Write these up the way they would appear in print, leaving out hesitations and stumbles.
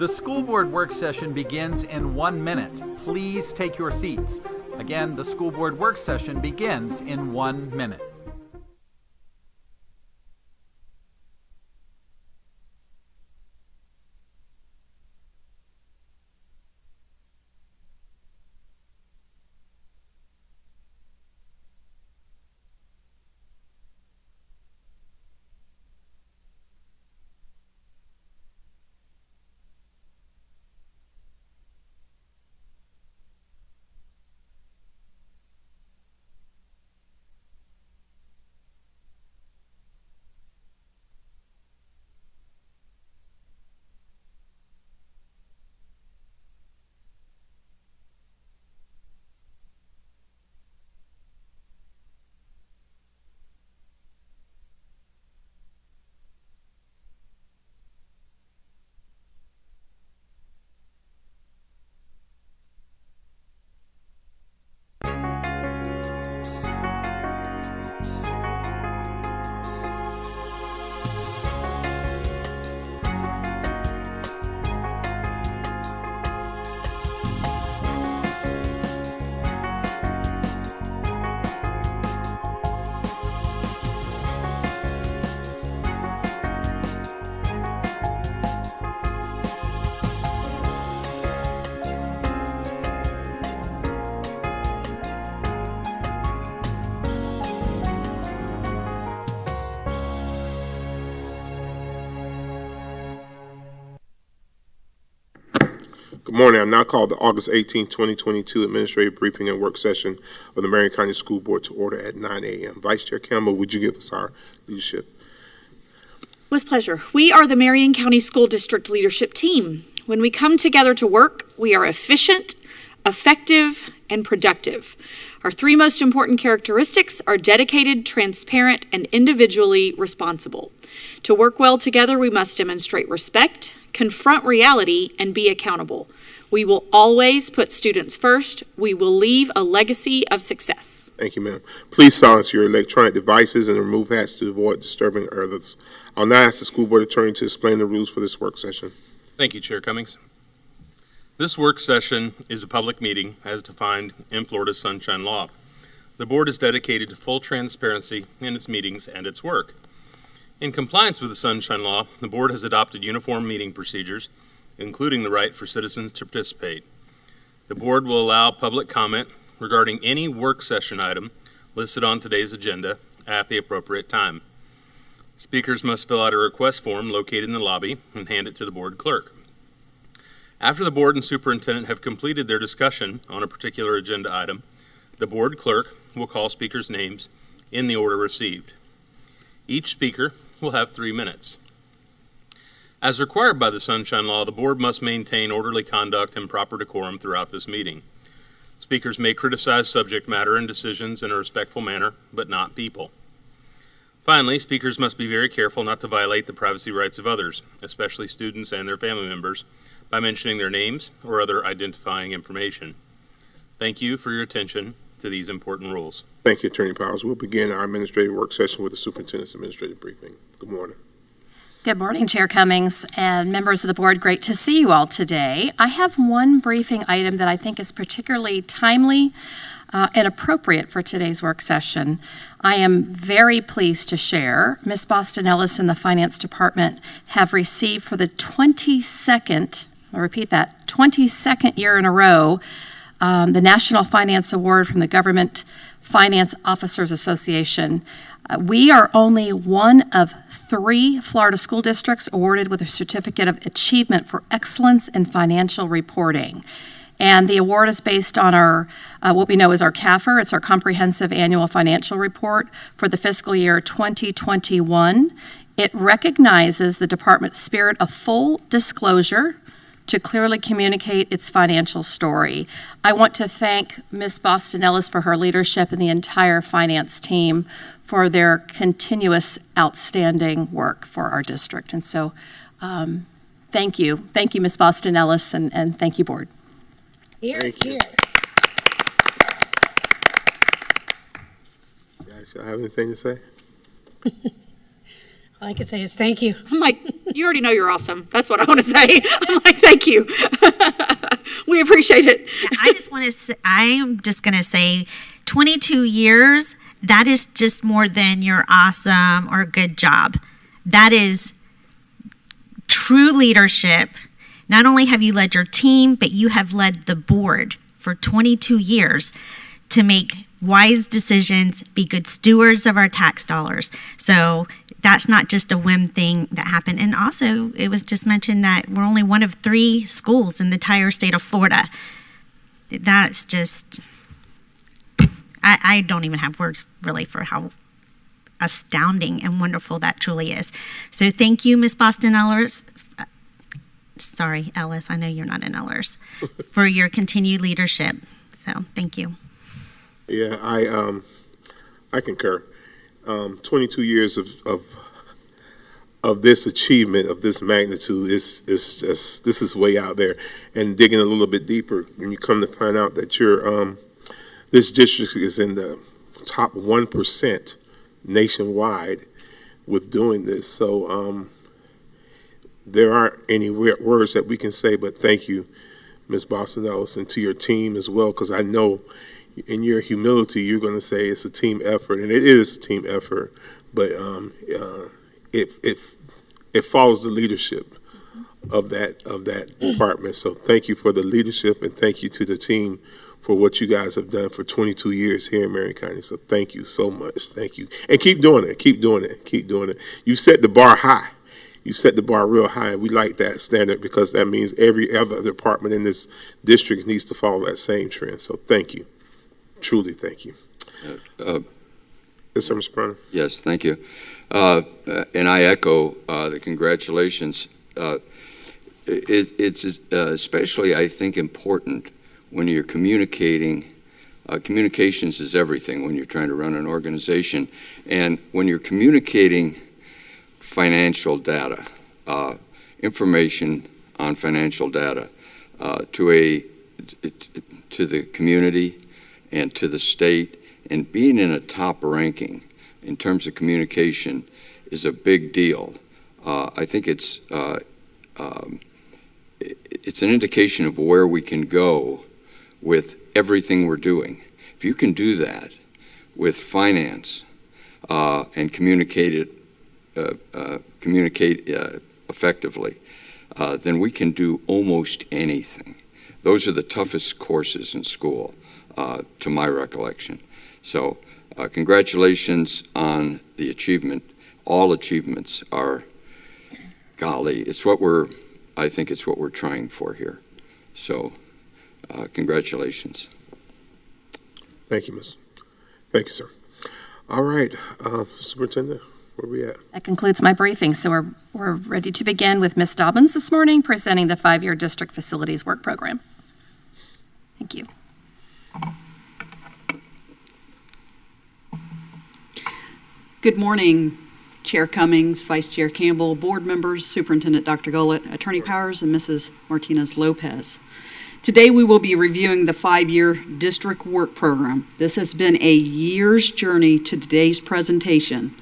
The school board work session begins in 1 minute. Please take your seats. Again, the school board work session begins in 1 minute. Good morning. I now call the August 18, 2022 Administrative Briefing and Work Session of the Marion County School Board to order at 9 a.m. Vice Chair Campbell, would you give us our leadership? With pleasure. We are the Marion County School District Leadership Team. When we come together to work, we are efficient, effective, and productive. Our three most important characteristics are dedicated, transparent, and individually responsible. To work well together, we must demonstrate respect, confront reality, and be accountable. We will always put students first. We will leave a legacy of success. Thank you, ma'am. Please silence your electronic devices and remove hats to avoid disturbing others. I'll now ask the school board attorney to explain the rules for this work session. Thank you, Chair Cummings. This work session is a public meeting as defined in Florida's Sunshine Law. The board is dedicated to full transparency in its meetings and its work. In compliance with the Sunshine Law, the board has adopted uniform meeting procedures, including the right for citizens to participate. The board will allow public comment regarding any work session item listed on today's agenda at the appropriate time. Speakers must fill out a request form located in the lobby and hand it to the board clerk. After the board and superintendent have completed their discussion on a particular agenda item, the board clerk will call speakers' names in the order received. Each speaker will have 3 minutes. As required by the Sunshine Law, the board must maintain orderly conduct and proper decorum throughout this meeting. Speakers may criticize subject matter and decisions in a respectful manner, but not people. Finally, speakers must be very careful not to violate the privacy rights of others, especially students and their family members, by mentioning their names or other identifying information. Thank you for your attention to these important rules. Thank you, Attorney Powers. We'll begin our administrative work session with the superintendent's administrative briefing. Good morning. Good morning, Chair Cummings and members of the board. Great to see you all today. I have one briefing item that I think is particularly timely and appropriate for today's work session. I am very pleased to share Ms. Boston Ellis and the Finance Department have received for the 22nd, I'll repeat that, 22nd year in a row, the National Finance Award from the Government Finance Officers Association. We are only one of 3 Florida school districts awarded with a Certificate of Achievement for Excellence in Financial Reporting. And the award is based on our, what we know as our CAFR. It's our Comprehensive Annual Financial Report for the fiscal year 2021. It recognizes the department's spirit of full disclosure to clearly communicate its financial story. I want to thank Ms. Boston Ellis for her leadership and the entire finance team for their continuous outstanding work for our district. And so thank you. Thank you, Ms. Boston Ellis, and thank you, board. Thank you. You guys, y'all have anything to say? All I can say is thank you. I'm like, you already know you're awesome. That's what I want to say. I'm like, thank you. We appreciate it. I'm just going to say 22 years, that is just more than your awesome or good job. That is true leadership. Not only have you led your team, but you have led the board for 22 years to make wise decisions, be good stewards of our tax dollars. So that's not just a whim thing that happened. And also, it was just mentioned that we're only one of 3 schools in the entire state of Florida. That's just, I don't even have words really for how astounding and wonderful that truly is. So thank you, Ms. Boston Ellers. Sorry, Ellis, I know you're not in Ellers, for your continued leadership. So thank you. Yeah, I concur. 22 years of this achievement, of this magnitude, is just, this is way out there. And digging a little bit deeper, when you come to find out that this district is in the top 1% nationwide with doing this. So there aren't any words that we can say, but thank you, Ms. Boston Ellis, and to your team as well, because I know in your humility, you're going to say it's a team effort, and it is a team effort, but it follows the leadership of that department. So thank you for the leadership, and thank you to the team for what you guys have done for 22 years here in Marion County. So thank you so much. Thank you. And keep doing it. Keep doing it. Keep doing it. You set the bar high. You set the bar real high, and we like that standard because that means every other department in this district needs to follow that same trend. So thank you. Truly, thank you. Yes, sir, Mr. Brown. Yes, thank you. And I echo the congratulations. It's especially, I think, important when you're communicating. Communications is everything when you're trying to run an organization. And when you're communicating financial data, information on financial data to the community and to the state, and being in a top ranking in terms of communication is a big deal. I think it's an indication of where we can go with everything we're doing. If you can do that with finance and communicate effectively, then we can do almost anything. Those are the toughest courses in school, to my recollection. So congratulations on the achievement. All achievements are, golly, I think it's what we're trying for here. So congratulations. Thank you, Miss. Thank you, sir. All right, Superintendent, where are we at? That concludes my briefing. So we're ready to begin with Ms. Dobbins this morning, presenting the 5-year district facilities work program. Thank you. Good morning, Chair Cummings, Vice Chair Campbell, board members, Superintendent Dr. Gullett, Attorney Powers, and Mrs. Martinez-Lopez. Today we will be reviewing the 5-year district work program. This has been a year's journey to today's presentation.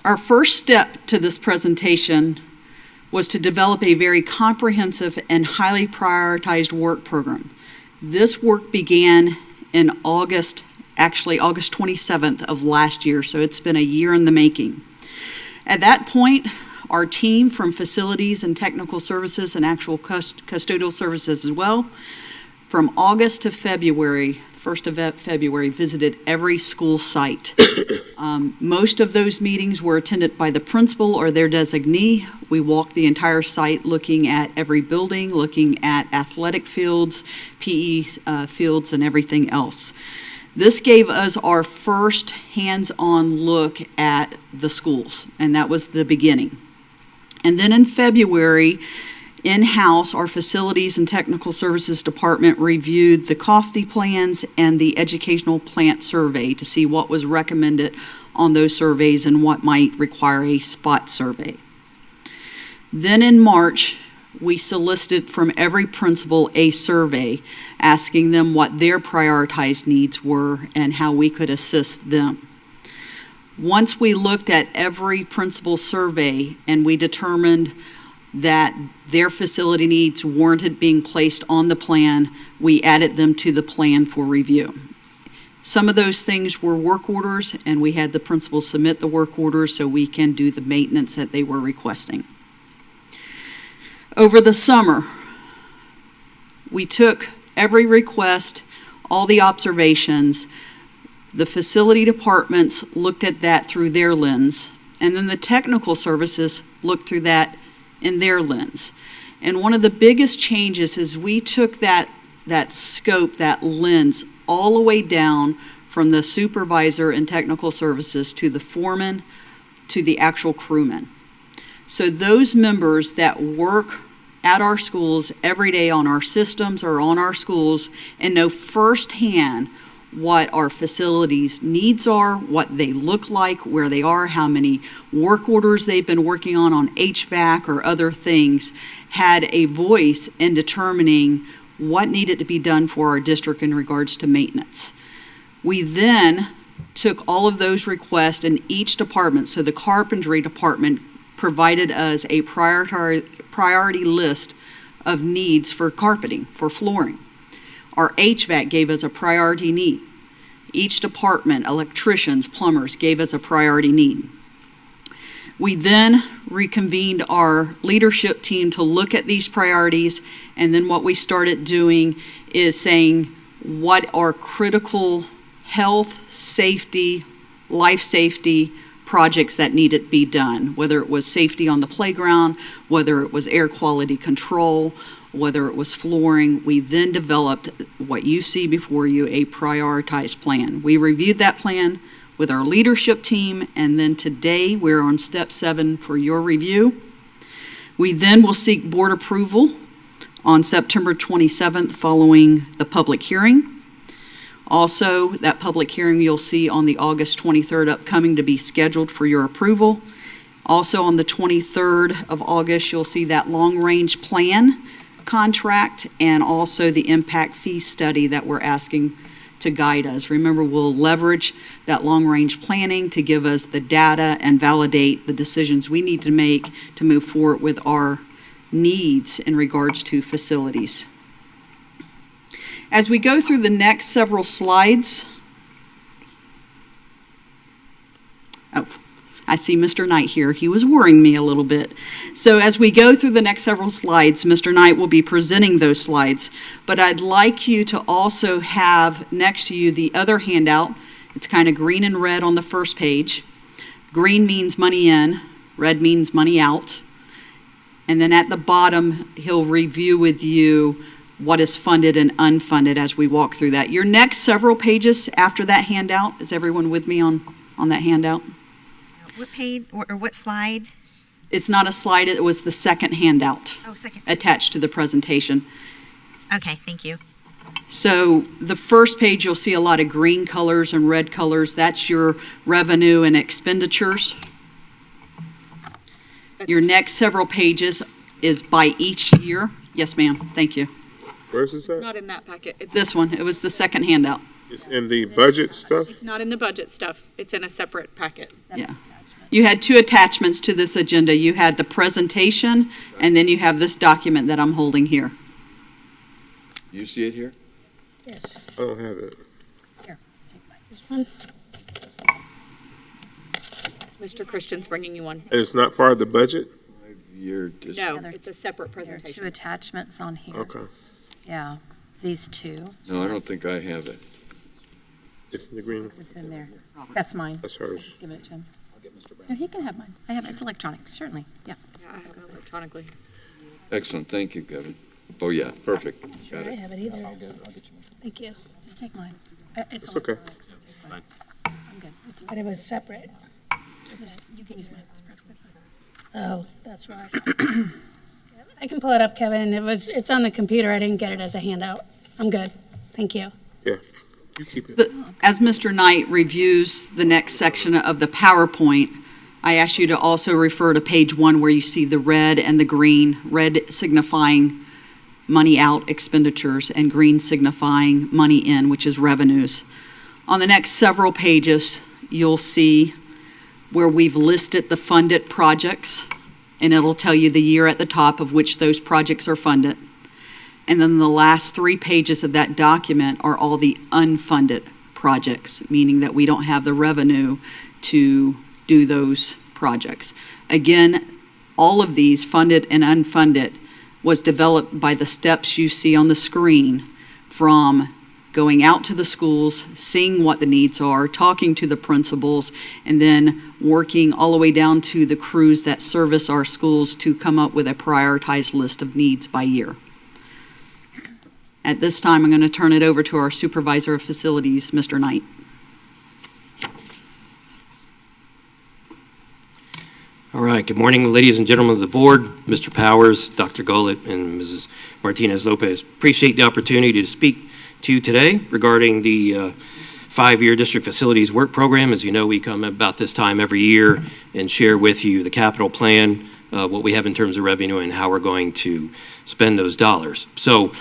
Our first step to this presentation was to develop a very comprehensive and highly prioritized work program. This work began in August 27th of last year, so it's been a year in the making. At that point, our team from facilities and technical services and actual custodial services as well, from August to February, 1st of February, visited every school site. Most of those meetings were attended by the principal or their designee. We walked the entire site looking at every building, looking at athletic fields, PE fields, and everything else. This gave us our first hands-on look at the schools, and that was the beginning. And then in February, in-house, our Facilities and Technical Services Department reviewed the COFDE plans and the Educational Plant Survey to see what was recommended on those surveys and what might require a spot survey. Then in March, we solicited from every principal a survey asking them what their prioritized needs were and how we could assist them. Once we looked at every principal survey and we determined that their facility needs warranted being placed on the plan, we added them to the plan for review. Some of those things were work orders, and we had the principals submit the work orders so we can do the maintenance that they were requesting. Over the summer, we took every request, all the observations. The facility departments looked at that through their lens, and then the technical services looked through that in their lens. And one of the biggest changes is we took that scope, that lens, all the way down from the supervisor and technical services to the foreman to the actual crewman. So those members that work at our schools every day on our systems or on our schools and know firsthand what our facilities needs are, what they look like, where they are, how many work orders they've been working on HVAC or other things, had a voice in determining what needed to be done for our district in regards to maintenance. We then took all of those requests in each department, so the carpentry department provided us a priority list of needs for carpeting, for flooring. Our HVAC gave us a priority need. Each department, electricians, plumbers, gave us a priority need. We then reconvened our leadership team to look at these priorities, and then what we started doing is saying what are critical health, safety, life safety projects that needed to be done, whether it was safety on the playground, whether it was air quality control, whether it was flooring. We then developed what you see before you, a prioritized plan. We reviewed that plan with our leadership team, and then today we're on step 7 for your review. We then will seek board approval on September 27th following the public hearing. Also, that public hearing you'll see on the August 23rd upcoming to be scheduled for your approval. Also on the 23rd of August, you'll see that long-range plan contract and also the impact fee study that we're asking to guide us. Remember, we'll leverage that long-range planning to give us the data and validate the decisions we need to make to move forward with our needs in regards to facilities. As we go through the next several slides, I see Mr. Knight here. He was worrying me a little bit. So as we go through the next several slides, Mr. Knight will be presenting those slides. But I'd like you to also have next to you the other handout. It's kind of green and red on the first page. Green means money in, red means money out. And then at the bottom, he'll review with you what is funded and unfunded as we walk through that. Your next several pages after that handout, is everyone with me on that handout? What page or what slide? It's not a slide, it was the second handout. Oh, second. Attached to the presentation. Okay, thank you. So the first page, you'll see a lot of green colors and red colors. That's your revenue and expenditures. Your next several pages is by each year. Yes, ma'am, thank you. Where's this at? Not in that packet. It's This one, it was the second handout. It's in the budget stuff? It's not in the budget stuff. It's in a separate packet. Yeah. You had 2 attachments to this agenda. You had the presentation, and then you have this document that I'm holding here. You see it here? I don't have it. Here, take mine. This one. Mr. Christian's bringing you one. And it's not part of the budget? You're just, No, Together. it's a separate There are 2 presentation. attachments on here. Okay. Yeah, these 2. no, I don't think I have it. It's in the green. It's in there. That's mine. That's I'll hers. just give it to him. No, he can have mine. I have, it's electronic, certainly, yeah. Yeah, I have it electronically. Excellent, thank you, Kevin. Oh, yeah, perfect. Got I it. have it either. Thank you. Just take mine. It's It's okay. electronic, so take mine. Fine. I'm good. It's- But it was separate. You can use mine. It's perfectly fine. Oh, that's why. I can pull it up, Kevin. It's on the computer. I didn't get it as a handout. I'm good. Thank you. Yeah, you keep it. As Mr. Knight reviews the next section of the PowerPoint, I ask you to also refer to page 1 where you see the red and the green, red signifying money out expenditures and green signifying money in, which is revenues. On the next several pages, you'll see where we've listed the funded projects, and it'll tell you the year at the top of which those projects are funded. And then the last 3 pages of that document are all the unfunded projects, meaning that we don't have the revenue to do those projects. Again, all of these, funded and unfunded, was developed by the steps you see on the screen, from going out to the schools, seeing what the needs are, talking to the principals, and then working all the way down to the crews that service our schools to come up with a prioritized list of needs by year. At this time, I'm going to turn it over to our Supervisor of Facilities, Mr. Knight. All right, good morning, ladies and gentlemen of the board, Mr. Powers, Dr. Gullett, and Mrs. Martinez-Lopez. Appreciate the opportunity to speak to you today regarding the 5-year district facilities work program. As you know, we come about this time every year and share with you the capital plan, what we have in terms of revenue and how we're going to spend those dollars. So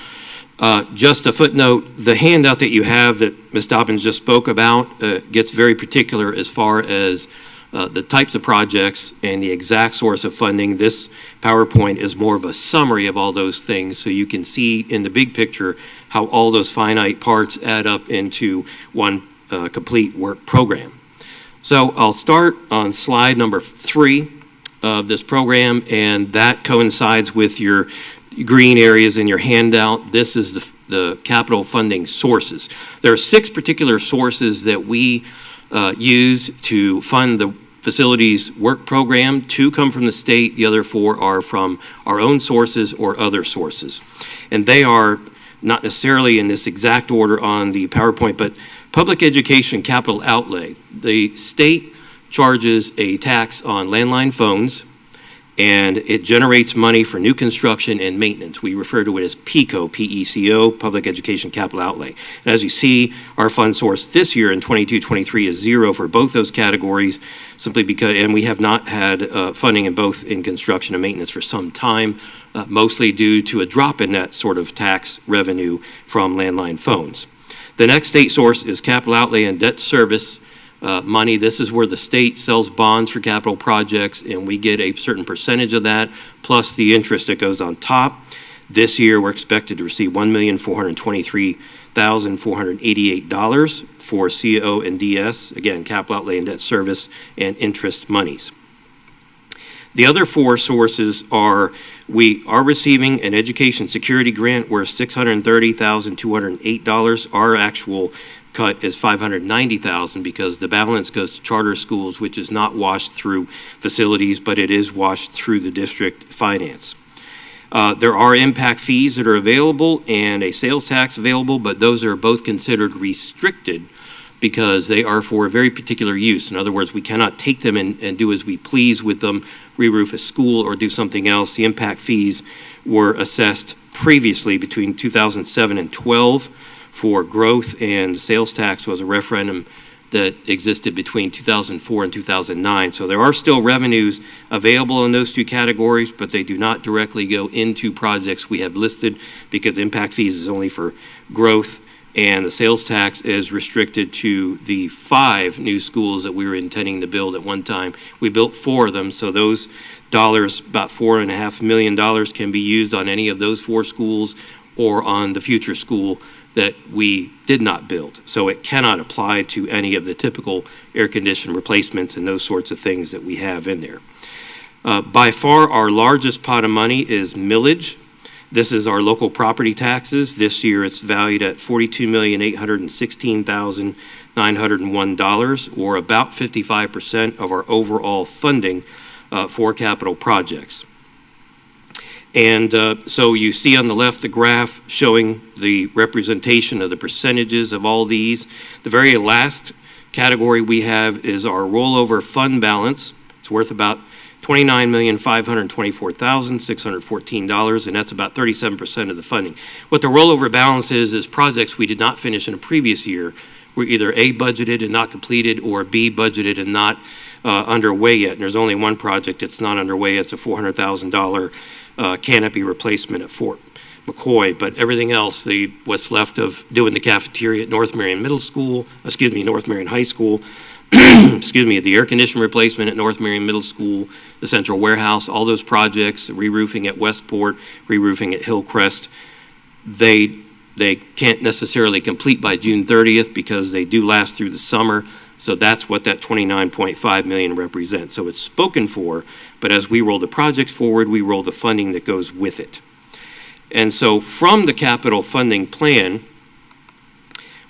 just a footnote, the handout that you have that Ms. Dobbins just spoke about gets very particular as far as the types of projects and the exact source of funding. This PowerPoint is more of a summary of all those things, so you can see in the big picture how all those finite parts add up into one complete work program. So I'll start on slide number 3 of this program, and that coincides with your green areas in your handout. This is the capital funding sources. There are 6 particular sources that we use to fund the facilities work program. 2 come from the state, the other 4 are from our own sources or other sources. And they are not necessarily in this exact order on the PowerPoint, but public education capital outlay. The state charges a tax on landline phones, and it generates money for new construction and maintenance. We refer to it as PECO, P-E-C-O, Public Education Capital Outlay. And as you see, our fund source this year in 22-23 is 0 for both those categories, simply because, and we have not had funding in both in construction and maintenance for some time, mostly due to a drop in that sort of tax revenue from landline phones. The next state source is capital outlay and debt service money. This is where the state sells bonds for capital projects, and we get a certain percentage of that, plus the interest that goes on top. This year, we're expected to receive $1,423,488 for CO and DS, again, capital outlay and debt service, and interest monies. The other 4 sources are, we are receiving an education security grant worth $630,208. Our actual cut is $590,000 because the balance goes to charter schools, which is not washed through facilities, but it is washed through the district finance. There are impact fees that are available and a sales tax available, but those are both considered restricted because they are for a very particular use. In other words, we cannot take them and do as we please with them, re-roof a school or do something else. The impact fees were assessed previously between 2007 and 12 for growth, and sales tax was a referendum that existed between 2004 and 2009. So there are still revenues available in those 2 categories, but they do not directly go into projects we have listed because impact fees is only for growth, and the sales tax is restricted to the 5 new schools that we were intending to build at one time. We built 4 of them, so those dollars, about $4.5 million, can be used on any of those 4 schools or on the future school that we did not build. So it cannot apply to any of the typical air condition replacements and those sorts of things that we have in there. By far, our largest pot of money is millage. This is our local property taxes. This year it's valued at $42,816,901, or about 55% of our overall funding for capital projects. And so you see on the left the graph showing the representation of the percentages of all these. The very last category we have is our rollover fund balance. It's worth about $29,524,614, and that's about 37% of the funding. What the rollover balance is projects we did not finish in a previous year. We're either A, budgeted and not completed, or B, budgeted and not underway yet. And there's only one project that's not underway. It's a $400,000 canopy replacement at Fort McCoy, but everything else, what's left of doing the cafeteria at North Marion North Marion High School, the air conditioning replacement at North Marion Middle School, the central warehouse, all those projects, re-roofing at Westport, re-roofing at Hillcrest, they can't necessarily complete by June 30th because they do last through the summer. So that's what that $29.5 million represents. So it's spoken for, but as we roll the projects forward, we roll the funding that goes with it. And so from the capital funding plan,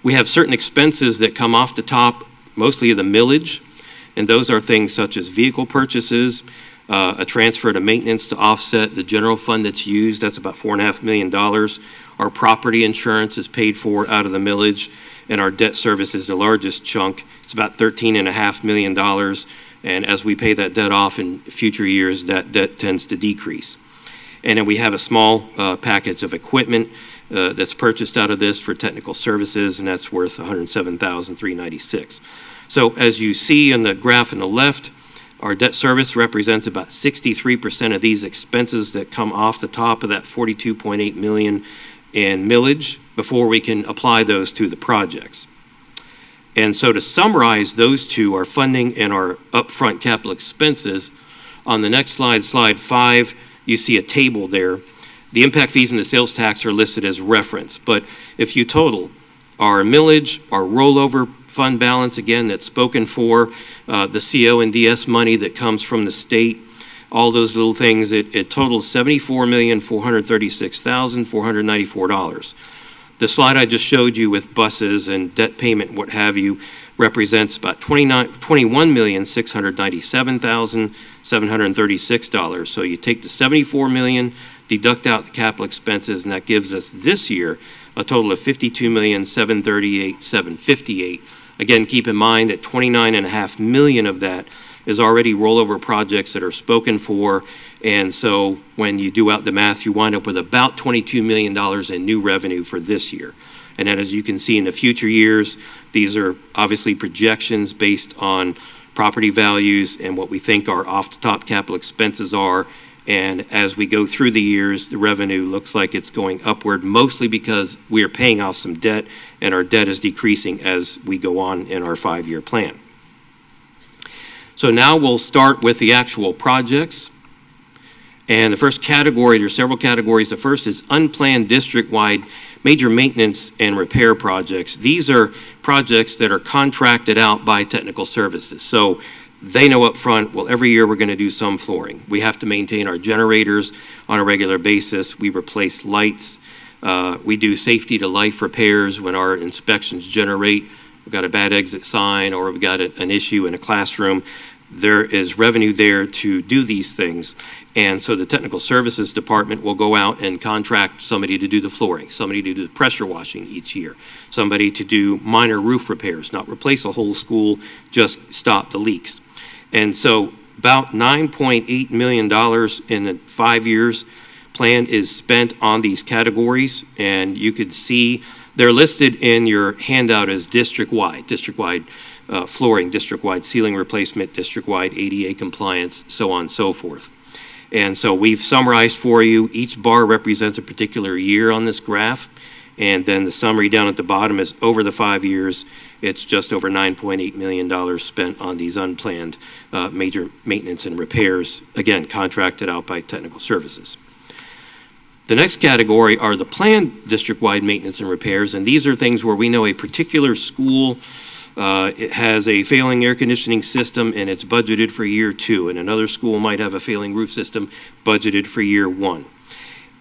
we have certain expenses that come off the top, mostly of the millage, and those are things such as vehicle purchases, a transfer to maintenance to offset the general fund that's used, that's about $4.5 million. Our property insurance is paid for out of the millage, and our debt service is the largest chunk. It's about $13.5 million, and as we pay that debt off in future years, that debt tends to decrease. And then we have a small package of equipment that's purchased out of this for technical services, and that's worth $107,396. So as you see in the graph on the left, our debt service represents about 63% of these expenses that come off the top of that $42.8 million in millage before we can apply those to the projects. And so to summarize those two, our funding and our upfront capital expenses, on the next slide, slide 5, you see a table there. The impact fees and the sales tax are listed as reference, but if you total our millage, our rollover fund balance, again, that's spoken for, the CO and DS money that comes from the state, all those little things, it totals $74,436,494. The slide I just showed you with buses and debt payment and what have you represents about $21,697,736. So you take the $74 million, deduct out the capital expenses, and that gives us this year a total of $52,738,758. Again, keep in mind that $29.5 million of that is already rollover projects that are spoken for, and so when you do out the math, you wind up with about $22 million in new revenue for this year. And then as you can see in the future years, these are obviously projections based on property values and what we think our off-the-top capital expenses are. And as we go through the years, the revenue looks like it's going upward, mostly because we are paying off some debt, and our debt is decreasing as we go on in our 5-year plan. So now we'll start with the actual projects. And the first category, there's several categories. The first is unplanned district-wide major maintenance and repair projects. These are projects that are contracted out by technical services. So they know up front, well, every year we're going to do some flooring. We have to maintain our generators on a regular basis. We replace lights. We do safety to life repairs when our inspections generate. We've got a bad exit sign or we've got an issue in a classroom. There is revenue there to do these things. And so the technical services department will go out and contract somebody to do the flooring, somebody to do the pressure washing each year, somebody to do minor roof repairs, not replace a whole school, just stop the leaks. And so about $9.8 million in the 5 years plan is spent on these categories. And you could see they're listed in your handout as district-wide flooring, district-wide ceiling replacement, district-wide ADA compliance, so on and so forth. And so we've summarized for you, each bar represents a particular year on this graph, and then the summary down at the bottom is over the 5 years, it's just over $9.8 million spent on these unplanned major maintenance and repairs, again, contracted out by technical services. The next category are the planned district-wide maintenance and repairs, and these are things where we know a particular school it has a failing air conditioning system and it's budgeted for year 2, and another school might have a failing roof system budgeted for year 1.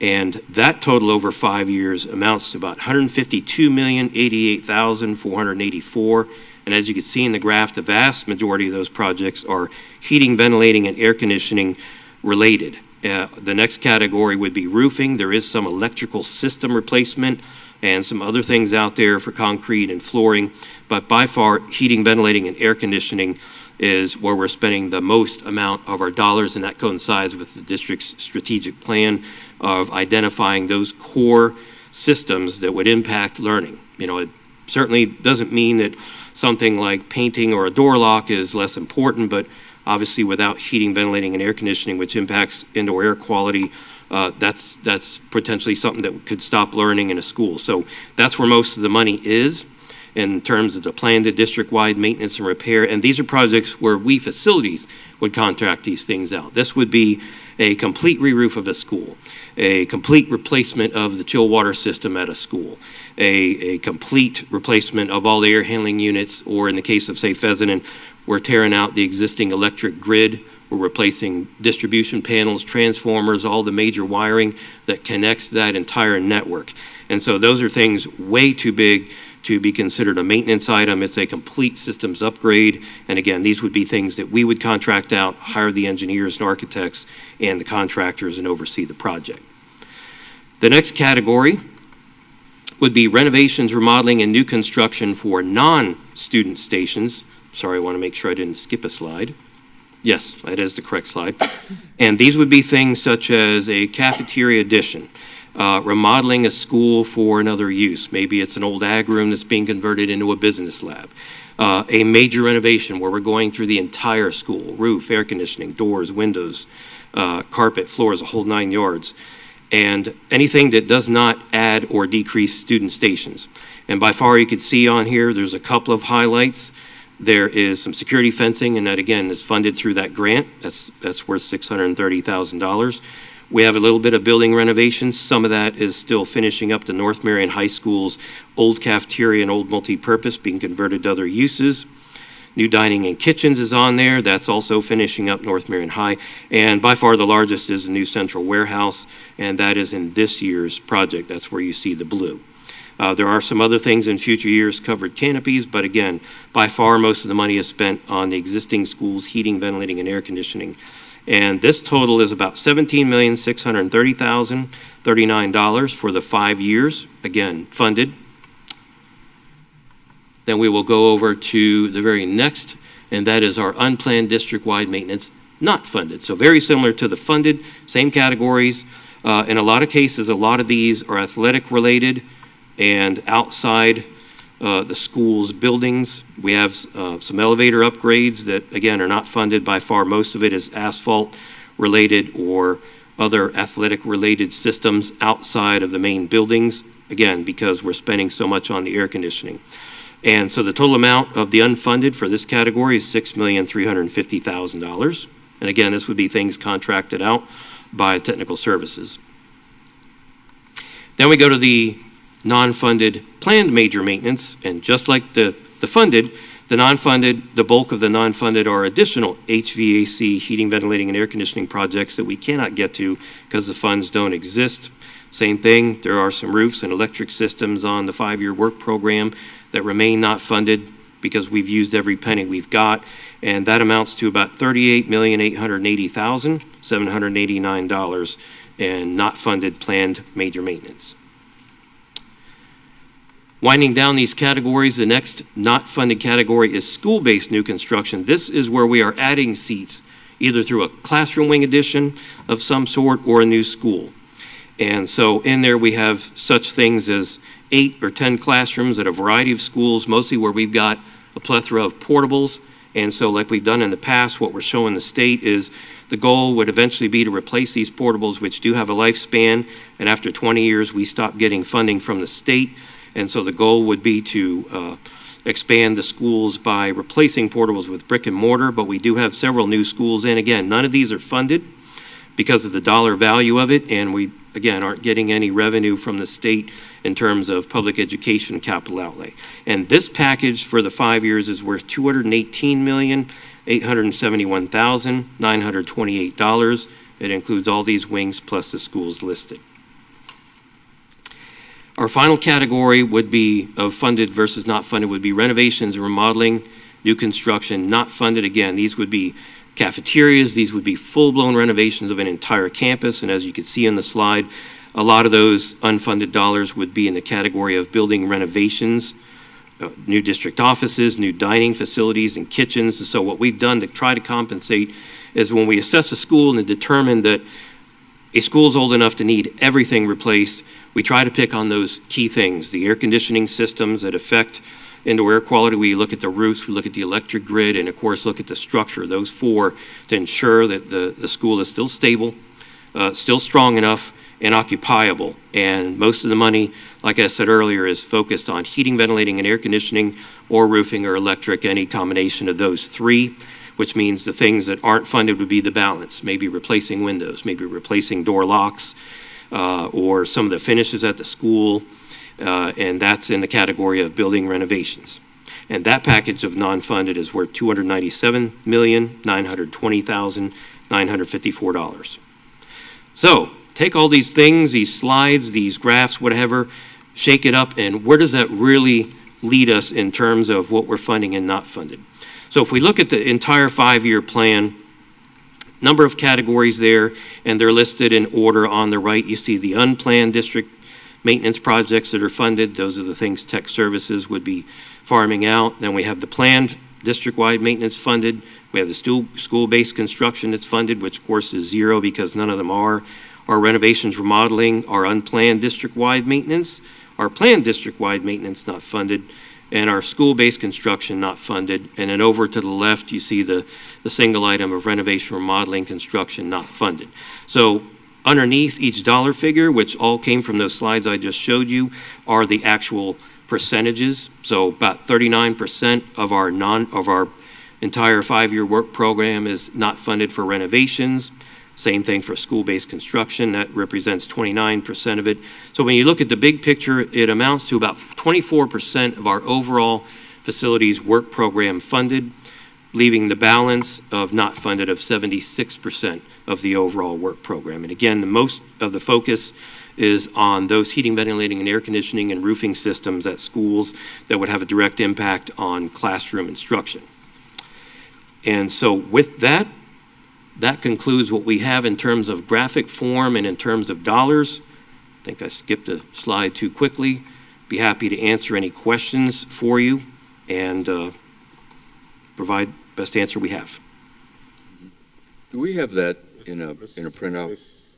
And that total over 5 years amounts to about $152,088,484. And as you can see in the graph, the vast majority of those projects are heating, ventilating, and air conditioning related. The next category would be roofing. There is some electrical system replacement and some other things out there for concrete and flooring. But by far, heating, ventilating, and air conditioning is where we're spending the most amount of our dollars, and that coincides with the district's strategic plan of identifying those core systems that would impact learning. You know, it certainly doesn't mean that something like painting or a door lock is less important, but obviously without heating, ventilating, and air conditioning, which impacts indoor air quality, that's potentially something that could stop learning in a school. So that's where most of the money is in terms of the planned district-wide maintenance and repair. And these are projects where we facilities would contract these things out. This would be a complete re-roof of a school, a complete replacement of the chill water system at a school, a complete replacement of all the air handling units, or in the case of, say, Pheasant, we're tearing out the existing electric grid. We're replacing distribution panels, transformers, all the major wiring that connects that entire network. And so those are things way too big to be considered a maintenance item. It's a complete systems upgrade. And again, these would be things that we would contract out, hire the engineers and architects and the contractors, and oversee the project. The next category would be renovations, remodeling, and new construction for non-student stations. Sorry, I want to make sure I didn't skip a slide. Yes, that is the correct slide. And these would be things such as a cafeteria addition, remodeling a school for another use. Maybe it's an old ag room that's being converted into a business lab. A major renovation where we're going through the entire school, roof, air conditioning, doors, windows, carpet, floors, a whole 9 yards. And anything that does not add or decrease student stations. And by far, you can see on here, there's a couple of highlights. There is some security fencing, and that again is funded through that grant. That's worth $630,000. We have a little bit of building renovations. Some of that is still finishing up the North Marion High School's old cafeteria and old multi-purpose being converted to other uses. New dining and kitchens is on there. That's also finishing up North Marion High. And by far the largest is the new central warehouse, and that is in this year's project. That's where you see the blue. There are some other things in future years, covered canopies, but again, by far most of the money is spent on the existing schools, heating, ventilating, and air conditioning. And this total is about $17,630,039 for the 5 years, again, funded. Then we will go over to the very next, and that is our unplanned district-wide maintenance, not funded. So very similar to the funded, same categories. In a lot of cases, a lot of these are athletic-related and outside the school's buildings. We have some elevator upgrades that, again, are not funded by far. Most of it is asphalt-related or other athletic-related systems outside of the main buildings, again, because we're spending so much on the air conditioning. And so the total amount of the unfunded for this category is $6,350,000. And again, this would be things contracted out by technical services. Then we go to the non-funded planned major maintenance, and just like the funded, the non-funded, the bulk of the non-funded are additional HVAC, heating, ventilating, and air conditioning projects that we cannot get to because the funds don't exist. Same thing, there are some roofs and electric systems on the 5-year work program that remain not funded because we've used every penny we've got, and that amounts to about $38,880,789 in not funded planned major maintenance. Winding down these categories, the next not funded category is school-based new construction. This is where we are adding seats, either through a classroom wing addition of some sort or a new school. And so in there we have such things as 8 or 10 classrooms at a variety of schools, mostly where we've got a plethora of portables. And so like we've done in the past, what we're showing the state is the goal would eventually be to replace these portables, which do have a lifespan. And after 20 years, we stop getting funding from the state. And so the goal would be to expand the schools by replacing portables with brick and mortar, but we do have several new schools. And again, none of these are funded because of the dollar value of it, and we, again, aren't getting any revenue from the state in terms of public education capital outlay. And this package for the 5 years is worth $218,871,928. It includes all these wings plus the schools listed. Our final category would be of funded versus not funded would be renovations and remodeling, new construction, not funded. Again, these would be cafeterias, these would be full-blown renovations of an entire campus, and as you can see in the slide, a lot of those unfunded dollars would be in the category of building renovations, new district offices, new dining facilities and kitchens. And so what we've done to try to compensate is when we assess a school and determine that a school's old enough to need everything replaced, we try to pick on those key things, the air conditioning systems that affect indoor air quality. We look at the roofs, we look at the electric grid, and of course look at the structure, those 4, to ensure that the school is still stable, still strong enough and occupiable. And most of the money, like I said earlier, is focused on heating, ventilating, and air conditioning, or roofing or electric, any combination of those three, which means the things that aren't funded would be the balance, maybe replacing windows, maybe replacing door locks, or some of the finishes at the school, and that's in the category of building renovations. And that package of non-funded is worth $297,920,954. So take all these things, these slides, these graphs, whatever, shake it up, and where does that really lead us in terms of what we're funding and not funded? So if we look at the entire 5-year plan, number of categories there, and they're listed in order on the right. You see the unplanned district maintenance projects that are funded. Those are the things tech services would be farming out. Then we have the planned district-wide maintenance funded. We have the school-based construction that's funded, which of course is zero because none of them are. Our renovations, remodeling, our unplanned district-wide maintenance, our planned district-wide maintenance not funded, and our school-based construction not funded. And then over to the left, you see the single item of renovation, remodeling, construction not funded. So underneath each dollar figure, which all came from those slides I just showed you, are the actual percentages. So about 39% of our entire 5-year work program is not funded for renovations. Same thing for school-based construction. That represents 29% of it. So when you look at the big picture, it amounts to about 24% of our overall facilities work program funded, leaving the balance of not funded of 76% of the overall work program. And again, the most of the focus is on those heating, ventilating, and air conditioning and roofing systems at schools that would have a direct impact on classroom instruction. And so with that, that concludes what we have in terms of graphic form and in terms of dollars. I think I skipped a slide too quickly. Be happy to answer any questions for you and provide best answer we have. Do we have that in a printout? Ms.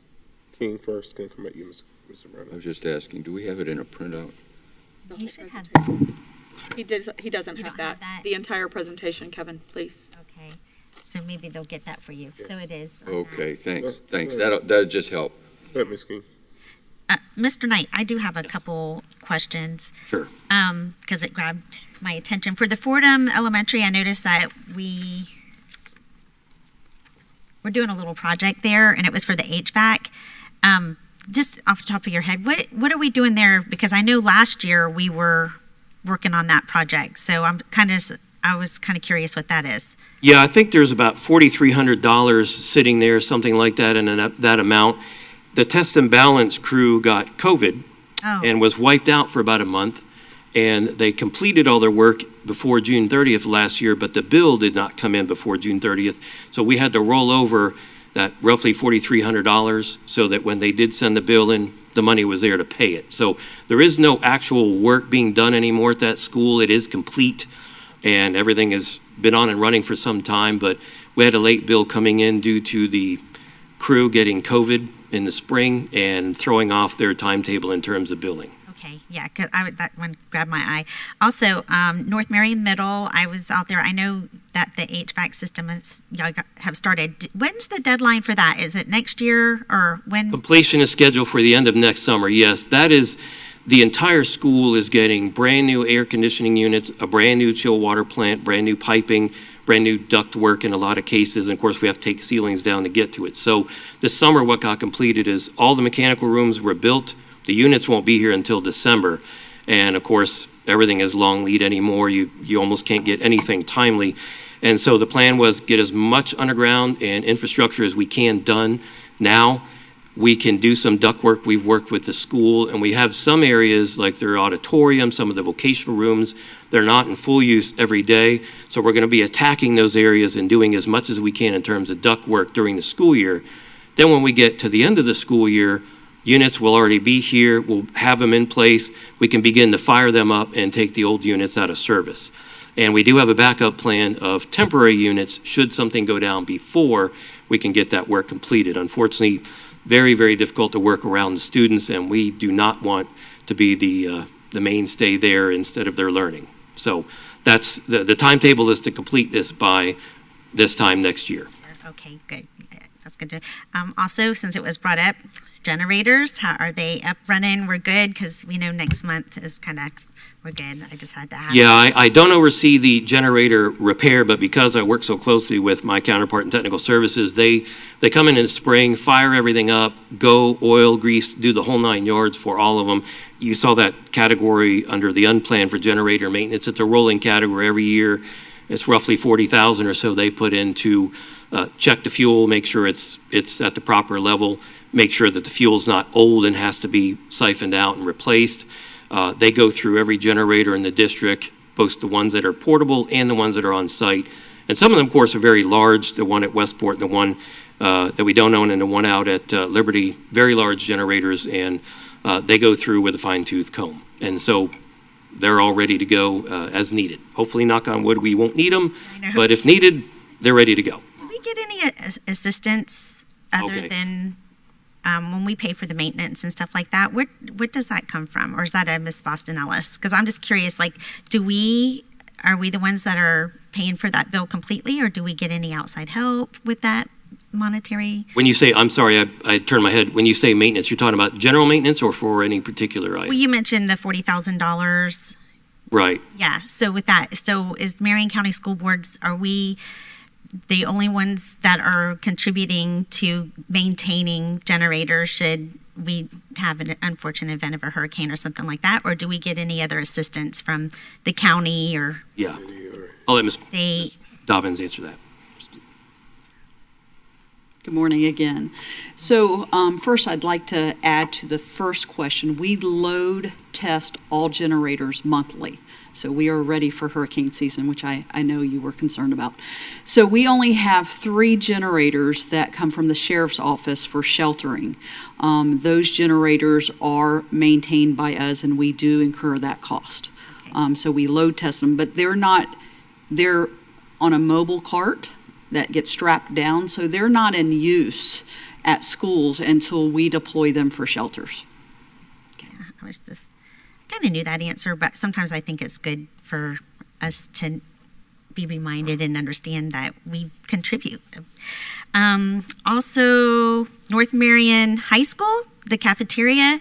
King first, can I come at you, Mr. I Marion? was just asking, do we have it in a printout? He should have. He doesn't You have don't have that. that? The entire presentation, Kevin, please. Okay, so maybe they'll get that for you. So it is. on Okay, thanks, Well, thanks. go ahead. That'll just help. Go ahead, Ms. King. that. Mr. Knight, I do have a couple questions. Sure. Because it grabbed my attention. For the Fordham Elementary, I noticed that we're doing a little project there, and it was for the HVAC. Just off the top of your head, what are we doing there? Because I know last year we were working on that project, so I was kind of curious what that is. Yeah, I think there's about $4,300 sitting there, something like that, and that amount. The test and balance crew got COVID and was wiped out for about a month, and they completed all their work before June 30th last year, but the bill did not come in before June 30th, so we had to roll over that roughly $4,300 so that when they did send the bill in, the money was there to pay it. So there is no actual work being done anymore at that school. It is complete, and everything has been on and running for some time, but we had a late bill coming in due to the crew getting COVID in the spring and throwing off their timetable in terms of billing. Okay, yeah, because that one grabbed my eye. Also, North Marion Middle, I was out there. I know that the HVAC system have started. When's the deadline for that? Is it next year or when? Completion is scheduled for the end of next summer, yes. That is, the entire school is getting brand new air conditioning units, a brand new chill water plant, brand new piping, brand new duct work in a lot of cases, and of course we have to take ceilings down to get to it. So this summer what got completed is all the mechanical rooms were built. The units won't be here until December, and of course everything is long lead anymore. You almost can't get anything timely, and so the plan was get as much underground and infrastructure as we can done now. We can do some duct work. We've worked with the school, and we have some areas like their auditorium, some of the vocational rooms, they're not in full use every day. So we're going to be attacking those areas and doing as much as we can in terms of duct work during the school year. Then when we get to the end of the school year, units will already be here. We'll have them in place. We can begin to fire them up and take the old units out of service. And we do have a backup plan of temporary units should something go down before we can get that work completed. Unfortunately, very, very difficult to work around the students, and we do not want to be the mainstay there instead of their learning. So that's the timetable is to complete this by this time next year. Okay, good. That's good to, also, since it was brought up, generators, how are they up running? We're good, because we know next month is kind of, we're good. I just had to ask. Yeah, I don't oversee the generator repair, but because I work so closely with my counterpart in technical services, they come in the spring, fire everything up, go oil, grease, do the whole 9 yards for all of them. You saw that category under the unplanned for generator maintenance. It's a rolling category every year. It's roughly 40,000 or so they put in to check the fuel, make sure it's at the proper level, make sure that the fuel's not old and has to be siphoned out and replaced. They go through every generator in the district, both the ones that are portable and the ones that are on site. And some of them, of course, are very large. The one at Westport, the one that we don't own, and the one out at Liberty, very large generators, and they go through with a fine-tooth comb. And so they're all ready to go as needed. Hopefully, knock on wood, we won't need them, but if needed, they're ready to go. Do we get any assistance other than when we pay for the maintenance and stuff like that? Where does that come from? Or is that a Miss Boston Ellis? Because I'm just curious, like, are we the ones that are paying for that bill completely, or do we get any outside help with that monetary? When you say, I'm sorry, I turned my head. When you say maintenance, you're talking about general maintenance or for any particular item? Well, you mentioned the $40,000. Right. Yeah, so with that, so is Marion County School Boards, are we the only ones that are contributing to maintaining generators should we have an unfortunate event of a hurricane or something like that? Or do we get any other assistance from the county or? Yeah. I'll let Ms. State? Dobbins answer that. Good morning again. So first, I'd like to add to the first question. We load test all generators monthly. So we are ready for hurricane season, which I know you were concerned about. So we only have 3 generators that come from the sheriff's office for sheltering. Those generators are maintained by us, and we do incur that cost. Okay. So we load test them, but they're on a mobile cart that gets strapped down, so they're not in use at schools until we deploy them for shelters. Yeah, I was just kind of knew that answer, but sometimes I think it's good for us to be reminded and understand that we contribute. Also, North Marion High School, the cafeteria.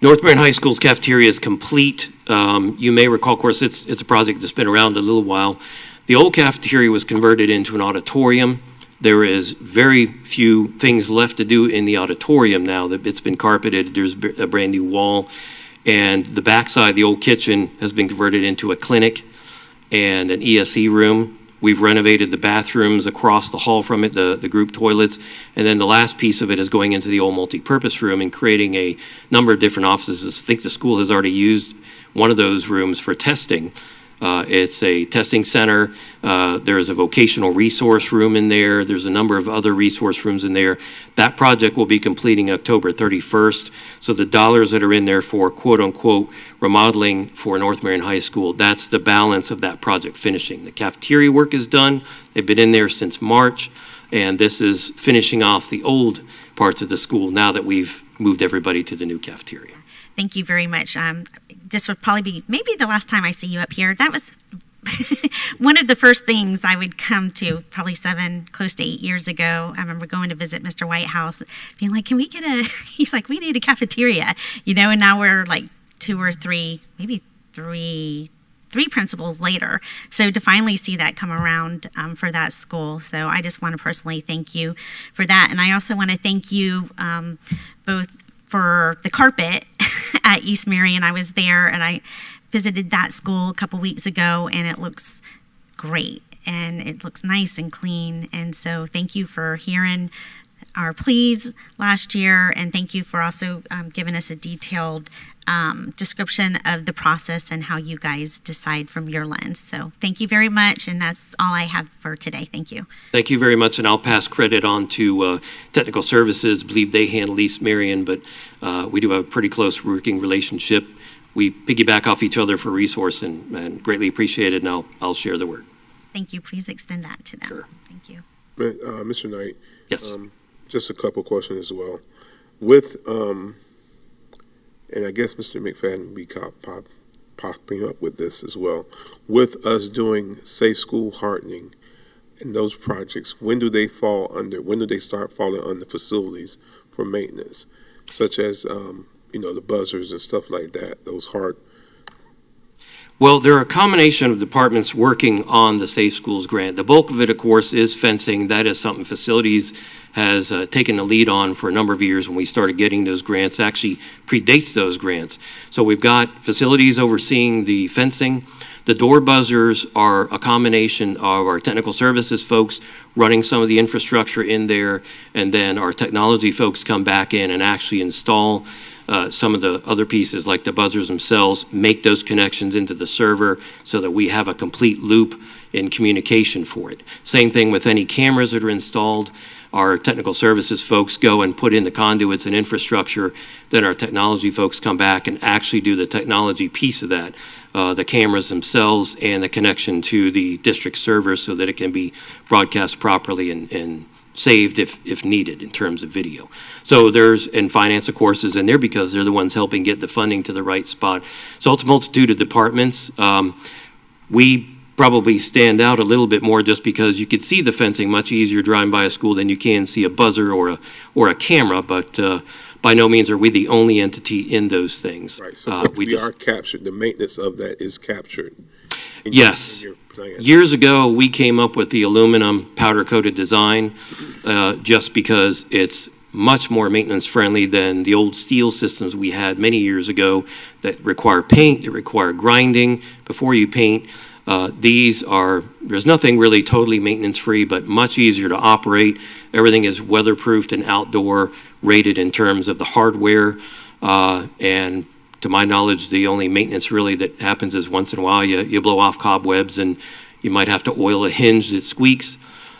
North Marion High School's cafeteria is complete. You may recall, of course, it's a project that's been around a little while. The old cafeteria was converted into an auditorium. There is very few things left to do in the auditorium now that it's been carpeted. There's a brand new wall. And the backside, the old kitchen, has been converted into a clinic and an ESE room. We've renovated the bathrooms across the hall from it, the group toilets. And then the last piece of it is going into the old multi-purpose room and creating a number of different offices. I think the school has already used one of those rooms for testing. It's a testing center. There's a vocational resource room in there. There's a number of other resource rooms in there. That project will be completing October 31st. So the dollars that are in there for quote unquote remodeling for North Marion High School, that's the balance of that project finishing. The cafeteria work is done. They've been in there since March. And this is finishing off the old parts of the school now that we've moved everybody to the new cafeteria. Thank you very much. This would probably be maybe the last time I see you up here. That was one of the first things I would come to probably 7, close to 8 years ago. I remember going to visit Mr. Whitehouse, being like, can we get he's like, we need a cafeteria, and now we're like 2 or 3, maybe three principals later. So to finally see that come around for that school. So I just want to personally thank you for that. And I also want to thank you both for the carpet at East Marion. I was there and I visited that school a couple weeks ago, and it looks great and it looks nice and clean. And so thank you for hearing our pleas last year, and thank you for also giving us a detailed description of the process and how you guys decide from your lens. So thank you very much, and that's all I have for today. Thank you. Thank you very much, and I'll pass credit on to Technical Services. I believe they handle East Marion, but we do have a pretty close working relationship. We piggyback off each other for resource, and greatly appreciate it, and I'll share the word. Thank you. Please extend that to them. Sure. Thank you. Mr. Knight. Yes. Just a couple questions as well. With, and I guess Mr. McFadden will be popping up with this as well. With us doing safe school hardening, and those projects, when do they start falling under facilities for maintenance, such as, the buzzers and stuff like that, those hard. Well, there are a combination of departments working on the Safe Schools grant. The bulk of it, of course, is fencing. That is something facilities has taken the lead on for a number of years. When we started getting those grants, actually predates those grants. So we've got facilities overseeing the fencing. The door buzzers are a combination of our technical services folks running some of the infrastructure in there, and then our technology folks come back in and actually install some of the other pieces like the buzzers themselves, make those connections into the server so that we have a complete loop in communication for it. Same thing with any cameras that are installed. Our technical services folks go and put in the conduits and infrastructure. Then our technology folks come back and actually do the technology piece of that, the cameras themselves and the connection to the district server so that it can be broadcast properly and saved if needed in terms of video. So and finance, of course, is in there because they're the ones helping get the funding to the right spot. So it's a multitude of departments. We probably stand out a little bit more just because you could see the fencing much easier driving by a school than you can see a buzzer or a camera, but by no means are we the only entity in those things. Right, so we are captured, the maintenance of that is captured. Yes. Years ago, we came up with the aluminum powder-coated design just because it's much more maintenance-friendly than the old steel systems we had many years ago that require paint, that require grinding before you paint. There's nothing really totally maintenance-free, but much easier to operate. Everything is weatherproofed and outdoor rated in terms of the hardware, and to my knowledge, the only maintenance really that happens is once in a while you blow off cobwebs and you might have to oil a hinge that squeaks,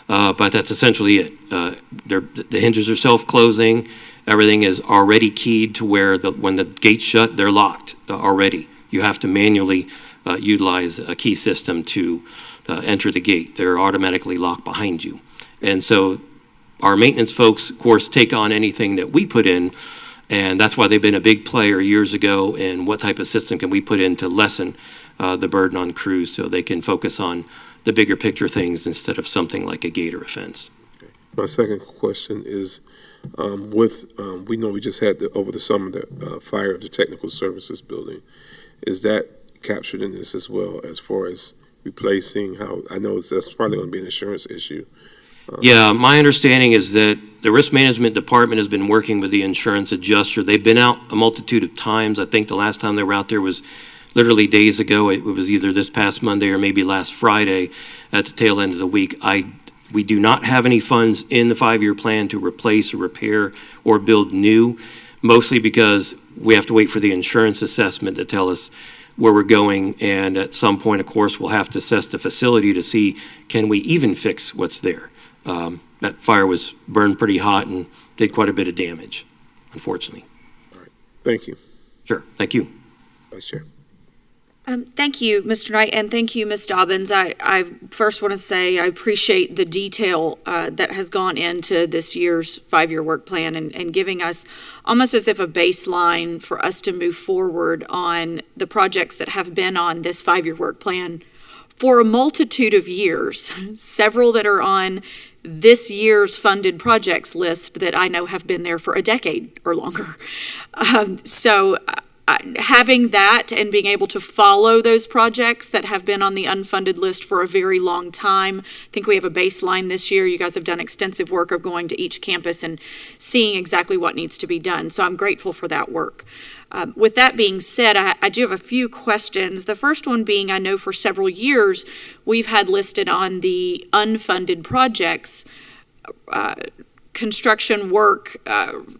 but that's essentially it. The hinges are self-closing. Everything is already keyed to where when the gate's shut, they're locked already. You have to manually utilize a key system to enter the gate. They're automatically locked behind you. And so our maintenance folks, of course, take on anything that we put in. And that's why they've been a big player years ago in what type of system can we put in to lessen the burden on crews so they can focus on the bigger picture things instead of something like a gate or a fence. My second question is, we know we just had over the summer the fire of the technical services building. Is that captured in this as well as far as replacing I know that's probably going to be an insurance issue. Yeah, my understanding is that the risk management department has been working with the insurance adjuster. They've been out a multitude of times. I think the last time they were out there was literally days ago. It was either this past Monday or maybe last Friday at the tail end of the week. We do not have any funds in the 5-year plan to replace or repair or build new, mostly because we have to wait for the insurance assessment to tell us where we're going, and at some point, of course, we'll have to assess the facility to see, can we even fix what's there? That fire was burned pretty hot and did quite a bit of damage, unfortunately. All right. Thank you. Sure. Thank you. Vice Chair. Thank you, Mr. Knight, and thank you, Ms. Dobbins. I first want to say I appreciate the detail that has gone into this year's 5-year work plan and giving us almost as if a baseline for us to move forward on the projects that have been on this 5-year work plan for a multitude of years, several that are on this year's funded projects list that I know have been there for a decade or longer. Having that and being able to follow those projects that have been on the unfunded list for a very long time, I think we have a baseline this year. You guys have done extensive work of going to each campus and seeing exactly what needs to be done. So I'm grateful for that work. With that being said, I do have a few questions. The first one being, I know for several years we've had listed on the unfunded projects construction work,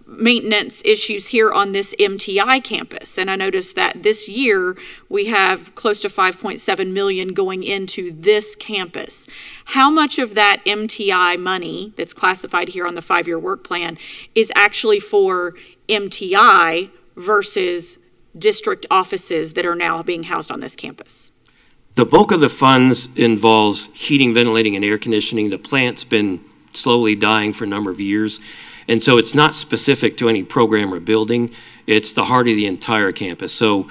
maintenance issues here on this MTI campus. And I noticed that this year we have close to $5.7 million going into this campus. How much of that MTI money that's classified here on the 5-year work plan is actually for MTI versus district offices that are now being housed on this campus? The bulk of the funds involves heating, ventilating, and air conditioning. The plant's been slowly dying for a number of years. And so it's not specific to any program or building. It's the heart of the entire campus. So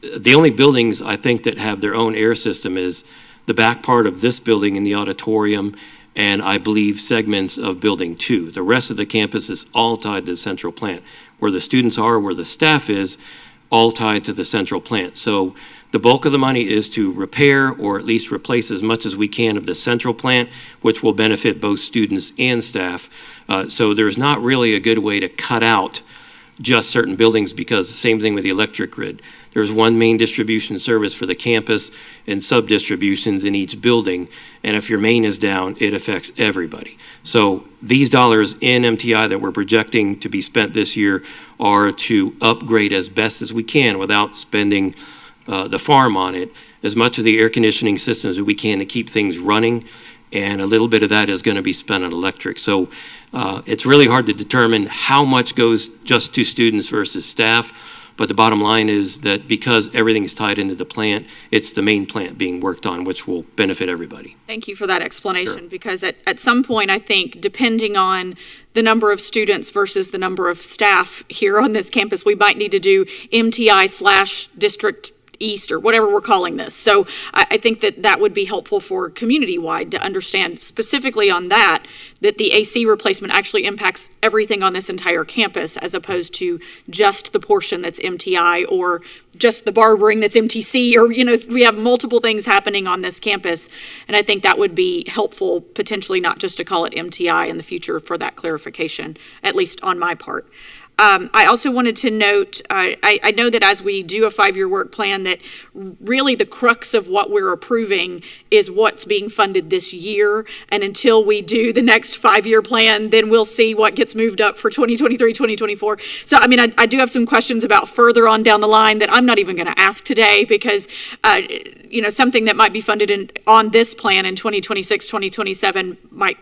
the only buildings I think that have their own air system is the back part of this building in the auditorium and I believe segments of Building 2. The rest of the campus is all tied to the central plant. Where the students are, where the staff is, all tied to the central plant. So the bulk of the money is to repair or at least replace as much as we can of the central plant, which will benefit both students and staff. So there's not really a good way to cut out just certain buildings, because the same thing with the electric grid. There's one main distribution service for the campus and sub-distributions in each building, and if your main is down, it affects everybody. So these dollars in MTI that we're projecting to be spent this year are to upgrade as best as we can without spending the farm on it, as much of the air conditioning systems as we can to keep things running, and a little bit of that is going to be spent on electric. So it's really hard to determine how much goes just to students versus staff, but the bottom line is that because everything is tied into the plant, it's the main plant being worked on, which will benefit everybody. Thank you for that explanation, Sure. because at some point, I think, depending on the number of students versus the number of staff here on this campus, we might need to do MTI/District East or whatever we're calling this. So I think that would be helpful for community-wide to understand specifically on that the AC replacement actually impacts everything on this entire campus, as opposed to just the portion that's MTI or just the barbering that's MTC, or, we have multiple things happening on this campus. And I think that would be helpful, potentially not just to call it MTI in the future, for that clarification, at least on my part. I also wanted to note, I know that as we do a 5-year work plan, that really the crux of what we're approving is what's being funded this year. And until we do the next 5-year plan, then we'll see what gets moved up for 2023, 2024. So, I do have some questions about further on down the line that I'm not even going to ask today, because, something that might be funded on this plan in 2026, 2027 might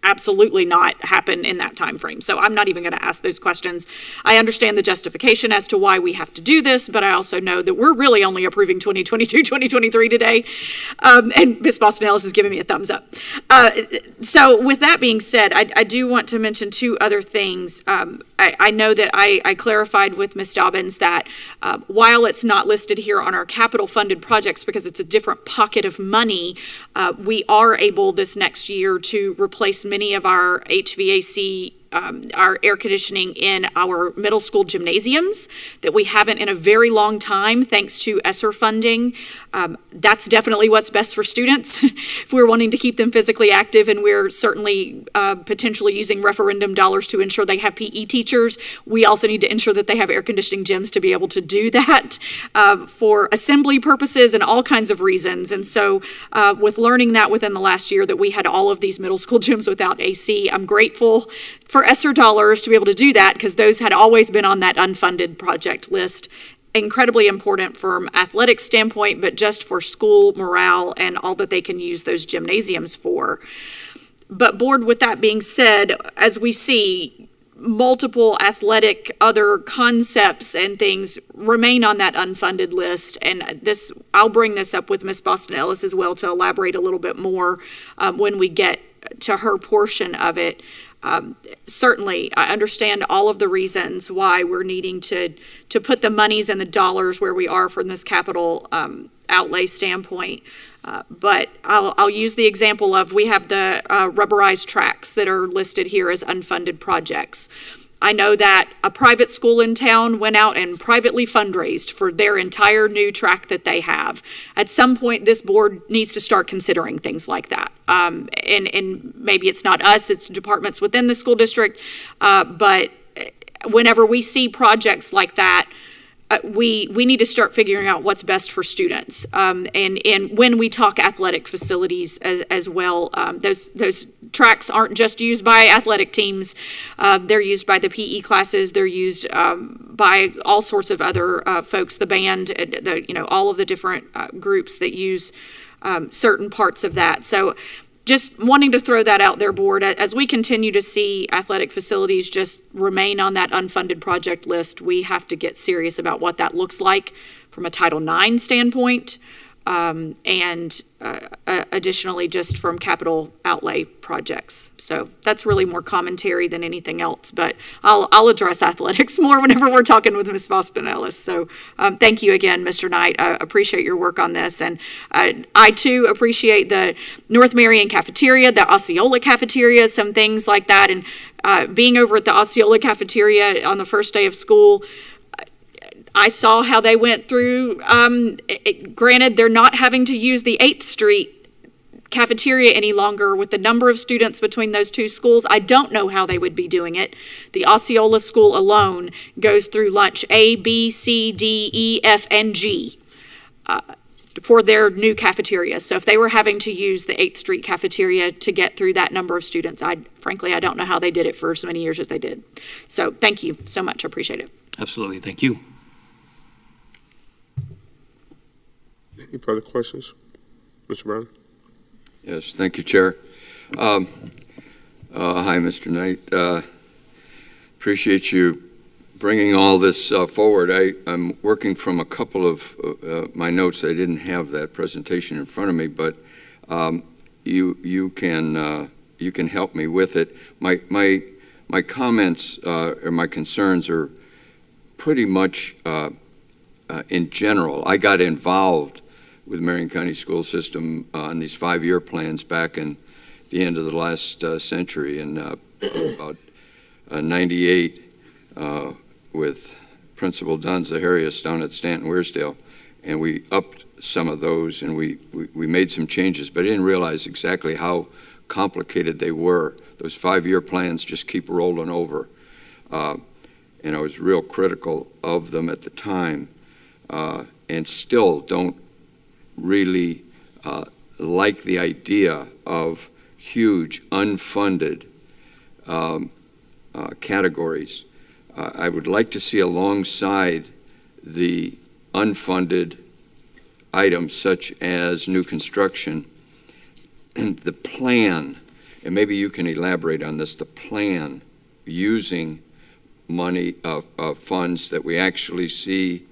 absolutely not happen in that time frame. So I'm not even going to ask those questions. I understand the justification as to why we have to do this, but I also know that we're really only approving 2022, 2023 today. And Ms. Boston Ellis is giving me a thumbs up. So with that being said, I do want to mention two other things. I know that I clarified with Ms. Dobbins that while it's not listed here on our capital funded projects because it's a different pocket of money, we are able this next year to replace many of our HVAC, our air conditioning in our middle school gymnasiums that we haven't in a very long time, thanks to ESSER funding. That's definitely what's best for students if we're wanting to keep them physically active, and we're certainly potentially using referendum dollars to ensure they have PE teachers. We also need to ensure that they have air conditioning gyms to be able to do that for assembly purposes and all kinds of reasons. And so with learning that within the last year that we had all of these middle school gyms without AC, I'm grateful for ESSER dollars to be able to do that, because those had always been on that unfunded project list. Incredibly important from athletic standpoint, but just for school morale and all that they can use those gymnasiums for. But board, with that being said, as we see multiple athletic other concepts and things remain on that unfunded list, and this, I'll bring this up with Ms. Boston Ellis as well to elaborate a little bit more when we get to her portion of it. Certainly, I understand all of the reasons why we're needing to put the monies and the dollars where we are from this capital outlay standpoint. But I'll use the example of, we have the rubberized tracks that are listed here as unfunded projects. I know that a private school in town went out and privately fundraised for their entire new track that they have. At some point, this board needs to start considering things like that. And maybe it's not us, it's departments within the school district. But whenever we see projects like that, we need to start figuring out what's best for students. And when we talk athletic facilities as well, those tracks aren't just used by athletic teams. They're used by the PE classes. They're used by all sorts of other folks, the band, all of the different groups that use certain parts of that. So just wanting to throw that out there, board, as we continue to see athletic facilities just remain on that unfunded project list, we have to get serious about what that looks like from a Title IX standpoint, and additionally just from capital outlay projects. So that's really more commentary than anything else, but I'll address athletics more whenever we're talking with Ms. Boston Ellis. So thank you again, Mr. Knight. I appreciate your work on this, and I too appreciate the North Marion cafeteria, the Osceola cafeteria, some things like that, and being over at the Osceola cafeteria on the first day of school, I saw how they went through, granted, they're not having to use the 8th Street cafeteria any longer with the number of students between those two schools. I don't know how they would be doing it. The Osceola school alone goes through lunch A, B, C, D, E, F, and G for their new cafeteria. So if they were having to use the 8th Street cafeteria to get through that number of students, frankly, I don't know how they did it for as many years as they did. So thank you so much. I appreciate it. Absolutely. Thank you. Any further questions? Mr. Brown? Yes, thank you, Chair. Hi, Mr. Knight. Appreciate you bringing all this forward. I'm working from a couple of my notes. I didn't have that presentation in front of me, but you can help me with it. My comments or my concerns are pretty much in general. I got involved with Marion County School System on these 5-year plans back in the end of the last century, in about 98 with Principal Don Zaharias down at Stanton Weirsdale, and we upped some of those, and we made some changes, but I didn't realize exactly how complicated they were. Those 5-year plans just keep rolling over, and I was real critical of them at the time, and still don't really like the idea of huge unfunded categories. I would like to see alongside the unfunded items such as new construction and the plan, and maybe you can elaborate on this, the plan using money funds that we actually see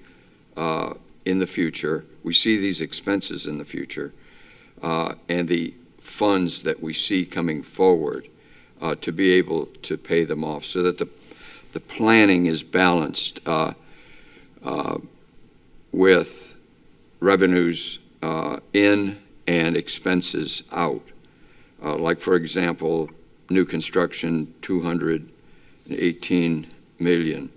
in the future. We see these expenses in the future, and the funds that we see coming forward to be able to pay them off, so that the planning is balanced with revenues in and expenses out. Like, for example, new construction, $218 million.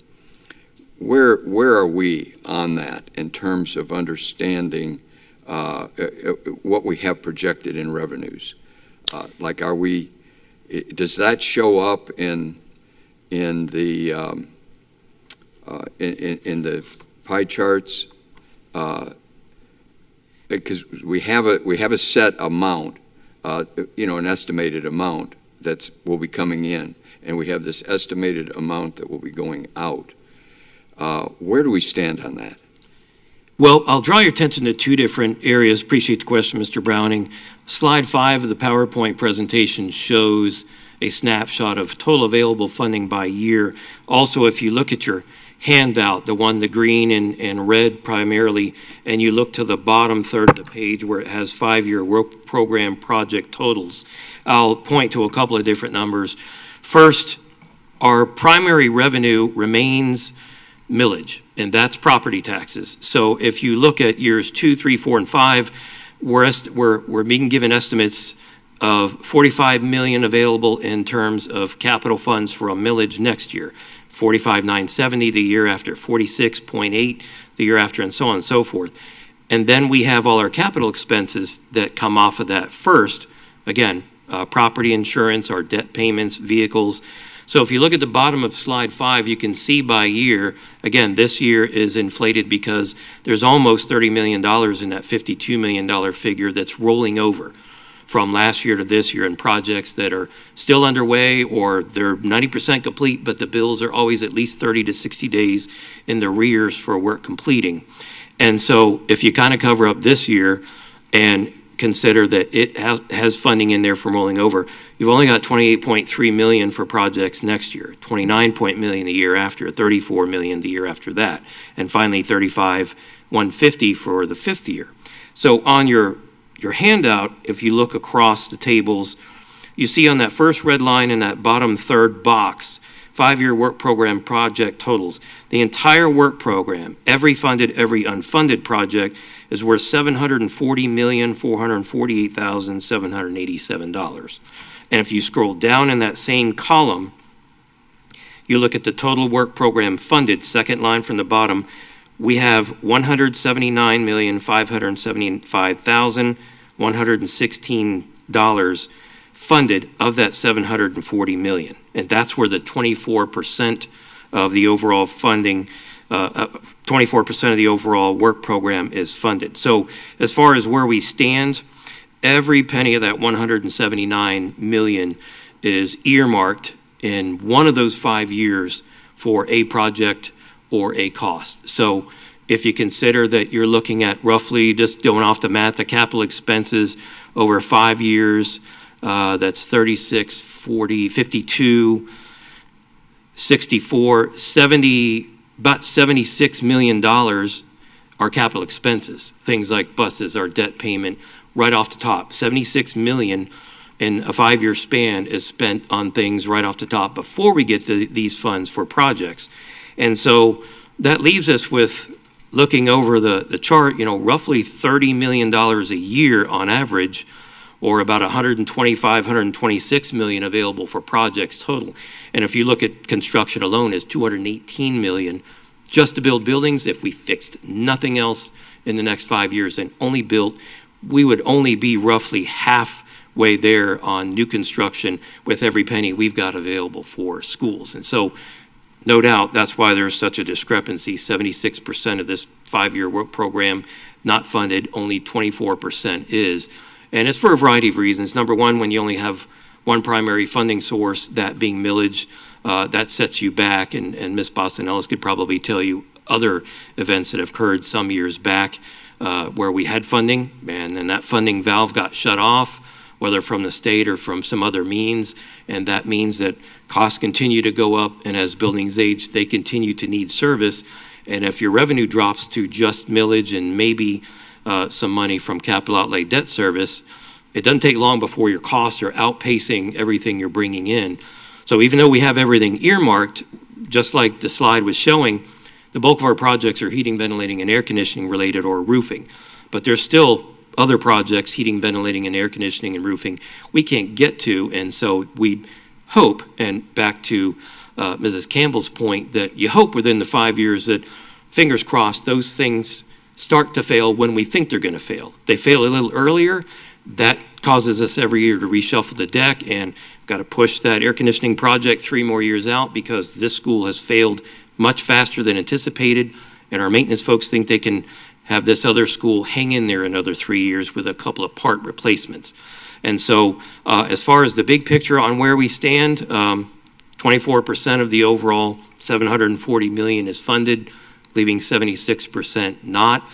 Where are we on that in terms of understanding what we have projected in revenues? Like, does that show up in the pie charts? Because we have a set amount, an estimated amount that will be coming in, and we have this estimated amount that will be going out. Where do we stand on that? Well, I'll draw your attention to two different areas. Appreciate the question, Mr. Browning. Slide 5 of the PowerPoint presentation shows a snapshot of total available funding by year. Also, if you look at your handout, the green and red primarily, and you look to the bottom third of the page where it has 5-year work program project totals, I'll point to a couple of different numbers. First, our primary revenue remains millage, and that's property taxes. So if you look at years 2, 3, 4, and 5, we're being given estimates of $45 million available in terms of capital funds for a millage next year, $45,970 the year after, $46.8 the year after, and so on and so forth. And then we have all our capital expenses that come off of that first. Again, property insurance, our debt payments, vehicles. So if you look at the bottom of slide 5, you can see by year, again, this year is inflated because there's almost $30 million in that $52 million figure that's rolling over from last year to this year in projects that are still underway or they're 90% complete, but the bills are always at least 30 to 60 days in the arrears for work completing. And so if you kind of cover up this year and consider that it has funding in there from rolling over, you've only got $28.3 million for projects next year, $29 million the year after, $34 million the year after that, and finally $35,150 for the 5th year. So on your handout, if you look across the tables, you see on that first red line in that bottom third box, 5-year work program project totals. The entire work program, every funded, every unfunded project, is worth $740,448,787. And if you scroll down in that same column, you look at the total work program funded, second line from the bottom, we have $179,575,116 funded of that $740 million. And that's where the 24% of the overall funding, 24% of the overall work program is funded. So as far as where we stand, every penny of that $179 million is earmarked in one of those 5 years for a project or a cost. So if you consider that you're looking at roughly, just going off the math, the capital expenses over 5 years, that's 36, 40, 52, 64, 70, about $76 million are capital expenses. Things like buses, our debt payment, right off the top. $76 million in a 5-year span is spent on things right off the top before we get to these funds for projects. And so that leaves us with, looking over the chart, roughly $30 million a year on average, or about $126 million available for projects total. And if you look at construction alone, it's $218 million just to build buildings. If we fixed nothing else in the next 5 years and only built, we would only be roughly halfway there on new construction with every penny we've got available for schools. And so, no doubt, that's why there's such a discrepancy. 76% of this 5-year work program not funded, only 24% is. And it's for a variety of reasons. Number one, when you only have one primary funding source, that being millage, that sets you back. And Ms. Boston-Ellis could probably tell you other events that have occurred some years back where we had funding, and then that funding valve got shut off, whether from the state or from some other means. And that means that costs continue to go up, and as buildings age, they continue to need service. And if your revenue drops to just millage and maybe some money from capital outlay debt service, it doesn't take long before your costs are outpacing everything you're bringing in. So even though we have everything earmarked, just like the slide was showing, the bulk of our projects are heating, ventilating, and air conditioning related, or roofing. But there's still other projects, heating, ventilating, and air conditioning and roofing, we can't get to. And so we hope, and back to Mrs. Campbell's point, that you hope within the 5 years that, fingers crossed, those things start to fail when we think they're going to fail. They fail a little earlier, that causes us every year to reshuffle the deck and got to push that air conditioning project 3 more years out because this school has failed much faster than anticipated, and our maintenance folks think they can have this other school hang in there another 3 years with a couple of part replacements. And so as far as the big picture on where we stand, 24% of the overall $740 million is funded, leaving 76% not.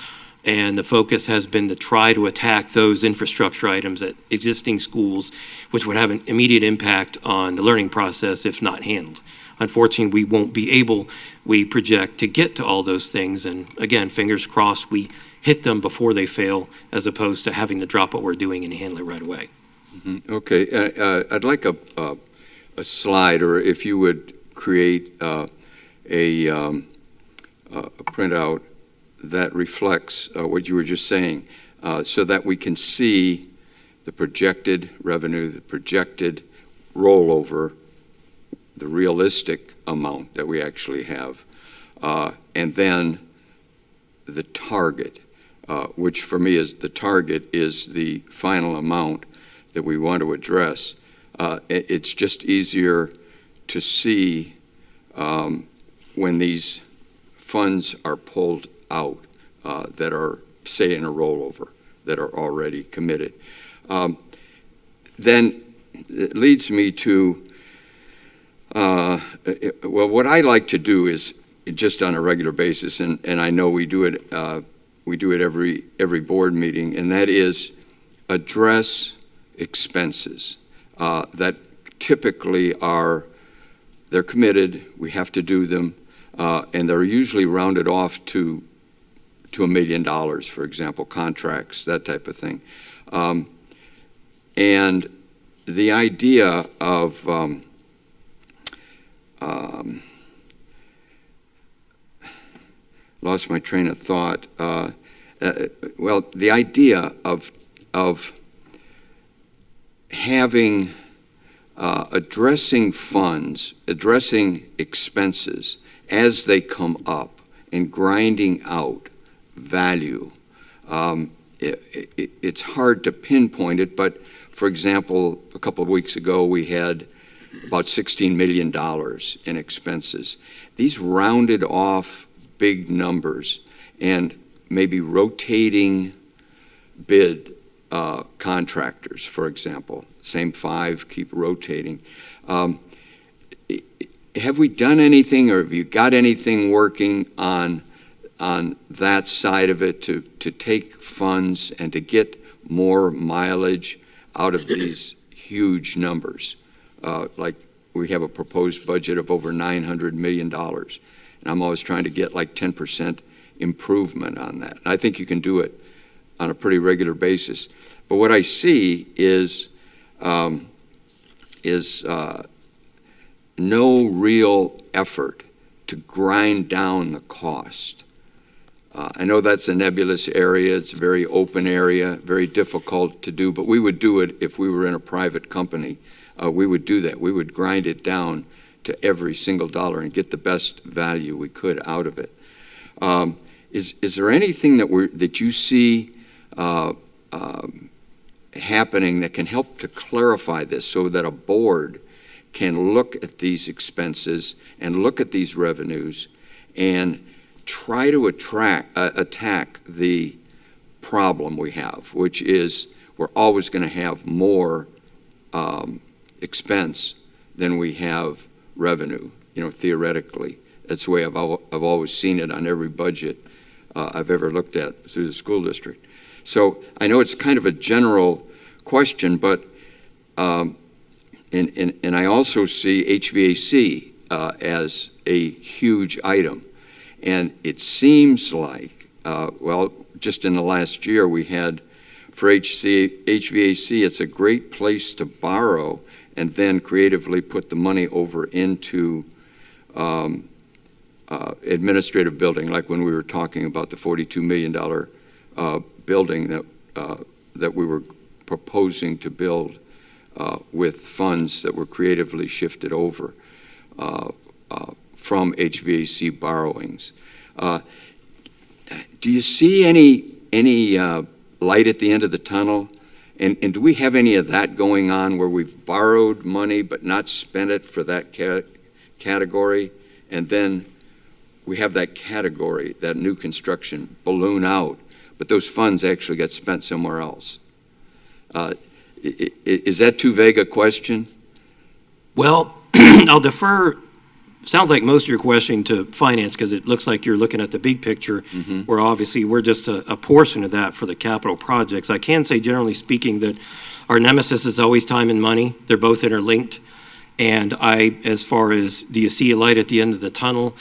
And the focus has been to try to attack those infrastructure items at existing schools, which would have an immediate impact on the learning process if not handled. Unfortunately, we won't be able, we project, to get to all those things. And again, fingers crossed, we hit them before they fail, as opposed to having to drop what we're doing and handle it right away. Mm-hmm. Okay, I'd like a slide, or if you would create a printout that reflects what you were just saying, so that we can see the projected revenue, the projected rollover, the realistic amount that we actually have, and then the target, which for me is the target is the final amount that we want to address. It's just easier to see when these funds are pulled out that are, say, in a rollover, that are already committed. Then it leads me to, well, what I like to do is just on a regular basis, and I know we do it every board meeting, and that is address expenses that typically they're committed, we have to do them, and they're usually rounded off to to $1 million, for example, contracts, that type of thing. And the idea of lost my train of thought. Well, the idea of having addressing funds, addressing expenses as they come up, and grinding out value. It's hard to pinpoint it, but for example, a couple of weeks ago we had about $16 million in expenses. These rounded off big numbers and maybe rotating bid contractors, for example, same 5 keep rotating. Have we done anything, or have you got anything working on that side of it to take funds and to get more mileage out of these huge numbers? Like we have a proposed budget of over $900 million, and I'm always trying to get like 10% improvement on that. And I think you can do it on a pretty regular basis. But what I see is no real effort to grind down the cost. I know that's a nebulous area, it's a very open area, very difficult to do, but we would do it if we were in a private company. We would do that. We would grind it down to every single dollar and get the best value we could out of it. Is there anything that you see happening that can help to clarify this so that a board can look at these expenses and look at these revenues and try to attack the problem we have, which is we're always going to have more expense than we have revenue, theoretically. That's the way I've always seen it on every budget I've ever looked at through the school district. So I know it's kind of a general question, but and I also see HVAC as a huge item. And it seems like, just in the last year we had, for HVAC, it's a great place to borrow and then creatively put the money over into administrative building, like when we were talking about the $42 million building that we were proposing to build with funds that were creatively shifted over from HVAC borrowings. Do you see any light at the end of the tunnel? And do we have any of that going on where we've borrowed money but not spent it for that category, and then we have that category, that new construction, balloon out, but those funds actually got spent somewhere else? Is that too vague a question? Well, I'll defer, sounds like most of your question to finance, because it looks like you're looking at the big picture, where obviously we're just a portion of that for the capital projects. I can say, generally speaking, that our nemesis is always time and money. They're both interlinked. And as far as, do you see a light at the end of the tunnel?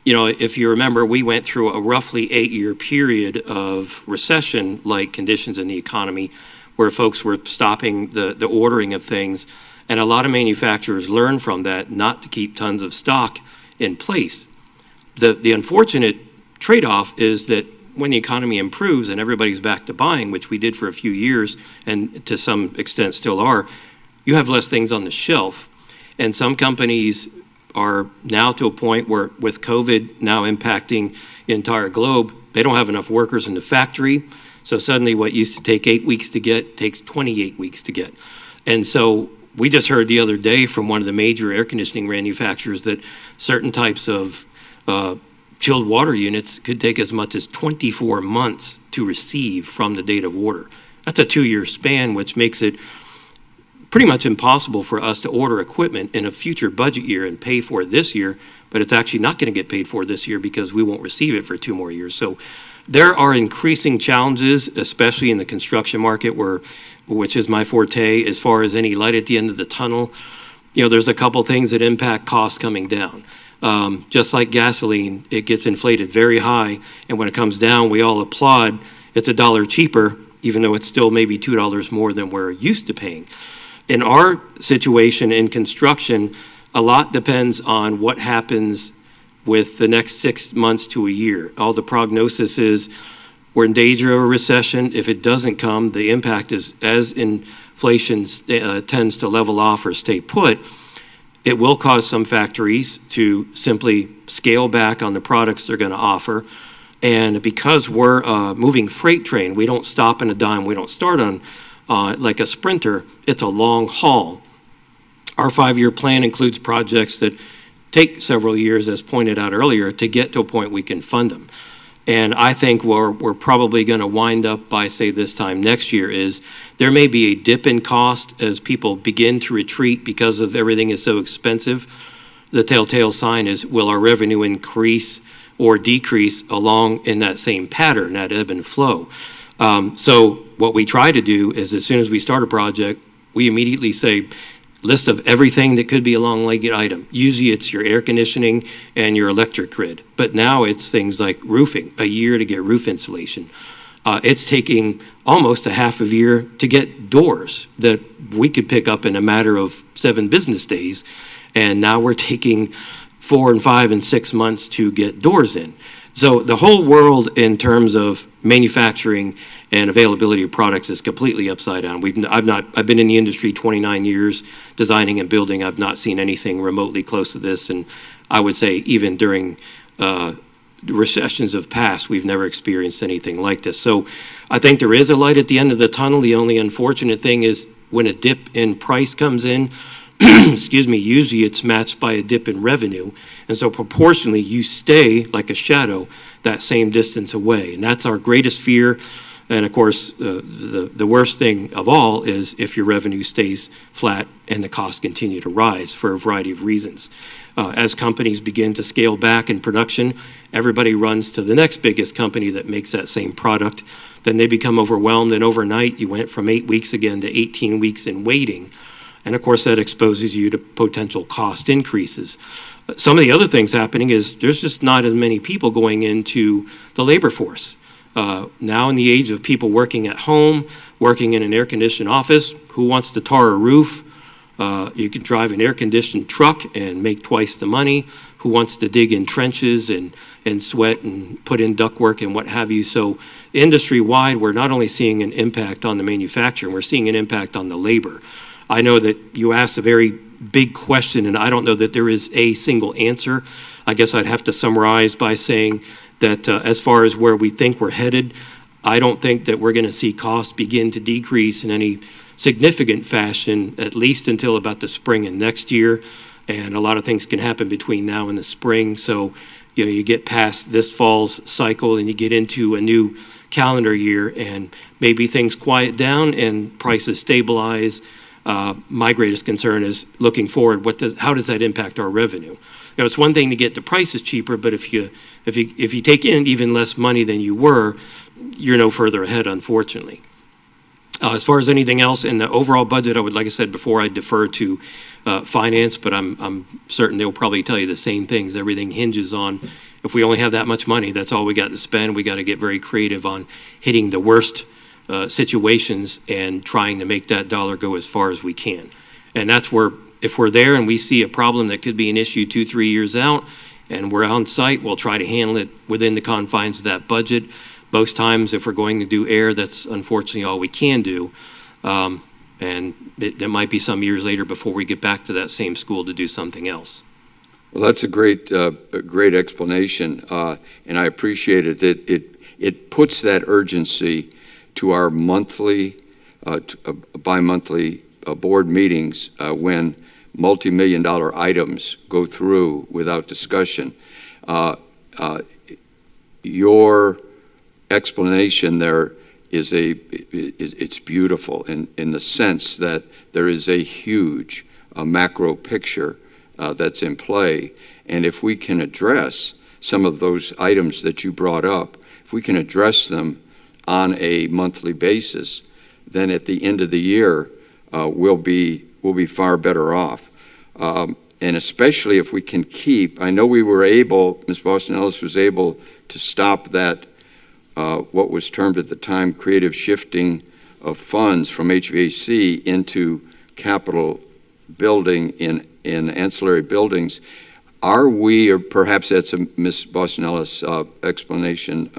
If you remember, we went through a roughly 8-year period of recession-like conditions in the economy, where folks were stopping the ordering of things. And a lot of manufacturers learned from that not to keep tons of stock in place. The unfortunate trade-off is that when the economy improves and everybody's back to buying, which we did for a few years and to some extent still are, you have less things on the shelf. And some companies are now to a point where, with COVID now impacting the entire globe, they don't have enough workers in the factory. So suddenly what used to take 8 weeks to get takes 28 weeks to get. And so we just heard the other day from one of the major air conditioning manufacturers that certain types of chilled water units could take as much as 24 months to receive from the date of order. That's a 2-year span, which makes it pretty much impossible for us to order equipment in a future budget year and pay for it this year, but it's actually not going to get paid for this year because we won't receive it for 2 more years. So there are increasing challenges, especially in the construction market, which is my forte. As far as any light at the end of the tunnel, there's a couple things that impact costs coming down. Just like gasoline, it gets inflated very high, and when it comes down, we all applaud. It's $1 cheaper, even though it's still maybe $2 more than we're used to paying. In our situation in construction, a lot depends on what happens with the next 6 months to a year. All the prognosis is we're in danger of a recession. If it doesn't come, the impact is as inflation tends to level off or stay put, it will cause some factories to simply scale back on the products they're going to offer. And because we're a moving freight train, we don't stop on a dime, we don't start on like a sprinter, it's a long haul. Our 5-year plan includes projects that take several years, as pointed out earlier, to get to a point we can fund them. And I think we're probably going to wind up by, say, this time next year is there may be a dip in cost as people begin to retreat because of everything is so expensive. The telltale sign is, will our revenue increase or decrease along in that same pattern, that ebb and flow? So what we try to do is as soon as we start a project, we immediately say, list of everything that could be a long-legged item. Usually it's your air conditioning and your electric grid. But now it's things like roofing, a year to get roof insulation. It's taking almost a half a year to get doors that we could pick up in a matter of 7 business days. And now we're taking 4 and 5 and 6 months to get doors in. So the whole world in terms of manufacturing and availability of products is completely upside down. I've been in the industry 29 years, designing and building. I've not seen anything remotely close to this, and I would say even during recessions of past, we've never experienced anything like this. So I think there is a light at the end of the tunnel. The only unfortunate thing is when a dip in price comes in, excuse me, usually it's matched by a dip in revenue. And so proportionally, you stay like a shadow that same distance away. And that's our greatest fear. And of course, the worst thing of all is if your revenue stays flat and the costs continue to rise for a variety of reasons. As companies begin to scale back in production, everybody runs to the next biggest company that makes that same product. Then they become overwhelmed, and overnight you went from 8 weeks again to 18 weeks in waiting. And of course, that exposes you to potential cost increases. Some of the other things happening is there's just not as many people going into the labor force. Now in the age of people working at home, working in an air-conditioned office, who wants to tar a roof? You can drive an air-conditioned truck and make twice the money. Who wants to dig in trenches and sweat and put in ductwork and what have you? So industry-wide, we're not only seeing an impact on the manufacturing, we're seeing an impact on the labor. I know that you asked a very big question, and I don't know that there is a single answer. I guess I'd have to summarize by saying that as far as where we think we're headed, I don't think that we're going to see costs begin to decrease in any significant fashion, at least until about the spring and next year. And a lot of things can happen between now and the spring. So, you know, you get past this fall's cycle and you get into a new calendar year, and maybe things quiet down and prices stabilize. My greatest concern is looking forward. How does that impact our revenue? You know, it's one thing to get the prices cheaper, but if you take in even less money than you were, you're no further ahead, unfortunately. As far as anything else in the overall budget, I would, like I said before, I defer to finance, but I'm certain they'll probably tell you the same things. Everything hinges on if we only have that much money, that's all we got to spend. We got to get very creative on hitting the worst situations and trying to make that dollar go as far as we can. And that's where, if we're there and we see a problem that could be an issue 2-3 years out and we're on site, we'll try to handle it within the confines of that budget. Most times, if we're going to do air, that's unfortunately all we can do. And it might be some years later before we get back to that same school to do something else. Well, that's a great explanation, and I appreciate it. It puts that urgency to our monthly, bi-monthly board meetings when multi-million-dollar items go through without discussion. Your explanation there is it's beautiful in the sense that there is a huge macro picture that's in play, and if we can address some of those items that you brought up, if we can address them on a monthly basis, then at the end of the year we'll be far better off. And especially if we can keep, I know we were able, Ms. Boston Ellis was able to stop that, what was termed at the time creative shifting of funds from HVAC into capital building in ancillary buildings. Are we, or perhaps that's a Ms. Boston Ellis explanation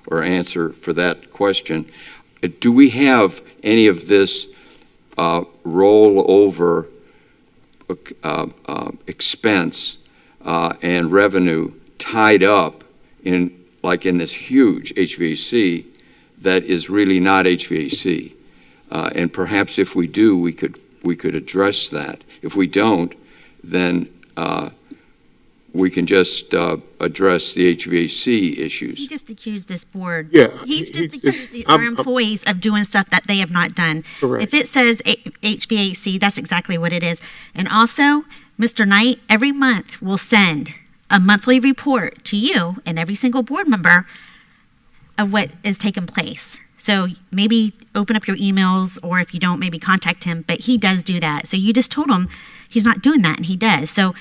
or answer for that question, do we have any of this rollover expense and revenue tied up in this huge HVAC that is really not HVAC? And perhaps if we do, we could address that. If we don't, then we can just address the HVAC issues. He just accused this board. Yeah, He's just accused our employees of doing stuff that they have not done. Correct. If it says HVAC, that's exactly what it is. And also, Mr. Knight, every month will send a monthly report to you and every single board member of what is taking place. So maybe open up your emails, or if you don't, maybe contact him, but he does do that. So you just told him he's not doing that, and he does. So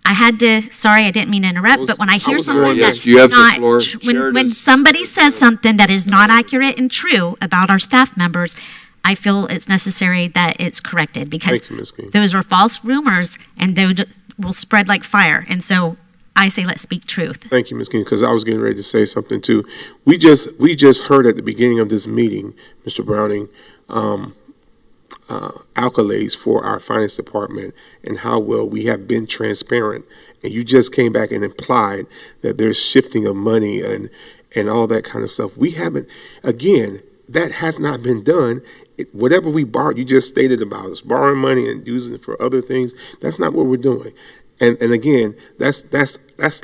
I had to, sorry, I didn't mean to interrupt, but when I hear something that's you have the not, floor, Chair, when does- somebody says something that is not accurate and true about our staff members, I feel it's necessary that it's corrected, because Thank you, Ms. King. those are false rumors, and they will spread like fire. And so I say, let's speak truth. Thank you, Ms. King, because I was getting ready to say something too. We just heard at the beginning of this meeting, Mr. Browning, accolades for our finance department and how well we have been transparent. And you just came back and implied that there's shifting of money and all that kind of stuff. We haven't, again, that has not been done. Whatever we borrowed, you just stated about us borrowing money and using it for other things. That's not what we're doing. And again, that's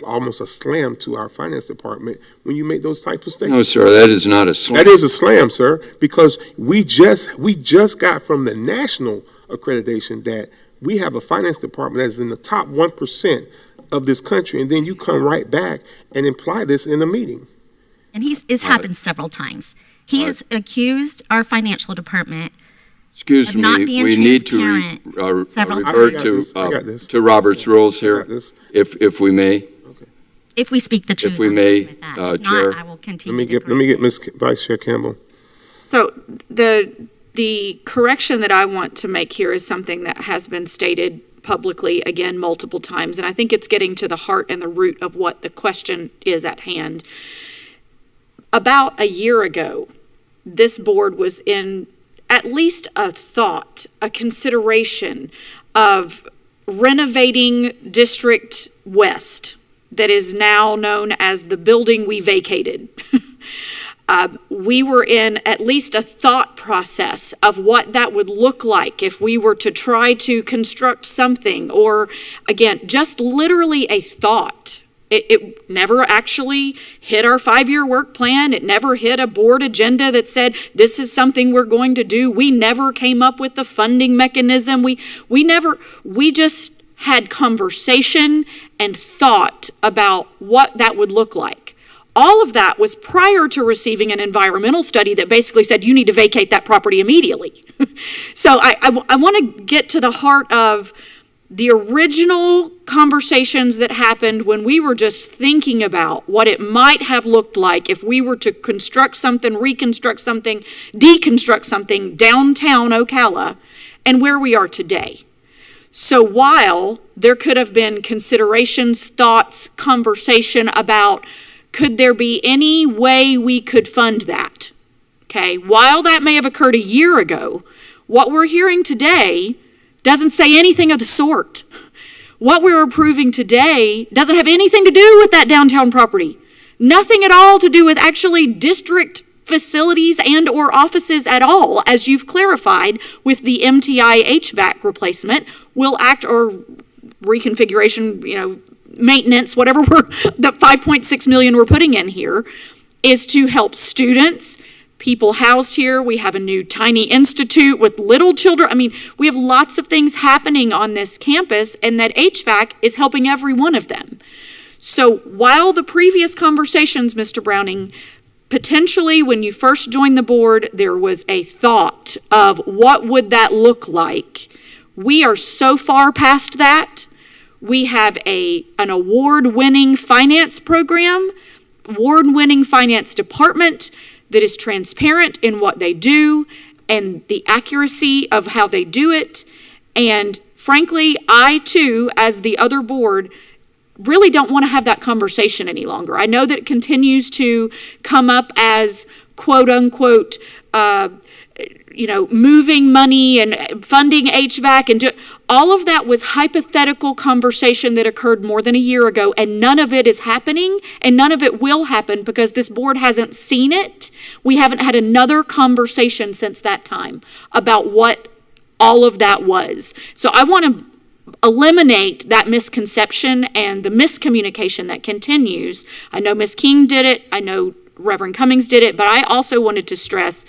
almost a slam to our finance department when you make those type of statements. No, sir, that is not a slam. That is a slam, sir, because we just got from the national accreditation that we have a finance department that's in the top 1% of this country, and then you come right back and imply this in a meeting. And it's happened several times. He has accused our financial department Excuse of me, not being we need to transparent several refer I got this. to Robert's rules I here, got this. if we may. if we speak the truth. If we I'm may, okay with that. If Chair. not, I will continue. Let me get Ms. Vice Chair Campbell. So the correction that I want to make here is something that has been stated publicly, again, multiple times, and I think it's getting to the heart and the root of what the question is at hand. About a year ago, this board was in at least a thought, a consideration of renovating District West, that is now known as the building we vacated. We were in at least a thought process of what that would look like if we were to try to construct something, or again, just literally a thought. It never actually hit our 5-year work plan. It never hit a board agenda that said, this is something we're going to do. We never came up with the funding mechanism. We just had conversation and thought about what that would look like. All of that was prior to receiving an environmental study that basically said you need to vacate that property immediately. So I want to get to the heart of the original conversations that happened when we were just thinking about what it might have looked like if we were to construct something, reconstruct something, deconstruct something downtown Ocala, and where we are today. So while there could have been considerations, thoughts, conversation about could there be any way we could fund that, okay, while that may have occurred a year ago, what we're hearing today doesn't say anything of the sort. What we're approving today doesn't have anything to do with that downtown property. Nothing at all to do with actually district facilities and or offices at all, as you've clarified with the MTI HVAC replacement, will act, or reconfiguration, maintenance, whatever the $5.6 million we're putting in here is to help students, people housed here. We have a new tiny institute with little children. I mean, we have lots of things happening on this campus, and that HVAC is helping every one of them. So while the previous conversations, Mr. Browning, potentially when you first joined the board, there was a thought of what would that look like. We are so far past that. We have an award-winning finance program, award-winning finance department that is transparent in what they do and the accuracy of how they do it. And frankly, I too, as the other board, really don't want to have that conversation any longer. I know that it continues to come up as quote unquote, moving money and funding HVAC and all of that was hypothetical conversation that occurred more than a year ago, and none of it is happening, and none of it will happen because this board hasn't seen it. We haven't had another conversation since that time about what all of that was. So I want to eliminate that misconception and the miscommunication that continues. I know Ms. King did it. I know Reverend Cummings did it, but I also wanted to stress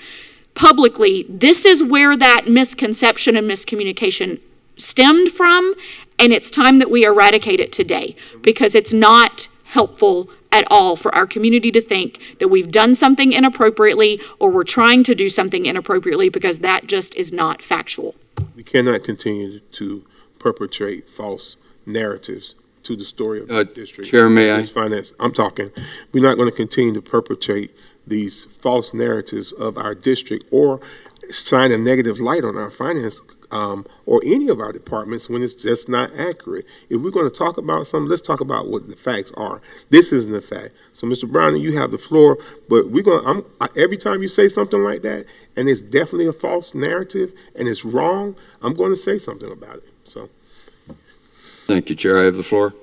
publicly, this is where that misconception and miscommunication stemmed from, and it's time that we eradicate it today because it's not helpful at all for our community to think that we've done something inappropriately or we're trying to do something inappropriately, because that just is not factual. We cannot continue to perpetrate false narratives to the story of the district. Chair, may I? Finance. I'm talking. We're not going to continue to perpetrate these false narratives of our district or shine a negative light on our finance or any of our departments when it's just not accurate. If we're going to talk about something, let's talk about what the facts are. This isn't a fact. So, Mr. Brown, you have the floor, but we're going. Every time you say something like that, and it's definitely a false narrative and it's wrong, I'm going to say something about it. So, Thank you, Chair. I have the floor.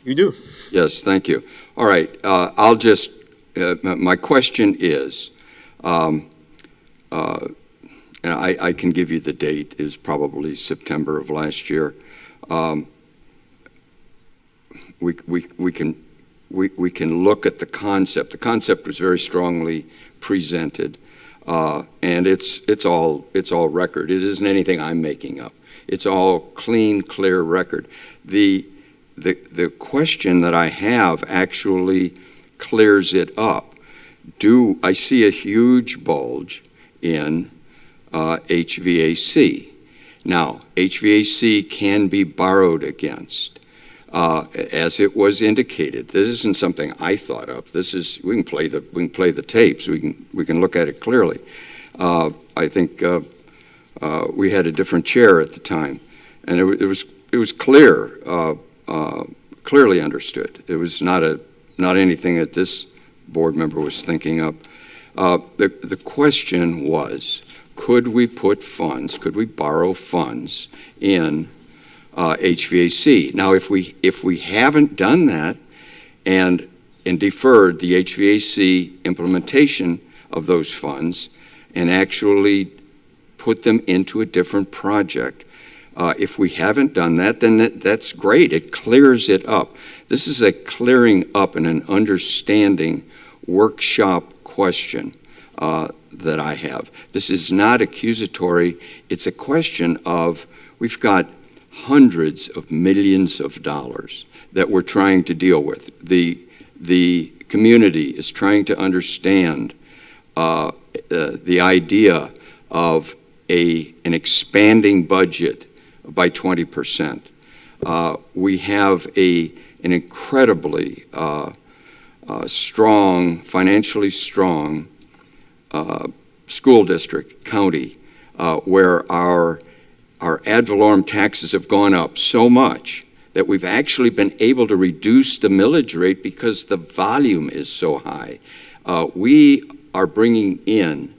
You do. Yes, thank you. All right, I'll just. My question is. And I can give you the date, is probably September of last year. We can look at the concept. The concept was very strongly presented, and it's all record. It isn't anything I'm making up. It's all clean, clear record. The question that I have actually clears it up. I see a huge bulge in HVAC. Now, HVAC can be borrowed against, as it was indicated. This isn't something I thought up. This is we can play the tapes. We can look at it clearly. I think we had a different chair at the time, and it was clear, clearly understood. It was not anything that this board member was thinking up. The question was, could we borrow funds in HVAC? Now, if we haven't done that and deferred the HVAC implementation of those funds and actually put them into a different project, if we haven't done that, then that's great. It clears it up. This is a clearing up and an understanding workshop question that I have. This is not accusatory. It's a question of, we've got hundreds of millions of dollars that we're trying to deal with. The community is trying to understand the idea of an expanding budget by 20%. We have an incredibly strong, financially strong school district, county, where our ad valorem taxes have gone up so much that we've actually been able to reduce the millage rate because the volume is so high. We are bringing in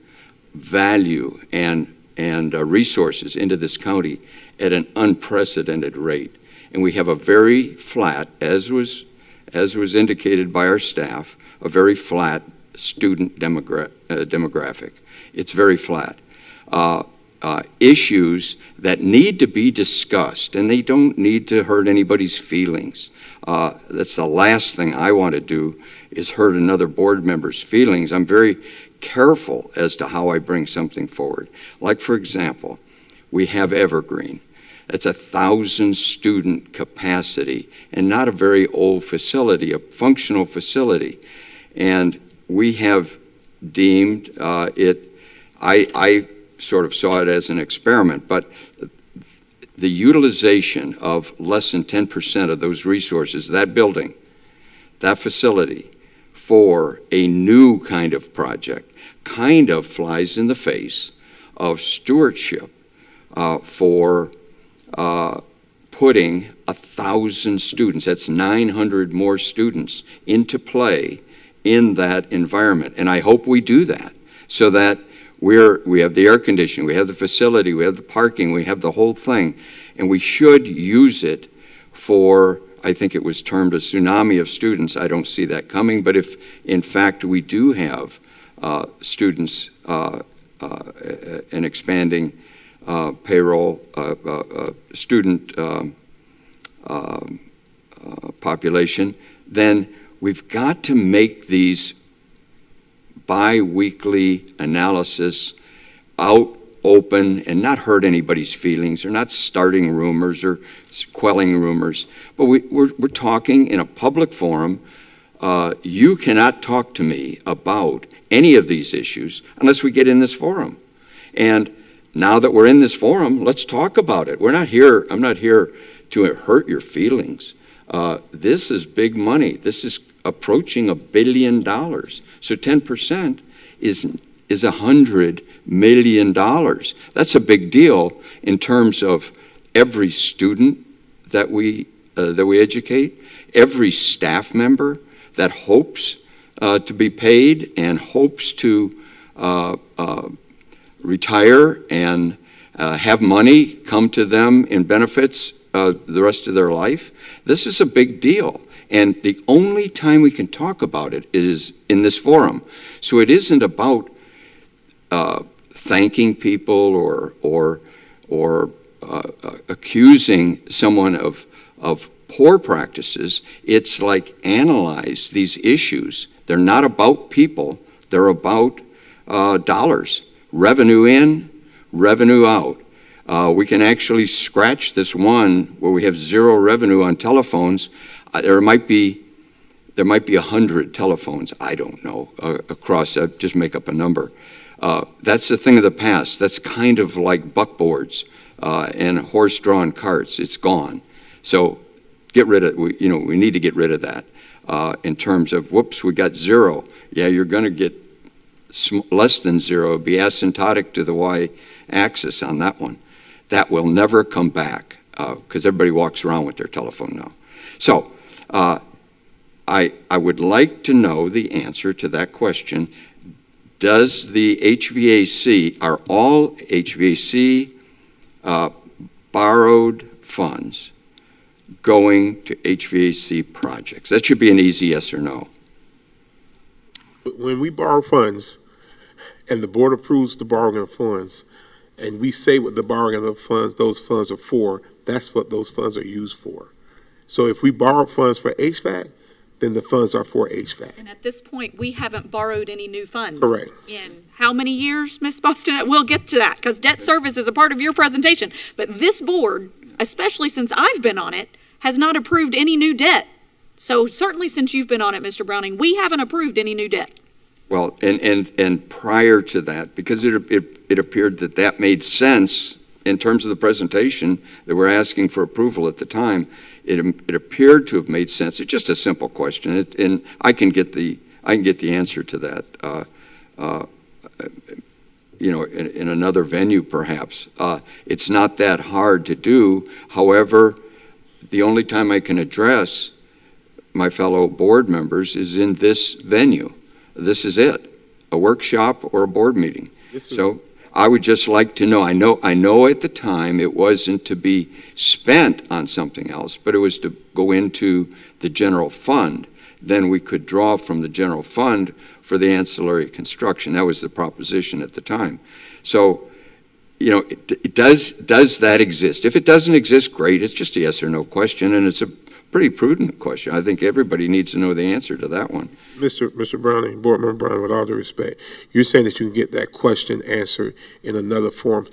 value and resources into this county at an unprecedented rate. And we have a very flat, as was indicated by our staff, a very flat student demographic. It's very flat. Issues that need to be discussed, and they don't need to hurt anybody's feelings. That's the last thing I want to do, is hurt another board member's feelings. I'm very careful as to how I bring something forward. Like, for example, we have Evergreen. It's 1,000 student capacity and not a very old facility, a functional facility. And we have deemed I sort of saw it as an experiment, but the utilization of less than 10% of those resources, that building, that facility, for a new kind of project, kind of flies in the face of stewardship for putting 1,000 students, that's 900 more students, into play in that environment. And I hope we do that so that we have the air conditioning, we have the facility, we have the parking, we have the whole thing. And we should use it for, I think it was termed a tsunami of students. I don't see that coming, but if in fact we do have students, an expanding payroll, student population, then we've got to make these bi-weekly analysis out open and not hurt anybody's feelings. They're not starting rumors or quelling rumors, but we're talking in a public forum. You cannot talk to me about any of these issues unless we get in this forum. And now that we're in this forum, let's talk about it. I'm not here to hurt your feelings. This is big money. This is approaching $1 billion. So 10% is $100 million. That's a big deal in terms of every student that we educate, every staff member that hopes to be paid and hopes to retire and have money come to them in benefits the rest of their life. This is a big deal. And the only time we can talk about it is in this forum. So it isn't about thanking people or accusing someone of poor practices. It's like analyze these issues. They're not about people. They're about dollars. Revenue in, revenue out. We can actually scratch this one where we have zero revenue on telephones. There might be 100 telephones, I don't know, across, just make up a number. That's a thing of the past. That's kind of like buckboards and horse-drawn carts. It's gone. So get rid of, we need to get rid of that in terms of, whoops, we got zero. Yeah, you're going to get less than zero. It'd be asymptotic to the y-axis on that one. That will never come back because everybody walks around with their telephone now. So I would like to know the answer to that question. Does the HVAC, are all HVAC borrowed funds going to HVAC projects? That should be an easy yes or no. When we borrow funds and the board approves the borrowing of funds, and we say what the borrowing of funds, those funds are for, that's what those funds are used for. So if we borrow funds for HVAC, then the funds are for HVAC. And at this point, we haven't borrowed any new funds. Correct. In how many years, Ms. Boston? We'll get to that because debt service is a part of your presentation. But this board, especially since I've been on it, has not approved any new debt. So certainly since you've been on it, Mr. Browning, we haven't approved any new debt. Well, and prior to that, because it appeared that made sense in terms of the presentation that we're asking for approval at the time, it appeared to have made sense. It's just a simple question, and I can get the answer to that. In another venue, perhaps. It's not that hard to do. However, the only time I can address my fellow board members is in this venue. This is it, a workshop or a board meeting. So I would just like to know, I know at the time it wasn't to be spent on something else, but it was to go into the general fund. Then we could draw from the general fund for the ancillary construction. That was the proposition at the time. So, does that exist? If it doesn't exist, great. It's just a yes or no question, and it's a pretty prudent question. I think everybody needs to know the answer to that one. Mr. Browning, Board Member Browning, with all due respect, you're saying that you can get that question answered in another form,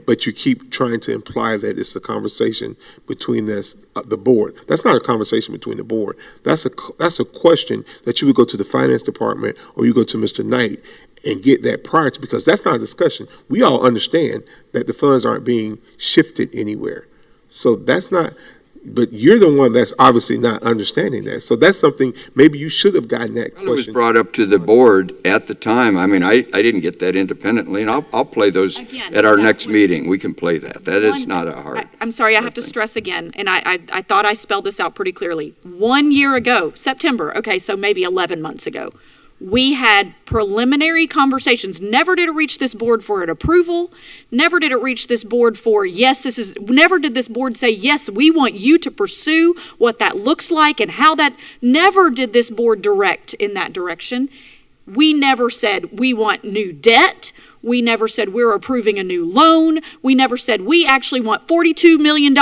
but you keep trying to imply that it's a conversation between the board. That's not a conversation between the board. That's a question that you would go to the finance department or you go to Mr. Knight and get that prior to, because that's not a discussion. We all understand that the funds aren't being shifted anywhere. So that's not, but you're the one that's obviously not understanding that. So that's something, maybe you should have gotten that Well, it was question. brought up to the board at the time. I mean, I didn't get that independently, and I'll play those Again, at our that next was- meeting. We can play that. That is One- not a hard. I'm sorry, I have to stress again, and I thought I spelled this out pretty clearly. 1 year ago, September, okay, so maybe 11 months ago, we had preliminary conversations. Never did it reach this board for an approval. Never did it reach this board for, yes, this is, never did this board say, yes, we want you to pursue what that looks like and how that, never did this board direct in that direction. We never said we want new debt. We never said we're approving a new loan. We never said we actually want $42 million.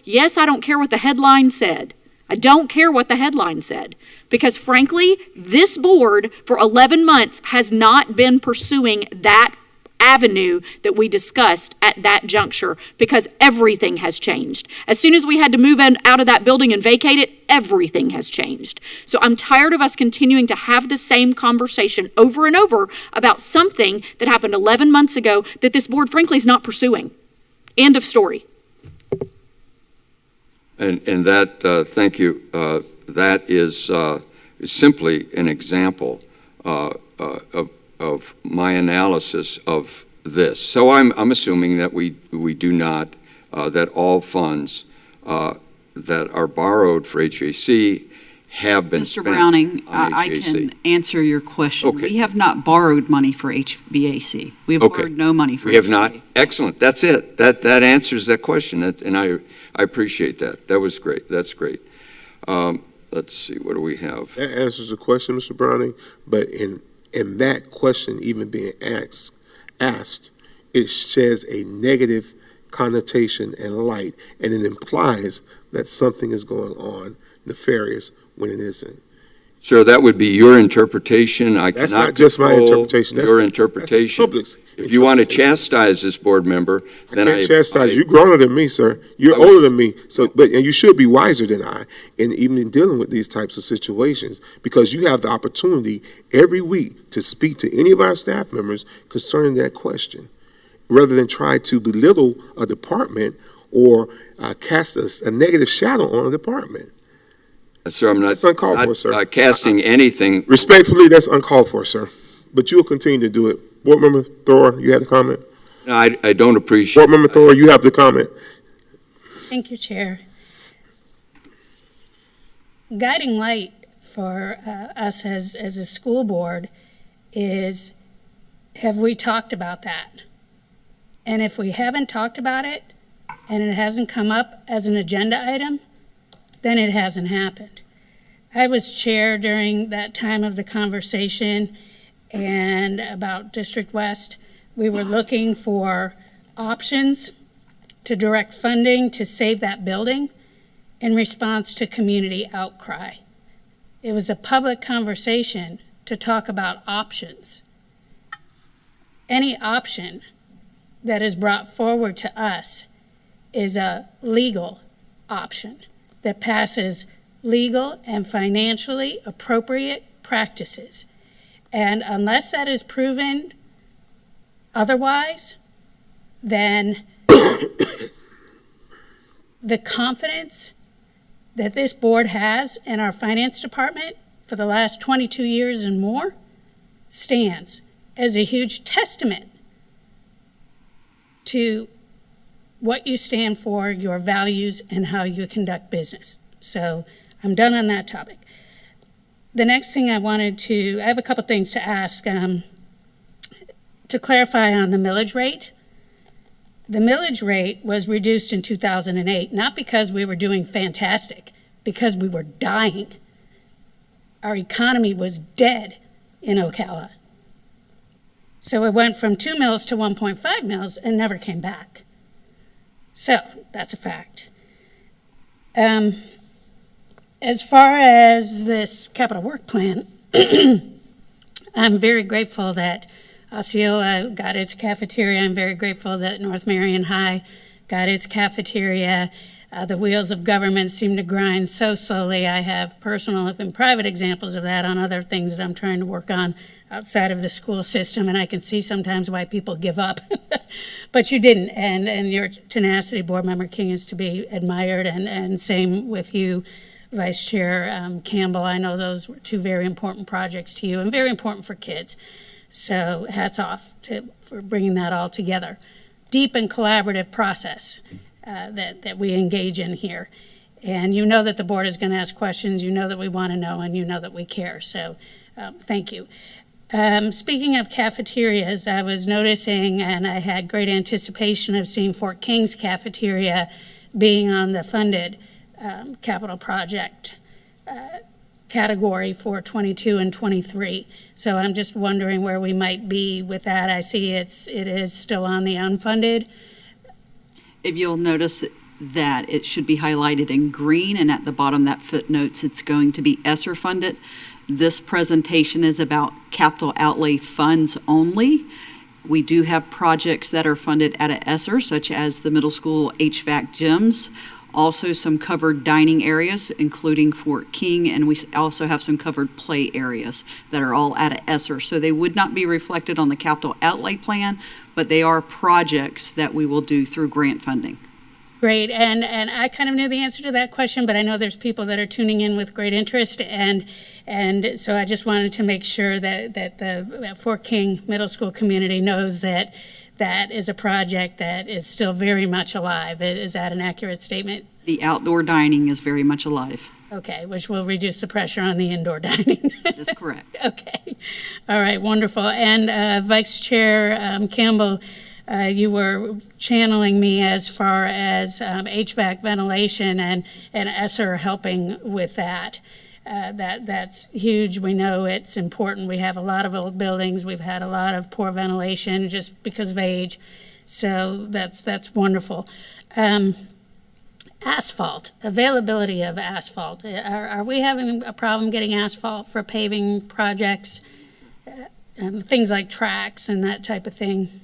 Yes, I don't care what the headline said. I don't care what the headline said. Because frankly, this board for 11 months has not been pursuing that avenue that we discussed at that juncture because everything has changed. As soon as we had to move out of that building and vacate it, everything has changed. So I'm tired of us continuing to have the same conversation over and over about something that happened 11 months ago that this board frankly is not pursuing. End of story. And that, thank you, that is simply an example of my analysis of this. So I'm assuming that we do not, that all funds that are borrowed for HVAC have been Mr. spent Browning, on I HVAC. can answer your question. Okay. We have not borrowed money for HVAC. We have Okay. borrowed no money for We have HVAC. not? Excellent, that's it. That answers that question, and I appreciate that. That was great, that's great. Let's see, what do we have? That answers the question, Mr. Browning, but in that question even being asked, it sheds a negative connotation and light, and it implies that something is going on nefarious when it isn't. Sir, that would be your interpretation. I That's cannot not just my control interpretation. That's your the interpretation. public's If you want to interpretation. chastise this board member, then I can't chastise you. You're grown than me, sir. You're I would- older than me. And you should be wiser than I, and even in dealing with these types of situations, because you have the opportunity every week to speak to any of our staff members concerning that question, rather than try to belittle a department or cast a negative shadow on a department. Sir, I'm not, That's uncalled for, sir. not casting anything. Respectfully, that's uncalled for, sir. But you'll continue to do it. Board Member Thor, you had a comment? I don't appreciate. Board Member Thor, you have the comment. Thank you, Chair. Guiding light for us as a school board is, have we talked about that? And if we haven't talked about it, and it hasn't come up as an agenda item, then it hasn't happened. I was chair during that time of the conversation and about District West. We were looking for options to direct funding to save that building in response to community outcry. It was a public conversation to talk about options. Any option that is brought forward to us is a legal option that passes legal and financially appropriate practices. And unless that is proven otherwise, then the confidence that this board has in our finance department for the last 22 years and more stands as a huge testament to what you stand for, your values, and how you conduct business. So I'm done on that topic. The next thing I have a couple things to ask. To clarify on the millage rate, the millage rate was reduced in 2008, not because we were doing fantastic, because we were dying. Our economy was dead in Ocala. So it went from 2 mills to 1.5 mills and never came back. So that's a fact. As far as this capital work plan, I'm very grateful that Osceola got its cafeteria. I'm very grateful that North Marion High got its cafeteria. The wheels of government seem to grind so slowly. I have personal and private examples of that on other things that I'm trying to work on outside of the school system, and I can see sometimes why people give up. But you didn't, and your tenacity, Board Member King, is to be admired, and same with you, Vice Chair Campbell. I know those were two very important projects to you and very important for kids. So hats off for bringing that all together. Deep and collaborative process that we engage in here. And you know that the board is going to ask questions, you know that we want to know, and you know that we care. So thank you. Speaking of cafeterias, I was noticing, and I had great anticipation of seeing Fort King's cafeteria being on the funded capital project category for 22 and 23. So I'm just wondering where we might be with that. I see it is still on the unfunded. If you'll notice that it should be highlighted in green, and at the bottom that footnotes it's going to be ESSER funded. This presentation is about capital outlay funds only. We do have projects that are funded at an ESSER, such as the middle school HVAC gyms, also some covered dining areas, including Fort King, and we also have some covered play areas that are all at an ESSER. So they would not be reflected on the capital outlay plan, but they are projects that we will do through grant funding. Great, and I kind of knew the answer to that question, but I know there's people that are tuning in with great interest, and so I just wanted to make sure that the Fort King Middle School community knows that that is a project that is still very much alive. Is that an accurate statement? The outdoor dining is very much alive. Okay, which will reduce the pressure on the indoor dining. That's correct. Okay, all right, wonderful. And Vice Chair Campbell, you were channeling me as far as HVAC ventilation and ESSER helping with that. That's huge. We know it's important. We have a lot of old buildings. We've had a lot of poor ventilation just because of age. So that's wonderful. Asphalt, availability of asphalt. Are we having a problem getting asphalt for paving projects? Things like tracks and that type of thing?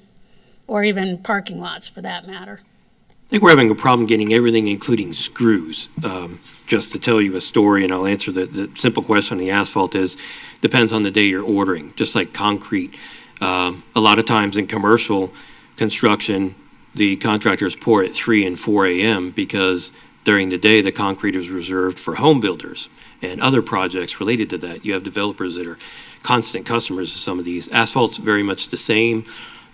Or even parking lots, for that matter. I think we're having a problem getting everything, including screws. Just to tell you a story, and I'll answer the simple question on the asphalt is, depends on the day you're ordering, just like concrete. A lot of times in commercial construction, the contractors pour at 3 and 4 a.m. because during the day, the concrete is reserved for home builders and other projects related to that. You have developers that are constant customers of some of these. Asphalt's very much the same.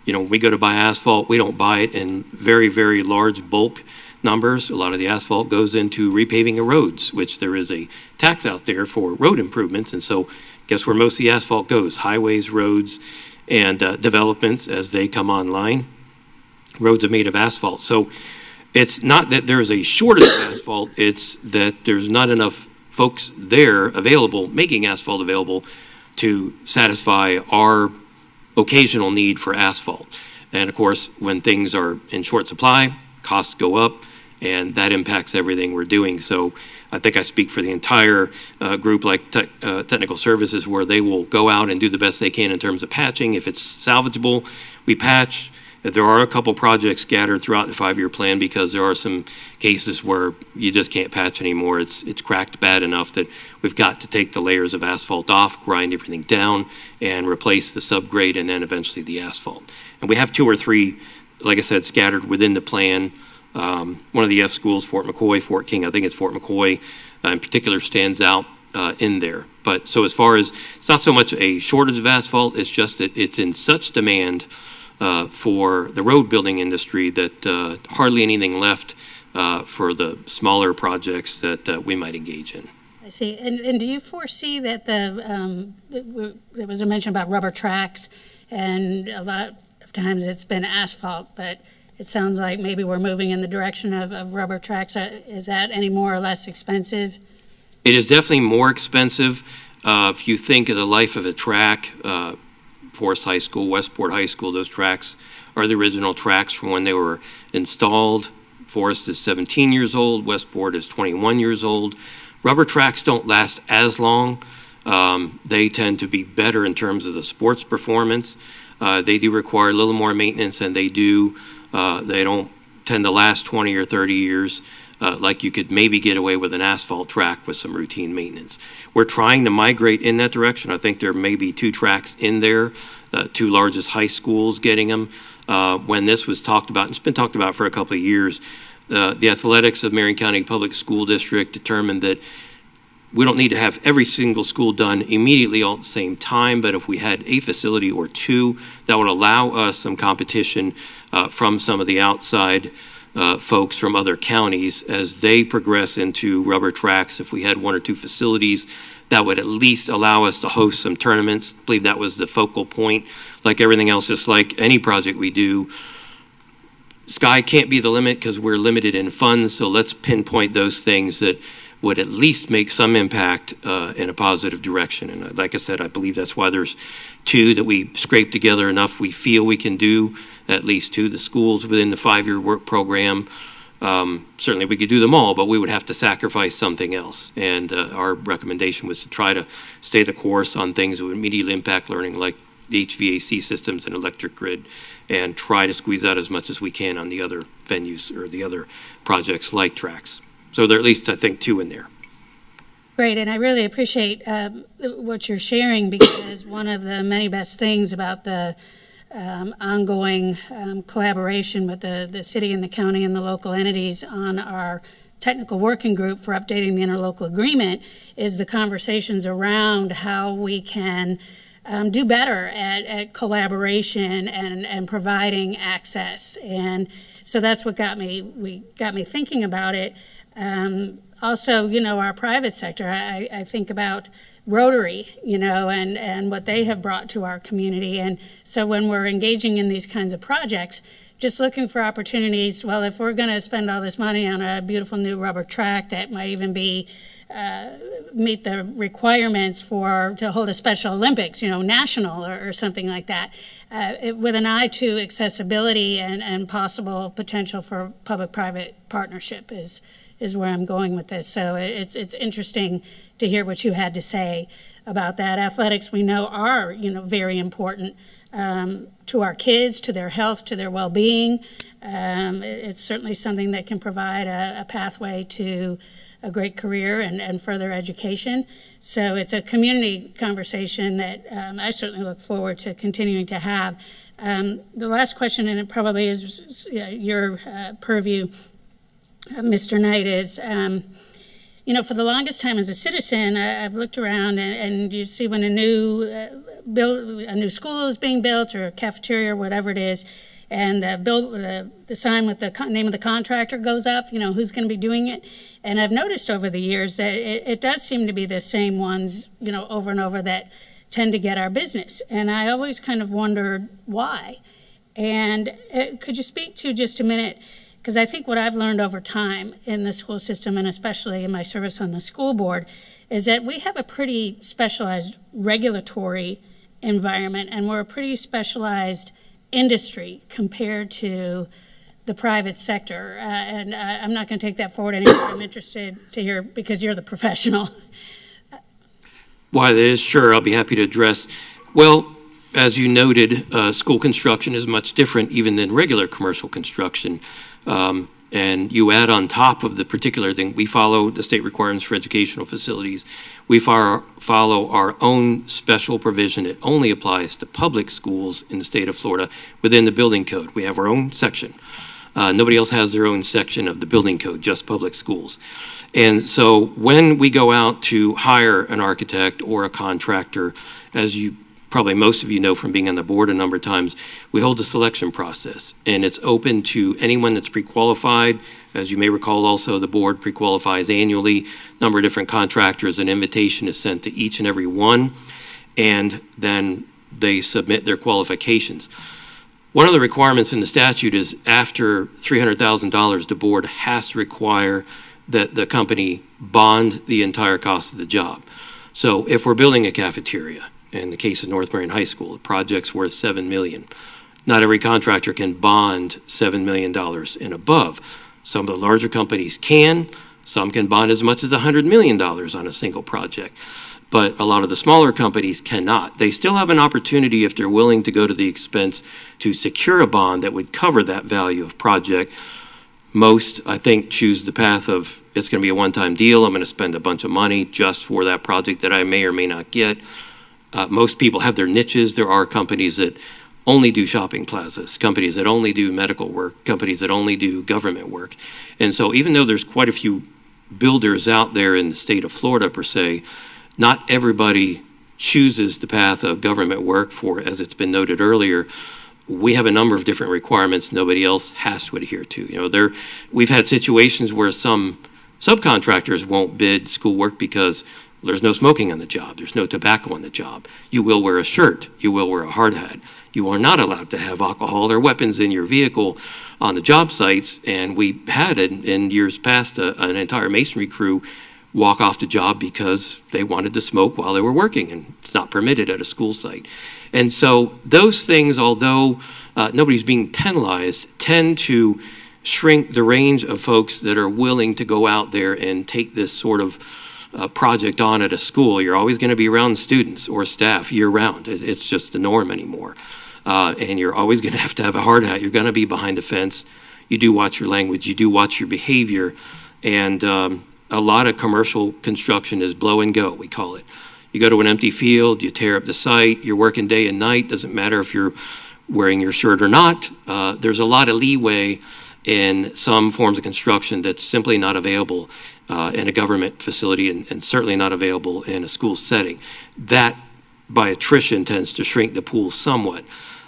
You know, when we go to buy asphalt, we don't buy it in very, very large bulk numbers. A lot of the asphalt goes into repaving of roads, which there is a tax out there for road improvements. And so guess where most of the asphalt goes? Highways, roads, and developments as they come online. Roads are made of asphalt. So it's not that there's a shortage of asphalt, it's that there's not enough folks there available, making asphalt available to satisfy our occasional need for asphalt. And of course, when things are in short supply, costs go up, and that impacts everything we're doing. So I think I speak for the entire group, like technical services, where they will go out and do the best they can in terms of patching. If it's salvageable, we patch. There are a couple projects scattered throughout the 5-year plan because there are some cases where you just can't patch anymore. It's cracked bad enough that we've got to take the layers of asphalt off, grind everything down, and replace the subgrade and then eventually the asphalt. And we have 2 or 3, like I said, scattered within the plan. One of the F schools, Fort McCoy, Fort King, I think it's Fort McCoy in particular, stands out in there. But so as far as, it's not so much a shortage of asphalt, it's just that it's in such demand for the road building industry that hardly anything left for the smaller projects that we might engage in. I see. And do you foresee that there was a mention about rubber tracks, and a lot of times it's been asphalt, but it sounds like maybe we're moving in the direction of rubber tracks. Is that any more or less expensive? It is definitely more expensive. If you think of the life of a track, Forest High School, Westport High School, those tracks are the original tracks from when they were installed. Forest is 17 years old, Westport is 21 years old. Rubber tracks don't last as long. They tend to be better in terms of the sports performance. They do require a little more maintenance, and they don't tend to last 20 or 30 years. like you could maybe get away with an asphalt track with some routine maintenance. We're trying to migrate in that direction. I think there may be 2 tracks in there, 2 largest high schools getting them. When this was talked about, and it's been talked about for a couple of years, the athletics of Marion County Public School District determined that we don't need to have every single school done immediately all at the same time, but if we had a facility or 2, that would allow us some competition from some of the outside folks from other counties as they progress into rubber tracks. If we had 1 or 2 facilities, that would at least allow us to host some tournaments. I believe that was the focal point. Like everything else, just like any project we do, sky can't be the limit because we're limited in funds, so let's pinpoint those things that would at least make some impact in a positive direction. And like I said, I believe that's why there's 2 that we scraped together enough we feel we can do, at least 2. The schools within the 5-year work program, certainly we could do them all, but we would have to sacrifice something else. And our recommendation was to try to stay the course on things that would immediately impact learning, like the HVAC systems and electric grid, and try to squeeze out as much as we can on the other venues or the other projects like tracks. So there are at least, I think, 2 in there. Great, and I really appreciate what you're sharing, because one of the many best things about the ongoing collaboration with the city and the county and the local entities on our technical working group for updating the interlocal agreement is the conversations around how we can do better at collaboration and providing access. And so that's what got me thinking about it. Also, our private sector, I think about Rotary, and what they have brought to our community. And so when we're engaging in these kinds of projects, just looking for opportunities, well, if we're going to spend all this money on a beautiful new rubber track that might even be meet the requirements to hold a Special Olympics, national or something like that, with an eye to accessibility and possible potential for public-private partnership is where I'm going with this. So it's interesting to hear what you had to say about that. Athletics, we know, are very important to our kids, to their health, to their well-being. It's certainly something that can provide a pathway to a great career and further education. So it's a community conversation that I certainly look forward to continuing to have. The last question, and it probably is your purview, Mr. Knight, is, for the longest time as a citizen, I've looked around and you see when a new school is being built or a cafeteria or whatever it is, and the sign with the name of the contractor goes up, who's going to be doing it. And I've noticed over the years that it does seem to be the same ones, over and over that tend to get our business. And I always kind of wondered why. And could you speak to just a minute, because I think what I've learned over time in the school system, and especially in my service on the school board, is that we have a pretty specialized regulatory environment, and we're a pretty specialized industry compared to the private sector. And I'm not going to take that forward anymore. I'm interested to hear, because you're the professional. Why that is, sure, I'll be happy to address. Well, as you noted, school construction is much different even than regular commercial construction. And you add on top of the particular thing, we follow the state requirements for educational facilities. We follow our own special provision. It only applies to public schools in the state of Florida within the building code. We have our own section. Nobody else has their own section of the building code, just public schools. And so when we go out to hire an architect or a contractor, as you probably most of you know from being on the board a number of times, we hold a selection process, and it's open to anyone that's pre-qualified. As you may recall, also the board pre-qualifies annually. A number of different contractors, an invitation is sent to each and every one, and then they submit their qualifications. One of the requirements in the statute is after $300,000, the board has to require that the company bond the entire cost of the job. So if we're building a cafeteria, in the case of North Marion High School, the project's worth $7 million. Not every contractor can bond $7 million and above. Some of the larger companies can. Some can bond as much as $100 million on a single project. But a lot of the smaller companies cannot. They still have an opportunity, if they're willing to go to the expense, to secure a bond that would cover that value of project. Most, I think, choose the path of it's going to be a one-time deal. I'm going to spend a bunch of money just for that project that I may or may not get. Most people have their niches. There are companies that only do shopping plazas, companies that only do medical work, companies that only do government work. And so even though there's quite a few builders out there in the state of Florida per se, not everybody chooses the path of government work for, as it's been noted earlier, we have a number of different requirements nobody else has to adhere to. You know, we've had situations where some subcontractors won't bid schoolwork because there's no smoking on the job, there's no tobacco on the job. You will wear a shirt, you will wear a hard hat. You are not allowed to have alcohol or weapons in your vehicle on the job sites, and we had in years past an entire masonry crew walk off the job because they wanted to smoke while they were working, and it's not permitted at a school site. And so those things, although nobody's being penalized, tend to shrink the range of folks that are willing to go out there and take this sort of project on at a school. You're always going to be around students or staff year-round. It's just the norm anymore. And you're always going to have a hard hat. You're going to be behind the fence. You do watch your language. You do watch your behavior. And a lot of commercial construction is blow and go, we call it. You go to an empty field, you tear up the site, you're working day and night, doesn't matter if you're wearing your shirt or not. There's a lot of leeway in some forms of construction that's simply not available in a government facility and certainly not available in a school setting. That, by attrition, tends to shrink the pool somewhat.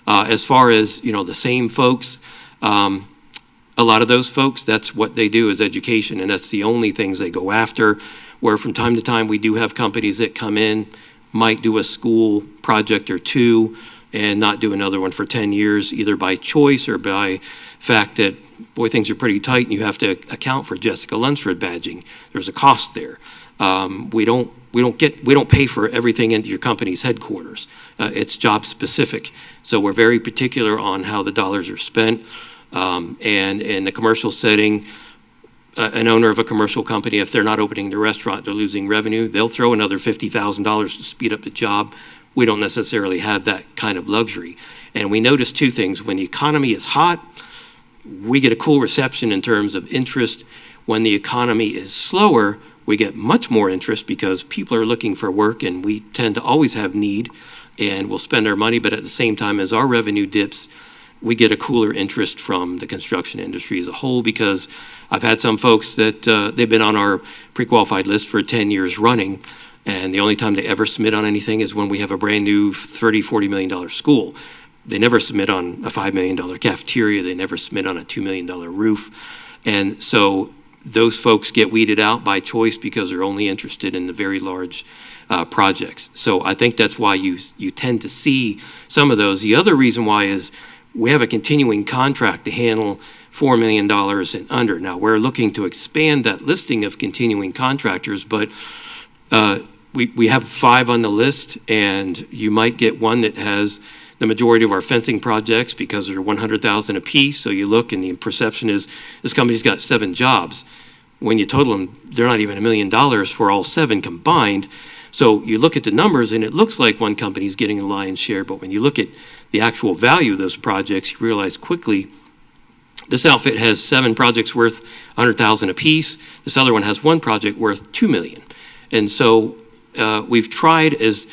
As far as, you know, the same folks, a lot of those folks, that's what they do is education, and that's the only things they go after, where from time to time we do have companies that come in, might do a school project or two, and not do another one for 10 years, either by choice or by fact that, boy, things are pretty tight and you have to account for Jessica Lunsford badging. There's a cost there. We don't pay for everything into your company's headquarters. It's job specific. So we're very particular on how the dollars are spent. And in the commercial setting, an owner of a commercial company, if they're not opening the restaurant, they're losing revenue, they'll throw another $50,000 to speed up the job. We don't necessarily have that kind of luxury. And we notice two things. When the economy is hot, we get a cool reception in terms of interest. When the economy is slower, we get much more interest because people are looking for work, and we tend to always have need, and we'll spend our money, but at the same time as our revenue dips, we get a cooler interest from the construction industry as a whole, because I've had some folks that they've been on our pre-qualified list for 10 years running, and the only time they ever submit on anything is when we have a brand new $30, $40 million school. They never submit on a $5 million cafeteria. They never submit on a $2 million roof. And so those folks get weeded out by choice because they're only interested in the very large projects. So I think that's why you tend to see some of those. The other reason why is we have a continuing contract to handle $4 million and under. Now, we're looking to expand that listing of continuing contractors, but we have 5 on the list, and you might get one that has the majority of our fencing projects because they're $100,000 a piece. So you look and the perception is this company's got 7 jobs. When you total them, they're not even $1 million for all 7 combined. So you look at the numbers and it looks like one company's getting the lion's share, but when you look at the actual value of those projects, you realize quickly this outfit has 7 projects worth $100,000 a piece. This other one has 1 project worth $2 million. And so we've tried as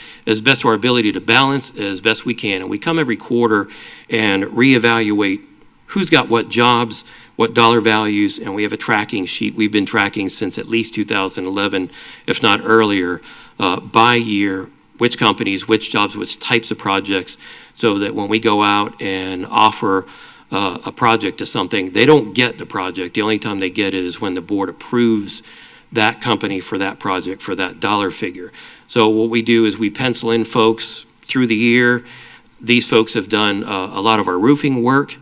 best to our ability to balance as best we can. And we come every quarter and reevaluate who's got what jobs, what dollar values, and we have a tracking sheet we've been tracking since at least 2011, if not earlier, by year, which companies, which jobs, which types of projects, so that when we go out and offer a project to something, they don't get the project. The only time they get it is when the board approves that company for that project, for that dollar figure. So what we do is we pencil in folks through the year. These folks have done a lot of our roofing work.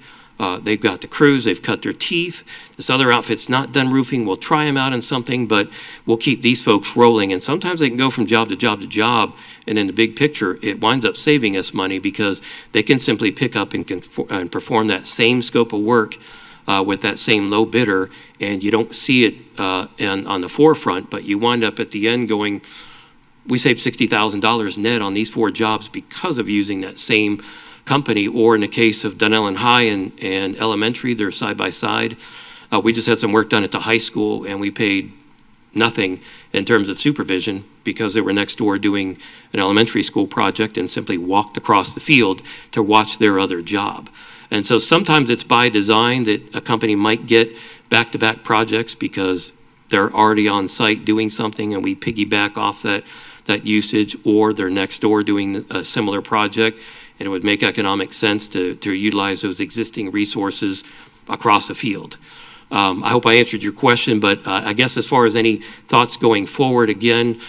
They've got the crews, they've cut their teeth. This other outfit's not done roofing. We'll try them out on something, but we'll keep these folks rolling. And sometimes they can go from job to job to job, and in the big picture, it winds up saving us money because they can simply pick up and perform that same scope of work with that same low bidder, and you don't see it on the forefront, but you wind up at the end going, we saved $60,000 net on these 4 jobs because of using that same company. Or in the case of Dunellen High and Elementary, they're side by side. We just had some work done at the high school, and we paid nothing in terms of supervision because they were next door doing an elementary school project and simply walked across the field to watch their other job. And so sometimes it's by design that a company might get back-to-back projects because they're already on site doing something and we piggyback off that usage, or they're next door doing a similar project, and it would make economic sense to utilize those existing resources across a field. I hope I answered your question, but I guess as far as any thoughts going forward, again,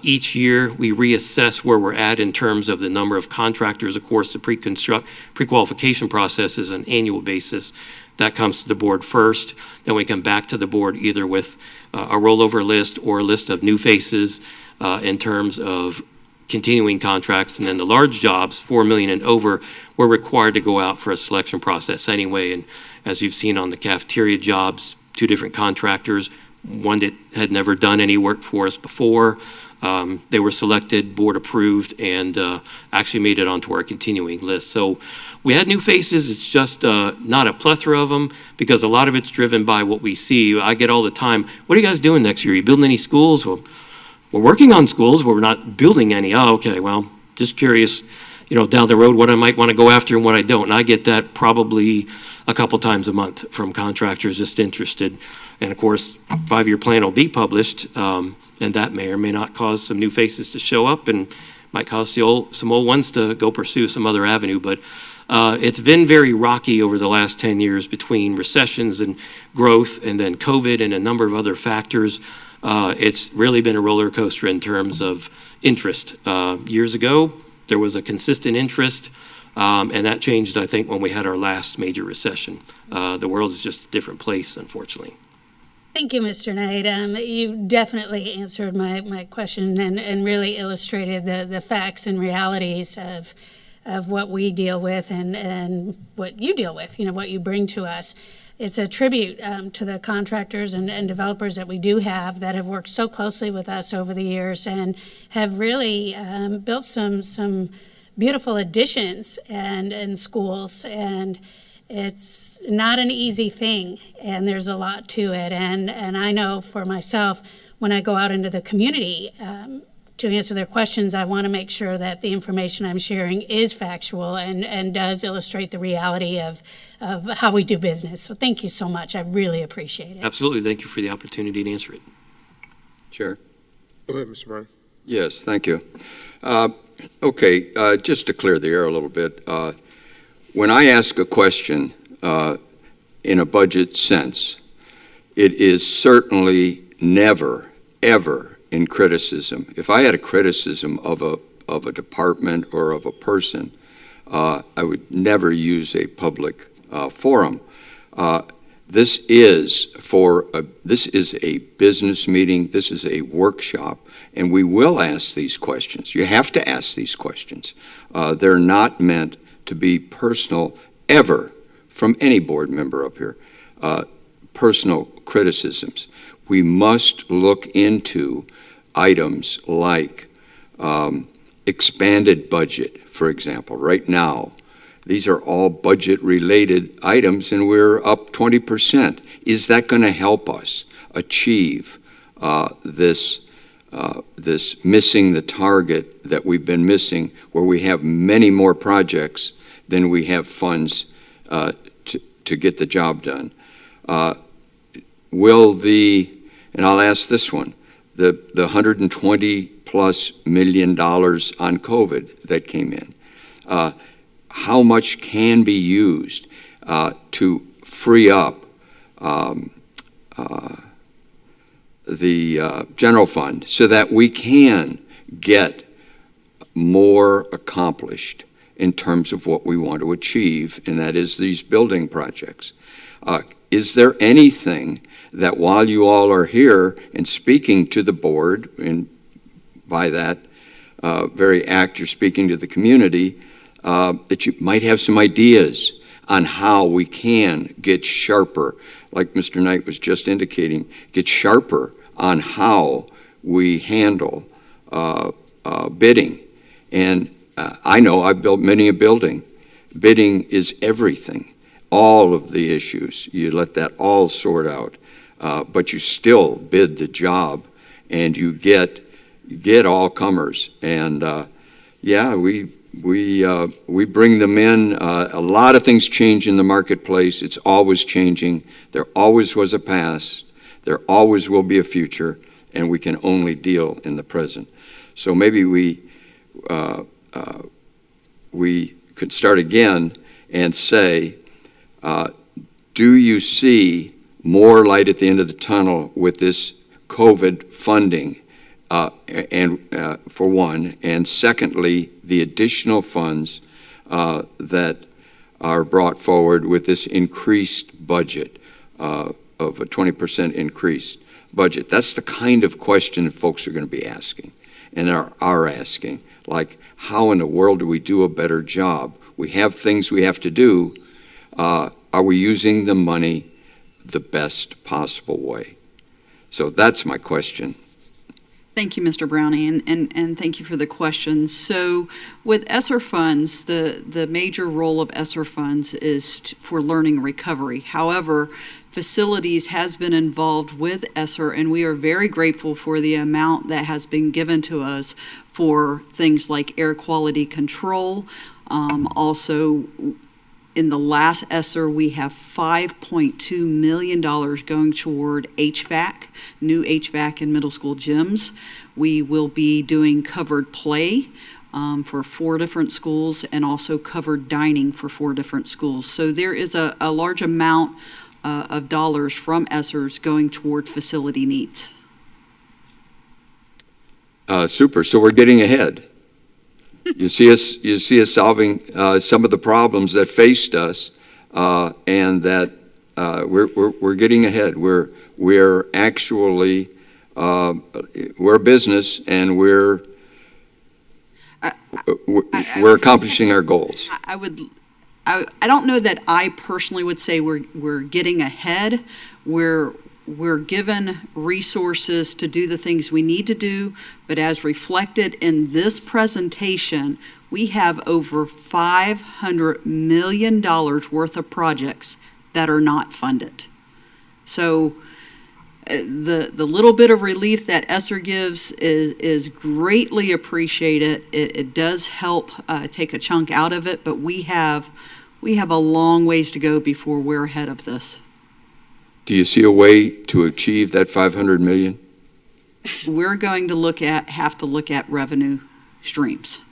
each year we reassess where we're at in terms of the number of contractors. Of course, the pre-qualification process is an annual basis. That comes to the board first. Then we come back to the board either with a rollover list or a list of new faces in terms of continuing contracts. And then the large jobs, $4 million and over, we're required to go out for a selection process anyway. And as you've seen on the cafeteria jobs, 2 different contractors, one that had never done any work for us before. They were selected, board approved, and actually made it onto our continuing list. So we had new faces. It's just not a plethora of them because a lot of it's driven by what we see. I get all the time, what are you guys doing next year? Are you building any schools? Well, we're working on schools, but we're not building any. Oh, okay, well, just curious, down the road what I might want to go after and what I don't. And I get that probably a couple times a month from contractors just interested. And of course, 5-year plan will be published, and that may or may not cause some new faces to show up and might cause some old ones to go pursue some other avenue. But it's been very rocky over the last 10 years between recessions and growth and then COVID and a number of other factors. It's really been a roller coaster in terms of interest. Years ago, there was a consistent interest, and that changed, I think, when we had our last major recession. The world is just a different place, unfortunately. Thank you, Mr. Knight. You definitely answered my question and really illustrated the facts and realities of what we deal with and what you deal with, what you bring to us. It's a tribute to the contractors and developers that we do have that have worked so closely with us over the years and have really built some beautiful additions and schools. And it's not an easy thing, and there's a lot to it. And I know for myself, when I go out into the community to answer their questions, I want to make sure that the information I'm sharing is factual and does illustrate the reality of how we do business. So thank you so much. I really appreciate it. Absolutely. Thank you for the opportunity to answer it. Chair. Go ahead, Mr. Marion. Yes, thank you. Okay, just to clear the air a little bit, when I ask a question in a budget sense, it is certainly never, ever in criticism. If I had a criticism of a department or of a person, I would never use a public forum. This is a business meeting. This is a workshop, and we will ask these questions. You have to ask these questions. They're not meant to be personal ever from any board member up here. Personal criticisms. We must look into items like expanded budget, for example. Right now, these are all budget-related items, and we're up 20%. Is that going to help us achieve this missing the target that we've been missing, where we have many more projects than we have funds to get the job done? And I'll ask this one, the $120+ million on COVID that came in, how much can be used to free up the general fund so that we can get more accomplished in terms of what we want to achieve, and that is these building projects. Is there anything that while you all are here and speaking to the board, and by that very act you're speaking to the community, that you might have some ideas on how we can get sharper, like Mr. Knight was just indicating, get sharper on how we handle bidding. And I know I've built many a building. Bidding is everything. all of the issues. You let that all sort out, but you still bid the job, and you get all comers. And yeah, we bring them in. A lot of things change in the marketplace. It's always changing. There always was a past. There always will be a future, and we can only deal in the present. So maybe we could start again and say, do you see more light at the end of the tunnel with this COVID funding? For one, and secondly, the additional funds that are brought forward with this increased budget of a 20% increased budget. That's the kind of question that folks are going to be asking and are asking, like, how in the world do we do a better job? We have things we have to do. Are we using the money the best possible way? So that's my question. Thank you, Mr. Brownie, and thank you for the question. So with ESSER funds, the major role of ESSER funds is for learning recovery. However, Facilities has been involved with ESSER, and we are very grateful for the amount that has been given to us for things like air quality control. Also, in the last ESSER, we have $5.2 million going toward HVAC, new HVAC in middle school gyms. We will be doing covered play for 4 different schools, and also covered dining for 4 different schools. So there is a large amount of dollars from ESSERs going toward facility needs. Super. So we're getting ahead. You see us solving some of the problems that faced us, and that we're getting ahead. We're actually we're a business, and we're accomplishing our goals. I don't know that I personally would say we're getting ahead. We're given resources to do the things we need to do, but as reflected in this presentation, we have over $500 million worth of projects that are not funded. So the little bit of relief that ESSER gives is greatly appreciated. It does help take a chunk out of it, but we have a long ways to go before we're ahead of this. Do you see a way to achieve that $500 million? We're going to have to look at revenue streams.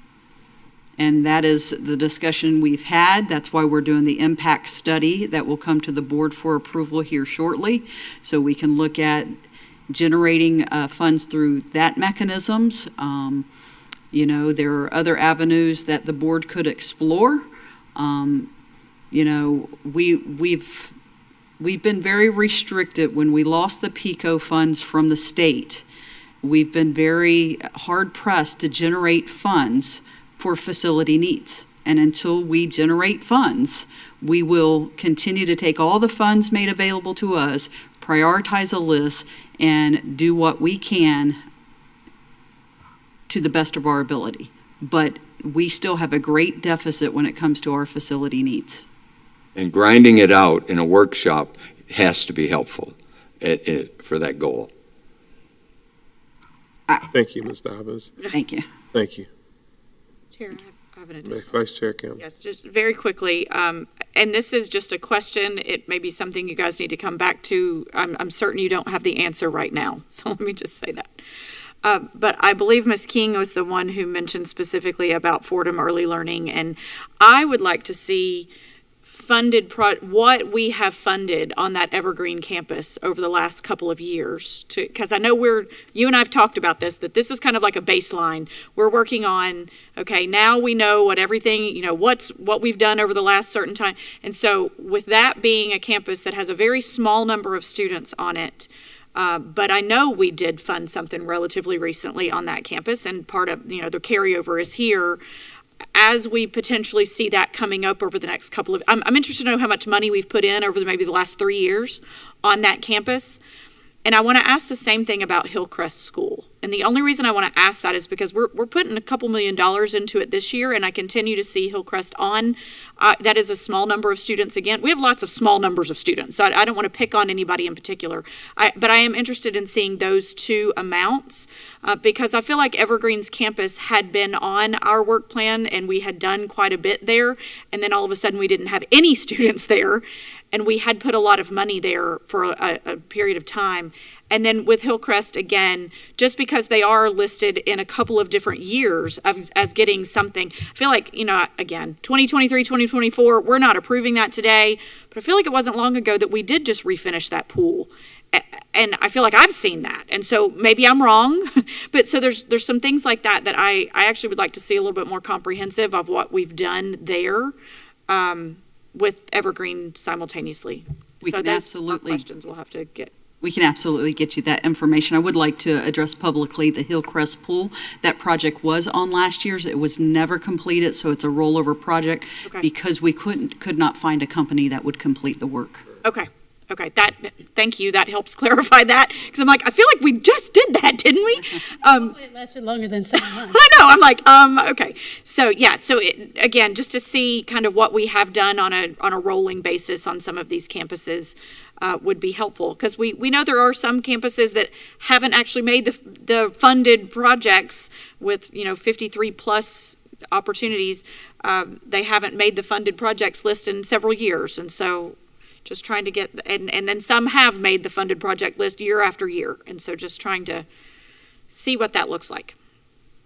And that is the discussion we've had. That's why we're doing the impact study that will come to the board for approval here shortly. So we can look at generating funds through that mechanisms. There are other avenues that the board could explore. We've been very restricted when we lost the PICO funds from the state. We've been very hard pressed to generate funds for facility needs. And until we generate funds, we will continue to take all the funds made available to us, prioritize a list, and do what we can to the best of our ability. But we still have a great deficit when it comes to our facility needs. And grinding it out in a workshop has to be helpful for that goal. Thank you, Ms. Dobbins. Thank you. Thank you. Chair, I have an additional. Vice Chair Campbell. Yes, just very quickly, and this is just a question. It may be something you guys need to come back to. I'm certain you don't have the answer right now, so let me just say that. But I believe Ms. King was the one who mentioned specifically about Fordham early learning, and I would like to see what we have funded on that Evergreen campus over the last couple of years, because I know you and I have talked about this, that this is kind of like a baseline. We're working on, okay, now we know what everything, what we've done over the last certain time. And so with that being a campus that has a very small number of students on it, but I know we did fund something relatively recently on that campus, and part of, the carryover is here. As we potentially see that coming up over the next couple of, I'm interested to know how much money we've put in over maybe the last 3 years on that campus. And I want to ask the same thing about Hillcrest School. And the only reason I want to ask that is because we're putting a couple $1 million into it this year, and I continue to see Hillcrest on That is a small number of students. Again, we have lots of small numbers of students, so I don't want to pick on anybody in particular. But I am interested in seeing those two amounts because I feel like Evergreen's campus had been on our work plan and we had done quite a bit there. And then all of a sudden we didn't have any students there. And we had put a lot of money there for a period of time. And then with Hillcrest, again, just because they are listed in a couple of different years as getting something, I feel like, again, 2023, 2024, we're not approving that today, but I feel like it wasn't long ago that we did just refinish that pool. And I feel like I've seen that. And so maybe I'm wrong, but so there's some things like that I actually would like to see a little bit more comprehensive of what we've done there with Evergreen simultaneously. We so can those absolutely are questions we'll have to get. We can absolutely get you that information. I would like to address publicly the Hillcrest Pool. That project was on last year's. It was never completed, so it's a rollover project because we could not find a company that would complete the work. Okay. Thank you. That helps clarify that because I'm like, I feel like we just did that, didn't we? It lasted longer than 7 months. I know. I'm like, okay. So yeah. So again, just to see kind of what we have done on a rolling basis on some of these campuses would be helpful because we know there are some campuses that haven't actually made the funded projects with 53 plus opportunities. They haven't made the funded projects list in several years, and so. Just trying to get, and then some have made the funded project list year after year. And so just trying to see what that looks like.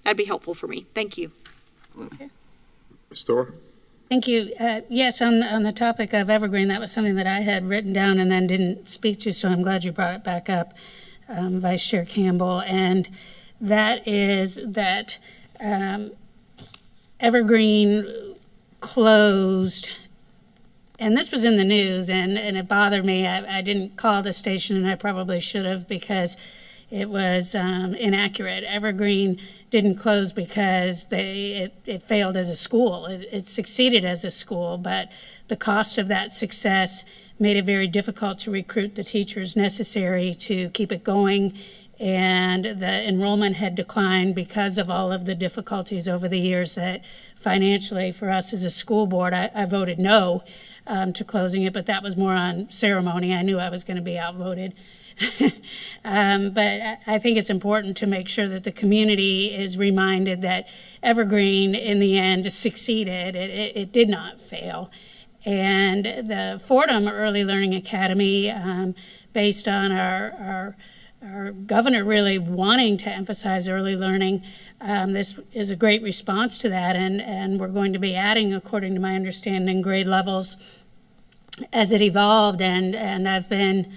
That'd be helpful for me. Thank you. Ms. Thor? Thank you. Yes, on the topic of Evergreen, that was something that I had written down and then didn't speak to, so I'm glad you brought it back up, Vice Chair Campbell. And that is that Evergreen closed. And this was in the news, and it bothered me. I didn't call the station, and I probably should have because it was inaccurate. Evergreen didn't close because it failed as a school. It succeeded as a school, but the cost of that success made it very difficult to recruit the teachers necessary to keep it going. And the enrollment had declined because of all of the difficulties over the years that financially for us as a school board, I voted no to closing it, but that was more on ceremony. I knew I was going to be outvoted. But I think it's important to make sure that the community is reminded that Evergreen in the end succeeded. It did not fail. And the Fordham Early Learning Academy, based on our governor really wanting to emphasize early learning, this is a great response to that, and we're going to be adding, according to my understanding, grade levels as it evolved, and I've been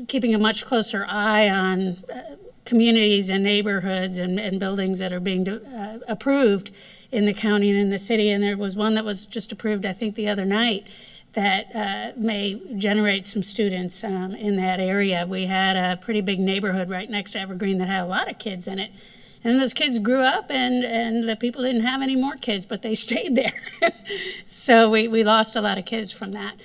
keeping a much closer eye on communities and neighborhoods and buildings that are being approved in the county and in the city, and there was one that was just approved, I think, the other night that may generate some students in that area. We had a pretty big neighborhood right next to Evergreen that had a lot of kids in it. And those kids grew up and the people didn't have any more kids, but they stayed there. So we lost a lot of kids from that.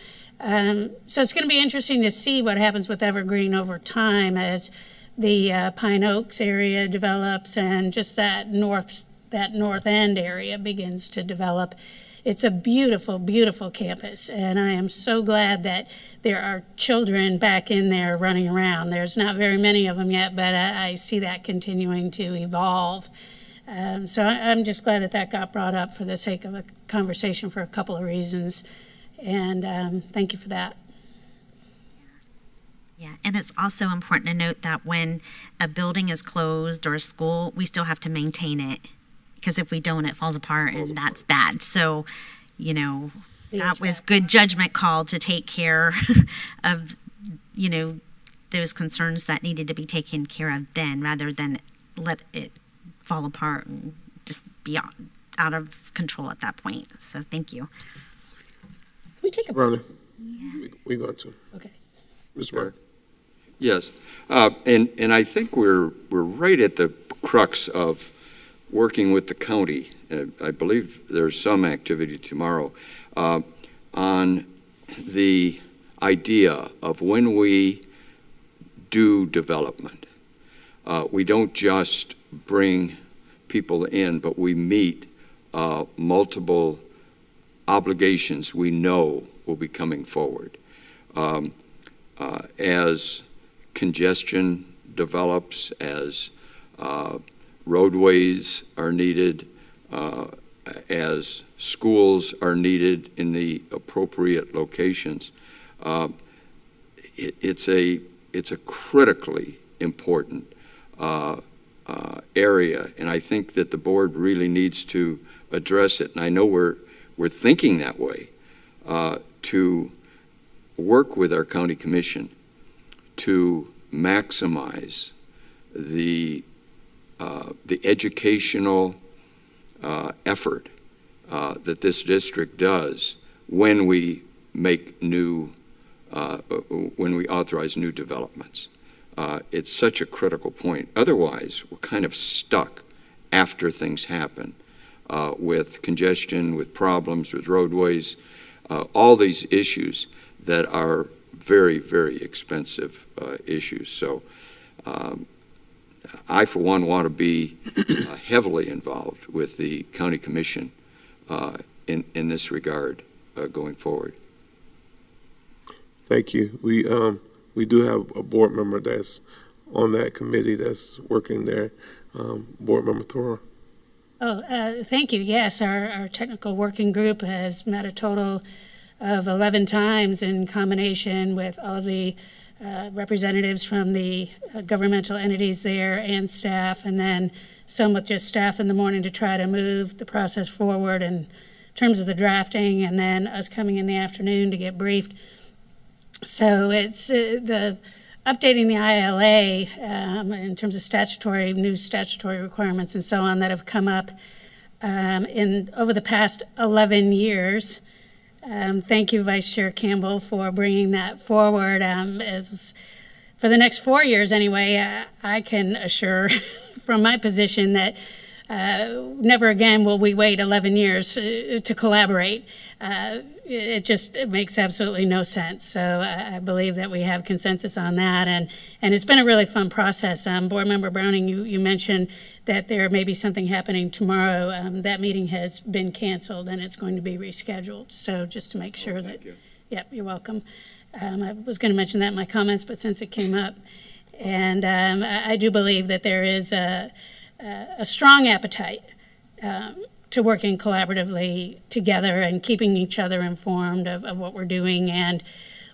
So it's going to be interesting to see what happens with Evergreen over time as the Pine Oaks area develops and just that north end area begins to develop. It's a beautiful, beautiful campus, and I am so glad that there are children back in there running around. There's not very many of them yet, but I see that continuing to evolve. So I'm just glad that got brought up for the sake of a conversation for a couple of reasons, and thank you for that. Yeah, and it's also important to note that when a building is closed or a school, we still have to maintain it. Because if we don't, it falls apart, and that's bad. So, that was good judgment call to take care of, those concerns that needed to be taken care of then, rather than let it fall apart and just be out of control at that point. So, thank you. Can we take a Ronnie, we're going to. Okay. Mr. Brown. Yes, and I think we're right at the crux of working with the county. I believe there's some activity tomorrow on the idea of when we do development. We don't just bring people in, but we meet multiple obligations we know will be coming forward. As congestion develops, as roadways are needed, as schools are needed in the appropriate locations, it's a critically important area, and I think that the board really needs to address it. And I know we're thinking that way, to work with our county commission to maximize the educational effort that this district does when we make when we authorize new developments. It's such a critical point. Otherwise, we're kind of stuck after things happen with congestion, with problems, with roadways, all these issues that are very, very expensive issues. So I, for one, want to be heavily involved with the county commission in this regard going forward. Thank you. We do have a board member that's on that committee that's working there. Board Member Thor. Thank you. Yes, our technical working group has met a total of 11 times in combination with all of the representatives from the governmental entities there and staff, and then some with just staff in the morning to try to move the process forward in terms of the drafting, and then us coming in the afternoon to get briefed. So it's the updating the ILA in terms of new statutory requirements and so on that have come up over the past 11 years. Thank you, Vice Chair Campbell, for bringing that forward. As for the next 4 years anyway, I can assure from my position that never again will we wait 11 years to collaborate. It makes absolutely no sense. So I believe that we have consensus on that, and it's been a really fun process. Board Member Browning, you mentioned that there may be something happening tomorrow. That meeting has been canceled and it's going to be rescheduled. So just to make sure that, yep, you're welcome. I was going to mention that in my comments, but since it came up, and I do believe that there is a strong appetite to working collaboratively together and keeping each other informed of what we're doing, and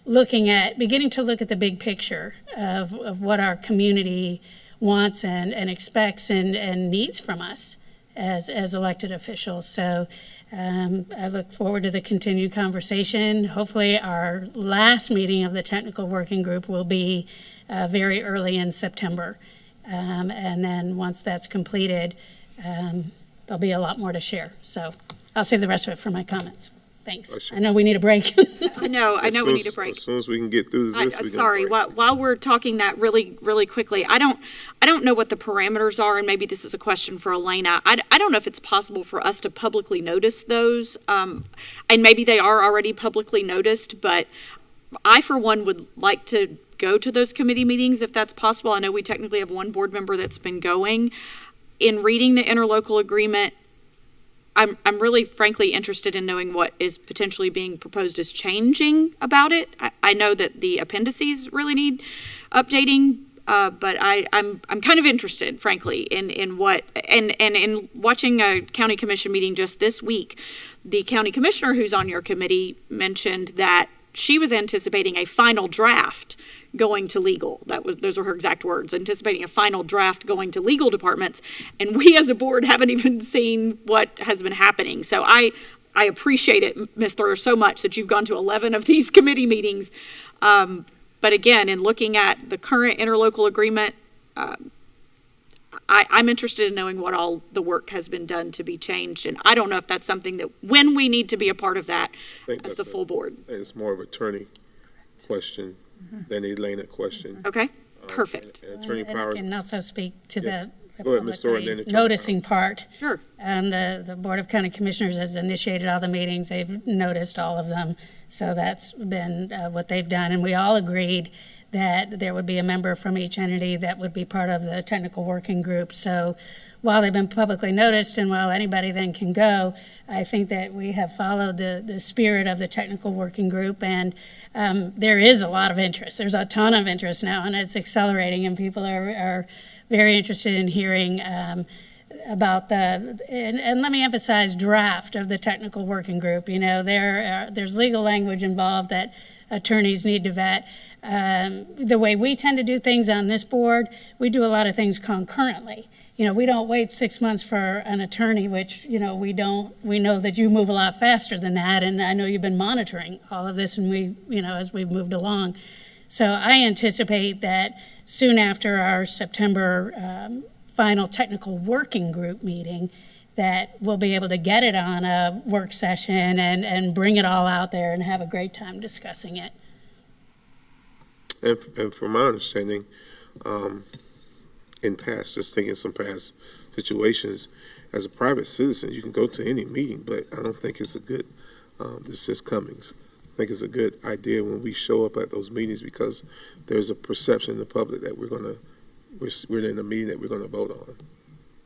beginning to look at the big picture of what our community wants and expects and needs from us as elected officials. So I look forward to the continued conversation. Hopefully our last meeting of the technical working group will be very early in September. And then once that's completed, there'll be a lot more to share. So I'll save the rest of it for my comments. Thanks. I know we need a break. I know we need a break. As soon as we can get through this, we can sorry, break. while we're talking that really quickly, I don't know what the parameters are, and maybe this is a question for Elena. I don't know if it's possible for us to publicly notice those, and maybe they are already publicly noticed, but I, for one, would like to go to those committee meetings if that's possible. I know we technically have one board member that's been going. In reading the interlocal agreement, I'm really, frankly, interested in knowing what is potentially being proposed as changing about it. I know that the appendices really need updating, but I'm kind of interested, frankly, in what, and in watching a county commission meeting just this week, the county commissioner who's on your committee mentioned that she was anticipating a final draft going to legal. Those were her exact words, anticipating a final draft going to legal departments. And we as a board haven't even seen what has been happening. So I appreciate it, Ms. Thurr, so much that you've gone to 11 of these committee meetings. But again, in looking at the current interlocal agreement, I'm interested in knowing what all the work has been done to be changed. And I don't know if that's something that, when we need to be a part of that as the full board. It's more of an attorney question than a Elena question. Okay, perfect. Attorney Powers. I can also speak to Yes. the Go ahead, Ms. Thor, and then publicly Attorney noticing part. Sure. The Board of County Commissioners has initiated all the meetings. They've noticed all of them. So that's been what they've done. And we all agreed that there would be a member from each entity that would be part of the technical working group. So while they've been publicly noticed and while anybody then can go, I think that we have followed the spirit of the technical working group, and there is a lot of interest. There's a ton of interest now, and it's accelerating, and people are very interested in hearing about and let me emphasize, draft of the technical working group. You know, there's legal language involved that attorneys need to vet. The way we tend to do things on this board, we do a lot of things concurrently. You know, we don't wait 6 months for an attorney, which, you know, we know that you move a lot faster than that, and I know you've been monitoring all of this, and as we've moved along. So I anticipate that soon after our September final technical working group meeting, that we'll be able to get it on a work session and bring it all out there and have a great time discussing it. And from my understanding, in past, just thinking some past situations, as a private citizen, you can go to any meeting, but I don't think it's a good, this is Cummings. I think it's a good idea when we show up at those meetings, because there's a perception in the public that we're in a meeting that we're going to vote on.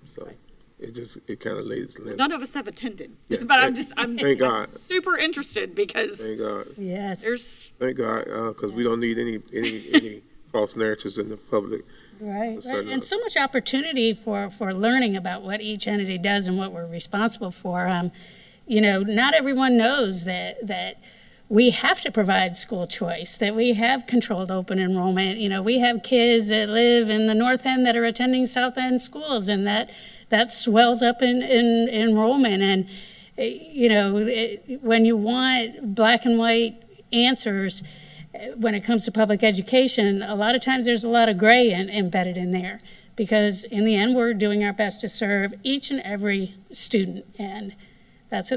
So it kind of lays. None of us have attended, Yeah, but I'm thank God. super interested because Thank God. Yes. Thank God, because we don't need any false narratives in the public. Right. And so much opportunity for learning about what each entity does and what we're responsible for. Not everyone knows that we have to provide school choice, that we have controlled open enrollment. We have kids that live in the North End that are attending South End schools, and that swells up in enrollment. And, when you want black and white answers, when it comes to public education, a lot of times there's a lot of gray embedded in there, because in the end, we're doing our best to serve each and every student, and that's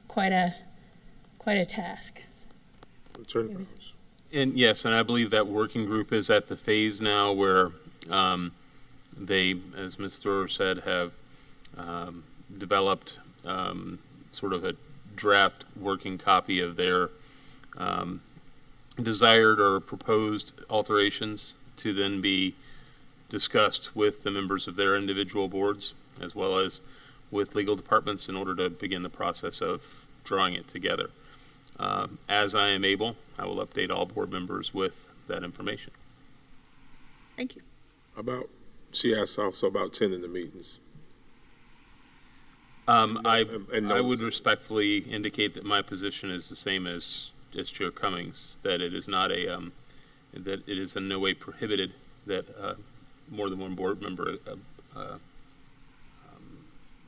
quite a task. And yes, and I believe that working group is at the phase now where they, as Ms. Thrower said, have developed sort of a draft working copy of their desired or proposed alterations to then be discussed with the members of their individual boards, as well as with legal departments, in order to begin the process of drawing it together. As I am able, I will update all board members with that information. Thank you. She asked also about attending the meetings. I would respectfully indicate that my position is the same as Chair Cummings, that it is not that it is in no way prohibited that more than one board member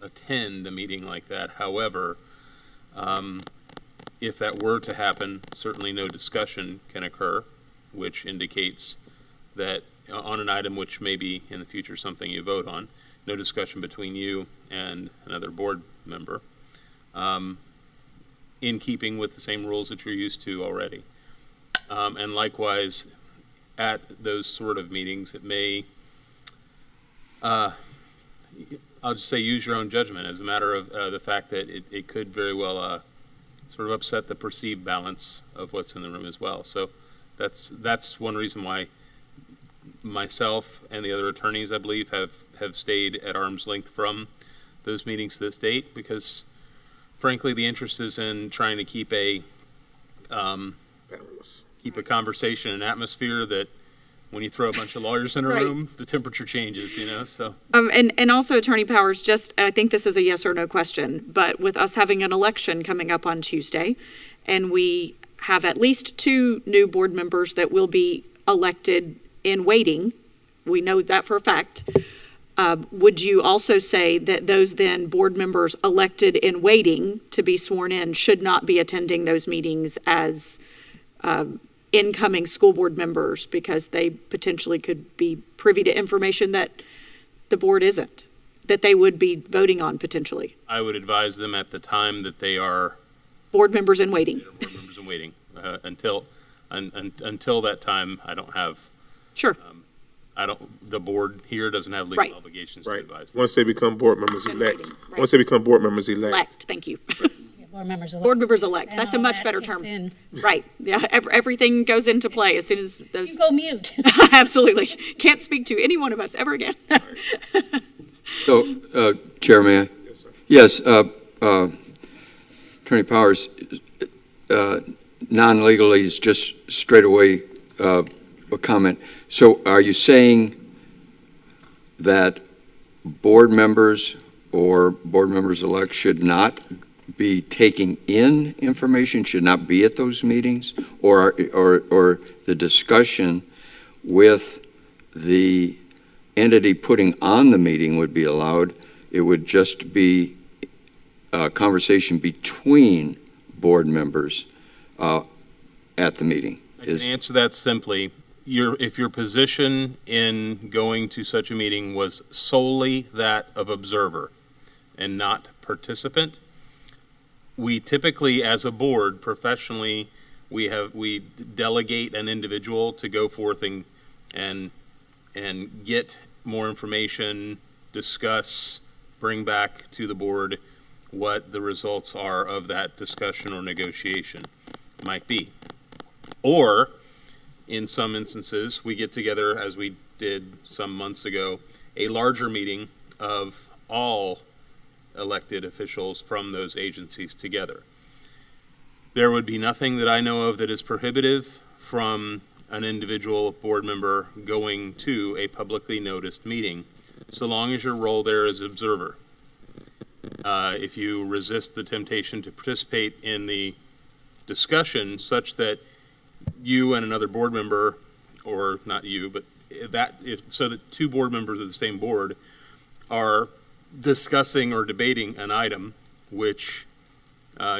attend a meeting like that. However, if that were to happen, certainly no discussion can occur, which indicates that on an item which may be in the future something you vote on, no discussion between you and another board member, in keeping with the same rules that you're used to already. And likewise, at those sort of meetings, it may, I'll just say, use your own judgment, as a matter of the fact that it could very well sort of upset the perceived balance of what's in the room as well. So that's one reason why myself and the other attorneys, I believe, have stayed at arm's length from those meetings to this date, because frankly the interest is in trying to keep a conversation and atmosphere that when you throw a bunch of lawyers in a room, the temperature changes, so. And also, Attorney Powers, I think this is a yes or no question, but with us having an election coming up on Tuesday, and we have at least 2 new board members that will be elected in waiting, we know that for a fact, would you also say that those then board members elected in waiting to be sworn in should not be attending those meetings as incoming school board members, because they potentially could be privy to information that the board isn't, that they would be voting on potentially? I would advise them at the time that they are board members in waiting. Until that time, I don't have. Sure. The board here doesn't have legal obligations to advise them. Once they become board members elect. Once they become board members elect. Thank you. Board members elect. Board members elect. And That's a all much that better kicks term. in. Right. Yeah. Everything goes into play as soon as those. You go mute. Absolutely. Can't speak to any one of us ever again. So, Chair, may I? Yes, Attorney Powers, non-legally is just straight away a comment. So are you saying that board members or board members-elect should not be taking in information, should not be at those meetings? Or the discussion with the entity putting on the meeting would be allowed? It would just be a conversation between board members at the meeting? I can answer that simply. If your position in going to such a meeting was solely that of observer and not participant, we typically, as a board, professionally, we delegate an individual to go forth and get more information, discuss, bring back to the board what the results are of that discussion or negotiation might be. Or, in some instances, we get together, as we did some months ago, a larger meeting of all elected officials from those agencies together. There would be nothing that I know of that is prohibitive from an individual board member going to a publicly noticed meeting, so long as your role there is observer. If you resist the temptation to participate in the discussion such that you and another board member, or not you, but so that two board members of the same board are discussing or debating an item which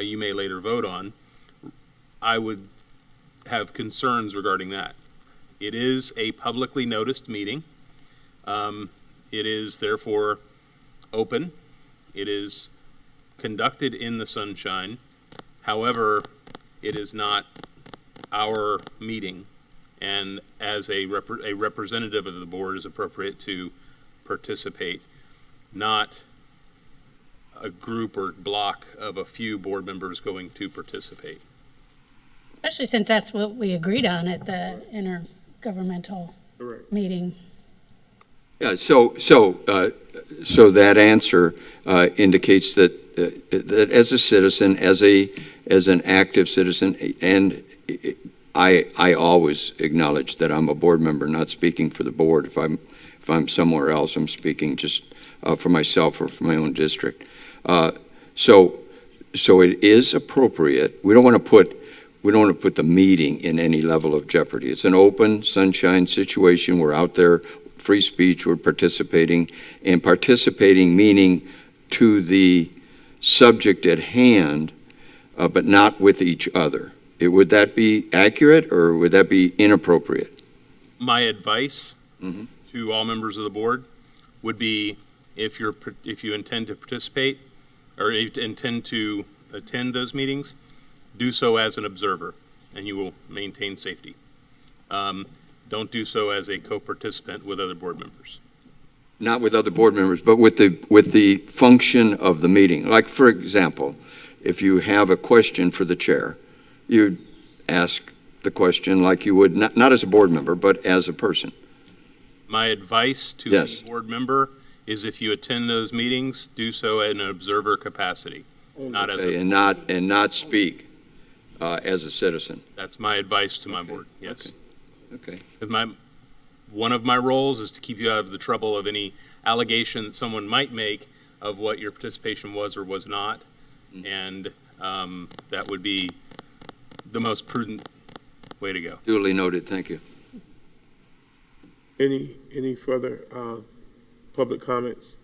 you may later vote on, I would have concerns regarding that. It is a publicly noticed meeting. It is therefore open. It is conducted in the sunshine. However, it is not our meeting, and as a representative of the board is appropriate to participate, not a group or block of a few board members going to participate. Especially since that's what we agreed on at the intergovernmental meeting. Yeah, so that answer indicates that as a citizen, as an active citizen, and I always acknowledge that I'm a board member, not speaking for the board. If I'm somewhere else, I'm speaking just for myself or for my own district. So it is appropriate. We don't want to put the meeting in any level of jeopardy. It's an open, sunshine situation. We're out there, free speech, we're participating, and participating meaning to the subject at hand, but not with each other. Would that be accurate, or would that be inappropriate? My advice to all members of the board would be, if you intend to participate or intend to attend those meetings, do so as an observer, and you will maintain safety. Don't do so as a co-participant with other board members. Not with other board members, but with the function of the meeting. Like, for example, if you have a question for the chair, you'd ask the question like you would, not as a board member, but as a person. My advice to Yes. a board member is, if you attend those meetings, do so in an observer capacity, not as Okay, a. and not speak as a citizen. That's my advice to my board, yes. Okay. 'Cause one of my roles is to keep you out of the trouble of any allegation that someone might make of what your participation was or was not, and that would be the most prudent way to go. Duly noted. Thank you. Any further public comments?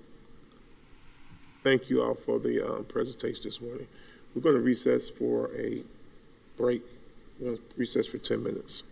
Thank you all for the presentation this morning. We're going to recess for a break. We're going to recess for 10 minutes.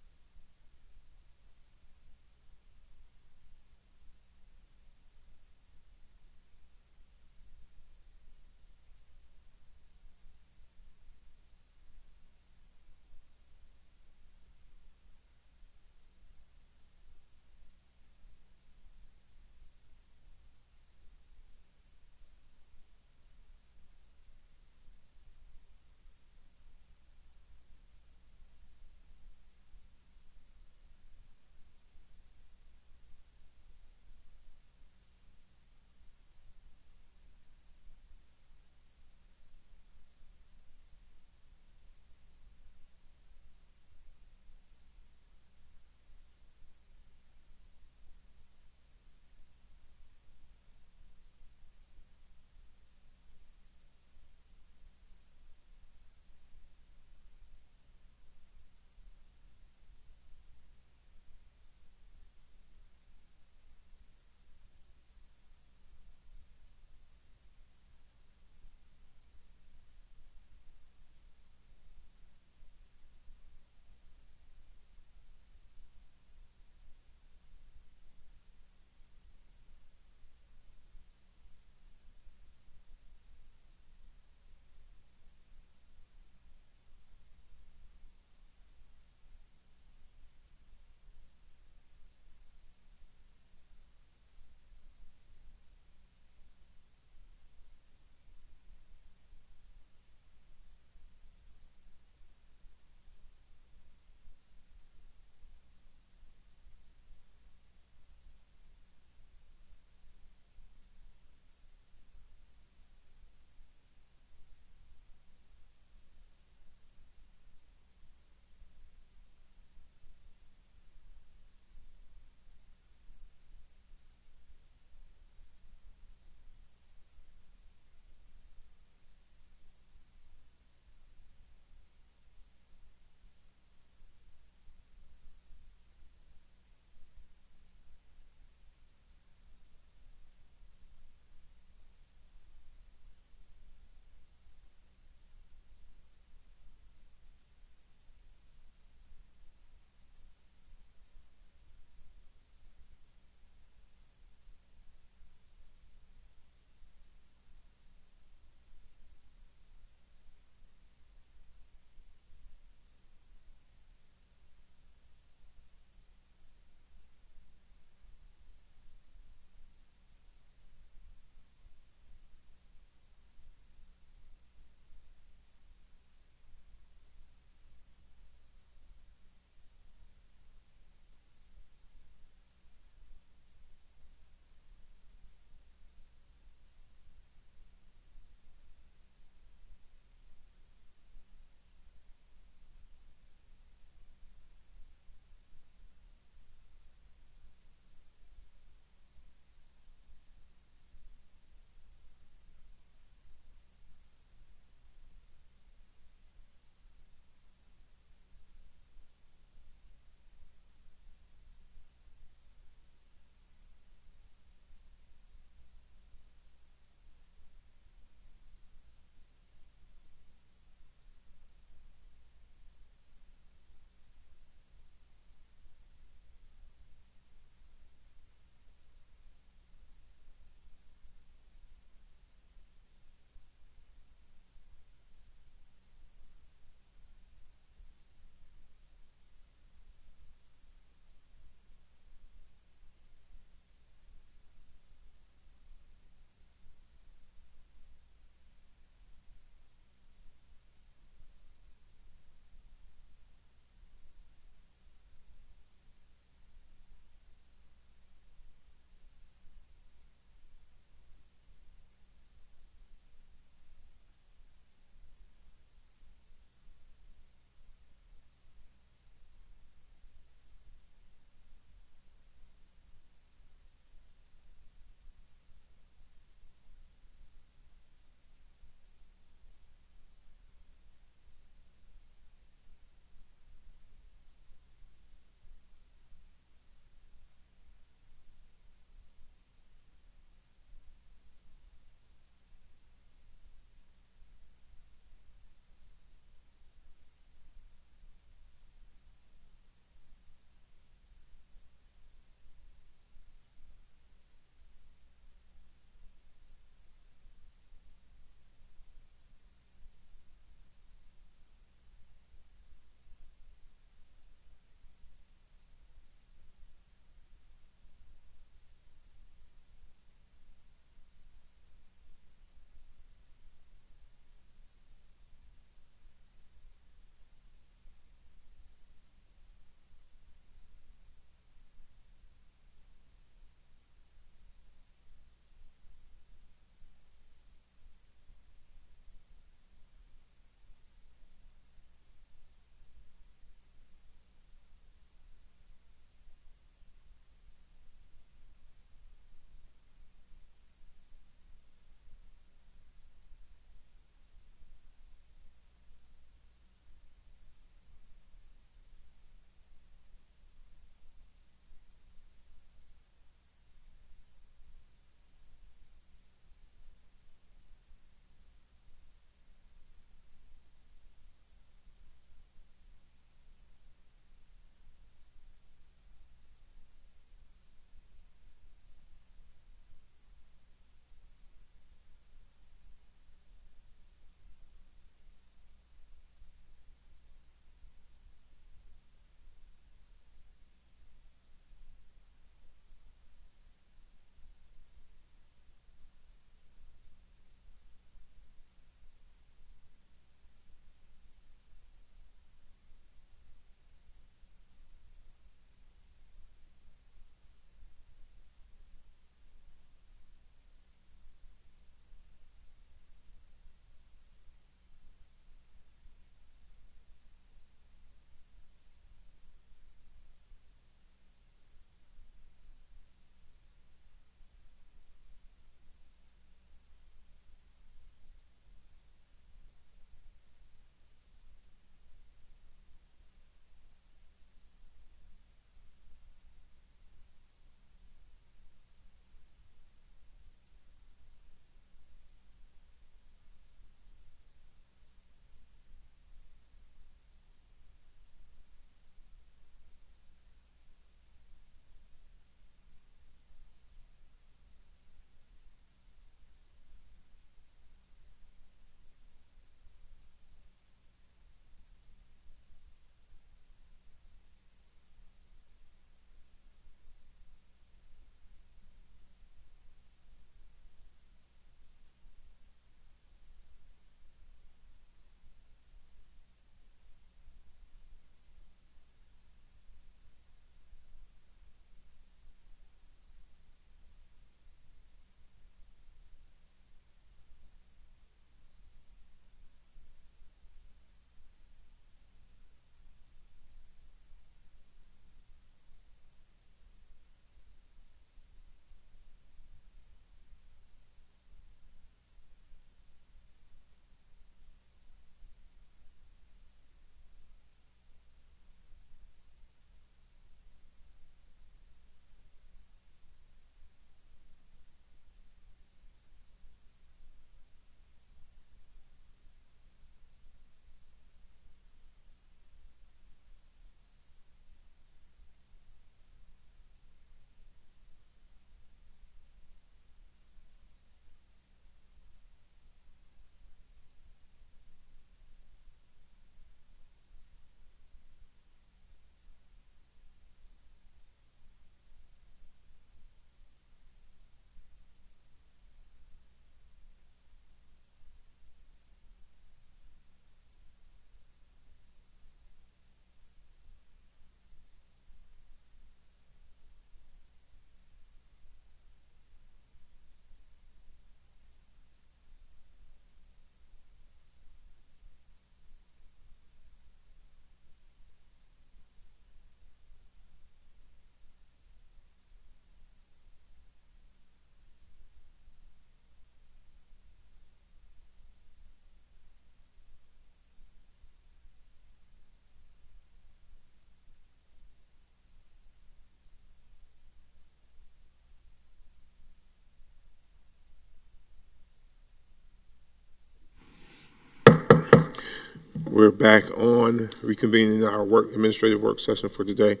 We're back on reconvening our administrative work session for today.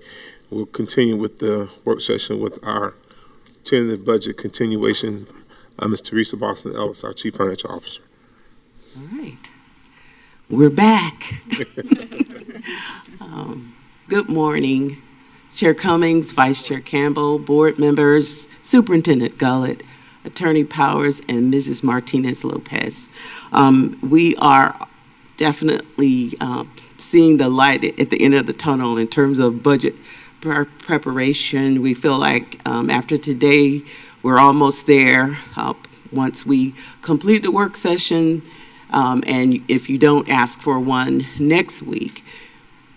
We'll continue with the work session with our tentative budget continuation. Ms. Teresa Boston Ellis, our Chief Financial Officer. All right. We're back. Good morning, Chair Cummings, Vice Chair Campbell, board members, Superintendent Gullett, Attorney Powers, and Mrs. Martinez-Lopez. We are definitely seeing the light at the end of the tunnel in terms of budget preparation. We feel like after today, we're almost there. Once we complete the work session, and if you don't ask for one next week,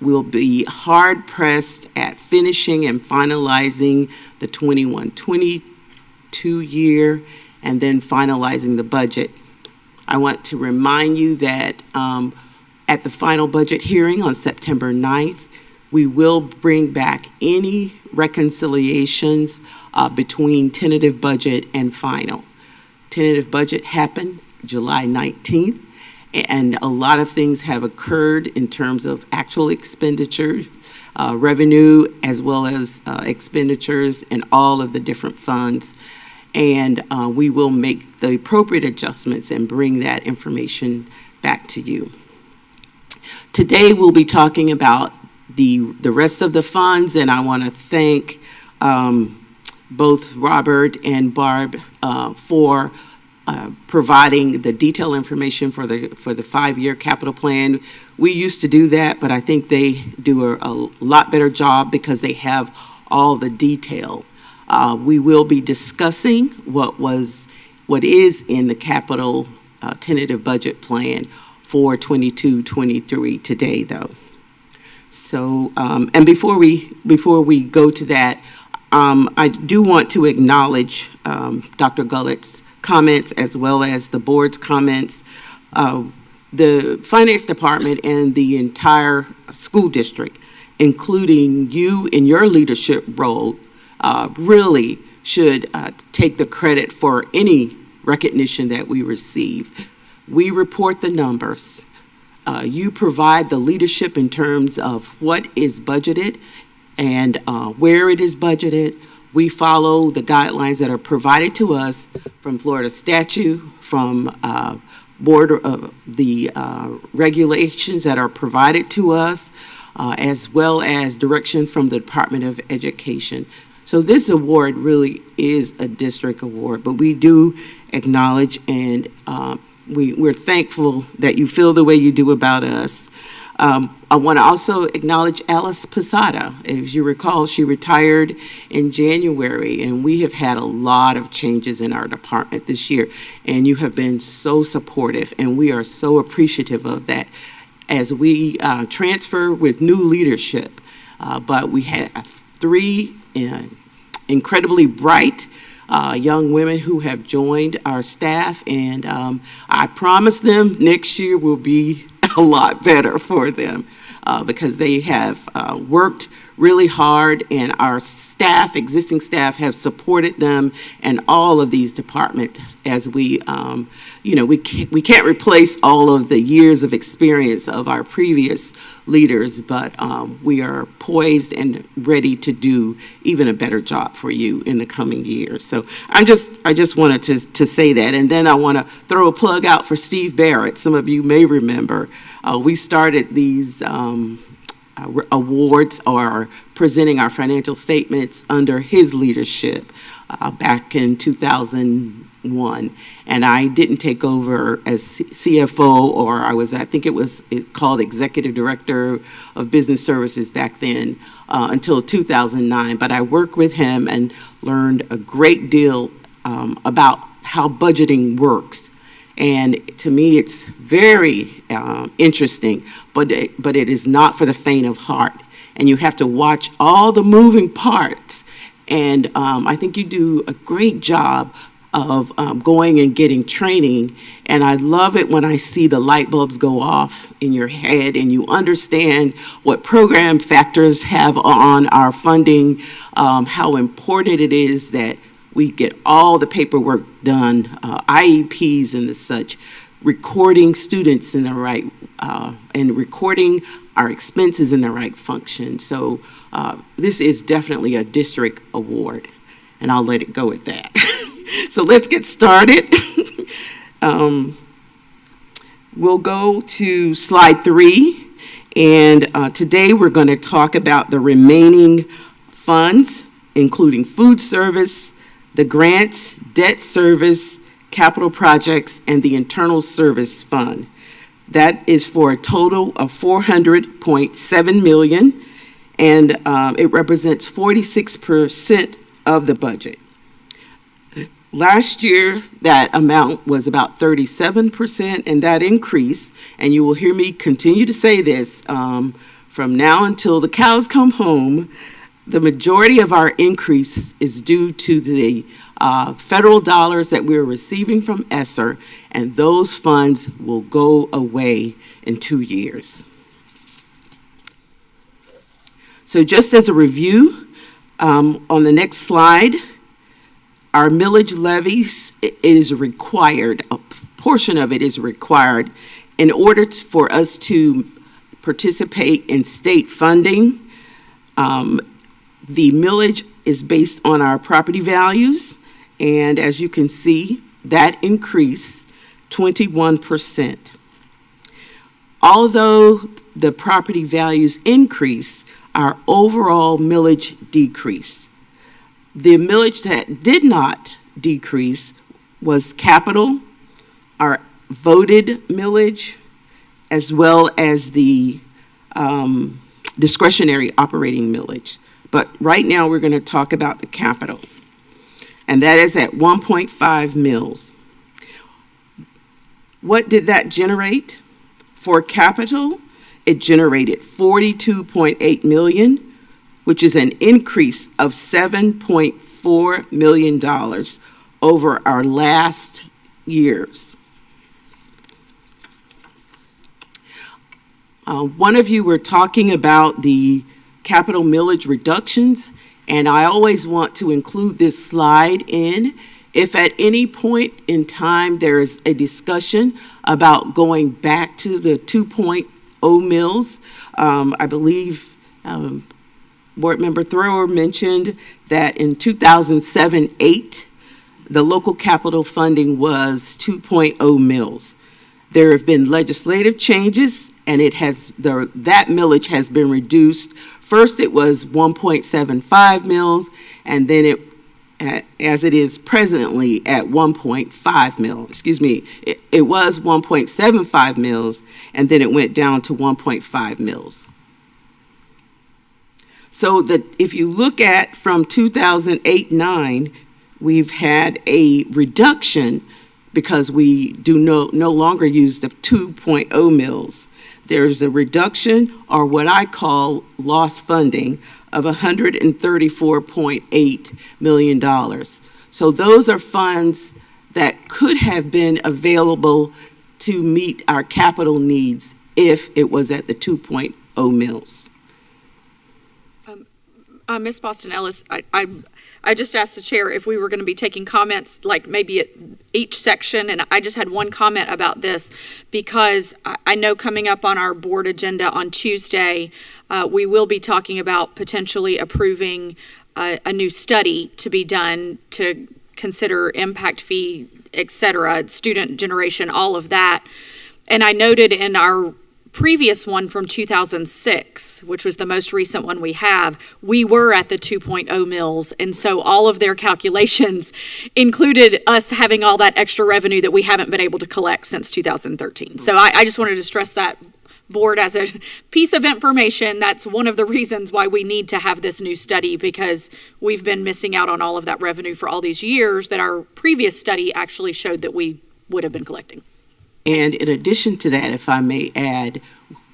we'll be hard pressed at finishing and finalizing the 21-22 year and then finalizing the budget. I want to remind you that at the final budget hearing on September 9th, we will bring back any reconciliations between tentative budget and final. Tentative budget happened July 19th, and a lot of things have occurred in terms of actual expenditure, revenue, as well as expenditures in all of the different funds. And we will make the appropriate adjustments and bring that information back to you. Today, we'll be talking about the rest of the funds, and I want to thank both Robert and Barb for providing the detailed information for the 5-year capital plan. We used to do that, but I think they do a lot better job because they have all the detail. We will be discussing what is in the capital tentative budget plan for 22-23 today, though. So, and before we go to that, I do want to acknowledge Dr. Gullett's comments as well as the board's comments. The finance department and the entire school district, including you in your leadership role, really should take the credit for any recognition that we receive. We report the numbers. You provide the leadership in terms of what is budgeted and where it is budgeted. We follow the guidelines that are provided to us from Florida statute, from the regulations that are provided to us, as well as direction from the Department of Education. So this award really is a district award, but we do acknowledge and we're thankful that you feel the way you do about us. I want to also acknowledge Alice Posada. As you recall, she retired in January, and we have had a lot of changes in our department this year, and you have been so supportive, and we are so appreciative of that as we transfer with new leadership. But we have 3 incredibly bright young women who have joined our staff, and I promise them next year will be a lot better for them because they have worked really hard, and our staff, existing staff, have supported them in all of these departments as we can't replace all of the years of experience of our previous leaders, but we are poised and ready to do even a better job for you in the coming years. So I just wanted to say that, and then I want to throw a plug out for Steve Barrett. Some of you may remember we started these awards or presenting our financial statements under his leadership back in 2001, and I didn't take over as CFO, or I think it was called Executive Director of Business Services back then until 2009, but I worked with him and learned a great deal about how budgeting works. And to me, it's very interesting, but it is not for the faint of heart. And you have to watch all the moving parts. And I think you do a great job of going and getting training. And I love it when I see the light bulbs go off in your head and you understand what program factors have on our funding, how important it is that we get all the paperwork done, IEPs and the such. recording students in the right, and recording our expenses in the right function. So this is definitely a district award, and I'll let it go at that. So let's get started. We'll go to slide 3, and today we're going to talk about the remaining funds, including food service, the grants, debt service, capital projects, and the internal service fund. That is for a total of $400.7 million, and it represents 46% of the budget. Last year, that amount was about 37%, and that increase, and you will hear me continue to say this from now until the cows come home, the majority of our increase is due to the federal dollars that we're receiving from ESSER, and those funds will go away in 2 years. So just as a review, on the next slide, our millage levies, it is required, a portion of it is required in order for us to participate in state funding. The millage is based on our property values, and as you can see, that increased 21%. Although the property values increased, our overall millage decreased. The millage that did not decrease was capital, our voted millage, as well as the discretionary operating millage. But right now, we're going to talk about the capital, and that is at 1.5 mils. What did that generate? For capital, it generated $42.8 million, which is an increase of $7.4 million over our last years. One of you were talking about the capital millage reductions, and I always want to include this slide in. If at any point in time there is a discussion about going back to the 2.0 mils, I believe Board Member Thrower mentioned that in 2007-8, the local capital funding was 2.0 mils. There have been legislative changes, and that millage has been reduced. First, it was 1.75 mils, and then as it is presently at 1.5 mils. Excuse me, it was 1.75 mils, and then it went down to 1.5 mils. So that if you look at from 2008-9, we've had a reduction because we do no longer use the 2.0 mils. There's a reduction, or what I call lost funding, of $134.8 million. So those are funds that could have been available to meet our capital needs if it was at the 2.0 mils. Ms. Boston Ellis, I just asked the chair if we were going to be taking comments, like maybe at each section, and I just had one comment about this because I know coming up on our board agenda on Tuesday, we will be talking about potentially approving a new study to be done to consider impact fee, et cetera, student generation, all of that. And I noted in our previous one from 2006, which was the most recent one we have, we were at the 2.0 mils, and so all of their calculations included us having all that extra revenue that we haven't been able to collect since 2013. So I just wanted to stress that, board, as a piece of information. That's one of the reasons why we need to have this new study, because we've been missing out on all of that revenue for all these years that our previous study actually showed that we would have been collecting. And in addition to that, if I may add,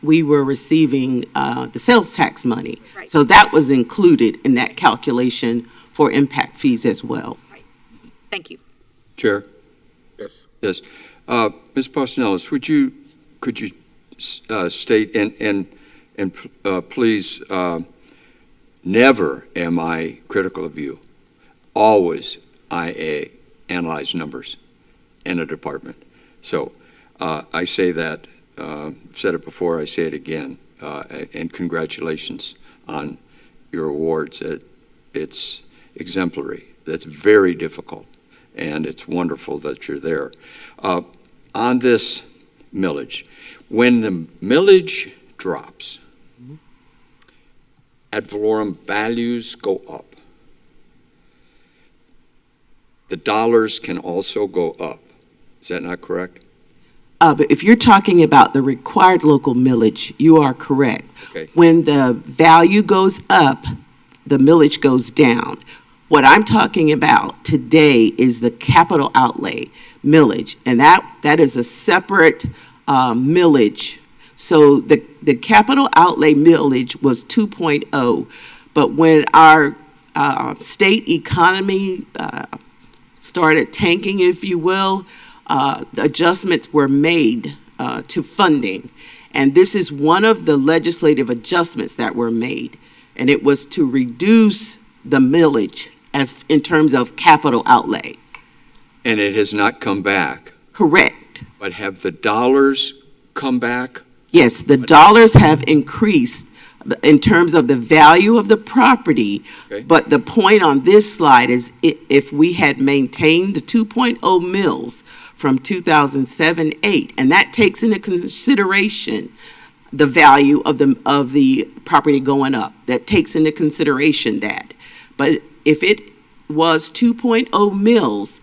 we were receiving the sales tax money. Right. So that was included in that calculation for impact fees as well. Right. Thank you. Chair? Yes. Yes. Ms. Postonellis, could you state, and please, never am I critical of you. Always I analyze numbers in a department. So I say that, said it before, I say it again, and congratulations on your awards. It's exemplary. That's very difficult, and it's wonderful that you're there. On this millage, when the millage drops, ad valorem values go up. The dollars can also go up. Is that not correct? But if you're talking about the required local millage, you are correct. Okay. When the value goes up, the millage goes down. What I'm talking about today is the capital outlay millage, and that is a separate millage. So the capital outlay millage was 2.0, but when our state economy started tanking, if you will, adjustments were made to funding. And this is one of the legislative adjustments that were made. And it was to reduce the millage as in terms of capital outlay. And it has not come back. Correct. But have the dollars come back? Yes, the dollars have increased in terms of the value of the property. Okay. But the point on this slide is if we had maintained the 2.0 mills from 2007-8, and that takes into consideration the value of the property going up. That takes into consideration that. But if it was 2.0 mills,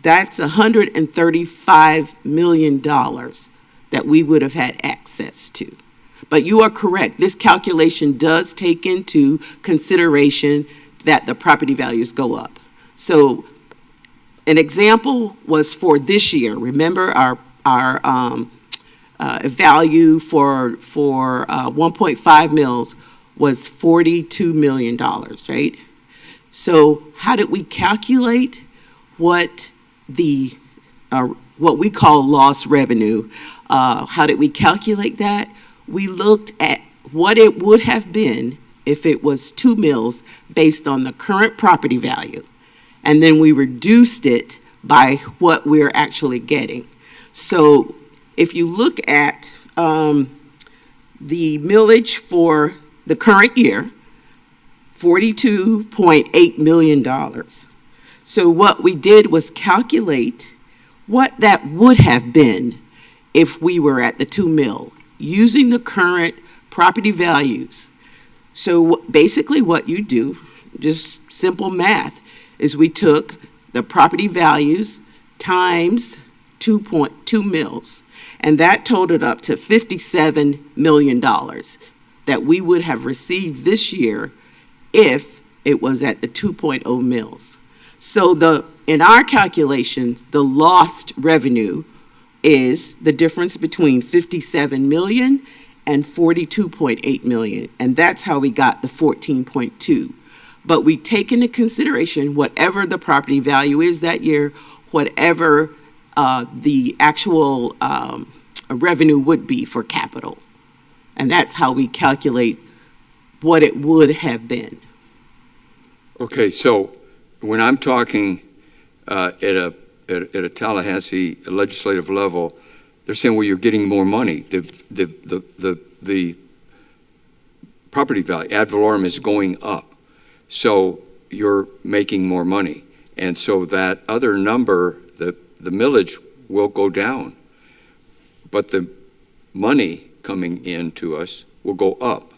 that's $135 million that we would have had access to. But you are correct. This calculation does take into consideration that the property values go up. So an example was for this year. Remember our value for 1.5 mills was $42 million, right? So how did we calculate what we call lost revenue? How did we calculate that? We looked at what it would have been if it was 2 mills based on the current property value. And then we reduced it by what we're actually getting. So if you look at the millage for the current year, $42.8 million. So what we did was calculate what that would have been if we were at the 2 mill, using the current property values. So basically what you do, just simple math, is we took the property values times 2.2 mills, and that totaled up to $57 million that we would have received this year if it was at the 2.0 mills. So in our calculation, the lost revenue is the difference between 57 million and 42.8 million, and that's how we got the 14.2. But we take into consideration whatever the property value is that year, whatever the actual revenue would be for capital, and that's how we calculate what it would have been. Okay, so when I'm talking at a Tallahassee legislative level, they're saying, well, you're getting more money. The property value, ad valorem, is going up. So you're making more money. And so that other number, the millage, will go down. But the money coming in to us will go up.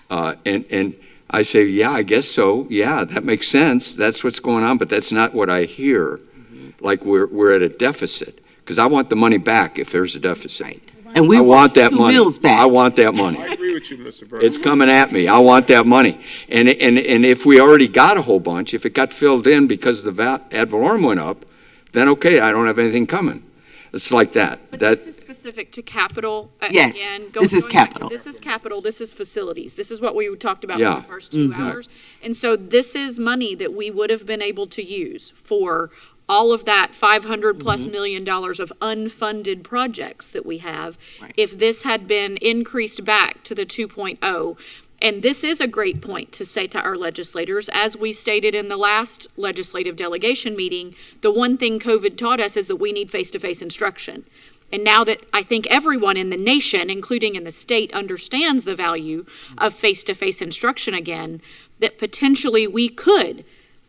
And I say, yeah, I guess so. Yeah, that makes sense. That's what's going on, but that's not what I hear. Mm-hmm. Like we're at a deficit, because I want the money back if there's a deficit. Right. And we want that money. Mills back. I want that money. I agree with you, Mr. Brown. It's coming at me. I want that money. And if we already got a whole bunch, if it got filled in because the ad valorem went up, then okay, I don't have anything coming. It's like that. But this is specific to capital. Yes, this is capital. This is capital, this is facilities. This is what we talked about Yeah. in the first 2 hours. And so this is money that we would have been able to use for all of that $500+ million of unfunded projects that we have. Right. If this had been increased back to the 2.0, and this is a great point to say to our legislators. As we stated in the last legislative delegation meeting, the one thing COVID taught us is that we need face-to-face instruction. And now that I think everyone in the nation, including in the state, understands the value of face-to-face instruction again, that potentially we could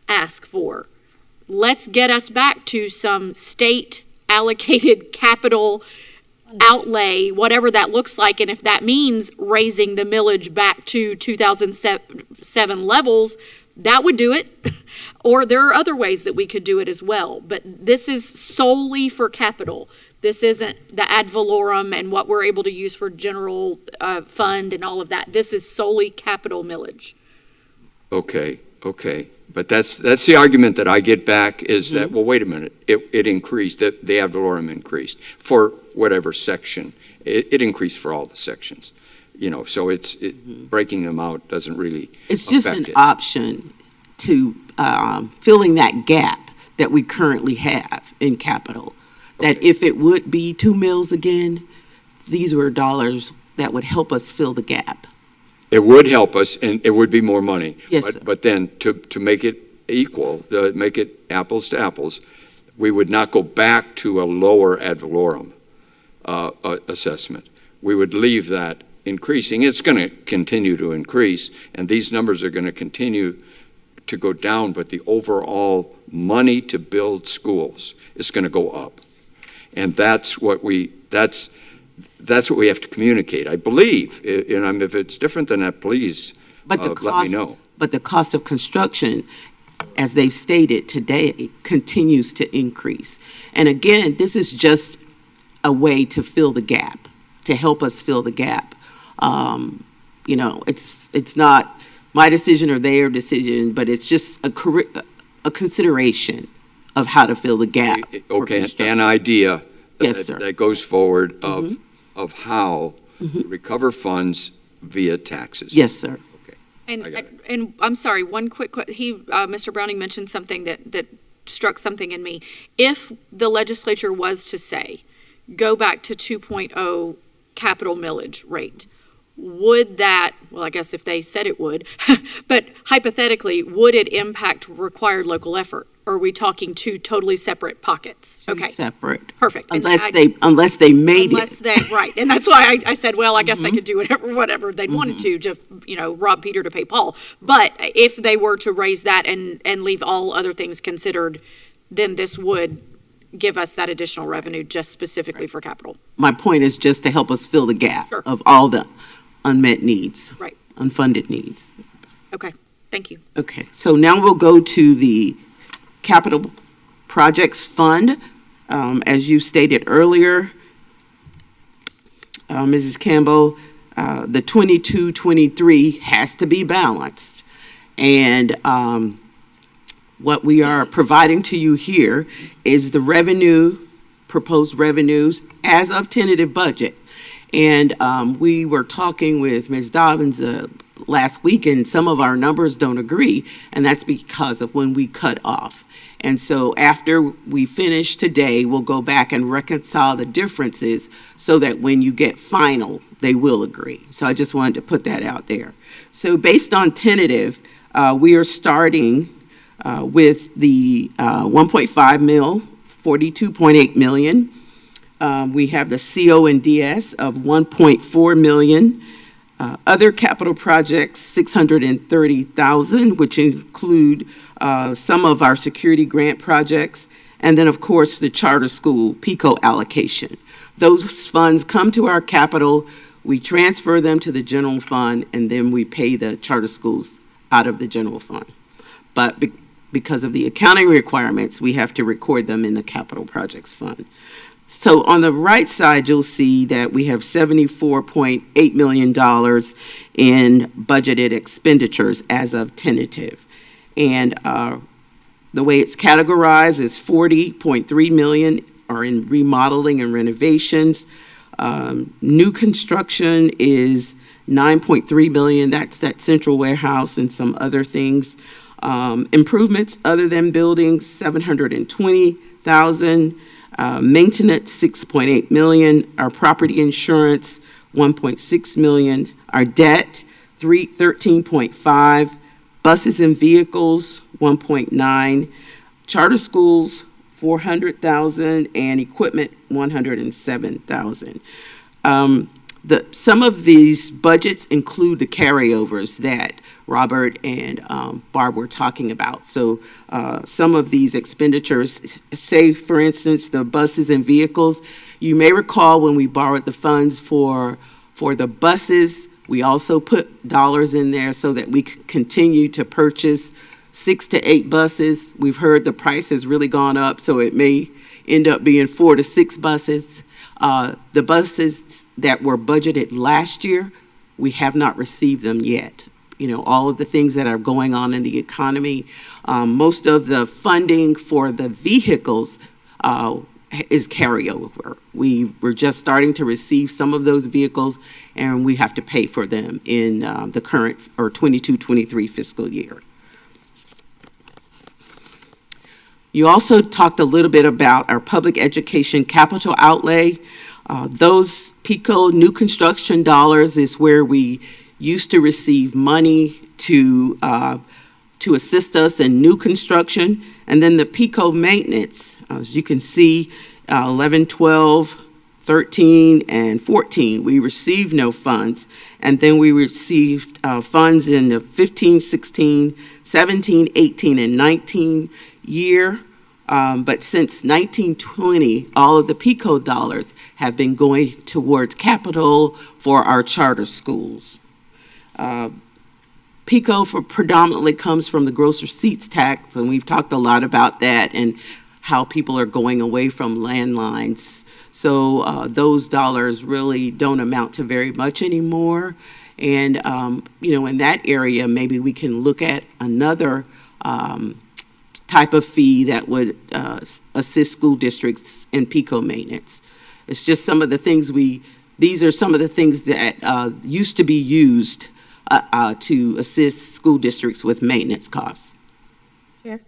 ask for, let's get us back to some state allocated capital outlay, whatever that looks like. And if that means raising the millage back to 2007 levels, that would do it. Or there are other ways that we could do it as well. But this is solely for capital. This isn't the ad valorem and what we're able to use for general fund and all of that. This is solely capital millage. Okay. But that's the argument that I get back is that, well, wait a minute, it increased, the ad valorem increased for whatever section. It increased for all the sections, so it's breaking them out doesn't really It's just affect an it. option to filling that gap that we currently have in capital. That Okay. if it would be 2 mills again, these were dollars that would help us fill the gap. It would help us, and it would be more money. Yes, sir. But then to make it equal, make it apples to apples, we would not go back to a lower ad valorem assessment. We would leave that increasing. It's going to continue to increase, and these numbers are going to continue to go down, but the overall money to build schools is going to go up. And that's what we have to communicate, I believe. If it's different than that, please But the let cost, me know. But the cost of construction, as they've stated today, continues to increase. And again, this is just a way to fill the gap, to help us fill the gap. It's not my decision or their decision, but it's just a consideration of how to fill the gap. for Okay, construction. an idea Yes, sir. that goes forward of how to recover funds via taxes. Yes, sir. And, I got it. and I'm sorry, one quick, Mr. Browning mentioned something that struck something in me. If the legislature was to say, go back to 2.0 capital millage rate, would that, well, I guess if they said it would, but hypothetically, would it impact required local effort? Or are we talking two totally separate pockets? Two Okay, separate. perfect. And Unless they made Unless it. they, right, and that's why I said, well, I guess they could do whatever they'd wanted to, just, rob Peter to pay Paul. But if they were to raise that and leave all other things considered, then this would give us that additional revenue just specifically for capital. My point is just to help us fill the gap Sure. of all the unmet needs. Right. Unfunded needs. Okay, thank you. Okay, so now we'll go to the Capital Projects Fund. As you stated earlier, Mrs. Campbell, the 22-23 has to be balanced. And what we are providing to you here is the proposed revenues as of tentative budget. And we were talking with Ms. Dobbins last week, and some of our numbers don't agree, and that's because of when we cut off. And so after we finish today, we'll go back and reconcile the differences so that when you get final, they will agree. So I just wanted to put that out there. So based on tentative, we are starting with the 1.5 mil, 42.8 million. We have the CO&DS of 1.4 million. Other capital projects, 630,000, which include some of our security grant projects, and then, of course, the charter school PICO allocation. Those funds come to our capital, we transfer them to the general fund, and then we pay the charter schools out of the general fund. But because of the accounting requirements, we have to record them in the capital projects fund. So on the right side, you'll see that we have $74.8 million in budgeted expenditures as of tentative. And the way it's categorized is 40.3 million are in remodeling and renovations. New construction is 9.3 million. That's that central warehouse and some other things. Improvements other than buildings, 720,000. Maintenance, 6.8 million. Our property insurance, 1.6 million. Our debt, 13.5. Buses and vehicles, 1.9. Charter schools, $400,000, and equipment, $107,000. Some of these budgets include the carryovers that Robert and Barb were talking about. So some of these expenditures, say for instance, the buses and vehicles, you may recall when we borrowed the funds for the buses, we also put dollars in there so that we could continue to purchase 6 to 8 buses. We've heard the price has really gone up, so it may end up being 4 to 6 buses. The buses that were budgeted last year, we have not received them yet. You know, all of the things that are going on in the economy, most of the funding for the vehicles is carryover. We're just starting to receive some of those vehicles, and we have to pay for them in the current or 22-23 fiscal year. You also talked a little bit about our public education capital outlay. Those PICO new construction dollars is where we used to receive money to assist us in new construction. And then the PICO maintenance, as you can see, 11, 12, 13, and 14, we received no funds. And then we received funds in the 15, 16, 17, 18, and 19 year. But since 1920, all of the PICO dollars have been going towards capital for our charter schools. PICO predominantly comes from the gross receipts tax, and we've talked a lot about that and how people are going away from landlines. So those dollars really don't amount to very much anymore. And, you know, in that area, maybe we can look at another type of fee that would assist school districts in PICO maintenance. It's just some of the things these are some of the things that used to be used to assist school districts with maintenance costs. Chair?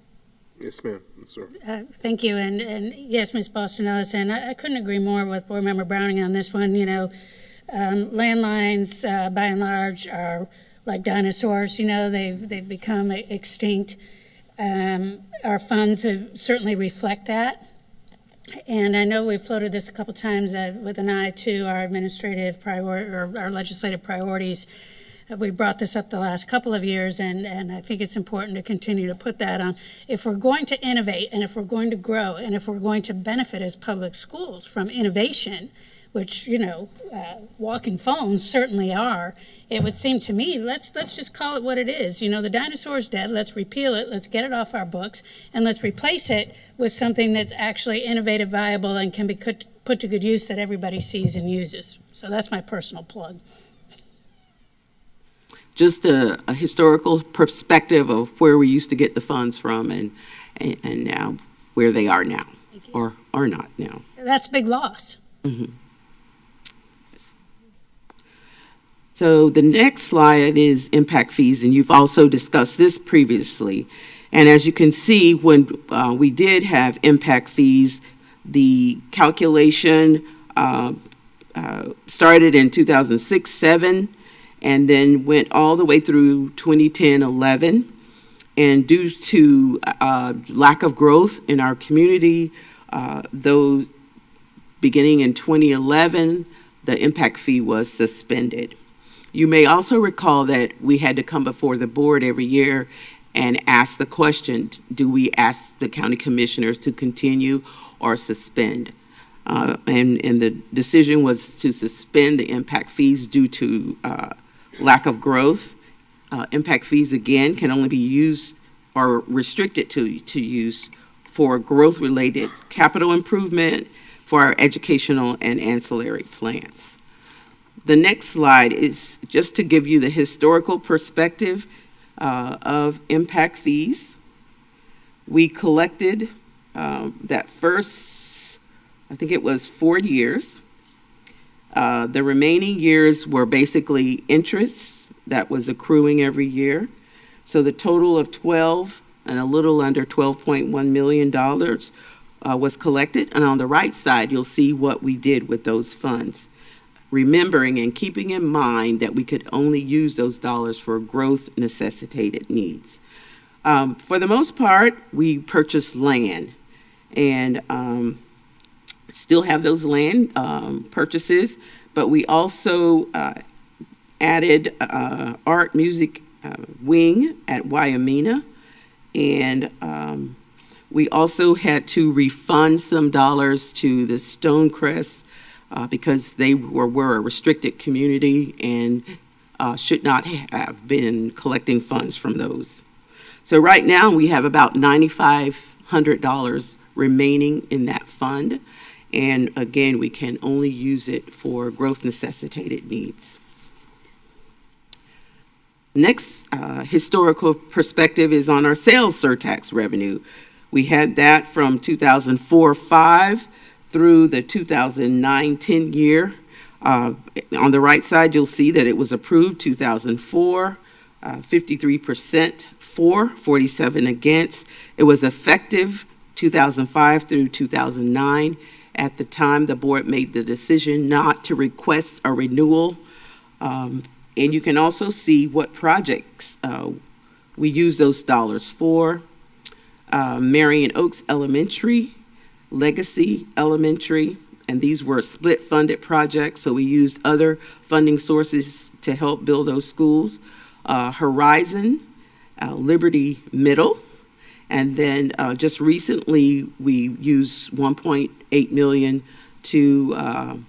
Yes, ma'am. Yes, sir. Thank you, and yes, Ms. Boston-Ellis, and I couldn't agree more with Board Member Browning on this one. You know, landlines, by and large, are like dinosaurs. You know, they've become extinct. Our funds have certainly reflect that. And I know we've floated this a couple times with an eye to our administrative priority or our legislative priorities. We brought this up the last couple of years, and I think it's important to continue to put that on. If we're going to innovate, and if we're going to grow, and if we're going to benefit as public schools from innovation, which, you know, walking phones certainly are, it would seem to me, let's just call it what it is. You know, the dinosaur's dead, let's repeal it, let's get it off our books, and let's replace it with something that's actually innovative, viable, and can be put to good use that everybody sees and uses. So that's my personal plug. Just a historical perspective of where we used to get the funds from and now where they are now, or are not now. That's a big loss. Mm-hmm. So the next slide is impact fees, and you've also discussed this previously. And as you can see, when we did have impact fees, the calculation started in 2006-07, and then went all the way through 2010-11. And due to lack of growth in our community, though beginning in 2011, the impact fee was suspended. You may also recall that we had to come before the board every year and ask the question, do we ask the county commissioners to continue or suspend? And the decision was to suspend the impact fees due to lack of growth. Impact fees, again, can only be used or restricted to use for growth-related capital improvement for our educational and ancillary plans. The next slide is just to give you the historical perspective of impact fees. We collected that first, I think it was 4 years. The remaining years were basically interest that was accruing every year. So the total of 12 and a little under $12.1 million was collected. And on the right side, you'll see what we did with those funds, remembering and keeping in mind that we could only use those dollars for growth necessitated needs. For the most part, we purchased land. and still have those land purchases, but we also added art music wing at Wyomina, and we also had to refund some dollars to the Stonecrest because they were a restricted community and should not have been collecting funds from those. So right now we have about $9,500 remaining in that fund. And again, we can only use it for growth necessitated needs. Next historical perspective is on our sales surtax revenue. We had that from 2004-05 through the 2009-10 year. On the right side, you'll see that it was approved 2004, 53% for, 47 against. It was effective 2005 through 2009. At the time, the board made the decision not to request a renewal. And you can also see what projects we use those dollars for. Marion Oaks Elementary, Legacy Elementary, and these were split funded projects, so we used other funding sources to help build those schools. Horizon, Liberty Middle, and then just recently we used $1.8 million to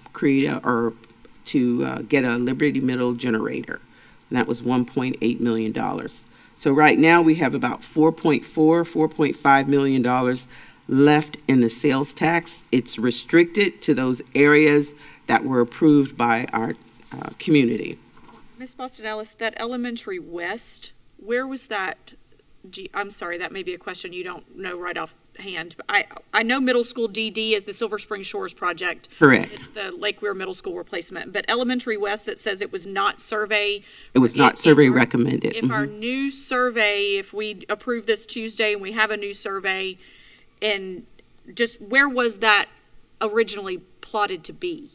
get a Liberty Middle generator, and that was $1.8 million. So right now we have about $4.5 million left in the sales tax. It's restricted to those areas that were approved by our community. Ms. Boston Ellis, that Elementary West, where was that? I'm sorry, that may be a question you don't know right offhand. But I know middle school DD is the Silver Spring Shores project. Correct. It's the Lake Weir Middle School replacement. But Elementary West that says it was not survey. It was not survey recommended. If our new survey, if we approve this Tuesday and we have a new survey, and just where was that originally plotted to be?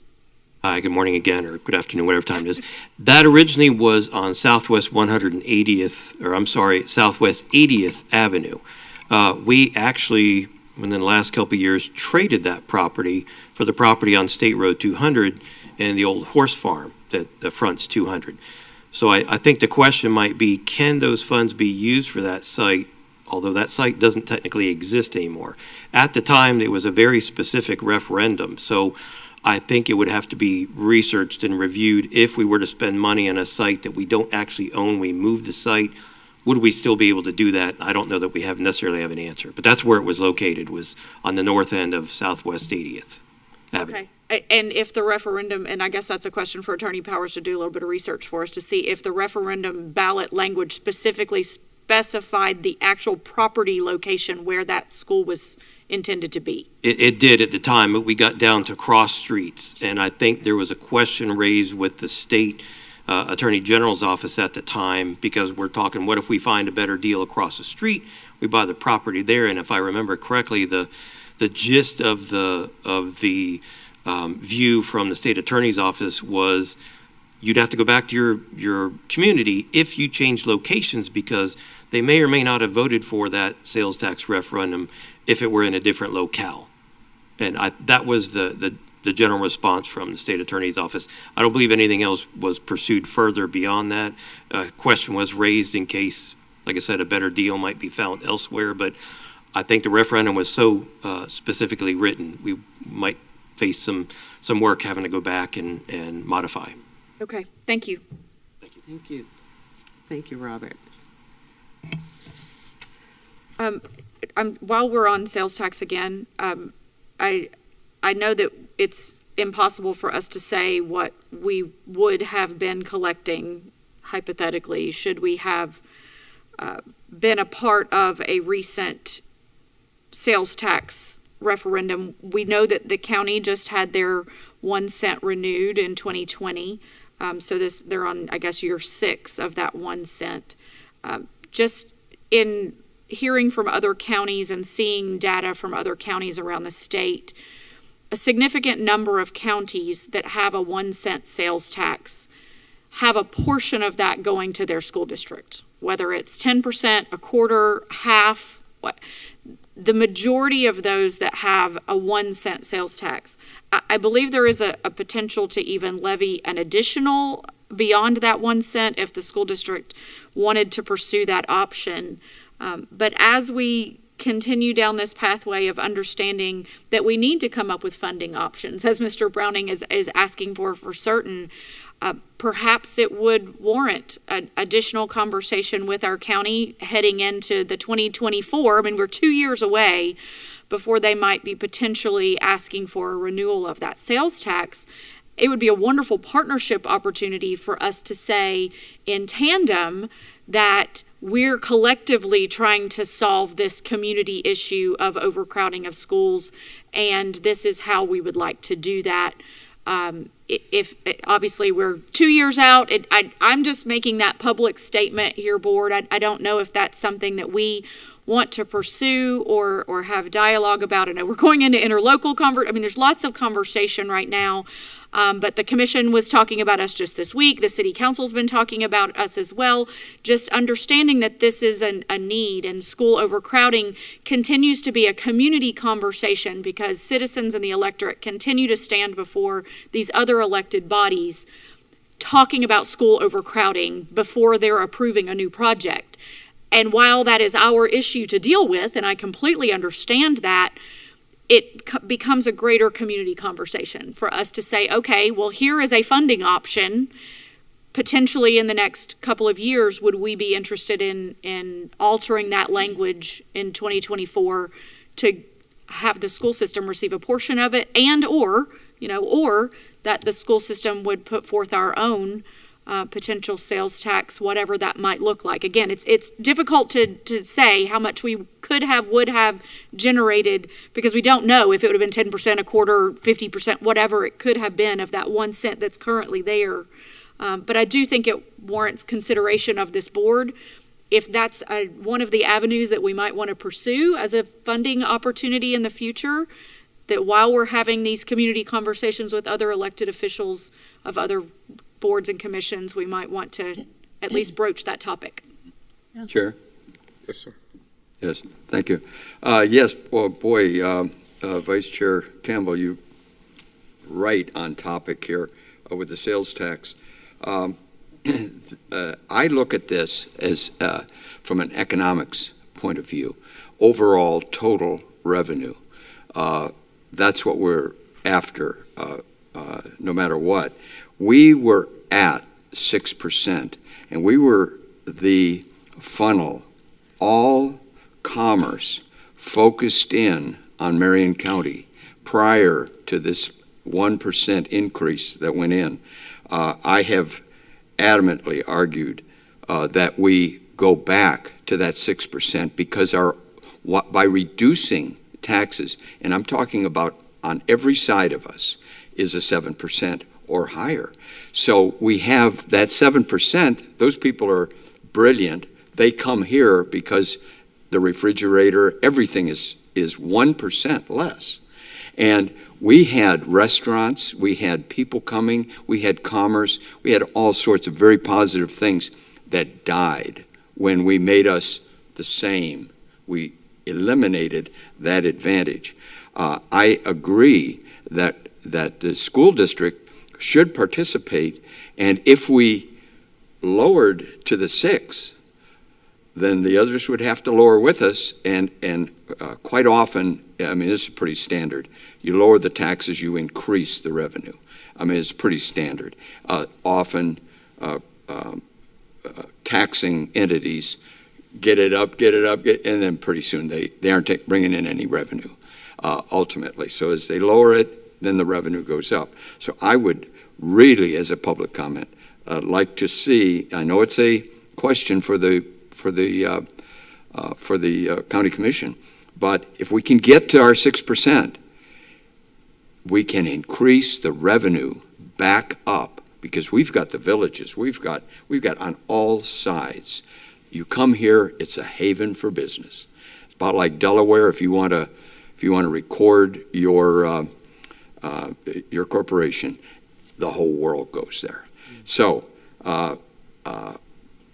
Hi, good morning again, or good afternoon, whatever time it is. That originally was on Southwest 80th Avenue. We actually, within the last couple of years, traded that property for the property on State Road 200 and the old horse farm that fronts 200. So I think the question might be, can those funds be used for that site, although that site doesn't technically exist anymore? At the time, it was a very specific referendum, so I think it would have to be researched and reviewed. If we were to spend money on a site that we don't actually own, we move the site, would we still be able to do that? I don't know that we necessarily have an answer, but that's where it was located, was on the north end of Southwest 80th Avenue. Okay. And if the referendum, and I guess that's a question for Attorney Powers to do a little bit of research for us to see if the referendum ballot language specifically specified the actual property location where that school was intended to be. It did at the time, but we got down to cross streets, and I think there was a question raised with the state Attorney General's office at the time, because we're talking, what if we find a better deal across the street? We buy the property there, and if I remember correctly, the gist of the view from the state attorney's office was you'd have to go back to your community if you change locations, because they may or may not have voted for that sales tax referendum if it were in a different locale. And that was the general response from the state attorney's office. I don't believe anything else was pursued further beyond that. Question was raised in case, like I said, a better deal might be found elsewhere, but I think the referendum was so specifically written, we might face some work having to go back and modify. Okay, thank you. Thank you. Thank you, Robert. While we're on sales tax again, I know that it's impossible for us to say what we would have been collecting hypothetically should we have been a part of a recent sales tax referendum. We know that the county just had their 1 cent renewed in 2020. So they're on, I guess, year 6 of that 1 cent. Just in hearing from other counties and seeing data from other counties around the state, a significant number of counties that have a 1 cent sales tax have a portion of that going to their school district, whether it's 10%, a quarter, half, the majority of those that have a 1 cent sales tax, I believe there is a potential to even levy an additional beyond that 1 cent if the school district wanted to pursue that option. But as we continue down this pathway of understanding that we need to come up with funding options, as Mr. Browning is asking for certain, perhaps it would warrant an additional conversation with our county heading into the 2024. I mean, we're 2 years away before they might be potentially asking for a renewal of that sales tax. It would be a wonderful partnership opportunity for us to say in tandem that we're collectively trying to solve this community issue of overcrowding of schools, and this is how we would like to do that. If obviously we're 2 years out, I'm just making that public statement here, board. I don't know if that's something that we want to pursue or have dialogue about. I know we're going into interlocal I mean, there's lots of conversation right now. But the commission was talking about us just this week. The city council's been talking about us as well. Just understanding that this is a need, and school overcrowding continues to be a community conversation because citizens and the electorate continue to stand before these other elected bodies talking about school overcrowding before they're approving a new project. And while that is our issue to deal with, and I completely understand that, it becomes a greater community conversation for us to say, okay, well, here is a funding option. Potentially in the next couple of years, would we be interested in altering that language in 2024 to have the school system receive a portion of it, and or that the school system would put forth our own potential sales tax, whatever that might look like. Again, it's difficult to say how much we would have generated, because we don't know if it would have been 10%, a quarter, 50%, whatever it could have been of that 1 cent that's currently there. But I do think it warrants consideration of this board if that's one of the avenues that we might want to pursue as a funding opportunity in the future, that while we're having these community conversations with other elected officials of other boards and commissions, we might want to at least broach that topic. Yeah. Chair? Yes, sir. Yes, thank you. Yes, well, boy, Vice Chair Campbell, you right on topic here with the sales tax. I look at this as from an economics point of view, overall total revenue. That's what we're after, no matter what. We were at 6%, and we were the funnel, all commerce focused in on Marion County prior to this 1% increase that went in. I have adamantly argued that we go back to that 6% because by reducing taxes, and I'm talking about on every side of us, is a 7% or higher. So we have that 7%. Those people are brilliant. They come here because the refrigerator, everything is 1% less. And we had restaurants, we had people coming, we had commerce, we had all sorts of very positive things that died when we made us the same. We eliminated that advantage. I agree that the school district should participate, and if we lowered to the 6, then the others would have to lower with us, and quite often, I mean, this is pretty standard. You lower the taxes, you increase the revenue. I mean, it's pretty standard. Often, taxing entities get it up, and then pretty soon they aren't bringing in any revenue, ultimately. So as they lower it, then the revenue goes up. So I would really, as a public comment, like to see, I know it's a question for the county commission, but if we can get to our 6%, we can increase the revenue back up, because we've got the villages, we've got on all sides. You come here, it's a haven for business. It's about like Delaware. If you want to record your corporation, the whole world goes there. So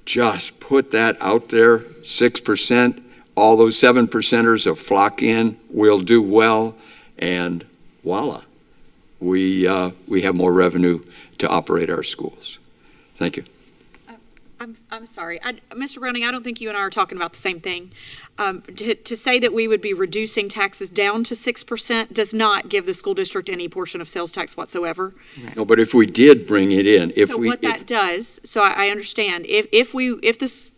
just put that out there, 6%. all those 7%ers will flock in, we'll do well, and voila, we have more revenue to operate our schools. Thank you. I'm sorry. Mr. Browning, I don't think you and I are talking about the same thing. To say that we would be reducing taxes down to 6% does not give the school district any portion of sales tax whatsoever. No, but if we did bring it in, that does, so I understand, if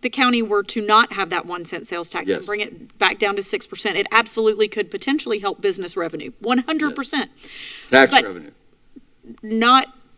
the county were to not have that 1 cent sales tax and Yes. bring it back down to 6%, it absolutely could potentially help business revenue, 100%. tax but- revenue.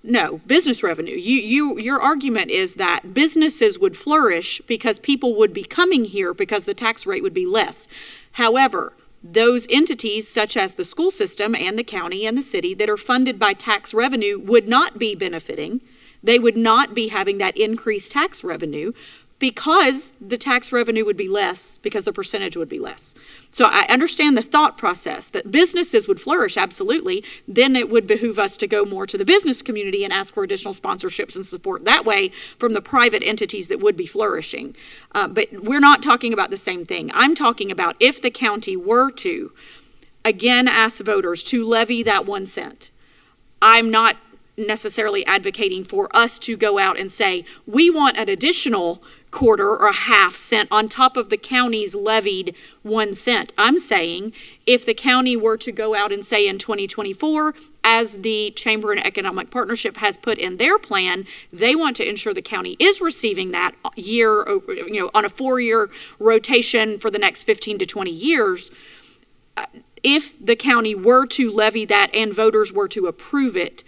No, business revenue. Your argument is that businesses would flourish because people would be coming here because the tax rate would be less. However, those entities such as the school system and the county and the city that are funded by tax revenue would not be benefiting. They would not be having that increased tax revenue because the tax revenue would be less, because the percentage would be less. So I understand the thought process that businesses would flourish, absolutely. Then it would behoove us to go more to the business community and ask for additional sponsorships and support that way from the private entities that would be flourishing. But we're not talking about the same thing. I'm talking about if the county were to, again, ask voters to levy that 1 cent. I'm not necessarily advocating for us to go out and say, we want an additional quarter or a half cent on top of the county's levied 1 cent. I'm saying if the county were to go out and say in 2024, as the Chamber and Economic Partnership has put in their plan, they want to ensure the county is receiving that year, on a 4-year rotation for the next 15 to 20 years. If the county were to levy that and voters were to approve it,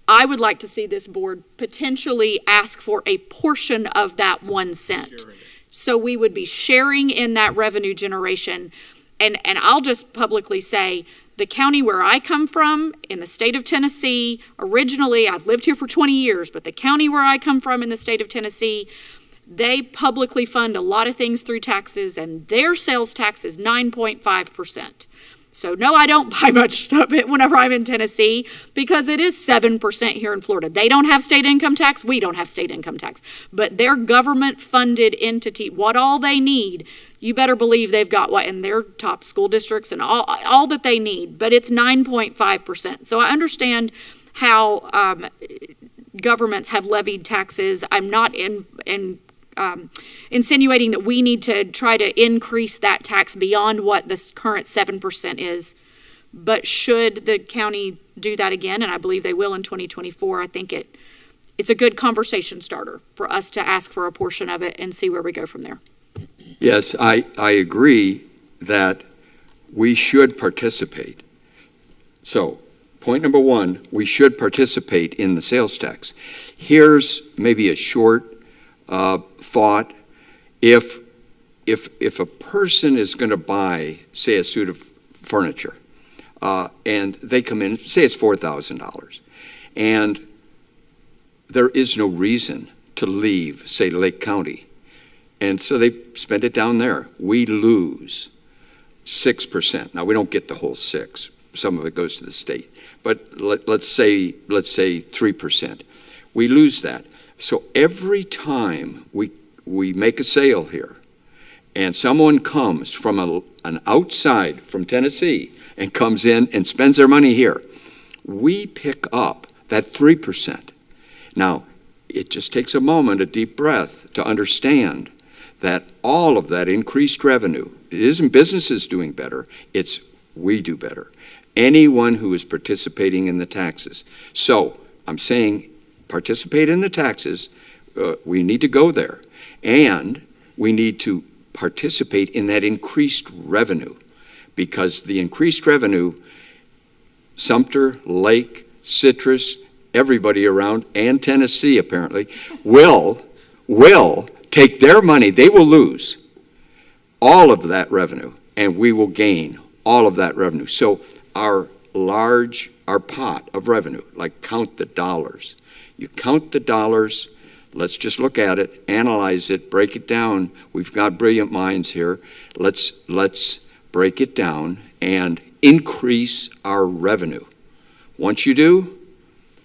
I would like to see this board potentially ask for a portion of that 1 cent. So we would be sharing in that revenue generation. And I'll just publicly say, the county where I come from in the state of Tennessee, originally, I've lived here for 20 years, but the county where I come from in the state of Tennessee, they publicly fund a lot of things through taxes, and their sales tax is 9.5%. So no, I don't buy much of it whenever I'm in Tennessee because it is 7% here in Florida. They don't have state income tax. We don't have state income tax. But their government-funded entity, what all they need, you better believe they've got what in their top school districts and all that they need. But it's 9.5%. So I understand how governments have levied taxes. I'm not insinuating that we need to try to increase that tax beyond what the current 7% is. But should the county do that again, and I believe they will in 2024, I think it's a good conversation starter for us to ask for a portion of it and see where we go from there. Yes, I agree that we should participate. So, point number 1, we should participate in the sales tax. Here's maybe a short thought. If a person is going to buy, say, a suit of furniture, and they come in, say it's $4,000, and there is no reason to leave, say, Lake County, and so they spend it down there. We lose 6%. Now, we don't get the whole 6. Some of it goes to the state, but let's say 3%. We lose that. So every time we make a sale here and someone comes from an outside from Tennessee and comes in and spends their money here, we pick up that 3%. Now, it just takes a moment, a deep breath, to understand that all of that increased revenue, it isn't businesses doing better, it's we do better. Anyone who is participating in the taxes. So I'm saying participate in the taxes, we need to go there, and we need to participate in that increased revenue, because the increased revenue, Sumter, Lake, Citrus, everybody around, and Tennessee apparently, will take their money, they will lose all of that revenue, and we will gain all of that revenue. So our pot of revenue, like count the dollars. You count the dollars, let's just look at it, analyze it, break it down. We've got brilliant minds here. Let's break it down and increase our revenue. Once you do,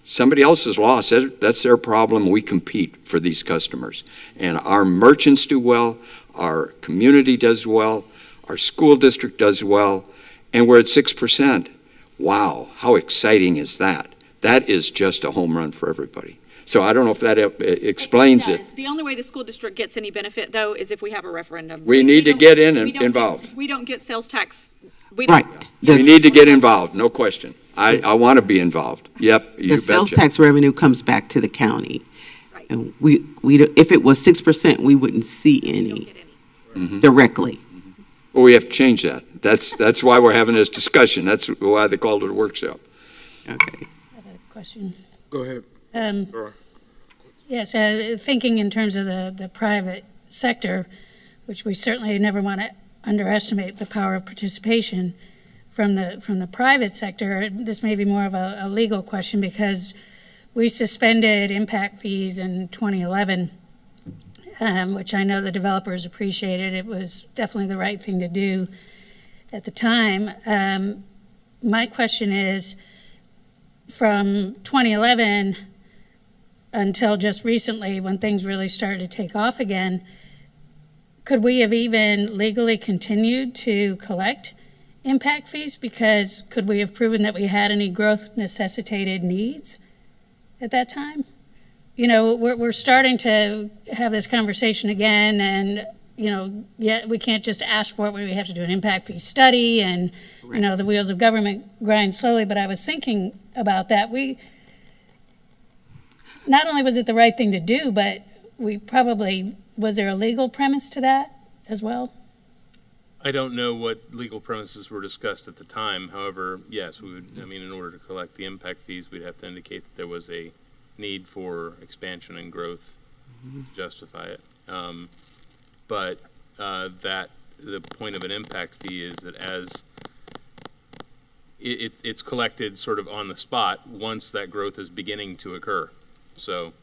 somebody else's loss, that's their problem. We compete for these customers. And our merchants do well, our community does well, our school district does well, and we're at 6%. Wow, how exciting is that? That is just a home run for everybody. So I don't know if that explains it. The only way the school district gets any benefit, though, is if we have a referendum. We need to get in and we don't involved. We don't get sales tax. Right. We need to get involved, no question. I want to be involved. Yep, you The sales betcha. tax revenue comes back to the county. Right. And if it was 6%, we wouldn't see We don't any get any. directly. Well, we have to change that. That's why we're having this discussion. That's why they called it a workshop. Okay. I have a question. Go ahead. Laura. Yes, thinking in terms of the private sector, which we certainly never want to underestimate the power of participation from the private sector. This may be more of a legal question because we suspended impact fees in 2011, which I know the developers appreciated. It was definitely the right thing to do at the time. My question is, from 2011 until just recently, when things really started to take off again, could we have even legally continued to collect impact fees? Because could we have proven that we had any growth necessitated needs at that time? You know, we're starting to have this conversation again, and, you know, we can't just ask for it. We have to do an impact fee study, and, you know, the wheels of government grind slowly. But I was thinking about that. Not only was it the right thing to do, but was there a legal premise to that as well? I don't know what legal premises were discussed at the time. However, yes, we would, in order to collect the impact fees, we'd have to indicate that there was a need for expansion and growth to justify it. But the point of an impact fee is that as it's collected sort of on the spot once that growth is beginning to occur. So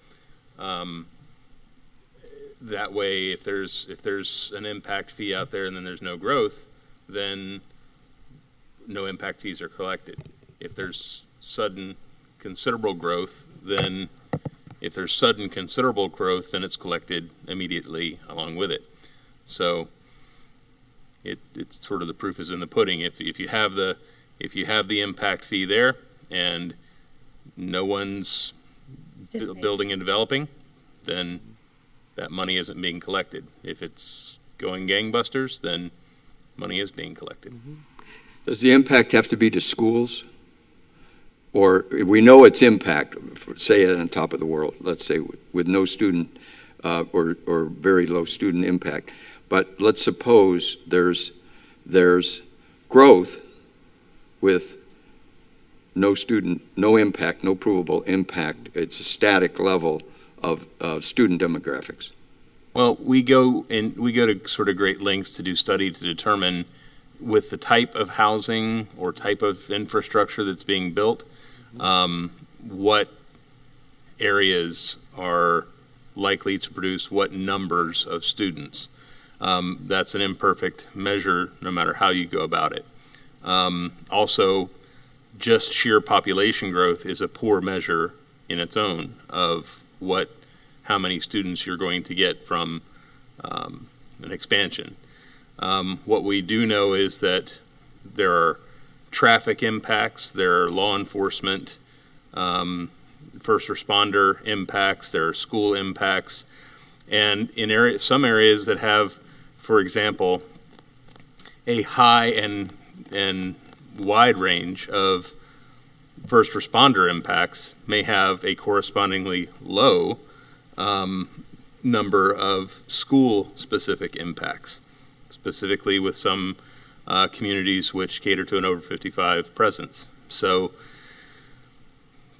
that way, if there's an impact fee out there and then there's no growth, then no impact fees are collected. If there's sudden considerable growth, then it's collected immediately along with it. So it's sort of the proof is in the pudding. If you have the impact fee there and no one's building and developing, then that money isn't being collected. If it's going gangbusters, then money is being collected. Does the impact have to be to schools? Or we know it's impact, say on top of the world, let's say with no student or very low student impact. But let's suppose there's growth with no student, no impact, no provable impact. It's a static level of student demographics. Well, we go to sort of great lengths to do study to determine with the type of housing or type of infrastructure that's being built, what areas are likely to produce what numbers of students. That's an imperfect measure no matter how you go about it. Also, just sheer population growth is a poor measure in its own of how many students you're going to get from an expansion. What we do know is that there are traffic impacts, there are law enforcement, first responder impacts, there are school impacts, and in some areas that have, for example, a high and wide range of first responder impacts may have a correspondingly low number of school-specific impacts, specifically with some communities which cater to an over 55 presence. So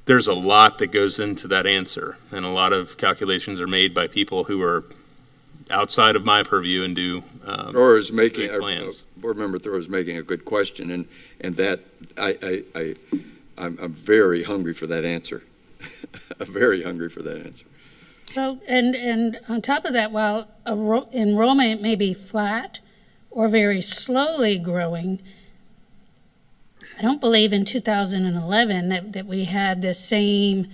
there's a lot that goes into that answer, and a lot of calculations are made by people who are outside of my purview and do plans. Board member Thoreau is making a good question, and that I'm very hungry for that answer. I'm very hungry for that answer. Well, and on top of that, while enrollment may be flat or very slowly growing, I don't believe in 2011 that we had the same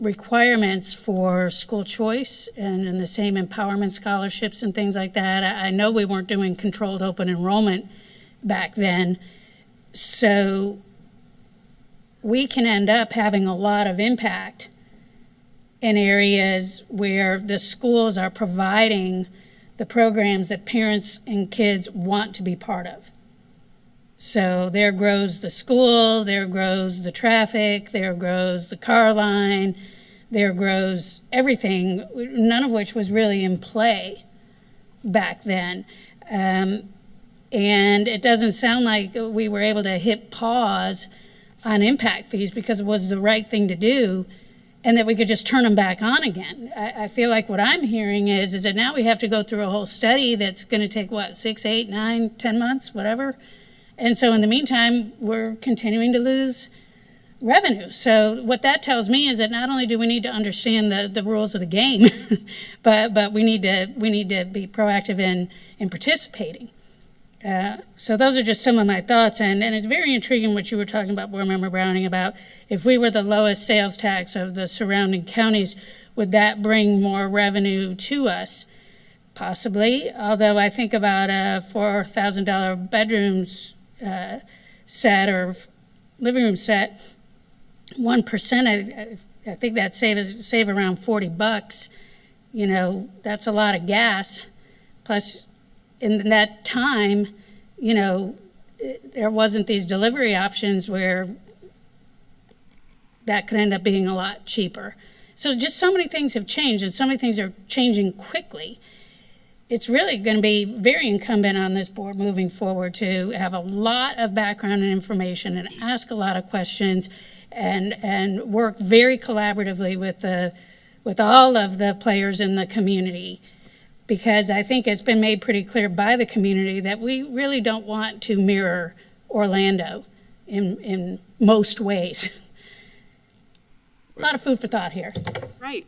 requirements for school choice and the same empowerment scholarships and things like that. I know we weren't doing controlled open enrollment back then, so we can end up having a lot of impact in areas where the schools are providing the programs that parents and kids want to be part of. So there grows the school, there grows the traffic, there grows the car line, there grows everything, none of which was really in play back then. And it doesn't sound like we were able to hit pause on impact fees because it was the right thing to do, and that we could just turn them back on again. I feel like what I'm hearing is that now we have to go through a whole study that's going to take, 6, 8, 9, 10 months, whatever. And so in the meantime, we're continuing to lose revenue. So what that tells me is that not only do we need to understand the rules of the game, but we need to be proactive in participating. So those are just some of my thoughts, and it's very intriguing what you were talking about, Board Member Browning, about if we were the lowest sales tax of the surrounding counties, would that bring more revenue to us? Possibly, although I think about a $4,000 bedrooms set or living room set, 1%, I think that save around $40. You know, that's a lot of gas. Plus, in that time, you know, there wasn't these delivery options where that could end up being a lot cheaper. So just so many things have changed, and so many things are changing quickly. It's really going to be very incumbent on this board moving forward to have a lot of background and information and ask a lot of questions and work very collaboratively with all of the players in the community. Because I think it's been made pretty clear by the community that we really don't want to mirror Orlando in most ways. A lot of food for thought here. Right.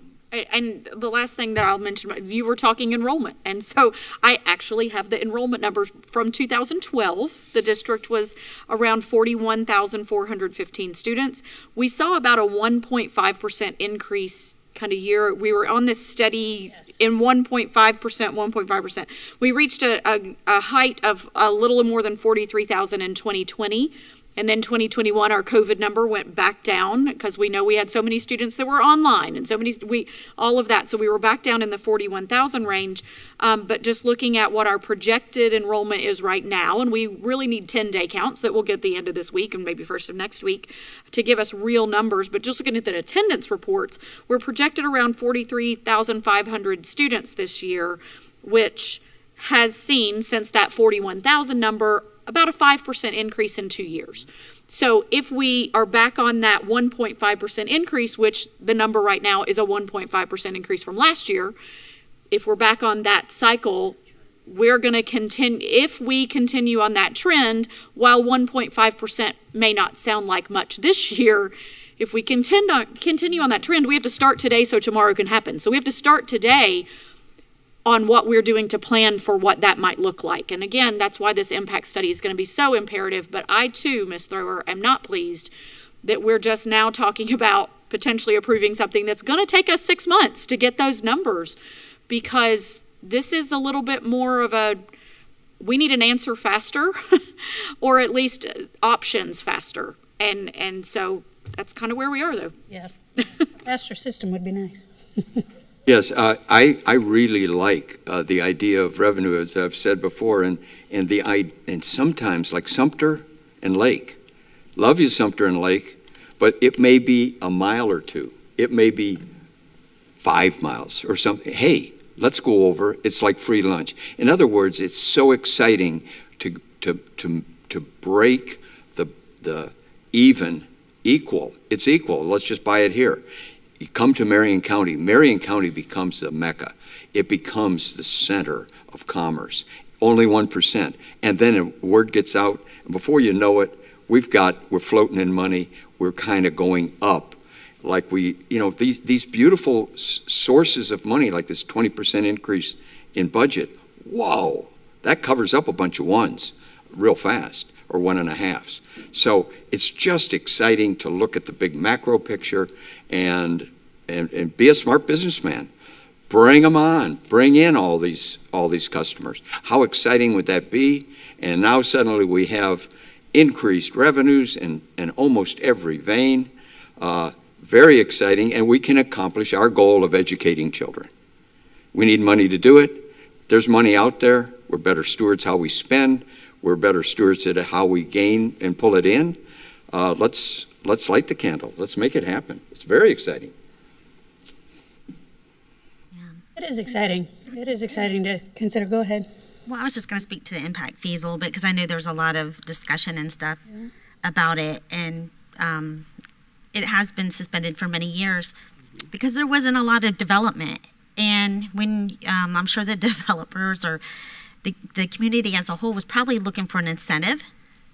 And the last thing that I'll mention, you were talking enrollment. And so I actually have the enrollment numbers from 2012. The district was around 41,415 students. We saw about a 1.5% increase kind of year. We were on this steady in 1.5%. We reached a height of a little more than 43,000 in 2020. And then 2021, our COVID number went back down because we know we had so many students that were online and so many, all of that. So we were back down in the 41,000 range. But just looking at what our projected enrollment is right now, and we really need 10-day counts that we'll get at the end of this week and maybe first of next week to give us real numbers. But just looking at the attendance reports, we're projected around 43,500 students this year, which has seen, since that 41,000 number, about a 5% increase in 2 years. So if we are back on that 1.5% increase, which the number right now is a 1.5% increase from last year, if we're back on that cycle, we're going to continue, if we continue on that trend, while 1.5% may not sound like much this year, if we continue on that trend, we have to start today so tomorrow can happen. So we have to start today on what we're doing to plan for what that might look like. And again, that's why this impact study is going to be so imperative. But I too, Ms. Thrower, am not pleased that we're just now talking about potentially approving something that's going to take us 6 months to get those numbers, because this is a little bit more of a, we need an answer faster or at least options faster. And so that's kind of where we are, though. Yeah, faster system would be nice. Yes, I really like the idea of revenue, as I've said before, and sometimes like Sumter and Lake. Love you, Sumter and Lake, but it may be a mile or two. It may be 5 miles or something. Hey, let's go over. It's like free lunch. In other words, it's so exciting to break the equal. It's equal. Let's just buy it here. You come to Marion County. Marion County becomes the Mecca. It becomes the center of commerce. Only 1%. And then a word gets out, and before you know it, we're floating in money. We're kind of going up. Like these beautiful sources of money, like this 20% increase in budget. Whoa, that covers up a bunch of ones real fast, or 1.5s. So it's just exciting to look at the big macro picture, and and be a smart businessman. Bring them on. Bring in all these customers. How exciting would that be? And now suddenly we have increased revenues in almost every vein. Very exciting, and we can accomplish our goal of educating children. We need money to do it. There's money out there. We're better stewards how we spend. We're better stewards at how we gain and pull it in. Let's light the candle. Let's make it happen. It's very exciting. It is exciting. It is exciting to consider. Go ahead. Well, I was just going to speak to the impact fees a little bit because I know there's a lot of discussion and stuff about it, and it has been suspended for many years because there wasn't a lot of development. And when I'm sure the developers or the community as a whole was probably looking for an incentive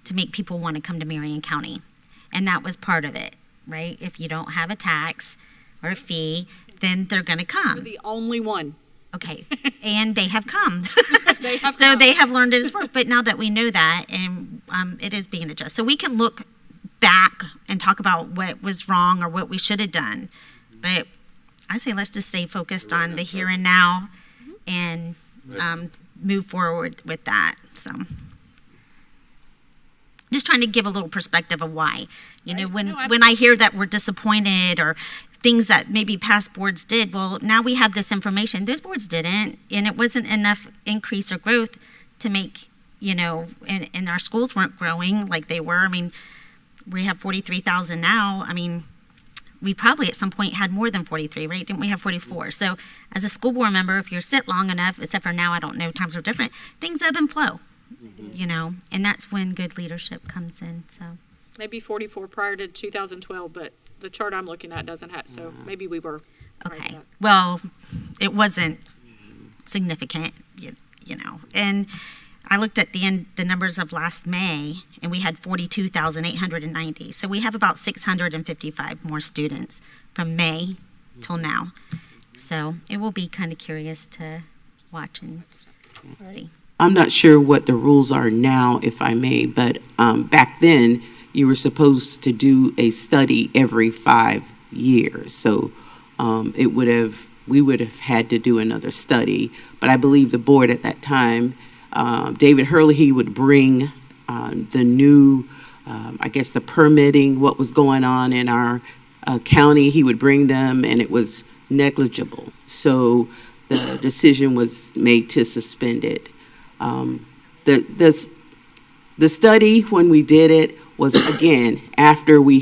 to make people want to come to Marion County, and that was part of it, right? If you don't have a tax or a fee, then they're going to come. We're the only one. Okay, and they have come. They have So come. they have learned it as work. But now that we know that, and it is being adjusted, so we can look back and talk about what was wrong or what we should have done. But I say let's just stay focused on the here and now, and move forward with that. So just trying to give a little perspective of why. You know, when I hear that we're disappointed or things that maybe past boards did, well, now we have this information. Those boards didn't, and it wasn't enough increase or growth to make, you know, and our schools weren't growing like they were. I mean, we have 43,000 now. I mean, we probably at some point had more than 43, right? Didn't we have 44? So as a school board member, if you sit long enough, except for now, I don't know, times are different, things ebb and flow, you know, and that's when good leadership comes in, so. Maybe 44 prior to 2012, but the chart I'm looking at doesn't have, so maybe we were. prior to Okay, that. well, it wasn't significant, you know, and I looked at the numbers of last May, and we had 42,890. So we have about 655 more students from May till now. So it will be kind of curious to watch and see. I'm not sure what the rules are now, if I may, but back then, you were supposed to do a study every 5 years. So we would have had to do another study. But I believe the board at that time, David Hurley, he would bring the new, I guess the permitting, what was going on in our county, he would bring them, and it was negligible. So the decision was made to suspend it. The study, when we did it, was again after we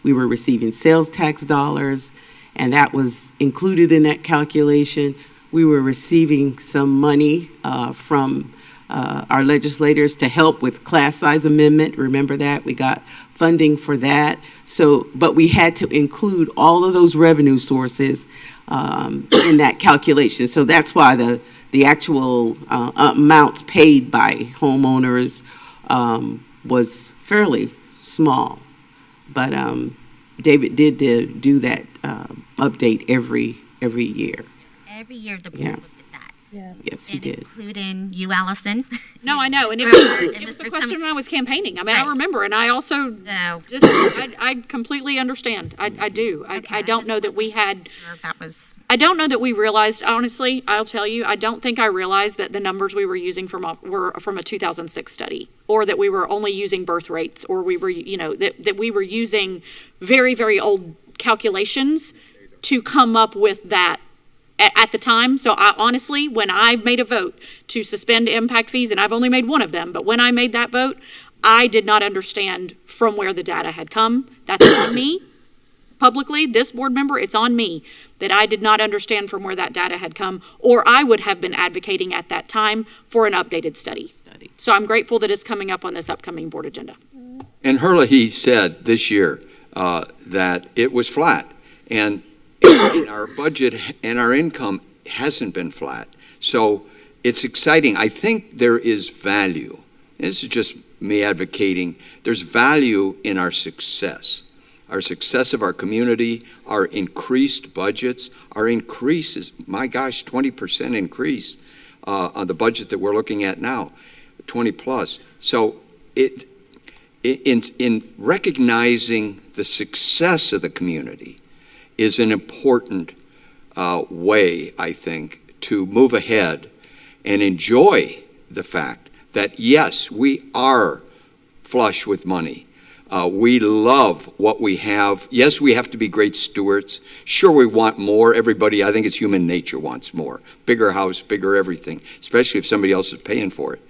were receiving sales tax dollars, and that was included in that calculation. We were receiving some money from our legislators to help with class size amendment. Remember that? We got funding for that. So, but we had to include all of those revenue sources in that calculation. So that's why the actual amounts paid by homeowners was fairly small. But David did do that update every year. Every year the board Yeah. looked at that. Yeah. Yes, he And did. including you, Allison. No, I know, and it Mr. was, and it was the Mr. question Cummings. when I was campaigning. I mean, I Right. remember, and I also So, just, I completely understand. I do. I don't know that we had, that was, I don't know that we realized, honestly, I'll tell you, I don't think I realized that the numbers we were using were from a 2006 study, or that we were only using birth rates, or we were, you know, that we were using very, very old calculations to come up with that at the time. So I honestly, when I made a vote to suspend impact fees, and I've only made one of them, but when I made that vote, I did not understand from where the data had come. That's on me. Publicly, this board member, it's on me that I did not understand from where that data had come, or I would have been advocating at that time for an updated study. So I'm grateful that it's coming up on this upcoming board agenda. And Hurley said this year that it was flat, and our budget and our income hasn't been flat. So it's exciting. I think there is value. This is just me advocating. There's value in our success of our community, our increased budgets, our increases. My gosh, 20% increase on the budget that we're looking at now, 20 plus. So in recognizing the success of the community is an important way, I think, to move ahead and enjoy the fact that, yes, we are flush with money. We love what we have. Yes, we have to be great stewards. Sure, we want more. Everybody, I think it's human nature, wants more. Bigger house, bigger everything, especially if somebody else is paying for it.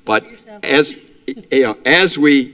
But as we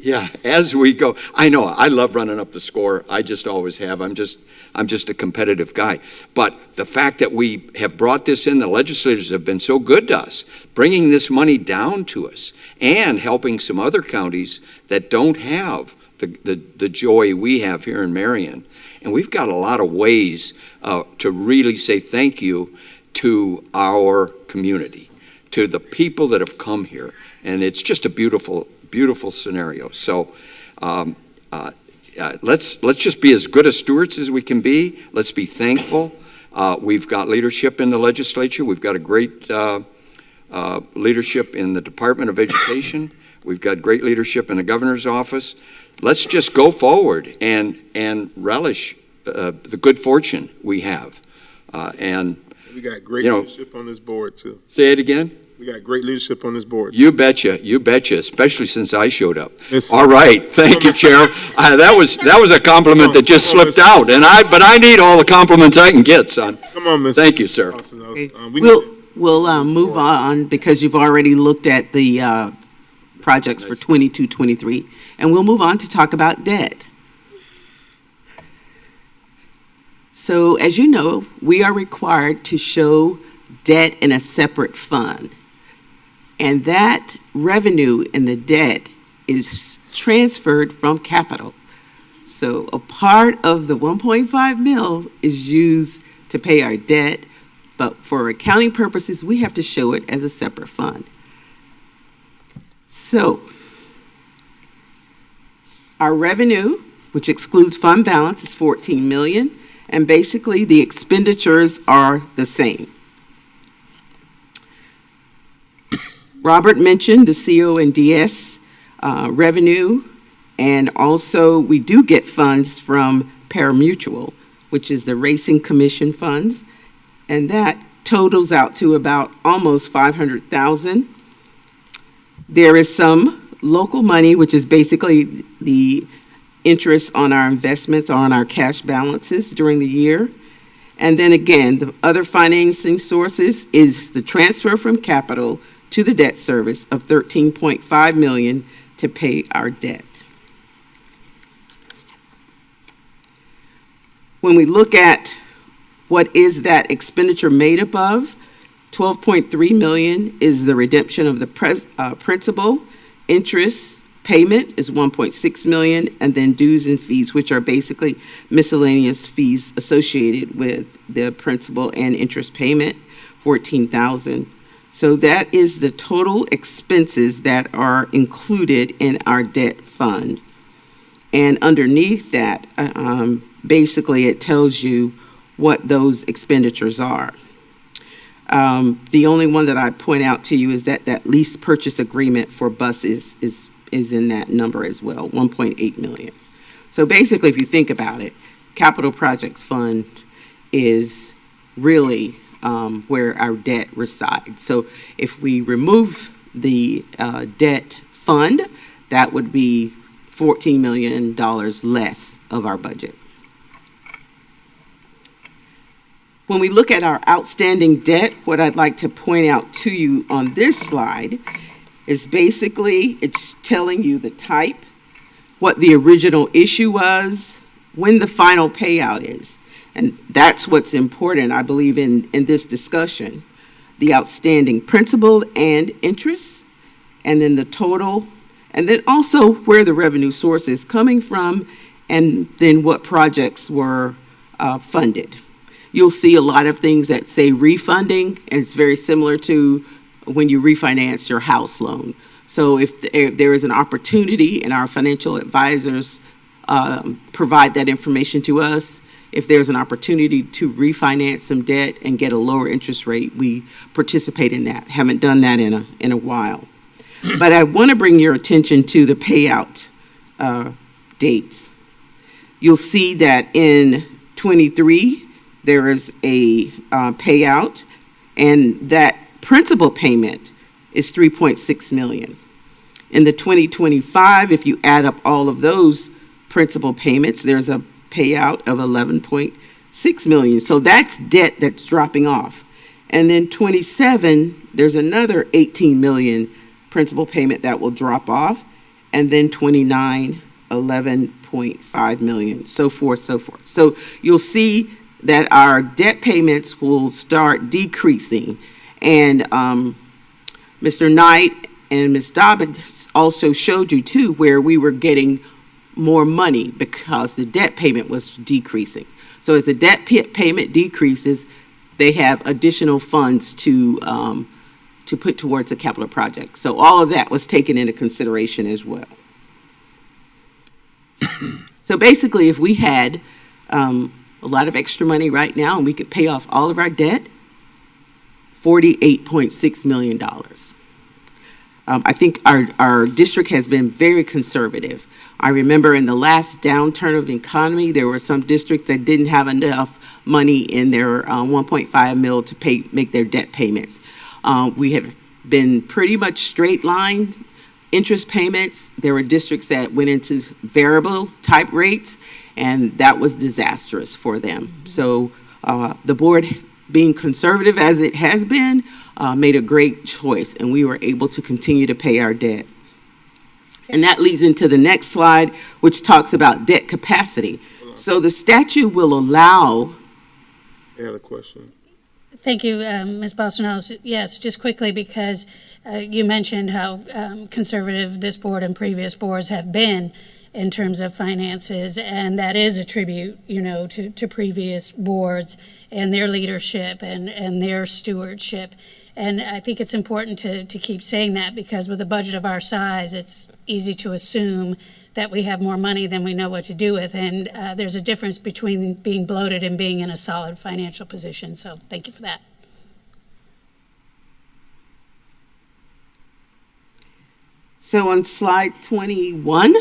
go, I know I love running up the score. I just always have. I'm just a competitive guy. But the fact that we have brought this in, the legislators have been so good to us, bringing this money down to us and helping some other counties that don't have the joy we have here in Marion. And we've got a lot of ways to really say thank you to our community, to the people that have come here. And it's just a beautiful, beautiful scenario. So let's just be as good a stewards as we can be. Let's be thankful. We've got leadership in the legislature. We've got a great leadership in the Department of Education. We've got great leadership in the governor's office. Let's just go forward and relish the good fortune we have. And we got great leadership on this board too. Say it again. We got great leadership on this board. You betcha, especially since I showed up. All right, thank you, Chair. That was a compliment that just slipped out, but I need all the compliments I can get, son. Come on, Mr. Thank you, sir. We'll move on because you've already looked at the projects for 22-23, and we'll move on to talk about debt. So, as you know, we are required to show debt in a separate fund. And that revenue in the debt is transferred from capital. So a part of the 1.5 mil is used to pay our debt, but for accounting purposes, we have to show it as a separate fund. So our revenue, which excludes fund balance, is 14 million, and basically the expenditures are the same. Robert mentioned the CO and DS revenue, and also we do get funds from Parimutuel, which is the Racing Commission funds, and that totals out to about almost 500,000. There is some local money, which is basically the interest on our investments, on our cash balances during the year. And then again, the other financing sources is the transfer from capital to the debt service of 13.5 million to pay our debt. When we look at what is that expenditure made up of, 12.3 million is the redemption of the principal. Interest payment is 1.6 million, and then dues and fees, which are basically miscellaneous fees associated with the principal and interest payment, 14,000. So that is the total expenses that are included in our debt fund. And underneath that, basically it tells you what those expenditures are. The only one that I'd point out to you is that lease purchase agreement for buses is in that number as well, 1.8 million. So basically, if you think about it, capital projects fund is really where our debt resides. So if we remove the debt fund, that would be $14 million less of our budget. When we look at our outstanding debt, what I'd like to point out to you on this slide is basically it's telling you the type, what the original issue was, when the final payout is. And that's what's important, I believe, in this discussion. The outstanding principal and interest, and then the total, and then also where the revenue source is coming from, and then what projects were funded. You'll see a lot of things that say refunding, and it's very similar to when you refinance your house loan. So if there is an opportunity, and our financial advisors provide that information to us, if there's an opportunity to refinance some debt and get a lower interest rate, we participate in that. Haven't done that in a while. But I want to bring your attention to the payout dates. You'll see that in 23, there is a payout, and that principal payment is $3.6 million. In the 2025, if you add up all of those principal payments, there's a payout of $11.6 million. So that's debt that's dropping off. And then 27, there's another $18 million principal payment that will drop off. And then 29, $11.5 million, so forth, so forth. So you'll see that our debt payments will start decreasing. And Mr. Knight and Ms. Dobbins also showed you too where we were getting more money because the debt payment was decreasing. So as the debt payment decreases, they have additional funds to put towards a capital project. So all of that was taken into consideration as well. So basically, if we had a lot of extra money right now and we could pay off all of our debt, $48.6 million. I think our district has been very conservative. I remember in the last downturn of the economy, there were some districts that didn't have enough money in their 1.5 mil to make their debt payments. We have been pretty much straight line interest payments. There were districts that went into variable type rates, and that was disastrous for them. So the board, being conservative as it has been, made a great choice, and we were able to continue to pay our debt. And that leads into the next slide, which talks about debt capacity. So the statute will allow... I had a question. Thank you, Ms. Boston. Yes, just quickly, because you mentioned how conservative this board and previous boards have been in terms of finances, and that is a tribute, to previous boards and their leadership and their stewardship. And I think it's important to keep saying that, because with a budget of our size, it's easy to assume that we have more money than we know what to do with. And there's a difference between being bloated and being in a solid financial position. So thank you for that. So on slide 21,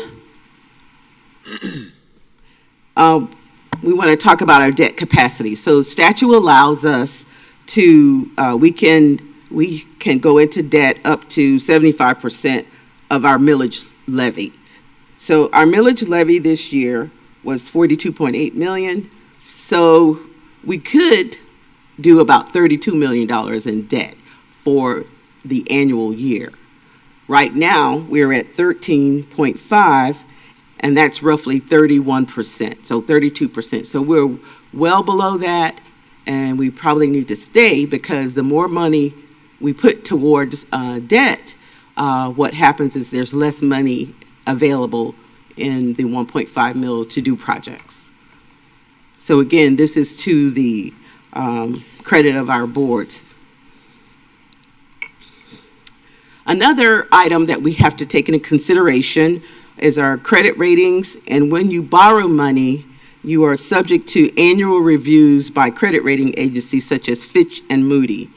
we want to talk about our debt capacity. So statute allows us to, we can go into debt up to 75% of our millage levy. So our millage levy this year was $42.8 million. So we could do about $32 million in debt for the annual year. Right now, we're at 13.5, and that's roughly 31%, so 32%. So we're well below that, and we probably need to stay, because the more money we put towards debt, what happens is there's less money available in the 1.5 mil to do projects. So again, this is to the credit of our boards. Another item that we have to take into consideration is our credit ratings. And when you borrow money, you are subject to annual reviews by credit rating agencies such as Fitch and Moody.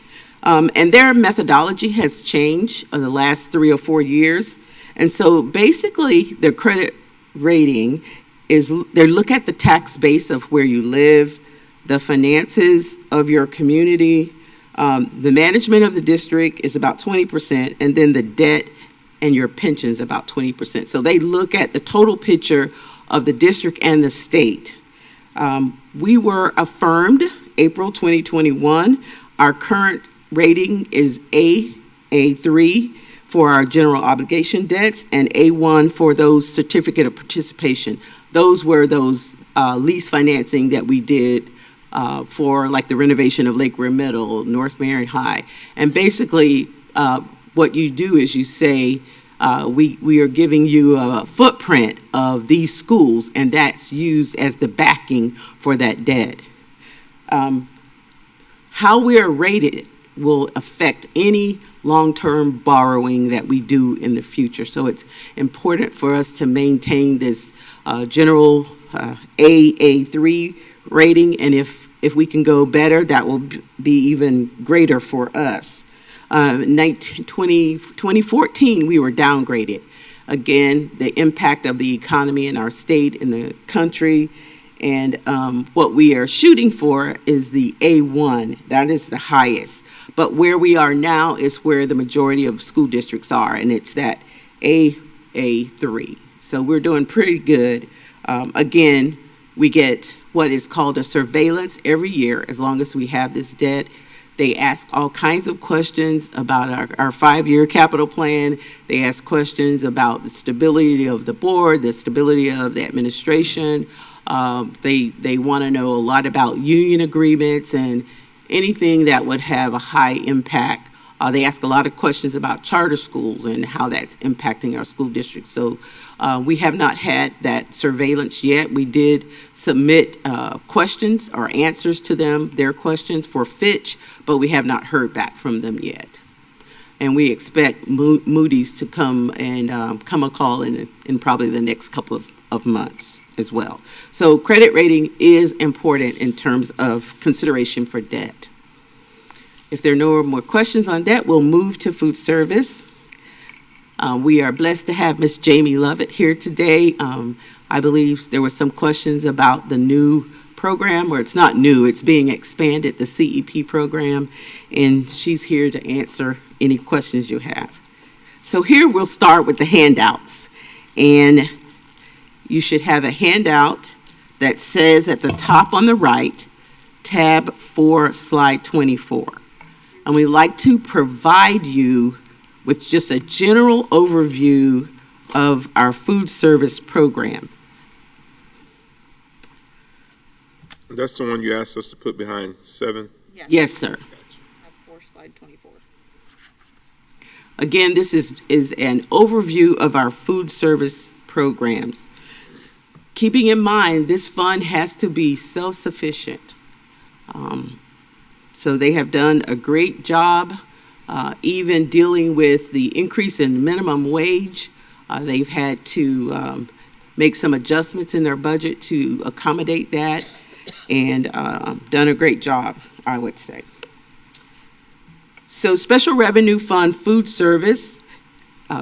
And their methodology has changed in the last 3 or 4 years. And so basically, their credit rating is, they look at the tax base of where you live, the finances of your community, the management of the district is about 20%, and then the debt and your pensions about 20%. So they look at the total picture of the district and the state. We were affirmed April 2021. Our current rating is A3 for our general obligation debts, and A1 for those certificate of participation. Those were those lease financing that we did for like the renovation of Lake Weir Middle, North Marion High. And basically what you do is you say, we are giving you a footprint of these schools, and that's used as the backing for that debt. How we are rated will affect any long-term borrowing that we do in the future. So it's important for us to maintain this general A3 rating, and if we can go better, that will be even greater for us. 2014, we were downgraded. Again, the impact of the economy in our state, in the country, And what we are shooting for is the A1. That is the highest. But where we are now is where the majority of school districts are, and it's that A3. So we're doing pretty good. Again, we get what is called a surveillance every year as long as we have this debt. They ask all kinds of questions about our 5-year capital plan. They ask questions about the stability of the board, the stability of the administration. They want to know a lot about union agreements and anything that would have a high impact. They ask a lot of questions about charter schools and how that's impacting our school districts. So we have not had that surveillance yet. We did submit questions or answers to them, their questions for Fitch, but we have not heard back from them yet. And we expect Moody's to come and come a call in probably the next couple of months as well. So credit rating is important in terms of consideration for debt. If there are no more questions on that, we'll move to food service. We are blessed to have Miss Jamie Lovett here today. I believe there were some questions about the new program, or it's not new, it's being expanded, the CEP program, and she's here to answer any questions you have. So here we'll start with the handouts. And you should have a handout that says at the top on the right, tab 4, slide 24. And we like to provide you with just a general overview of our food service program. That's the one you asked us to put behind 7? Yes, sir. Tab 4, slide 24. Again, this is an overview of our food service programs. Keeping in mind, this fund has to be self-sufficient. So they have done a great job, even dealing with the increase in minimum wage. They've had to make some adjustments in their budget to accommodate that, and done a great job, I would say. So Special Revenue Fund Food Service,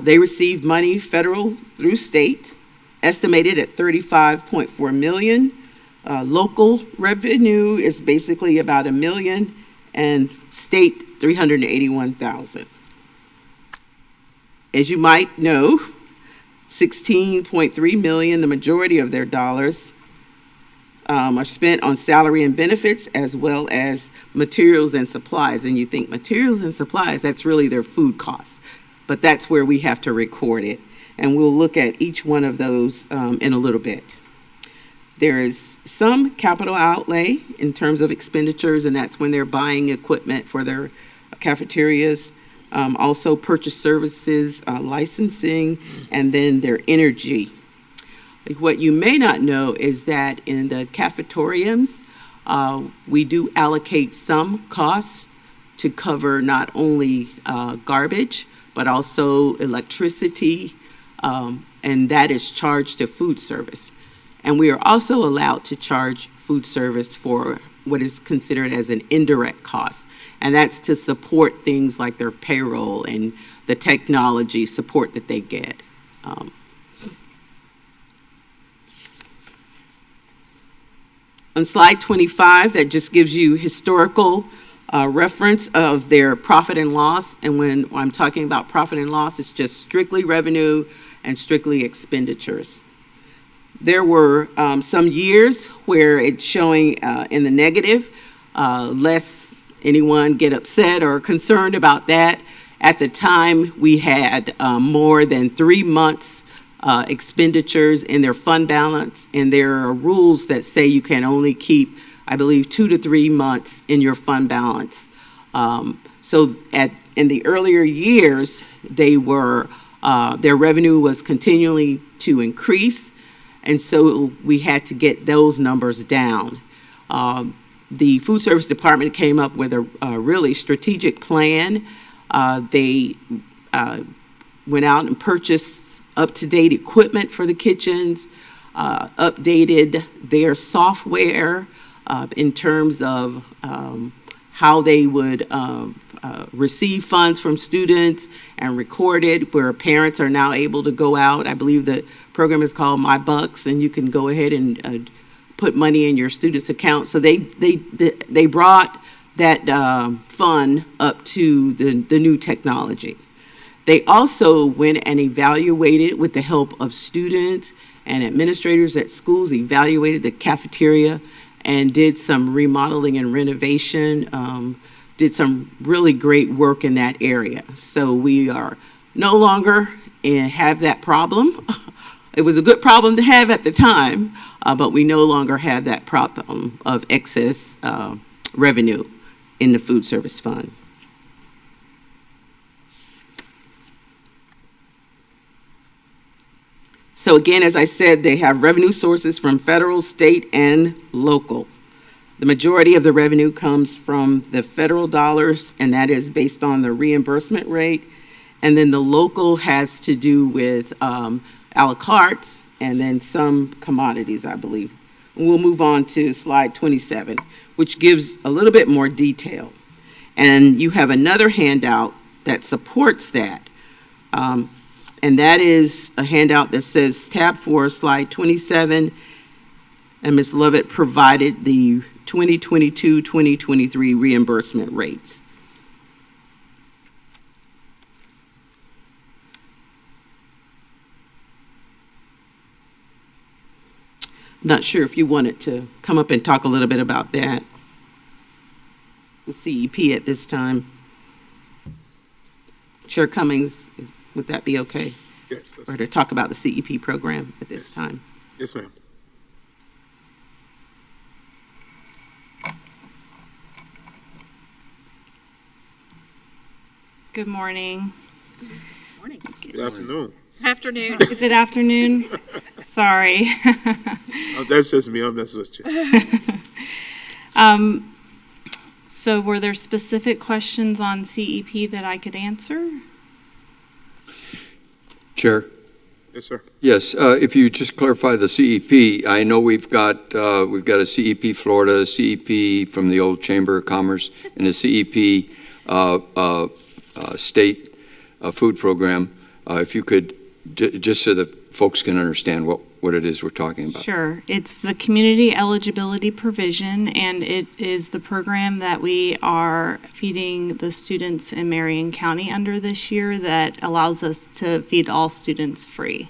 they receive money federal through state, estimated at $35.4 million. Local revenue is basically about $1 million, and state $381,000. As you might know, $16.3 million, the majority of their dollars, are spent on salary and benefits as well as materials and supplies. And you think materials and supplies, that's really their food costs, but that's where we have to record it. And we'll look at each one of those in a little bit. There is some capital outlay in terms of expenditures, and that's when they're buying equipment for their cafeterias. Also purchase services, licensing, and then their energy. What you may not know is that in the cafeteriums, we do allocate some costs to cover not only garbage, but also electricity, and that is charged to food service. And we are also allowed to charge food service for what is considered as an indirect cost. And that's to support things like their payroll and the technology support that they get. On slide 25, that just gives you historical reference of their profit and loss. And when I'm talking about profit and loss, it's just strictly revenue and strictly expenditures. There were some years where it's showing in the negative, lest anyone get upset or concerned about that. At the time, we had more than 3 months expenditures in their fund balance, and there are rules that say you can only keep, I believe, 2 to 3 months in your fund balance. So in the earlier years, they were their revenue was continually to increase, and so we had to get those numbers down. The food service department came up with a really strategic plan. They went out and purchased up-to-date equipment for the kitchens, updated their software in terms of how they would receive funds from students and record it, where parents are now able to go out. I believe the program is called My Bucks, and you can go ahead and put money in your student's account. So they brought that fund up to the new technology. They also went and evaluated, with the help of students and administrators at schools, evaluated the cafeteria and did some remodeling and renovation, did some really great work in that area. So we are no longer have that problem. It was a good problem to have at the time, but we no longer have that problem of excess revenue in the food service fund. So again, as I said, they have revenue sources from federal, state, and local. The majority of the revenue comes from the federal dollars, and that is based on the reimbursement rate. And then the local has to do with a la carte and then some commodities, I believe. And we'll move on to slide 27, which gives a little bit more detail. And you have another handout that supports that. And that is a handout that says tab 4, slide 27, and Ms. Lovett provided the 2022-2023 reimbursement rates. I'm not sure if you wanted to come up and talk a little bit about that, the CEP at this time. Chair Cummings, would that be okay? Yes. Or to talk about the CEP program at this time? Yes, ma'am. Good morning. Morning. Good afternoon. Afternoon. Is it afternoon? Sorry. Oh, that's just me. I'm messing with you. So were there specific questions on CEP that I could answer? Chair? Yes, sir. Yes, if you just clarify the CEP, I know we've got a CEP Florida, a CEP from the old Chamber of Commerce, and a CEP state food program. If you could, just so that folks can understand what it is we're talking about. Sure. It's the community eligibility provision, and it is the program that we are feeding the students in Marion County under this year that allows us to feed all students free.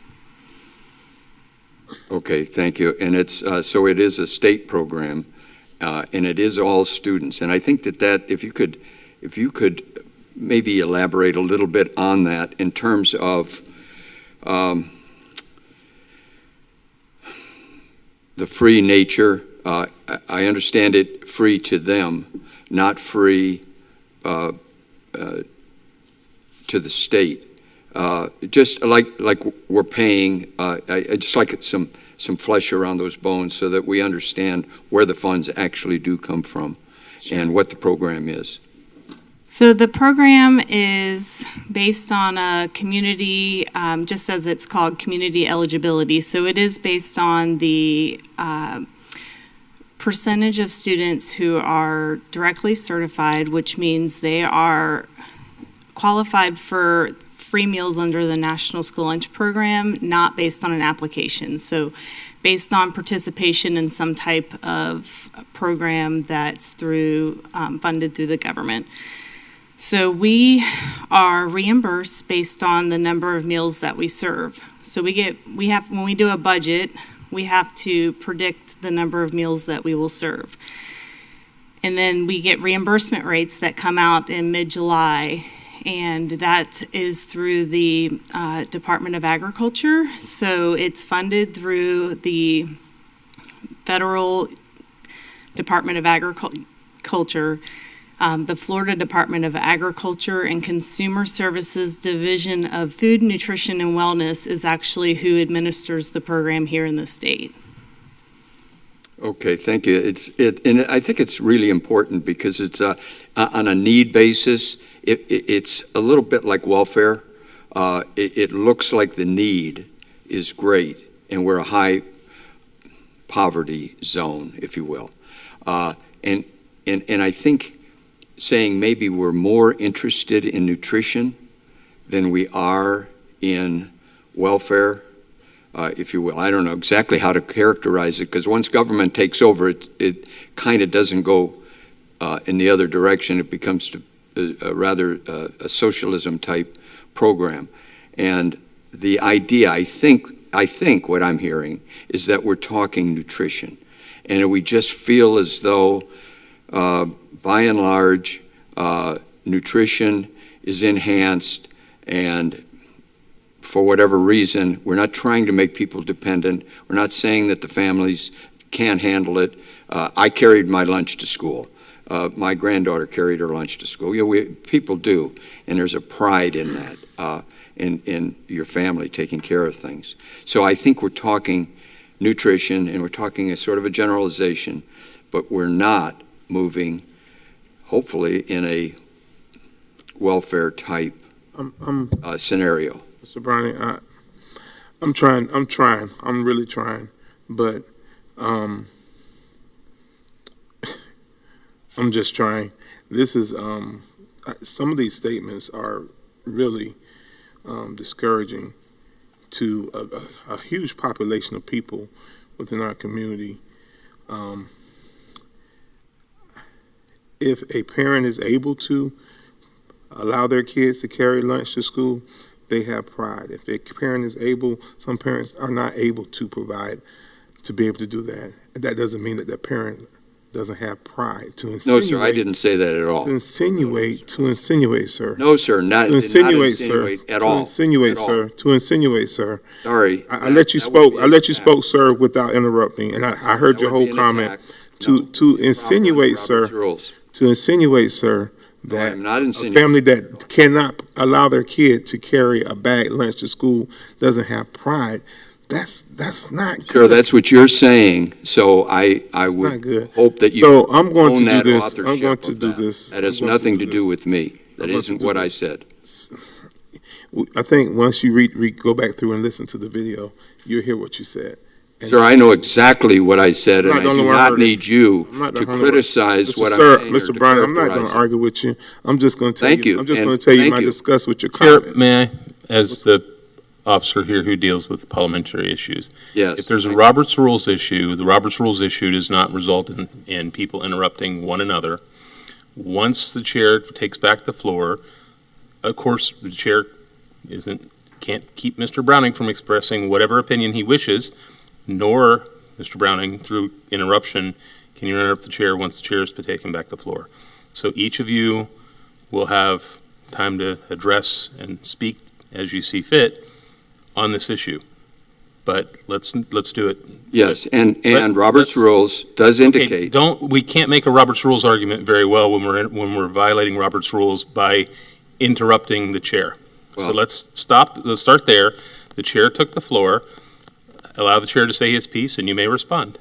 Okay, thank you. And it's so it is a state program, and it is all students. And I think that if you could maybe elaborate a little bit on that in terms of the free nature. I understand it free to them, not free to the state. Just like we're paying, I just like some flesh around those bones so that we understand where the funds actually do come from and what the program is. So the program is based on a community, just as it's called, community eligibility. So it is based on the percentage of students who are directly certified, which means they are qualified for free meals under the National School Lunch Program, not based on an application. So based on participation in some type of program that's funded through the government. So we are reimbursed based on the number of meals that we serve. So when we do a budget, we have to predict the number of meals that we will serve. And then we get reimbursement rates that come out in mid-July, and that is through the Department of Agriculture. So it's funded through the Federal Department of Agriculture. The Florida Department of Agriculture and Consumer Services Division of Food, Nutrition, and Wellness is actually who administers the program here in the state. Okay, thank you. And I think it's really important because it's on a need basis. It's a little bit like welfare. It looks like the need is great, and we're a high poverty zone, if you will. And I think saying maybe we're more interested in nutrition than we are in welfare if you will. I don't know exactly how to characterize it, because once government takes over, it kind of doesn't go in the other direction. It becomes rather a socialism type program. And the idea, I think what I'm hearing is that we're talking nutrition. And we just feel as though, by and large, nutrition is enhanced, and for whatever reason, we're not trying to make people dependent. We're not saying that the families can't handle it. I carried my lunch to school. My granddaughter carried her lunch to school. People do, and there's a pride in that, in your family taking care of things. So I think we're talking nutrition, and we're talking a sort of a generalization, but we're not moving, hopefully, in a welfare type scenario. Mr. Browning, I'm really trying, but I'm just trying. This is, some of these statements are really discouraging to a huge population of people within our community. If a parent is able to allow their kids to carry lunch to school, they have pride. If a parent is able, some parents are not able to provide, to be able to do that. That doesn't mean that the parent doesn't have pride to insinuate. No, sir, I didn't say that at all. To insinuate, sir. No, sir, not To insinuate, at all. To insinuate, sir. To insinuate, sir. Sorry. I let you spoke, sir, without interrupting, and I heard your whole comment. To insinuate, sir. To insinuate, sir, that I'm not a insinuating. family that cannot allow their kid to carry a bag lunch to school doesn't have pride. That's not good. Sure, that's what you're saying, so I would not good. hope that you So I'm going own to do that this. authorship I'm going to of do that. this. That has I'm going nothing to do do this. with me. That I'm going isn't to do what I this. said. I think once you go back through and listen to the video, you'll hear what you said. And Sir, I know exactly what I said, and I do not need you to criticize what I'm saying. Mr. Brown, I'm not going to argue with you. I'm just going to tell Thank you. I'm just And going to tell you thank my you. disgust with your Chair, comment. may I, as the officer here who deals with parliamentary issues, Yes. if there's a Robert's Rules issue, the Robert's Rules issue does not result in people interrupting one another. Once the chair takes back the floor, of course, the chair can't keep Mr. Browning from expressing whatever opinion he wishes, nor Mr. Browning, through interruption, can you interrupt the chair once the chair has taken back the floor. So each of you will have time to address and speak as you see fit on this issue. But let's do it. Yes, and But Robert's Rules does indicate. We can't make a Robert's Rules argument very well when we're violating Robert's Rules by interrupting the chair. So Well- let's start there. The chair took the floor. Allow the chair to say his piece, and you may respond.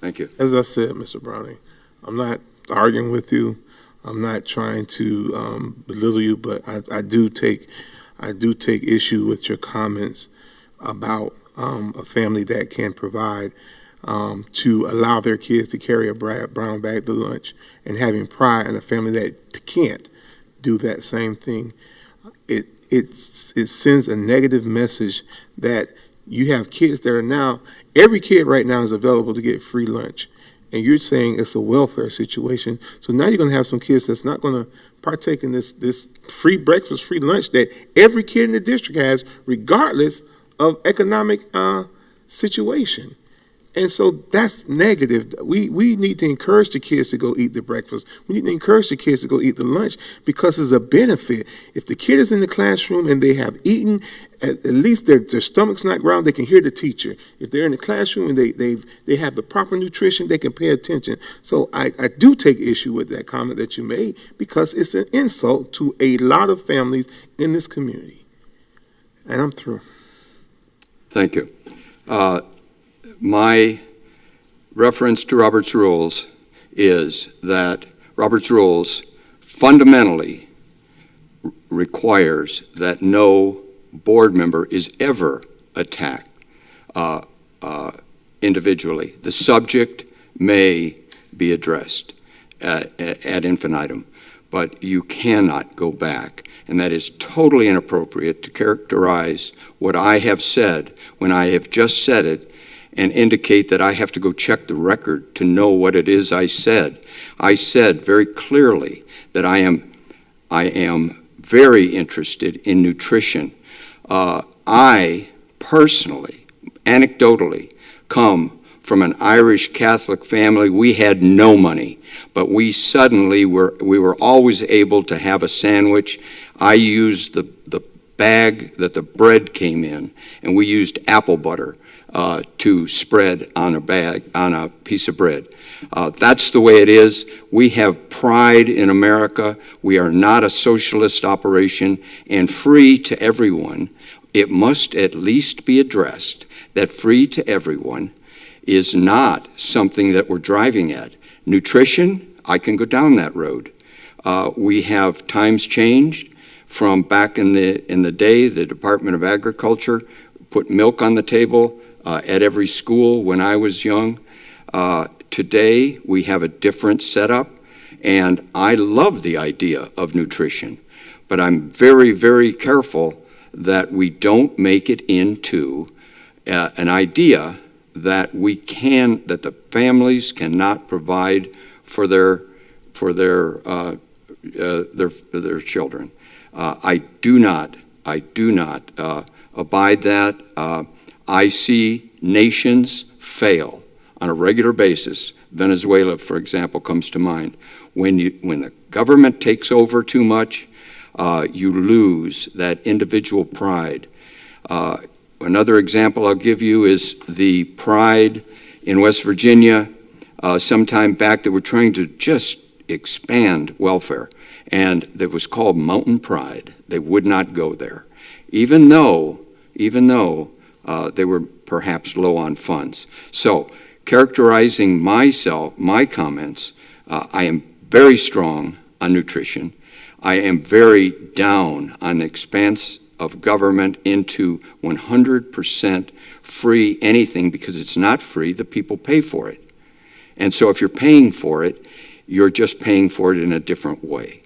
Thank you. As I said, Mr. Browning, I'm not arguing with you. I'm not trying to belittle you, but I do take issue with your comments about a family that can provide to allow their kids to carry a brown bag to lunch, and having pride in a family that can't do that same thing. It sends a negative message that you have kids that are now, every kid right now is available to get free lunch. And you're saying it's a welfare situation. So now you're going to have some kids that's not going to partake in this free breakfast, free lunch that every kid in the district has, regardless of economic situation. And so that's negative. We need to encourage the kids to go eat the breakfast. We need to encourage the kids to go eat the lunch because it's a benefit. If the kid is in the classroom and they have eaten, at least their stomach's not growled, they can hear the teacher. If they're in the classroom and they have the proper nutrition, they can pay attention. So I do take issue with that comment that you made because it's an insult to a lot of families in this community. And I'm through. Thank you. My reference to Robert's Rules is that Robert's Rules fundamentally requires that no board member is ever attacked individually. The subject may be addressed. ad infinitum, but you cannot go back. And that is totally inappropriate to characterize what I have said when I have just said it and indicate that I have to go check the record to know what it is I said. I said very clearly that I am very interested in nutrition. I personally, anecdotally, come from an Irish Catholic family. We had no money, but we were always able to have a sandwich. I used the bag that the bread came in, and we used apple butter to spread on a piece of bread. That's the way it is. We have pride in America. We are not a socialist operation, and free to everyone. It must at least be addressed that free to everyone is not something that we're driving at. Nutrition, I can go down that road. We have times changed from back in the day. The Department of Agriculture put milk on the table at every school when I was young. Today, we have a different setup, and I love the idea of nutrition, but I'm very, very careful that we don't make it into an idea that the families cannot provide for their children. I do not abide that. I see nations fail on a regular basis. Venezuela, for example, comes to mind. When the government takes over too much, you lose that individual pride. Another example I'll give you is the pride in West Virginia some time back that were trying to just expand welfare, and that was called mountain pride. They would not go there, even though they were perhaps low on funds. So, characterizing my comments, I am very strong on nutrition. I am very down on the expanse of government into 100% free anything, because it's not free, the people pay for it. And so if you're paying for it, you're just paying for it in a different way.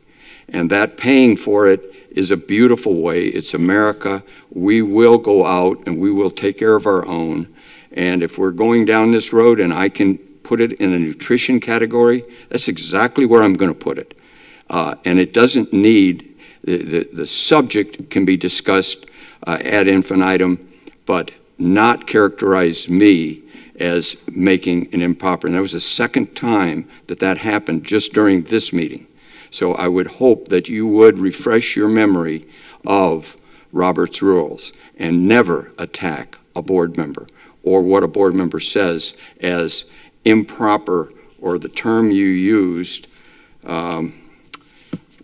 And that paying for it is a beautiful way. It's America. We will go out and we will take care of our own. And if we're going down this road and I can put it in a nutrition category, that's exactly where I'm going to put it. And it doesn't need, the subject can be discussed ad infinitum, but not characterize me as making an improper. And that was the second time that happened just during this meeting. So I would hope that you would refresh your memory of Robert's rules and never attack a board member or what a board member says as improper, or the term you used,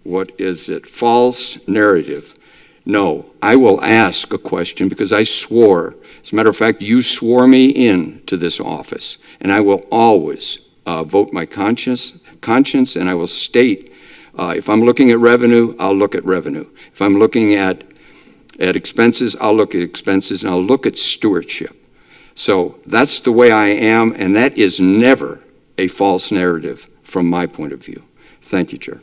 what is it, false narrative. No, I will ask a question because I swore. As a matter of fact, you swore me in to this office, and I will always vote my conscience, and I will state, if I'm looking at revenue, I'll look at revenue. If I'm looking at expenses, I'll look at expenses, and I'll look at stewardship. So that's the way I am, and that is never a false narrative from my point of view. Thank you, Chair.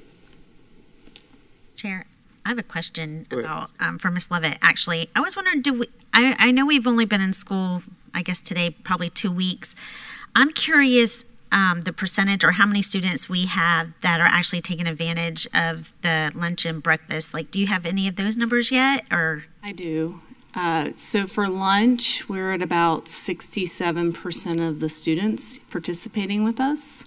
Chair, I have a question about for Ms. Levitt. Actually, I was wondering, I know we've only been in school, I guess today, probably 2 weeks. I'm curious the percentage or how many students we have that are actually taking advantage of the lunch and breakfast. Like, do you have any of those numbers yet? Or I do. So for lunch, we're at about 67% of the students participating with us.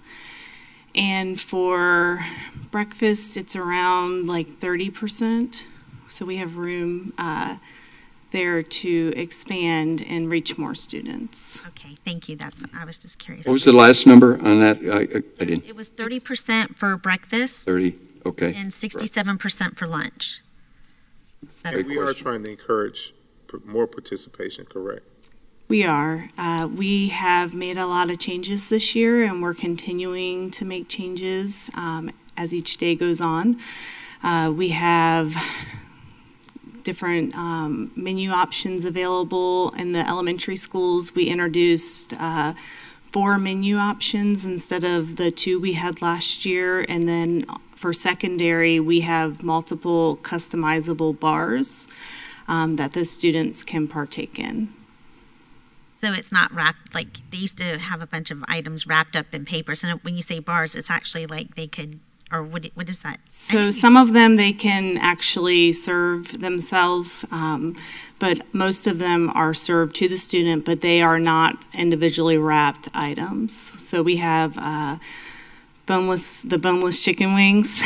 And for breakfast, it's around like 30%. So we have room there to expand and reach more students. Okay, thank you. That's what I was just curious. What was the last number on that? I didn't. It was 30% for breakfast. 30, okay. And 67% for lunch. And we are trying to encourage more participation, correct? We are. We have made a lot of changes this year, and we're continuing to make changes as each day goes on. We have different menu options available in the elementary schools. We introduced 4 menu options instead of the 2 we had last year. And then for secondary, we have multiple customizable bars that the students can partake in. So it's not wrapped, like they used to have a bunch of items wrapped up in paper. So when you say bars, it's actually like they could, or what is that? So some of them they can actually serve themselves, but most of them are served to the student, but they are not individually wrapped items. So we have the boneless chicken wings,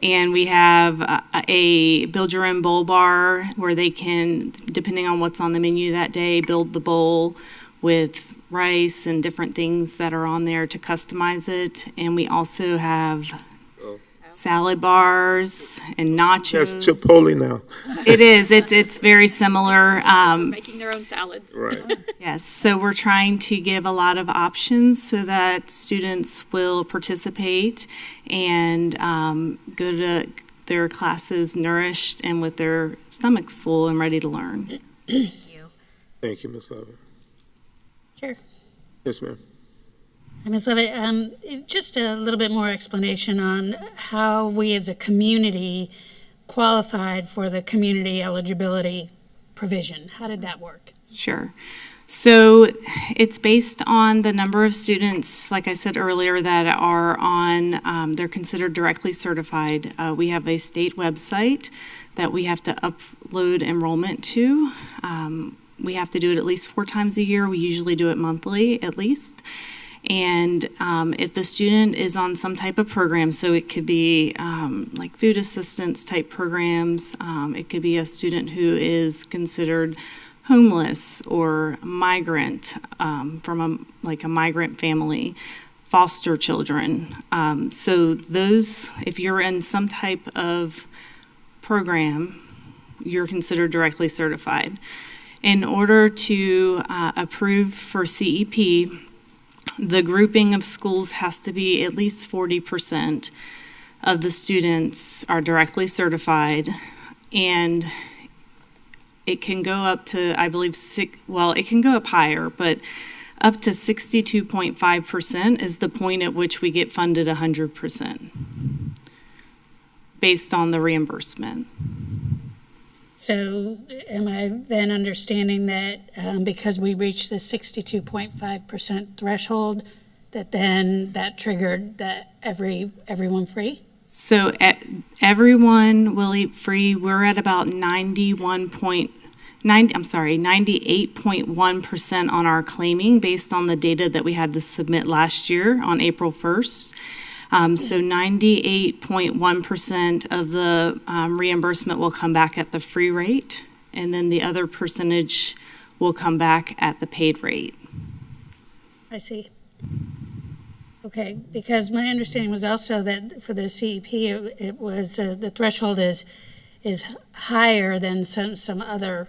and we have a build your own bowl bar where they can, depending on what's on the menu that day, build the bowl with rice and different things that are on there to customize it. And we also have salad bars and nachos. That's Chipotle now. It is. It's very similar. Making their own salads. Right. Yes. So we're trying to give a lot of options so that students will participate and go to their classes nourished and with their stomachs full and ready to learn. Thank you, Ms. Lovett. Sure. Yes, ma'am. Ms. Levitt, just a little bit more explanation on how we as a community qualified for the community eligibility provision. How did that work? Sure. So it's based on the number of students, like I said earlier, that are on, they're considered directly certified. We have a state website that we have to upload enrollment to. We have to do it at least 4 times a year. We usually do it monthly at least. And if the student is on some type of program, so it could be like food assistance type programs, it could be a student who is considered homeless or migrant from a migrant family, foster children. So those, if you're in some type of program, you're considered directly certified. In order to approve for CEP, the grouping of schools has to be at least 40% of the students are directly certified, and it can go up to, I believe, it can go up higher, but up to 62.5% is the point at which we get funded 100% based on the reimbursement. So am I then understanding that because we reached the 62.5% threshold, that then that triggered that everyone free? So everyone will eat free. We're at about 98.1% on our claiming based on the data that we had to submit last year on April 1st. So 98.1% of the reimbursement will come back at the free rate, and then the other percentage will come back at the paid rate. I see. Okay, because my understanding was also that for the CEP, it was the threshold is higher than some other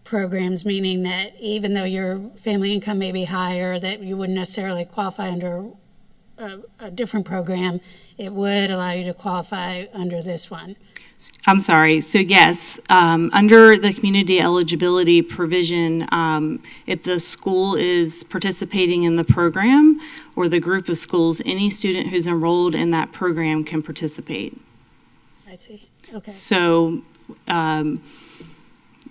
programs, meaning that even though your family income may be higher, that you wouldn't necessarily qualify under a different program, it would allow you to qualify under this one. I'm sorry. So yes, under the community eligibility provision, if the school is participating in the program or the group of schools, any student who's enrolled in that program can participate. I see. Okay. So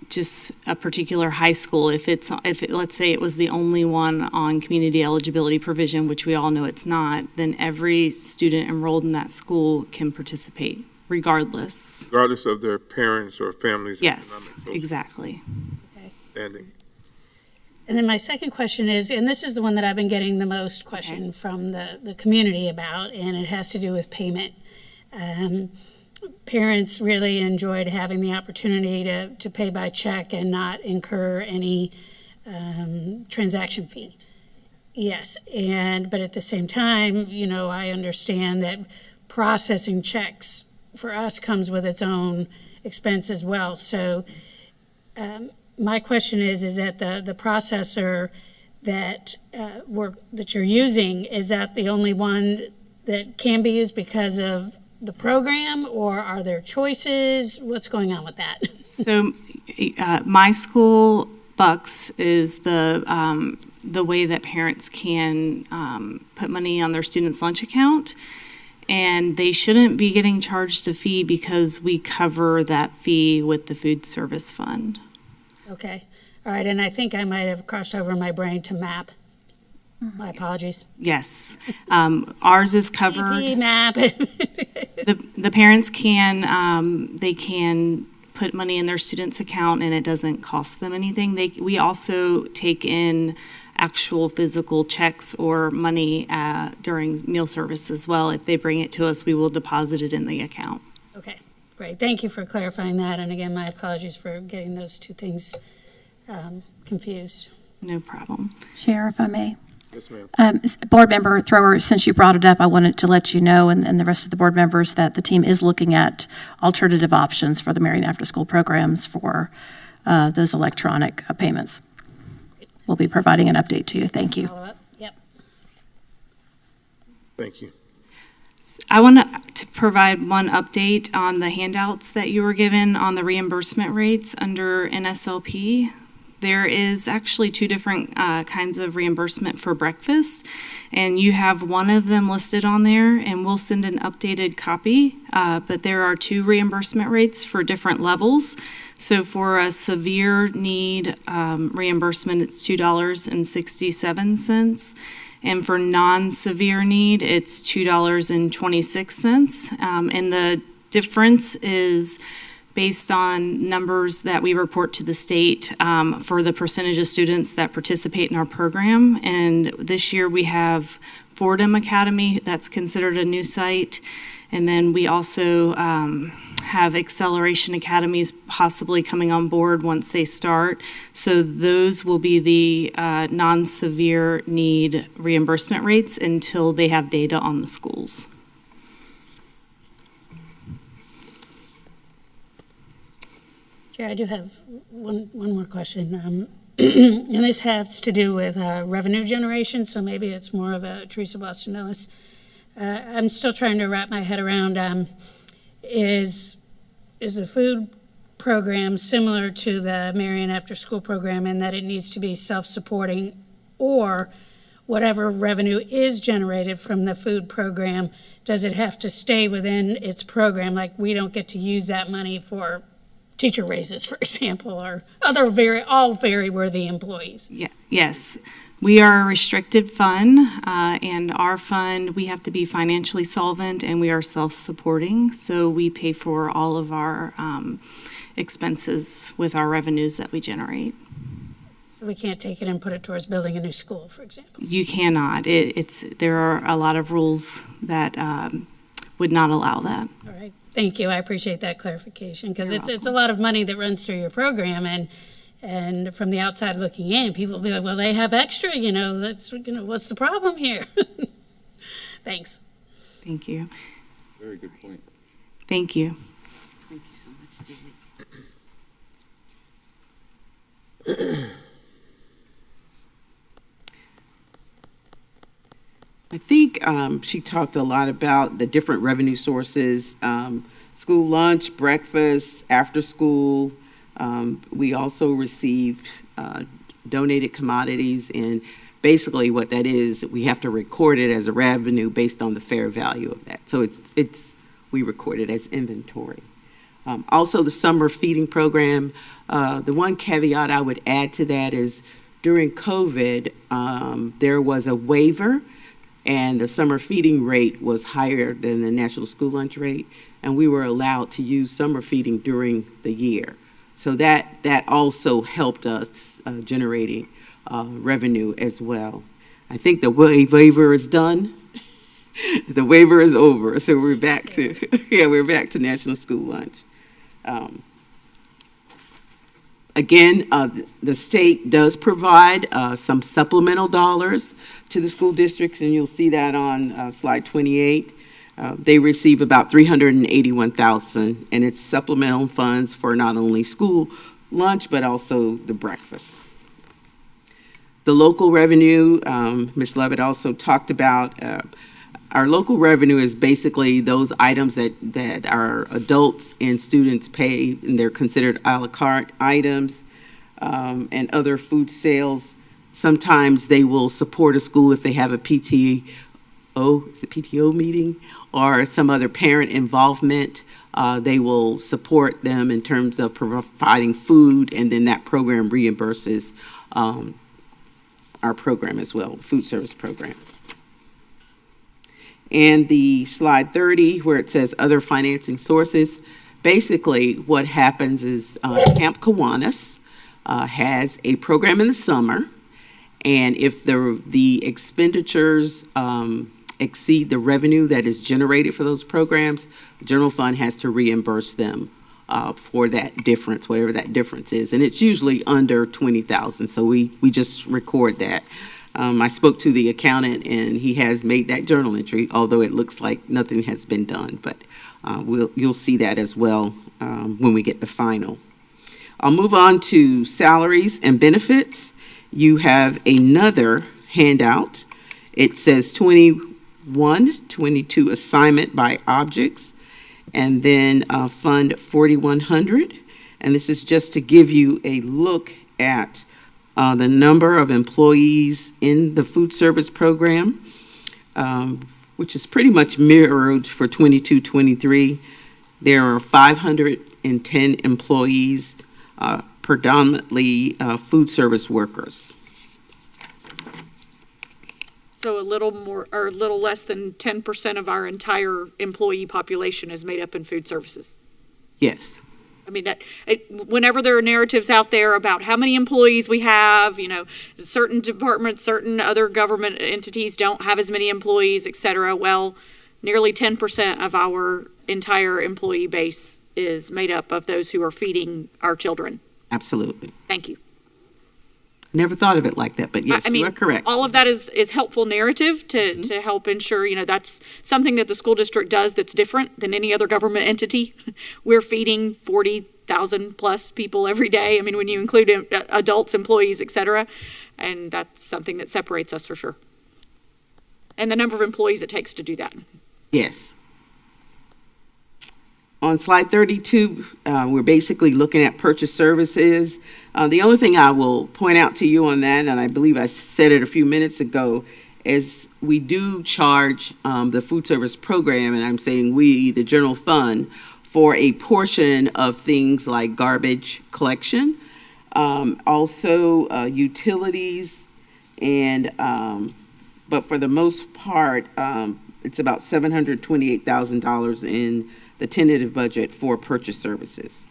just a particular high school, let's say it was the only one on community eligibility provision, which we all know it's not, then every student enrolled in that school can participate regardless. Regardless of their parents or families. Yes, exactly. Standing. And then my second question is, and this is the one that I've been getting the most question from the community about, and it has to do with payment. Parents really enjoyed having the opportunity to pay by check and not incur any transaction fee. Yes, but at the same time, I understand that processing checks for us comes with its own expense as well. So my question is that the processor that you're using, is that the only one that can be used because of the program, or are there choices? What's going on with that? So my school, Bucks, is the the way that parents can put money on their students' lunch account. And they shouldn't be getting charged a fee because we cover that fee with the food service fund. Okay, all right, and I think I might have crossed over my brain to MAP. My apologies. Yes, ours is covered. PP, MAP. The parents can, they can put money in their student's account and it doesn't cost them anything. We also take in actual physical checks or money during meal service as well. If they bring it to us, we will deposit it in the account. Okay, great. Thank you for clarifying that. And again, my apologies for getting those two things confused. No problem. Chair, if I may. Yes, ma'am. Board Member Thrower, since you brought it up, I wanted to let you know and the rest of the board members that the team is looking at alternative options for the Marion after-school programs for those electronic payments. We'll be providing an update to you. Thank you. Follow up? Yep. Thank you. I want to provide one update on the handouts that you were given on the reimbursement rates under NSLP. There is actually two different kinds of reimbursement for breakfast, and you have one of them listed on there, and we'll send an updated copy, but there are two reimbursement rates for different levels. So for a severe need reimbursement, it's $2.67, and for non-severe need, it's $2.26, and the difference is based on numbers that we report to the state for the percentage of students that participate in our program. And this year we have Fordham Academy, that's considered a new site. And then we also have Acceleration Academies possibly coming on board once they start. So those will be the non-severe need reimbursement rates until they have data on the schools. Chair, I do have one more question. And this has to do with revenue generation, so maybe it's more of a Teresa Boston Ellis. I'm still trying to wrap my head around, is the food program similar to the Marion After School program in that it needs to be self-supporting, or whatever revenue is generated from the food program, does it have to stay within its program? Like, we don't get to use that money for teacher raises, for example, or other all very worthy employees. Yeah, yes. We are a restricted fund, and our fund, we have to be financially solvent, and we are self-supporting, so we pay for all of our expenses with our revenues that we generate. So we can't take it and put it towards building a new school, for example? You cannot. There are a lot of rules that would not allow that. All right. Thank you. I appreciate that clarification, because You're it's a lot of money that runs through your program, and from the outside looking in, people will be like, well, they have extra, that's, what's the problem here? Thanks. Thank you. Very good point. Thank you. Thank you so much, Julie. I think she talked a lot about the different revenue sources, school lunch, breakfast, after school. We also received donated commodities, and basically what that is, we have to record it as a revenue based on the fair value of that. So we record it as inventory. Also, the summer feeding program, the one caveat I would add to that is during COVID, there was a waiver, and the summer feeding rate was higher than the national school lunch rate, and we were allowed to use summer feeding during the year. So that also helped us generating revenue as well. I think the waiver is done. The waiver is over, so we're back to we're back to national school lunch. Again, the state does provide some supplemental dollars to the school districts, and you'll see that on slide 28. They receive about $381,000, and it's supplemental funds for not only school lunch, but also the breakfast. The local revenue, Ms. Lovett also talked about, our local revenue is basically those items that our adults and students pay, and they're considered a la carte items, and other food sales. Sometimes they will support a school if they have a PTO meeting or some other parent involvement. They will support them in terms of providing food, and then that program reimburses our program as well, food service program. And the slide 30, where it says other financing sources, basically what happens is Camp Kiwanis has a program in the summer, and if the expenditures exceed the revenue that is generated for those programs, the general fund has to reimburse them for that difference, whatever that difference is. And it's usually under $20,000, so we just record that. I spoke to the accountant, and he has made that journal entry, although it looks like nothing has been done. But you'll see that as well when we get the final. I'll move on to salaries and benefits. You have another handout. It says 21-22 assignment by objects, and then Fund 4100. And this is just to give you a look at the number of employees in the food service program, which is pretty much mirrored for 22-23. There are 510 employees, predominantly food service workers. So a little more, or a little less than 10% of our entire employee population is made up in food services. Yes. I mean, whenever there are narratives out there about how many employees we have, certain departments, certain other government entities don't have as many employees, et cetera. Well, nearly 10% of our entire employee base is made up of those who are feeding our children. Absolutely. Thank you. Never thought of it like that, but yes, you are correct. All of that is helpful narrative to help ensure, that's something that the school district does that's different than any other government entity. We're feeding 40,000 plus people every day. I mean, when you include adults, employees, et cetera, and that's something that separates us for sure. And the number of employees it takes to do that. Yes. On slide 32, we're basically looking at purchase services. The only thing I will point out to you on that, and I believe I said it a few minutes ago, is we do charge the food service program, and I'm saying we, the general fund, for a portion of things like garbage collection, also utilities, and but for the most part, it's about $728,000 in the tentative budget for purchase services.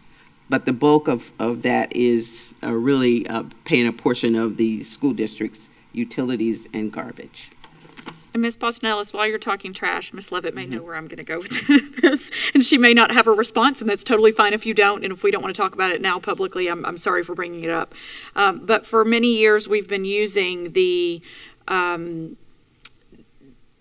But the bulk of that is really paying a portion of the school district's utilities and garbage. And Ms. Bosnellis, while you're talking trash, Ms. Levitt may know where I'm going to go with this, and she may not have a response, and that's totally fine if you don't, and if we don't want to talk about it now publicly, I'm sorry for bringing it up. But for many years, we've been using the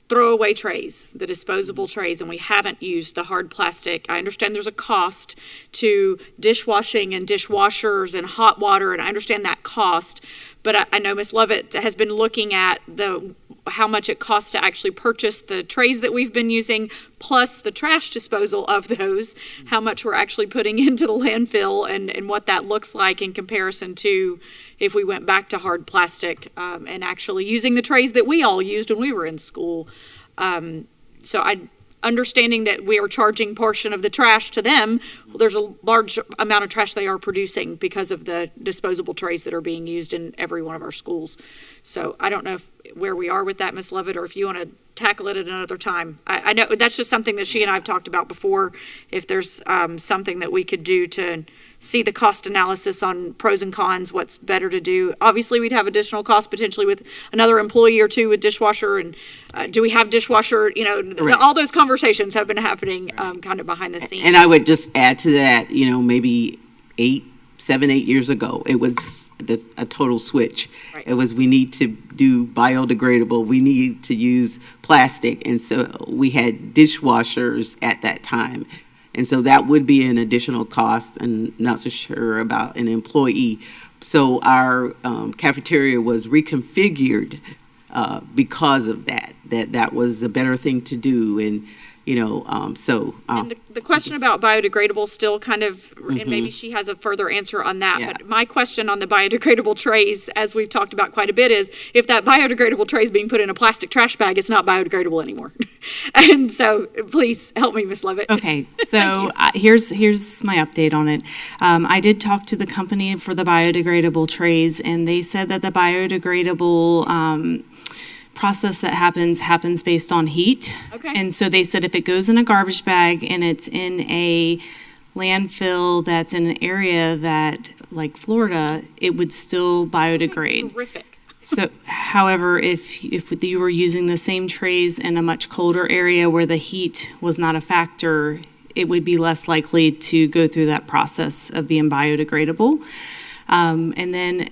throwaway trays, the disposable trays, and we haven't used the hard plastic. I understand there's a cost to dishwashing and dishwashers and hot water, and I understand that cost, but I know Ms. Lovett has been looking at how much it costs to actually purchase the trays that we've been using, plus the trash disposal of those, how much we're actually putting into the landfill, and what that looks like in comparison to if we went back to hard plastic and actually using the trays that we all used when we were in school. So understanding that we are charging portion of the trash to them, well, there's a large amount of trash they are producing because of the disposable trays that are being used in every one of our schools. So I don't know where we are with that, Ms. Levitt, or if you want to tackle it at another time. I know that's just something that she and I have talked about before, if there's something that we could do to see the cost analysis on pros and cons, what's better to do. Obviously, we'd have additional costs potentially with another employee or two with dishwasher, and do we have dishwasher, all those conversations have been happening kind of behind the scenes. And I would just add to that, maybe 7, 8 years ago, it was a total switch. Right. It was, we need to do biodegradable, we need to use plastic, and so we had dishwashers at that time. And so that would be an additional cost, and not so sure about an employee. So our cafeteria was reconfigured because of that was a better thing to do. And And the question about biodegradable still kind of, and maybe she has a further answer on that, Yeah. but my question on the biodegradable trays, as we've talked about quite a bit, is if that biodegradable tray is being put in a plastic trash bag, it's not biodegradable anymore. And so, please help me, Ms. Levitt. Okay, so here's my update on it. I did talk to the company for the biodegradable trays, and they said that the biodegradable process that happens based on heat. Okay. And so they said if it goes in a garbage bag and it's in a landfill that's in an area that, like Florida, it would still biodegrade. Terrific. So, however, if you were using the same trays in a much colder area where the heat was not a factor, it would be less likely to go through that process of being biodegradable. And then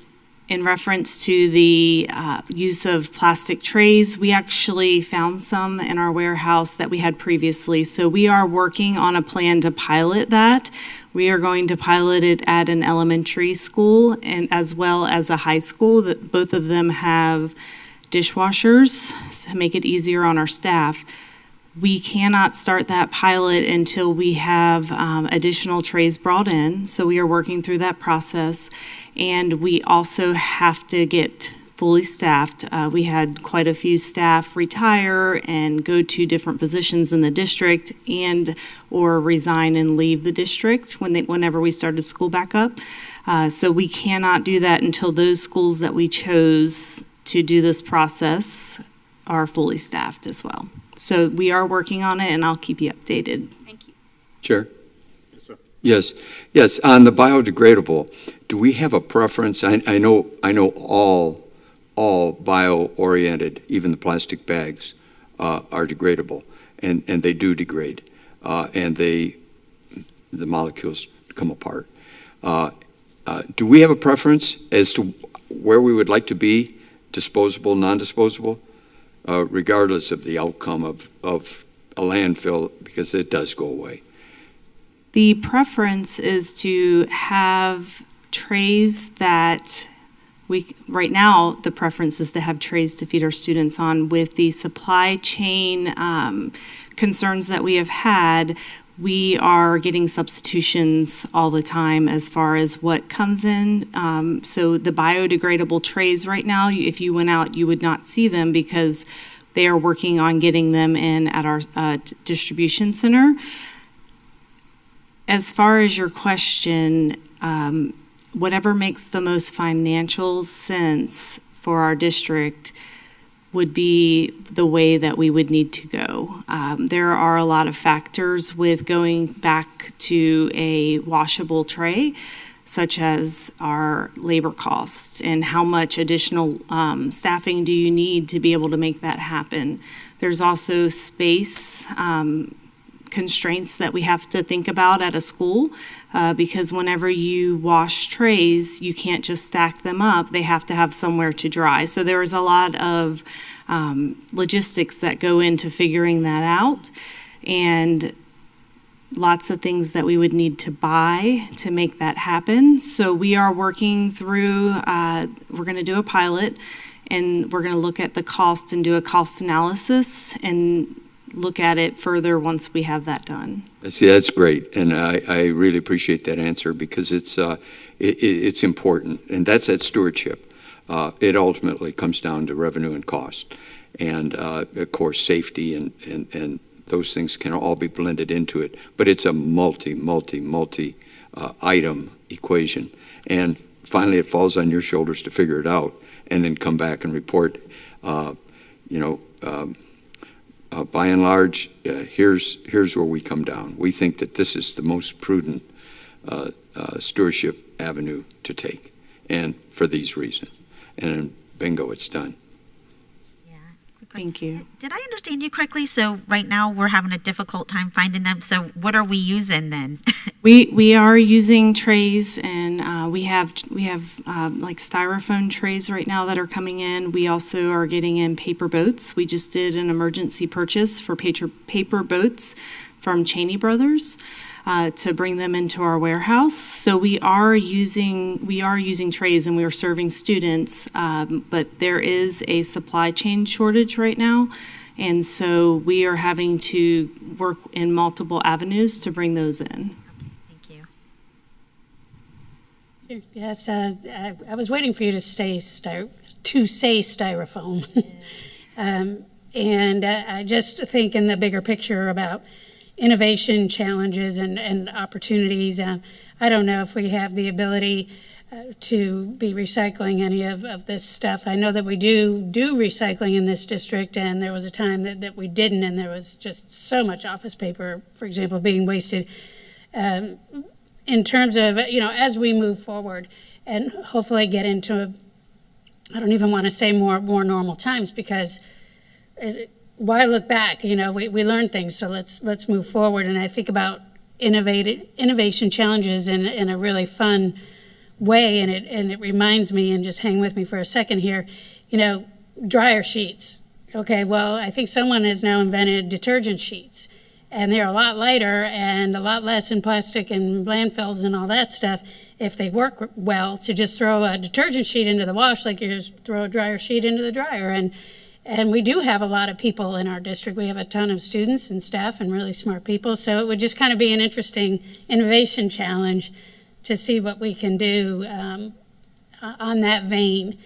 in reference to the use of plastic trays, we actually found some in our warehouse that we had previously. So we are working on a plan to pilot that. We are going to pilot it at an elementary school and as well as a high school. That both of them have dishwashers to make it easier on our staff. We cannot start that pilot until we have additional trays brought in. So we are working through that process. And we also have to get fully staffed. We had quite a few staff retire and go to different positions in the district and or resign and leave the district whenever we started school back up. So we cannot do that until those schools that we chose to do this process are fully staffed as well. So we are working on it, and I'll keep you updated. Thank you. Chair? Yes, sir. Yes, on the biodegradable, do we have a preference? I know all bio-oriented, even the plastic bags, are degradable, and they do degrade, and the molecules come apart. Do we have a preference as to where we would like to be, disposable, non-disposable, regardless of the outcome of a landfill, because it does go away? The preference is to have trays that right now, the preference is to have trays to feed our students on. With the supply chain concerns that we have had, we are getting substitutions all the time as far as what comes in. So the biodegradable trays right now, if you went out, you would not see them because they are working on getting them in at our distribution center. As far as your question, whatever makes the most financial sense for our district would be the way that we would need to go. There are a lot of factors with going back to a washable tray, such as our labor costs and how much additional staffing do you need to be able to make that happen. There's also space constraints that we have to think about at a school because whenever you wash trays, you can't just stack them up. They have to have somewhere to dry. So there is a lot of logistics that go into figuring that out, and lots of things that we would need to buy to make that happen. So we are working through, we're going to do a pilot, and we're going to look at the cost and do a cost analysis and look at it further once we have that done. See, that's great, and I really appreciate that answer because it's important, and that's that stewardship. It ultimately comes down to revenue and cost, and of course safety and those things can all be blended into it. But it's a multi item equation, and finally it falls on your shoulders to figure it out, and then come back and report. By and large, here's where we come down. We think that this is the most prudent stewardship avenue to take, and for these reasons. And then bingo, it's done. Yeah. Thank you. Did I understand you correctly? So right now we're having a difficult time finding them. So what are we using then? We are using trays, and we have like styrofoam trays right now that are coming in. We also are getting in paper boats. We just did an emergency purchase for paper boats from Cheney Brothers to bring them into our warehouse. So we are using trays, and we are serving students, but there is a supply chain shortage right now. And so we are having to work in multiple avenues to bring those in. Thank you. Yes, I was waiting for you to say styrofoam. And I just think in the bigger picture about innovation challenges and opportunities. I don't know if we have the ability to be recycling any of this stuff. I know that we do recycling in this district, and there was a time that we didn't, and there was just so much office paper, for example, being wasted. In terms of, as we move forward and hopefully get into, I don't even want to say more normal times, because why look back? We learn things, so let's move forward. And I think about innovation challenges in a really fun way, and it reminds me, and just hang with me for a second here, dryer sheets. Okay, well, I think someone has now invented detergent sheets, and they're a lot lighter and a lot less in plastic and landfills and all that stuff if they work well, to just throw a detergent sheet into the wash like you just throw a dryer sheet into the dryer. And we do have a lot of people in our district. We have a ton of students and staff and really smart people, so it would just kind of be an interesting innovation challenge to see what we can do on that vein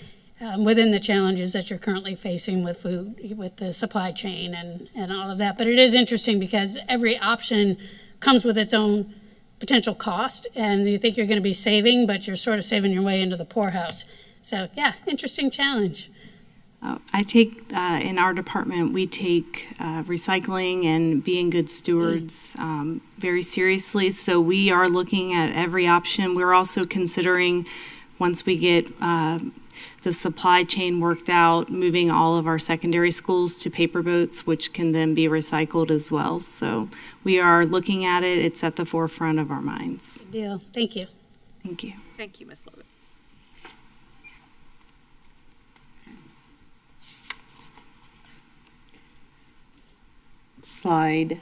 within the challenges that you're currently facing with food, with the supply chain and all of that. But it is interesting because every option comes with its own potential cost, and you think you're going to be saving, but you're sort of saving your way into the poorhouse. So yeah, interesting challenge. I take, in our department, we take recycling and being good stewards very seriously. So we are looking at every option. We're also considering, once we get the supply chain worked out, moving all of our secondary schools to paper boats, which can then be recycled as well. So we are looking at it. It's at the forefront of our minds. Good deal. Thank you. Thank you. Thank you, Ms. Lovett. Slide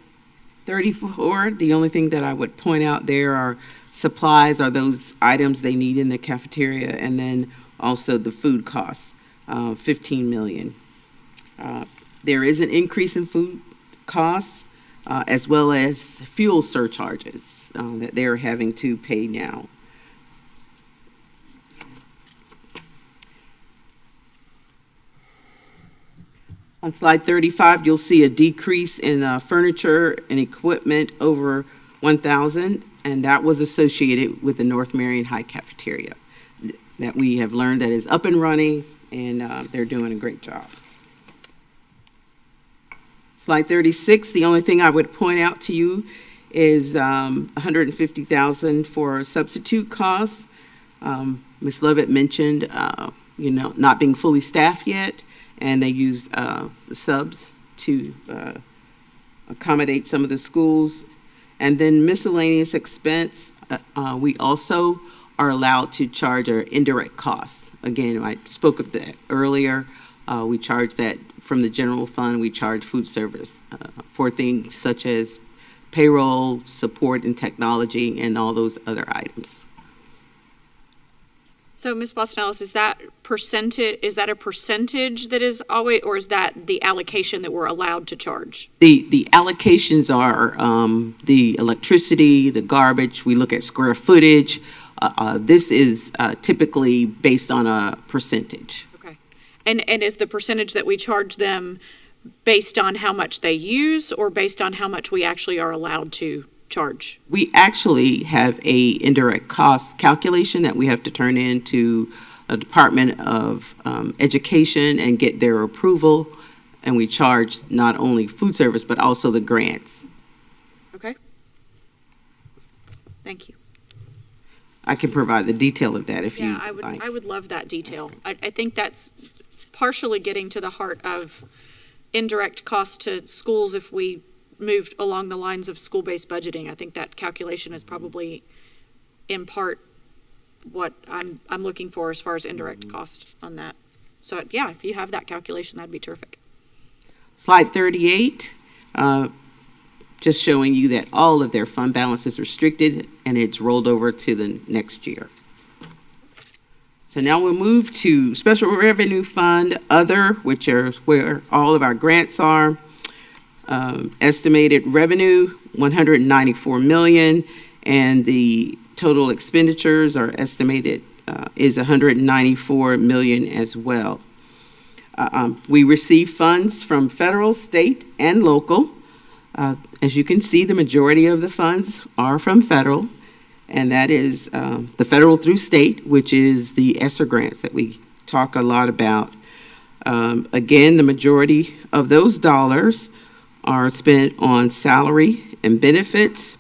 34, the only thing that I would point out there are supplies, are those items they need in the cafeteria, and then also the food costs, 15 million. There is an increase in food costs as well as fuel surcharges that they're having to pay now. On slide 35, you'll see a decrease in furniture and equipment over 1,000, and that was associated with the North Marion High Cafeteria that we have learned that is up and running, and they're doing a great job. Slide 36, the only thing I would point out to you is $150,000 for substitute costs. Ms. Lovett mentioned, not being fully staffed yet, and they use subs to accommodate some of the schools. And then miscellaneous expense, we also are allowed to charge our indirect costs. Again, I spoke of that earlier. We charge that from the general fund. We charge food service for things such as payroll, support, and technology, and all those other items. So, Ms. Boston-Ellis, is that a percentage that is always, or is that the allocation that we're allowed to charge? The allocations are the electricity, the garbage. We look at square footage. This is typically based on a percentage. Okay. And is the percentage that we charge them based on how much they use, or based on how much we actually are allowed to charge? We actually have a indirect cost calculation that we have to turn in to a Department of Education and get their approval, and we charge not only food service but also the grants. Okay. Thank you. I can provide the detail of that if you like. I would love that detail. I think that's partially getting to the heart of indirect cost to schools if we moved along the lines of school-based budgeting. I think that calculation is probably in part what I'm looking for as far as indirect cost on that. So yeah, if you have that calculation, that'd be terrific. Slide 38, just showing you that all of their fund balance is restricted and it's rolled over to the next year. So now we'll move to Special Revenue Fund, Other, which are where all of our grants are. Estimated revenue, $194 million, and the total expenditures are estimated is $194 million as well. We receive funds from federal, state, and local. As you can see, the majority of the funds are from federal, and that is the federal through state, which is the ESSER grants that we talk a lot about. Again, the majority of those dollars are spent on salary and benefits,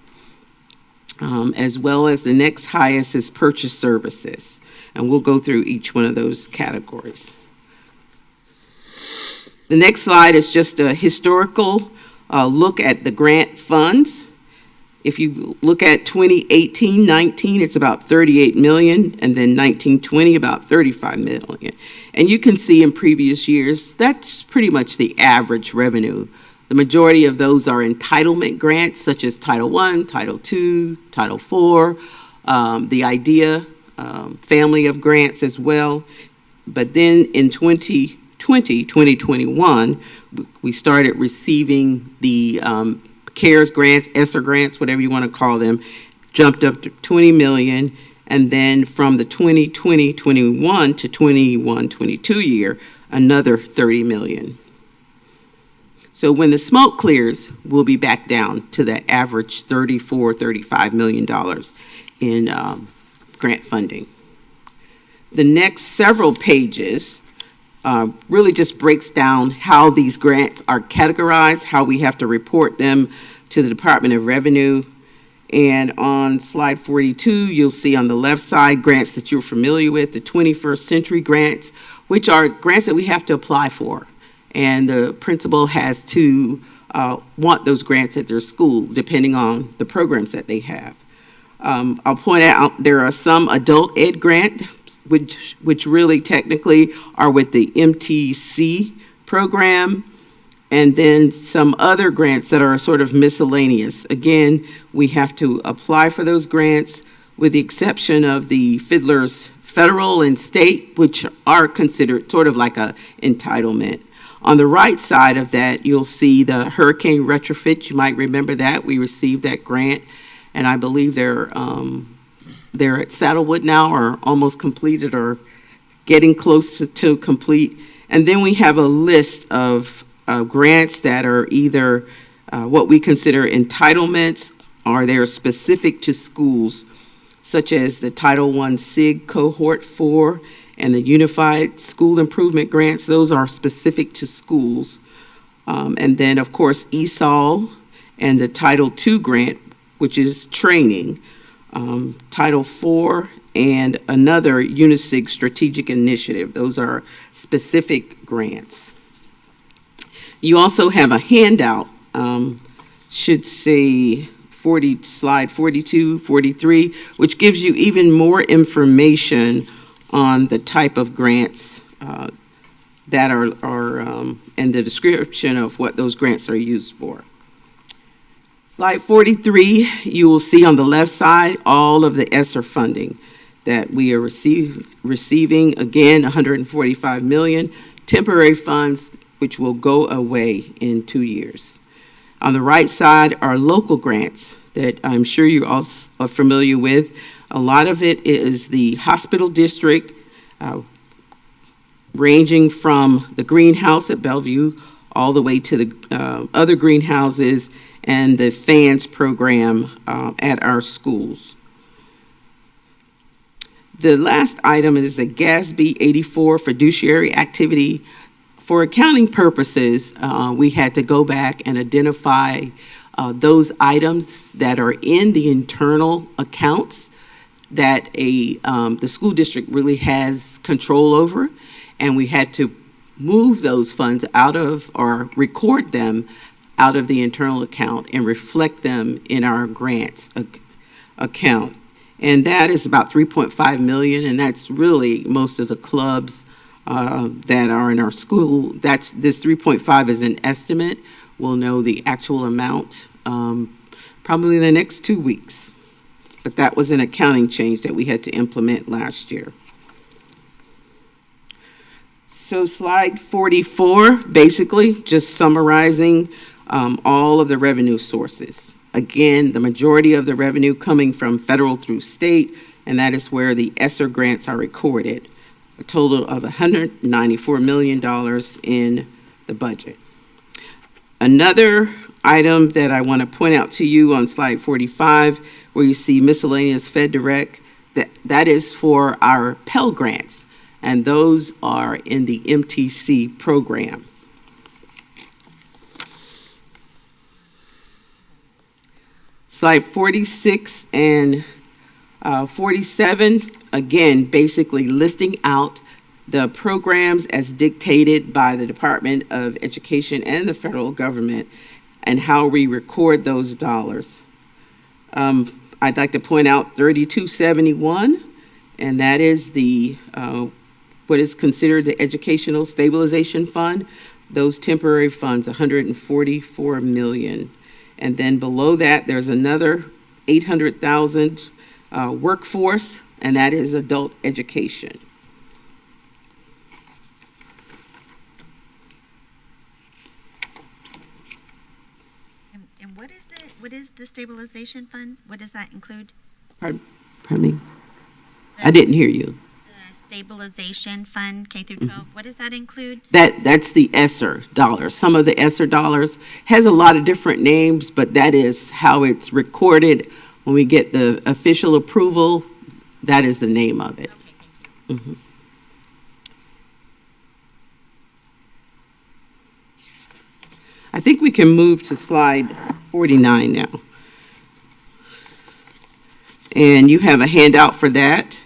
as well as the next highest is purchase services. And we'll go through each one of those categories. The next slide is just a historical look at the grant funds. If you look at 2018-19, it's about $38 million, and then 19-20, about $35 million. And you can see in previous years, that's pretty much the average revenue. The majority of those are entitlement grants, such as Title I, Title II, Title IV, the IDEA family of grants as well. But then in 2021, we started receiving the CARES grants, ESSER grants, whatever you want to call them, jumped up to $20 million. And then from the 2020-21 to 21-22 year, another $30 million. So when the smoke clears, we'll be back down to the average $34-35 million in grant funding. The next several pages really just breaks down how these grants are categorized, how we have to report them to the Department of Revenue. And on slide 42, you'll see on the left side grants that you're familiar with, the 21st Century grants, which are grants that we have to apply for. And the principal has to want those grants at their school, depending on the programs that they have. I'll point out there are some adult ed grants, which really technically are with the MTC program, and then some other grants that are sort of miscellaneous. Again, we have to apply for those grants, with the exception of the Fiddler's Federal and State, which are considered sort of like a entitlement. On the right side of that, you'll see the hurricane retrofit. You might remember that. We received that grant, and I believe they're at Saddlewood now, or almost completed, or getting close to complete. And then we have a list of grants that are either what we consider entitlements, or they're specific to schools, such as the Title I SIG Cohort 4 and the Unified School Improvement Grants. Those are specific to schools. And then, of course, ESOL and the Title II grant, which is training. Title IV and another UNISIG strategic initiative. Those are specific grants. You also have a handout, should say slide 42, 43, which gives you even more information on the type of grants that are and the description of what those grants are used for. Slide 43, you will see on the left side all of the ESSER funding that we are receiving. Again, $145 million, temporary funds, which will go away in 2 years. On the right side are local grants that I'm sure you all are familiar with. A lot of it is the hospital district, ranging from the greenhouse at Bellevue all the way to the other greenhouses and the FANS program at our schools. The last item is a GASB 84 fiduciary activity. For accounting purposes, we had to go back and identify those items that are in the internal accounts that the school district really has control over, and we had to move those funds out of, or record them out of the internal account and reflect them in our grants account. And that is about $3.5 million, and that's really most of the clubs that are in our school. This 3.5 is an estimate. We'll know the actual amount probably in the next 2 weeks. But that was an accounting change that we had to implement last year. So slide 44, basically just summarizing all of the revenue sources. Again, the majority of the revenue coming from federal through state, and that is where the ESSER grants are recorded. A total of $194 million in the budget. Another item that I want to point out to you on slide 45, where you see miscellaneous Fed Direct, that is for our Pell Grants, and those are in the MTC program. Slide 46 and 47, again, basically listing out the programs as dictated by the Department of Education and the federal government and how we record those dollars. I'd like to point out 3271, and that is the what is considered the Educational Stabilization Fund. Those temporary funds, $144 million. And then below that, there's another $800,000 workforce, and that is adult education. And what is the stabilization fund? What does that include? Pardon me? I didn't hear you. The stabilization fund, K through 12, what does that include? That's the ESSER dollars. Some of the ESSER dollars has a lot of different names, but that is how it's recorded. When we get the official approval, that is the name of it. Okay, thank you. I think we can move to slide 49 now. And you have a handout for that.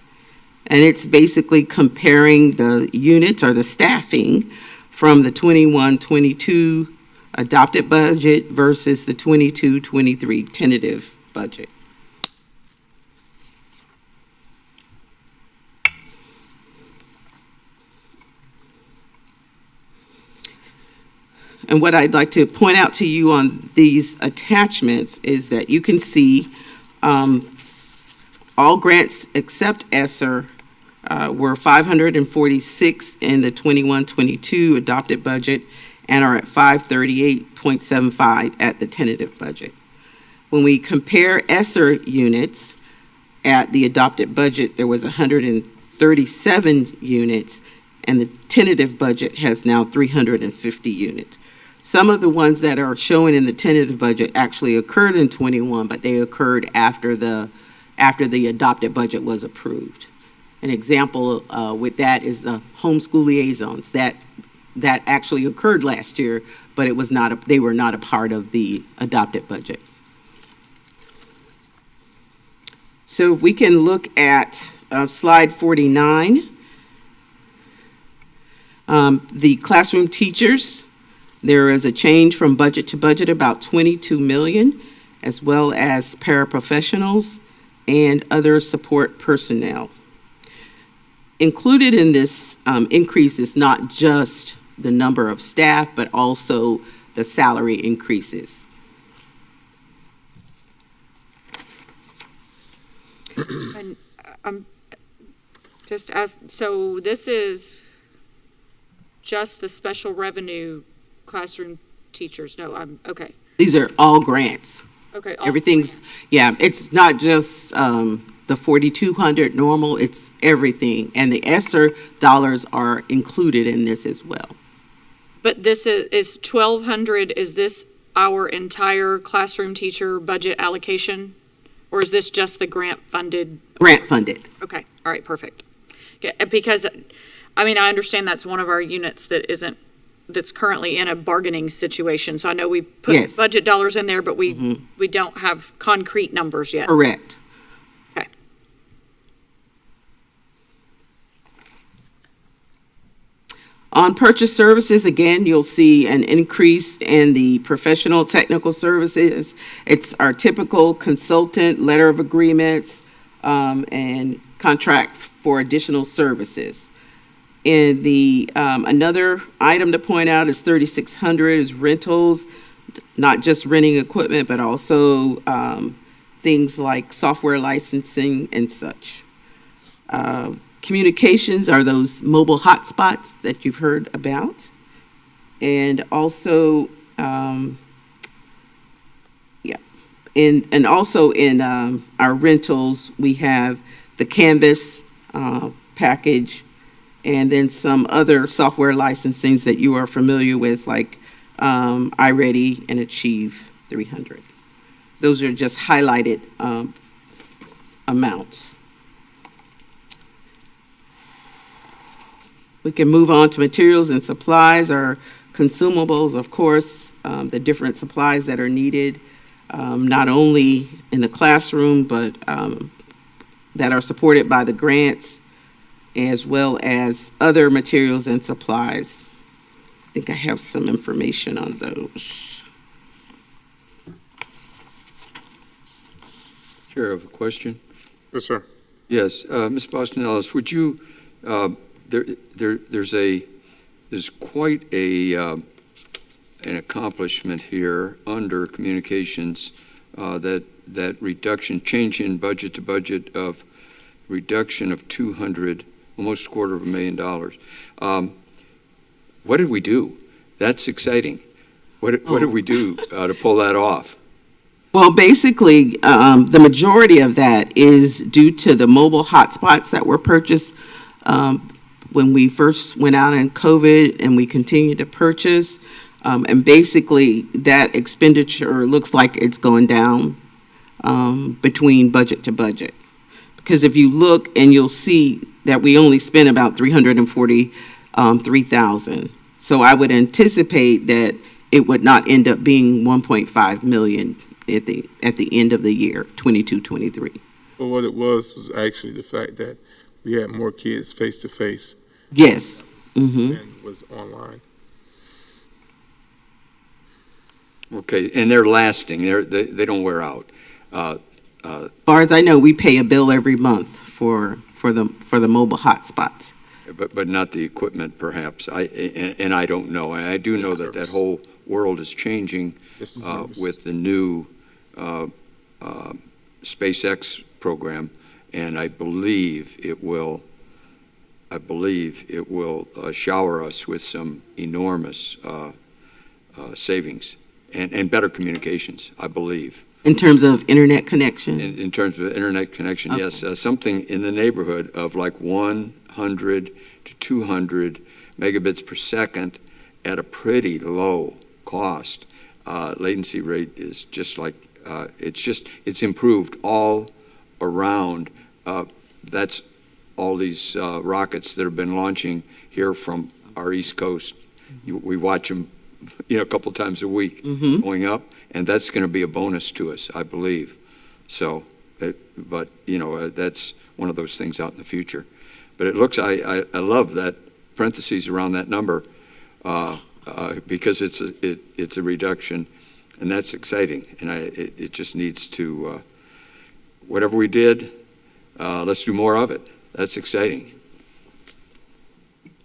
And it's basically comparing the units or the staffing from the 21-22 adopted budget versus the 22-23 tentative budget. And what I'd like to point out to you on these attachments is that you can see all grants except ESSER were 546 in the 21-22 adopted budget and are at 538.75 at the tentative budget. When we compare ESSER units at the adopted budget, there was 137 units, and the tentative budget has now 350 units. Some of the ones that are showing in the tentative budget actually occurred in 21, but they occurred after the adopted budget was approved. An example with that is the homeschool liaisons that actually occurred last year, but it was not they were not a part of the adopted budget. So if we can look at slide 49, the classroom teachers, there is a change from budget to budget about 22 million, as well as paraprofessionals and other support personnel. Included in this increase is not just the number of staff, but also the salary increases. And so this is just the special revenue classroom teachers. No, okay. These are all grants. Okay. Everything's, yeah, it's not just the 4,200 normal, it's everything. And the ESSER dollars are included in this as well. But this is 1,200, is this our entire classroom teacher budget allocation? Or is this just the grant funded? Grant funded. Okay, all right, perfect. Yeah, because, I mean, I understand that's one of our units that's currently in a bargaining situation. So I know we've put budget dollars in there, but we don't have concrete numbers yet. Correct. Okay. On purchase services, again, you'll see an increase in the professional technical services. It's our typical consultant, letter of agreements, and contract for additional services. In the another item to point out is 3,600 is rentals, not just renting equipment, but also things like software licensing and such. Communications are those mobile hotspots that you've heard about. And also, also in our rentals, we have the Canvas package, and then some other software licensings that you are familiar with, like iReady and Achieve 300. Those are just highlighted amounts. We can move on to materials and supplies, or consumables, of course, the different supplies that are needed, not only in the classroom, but that are supported by the grants, as well as other materials and supplies. I think I have some information on those. Chair, I have a question. Yes, sir. Yes, Ms. Boston Ellis, would you, there's quite an accomplishment here under communications, that reduction, change in budget to budget of reduction of almost $250,000. What did we do? That's exciting. What did we do to pull that off? Well, basically, the majority of that is due to the mobile hotspots that were purchased when we first went out in COVID, and we continue to purchase. And basically, that expenditure looks like it's going down between budget to budget. Because if you look, and you'll see that we only spent about $343,000. So I would anticipate that it would not end up being 1.5 million at the end of the year, 22-23. Well, what it was actually the fact that we had more kids face to face. Yes. Mm-hmm. And was online. Okay, and they're lasting. They don't wear out. As far as I know, we pay a bill every month for the mobile hotspots. But not the equipment, perhaps. And I don't know. I do know that whole world is changing with the new SpaceX program, and I believe it will shower us with some enormous savings and better communications, I believe. In terms of internet connection? In terms of internet connection, Okay. yes. Something in the neighborhood of like 100 to 200 megabits per second at a pretty low cost. Latency rate is just like, it's improved all around. That's all these rockets that have been launching here from our East Coast. We watch them, a couple times a week going up, and that's going to be a bonus to us, I believe. So, but that's one of those things out in the future. But it looks, I love that parentheses around that number because it's a reduction, and that's exciting. And it just needs to, whatever we did, let's do more of it. That's exciting.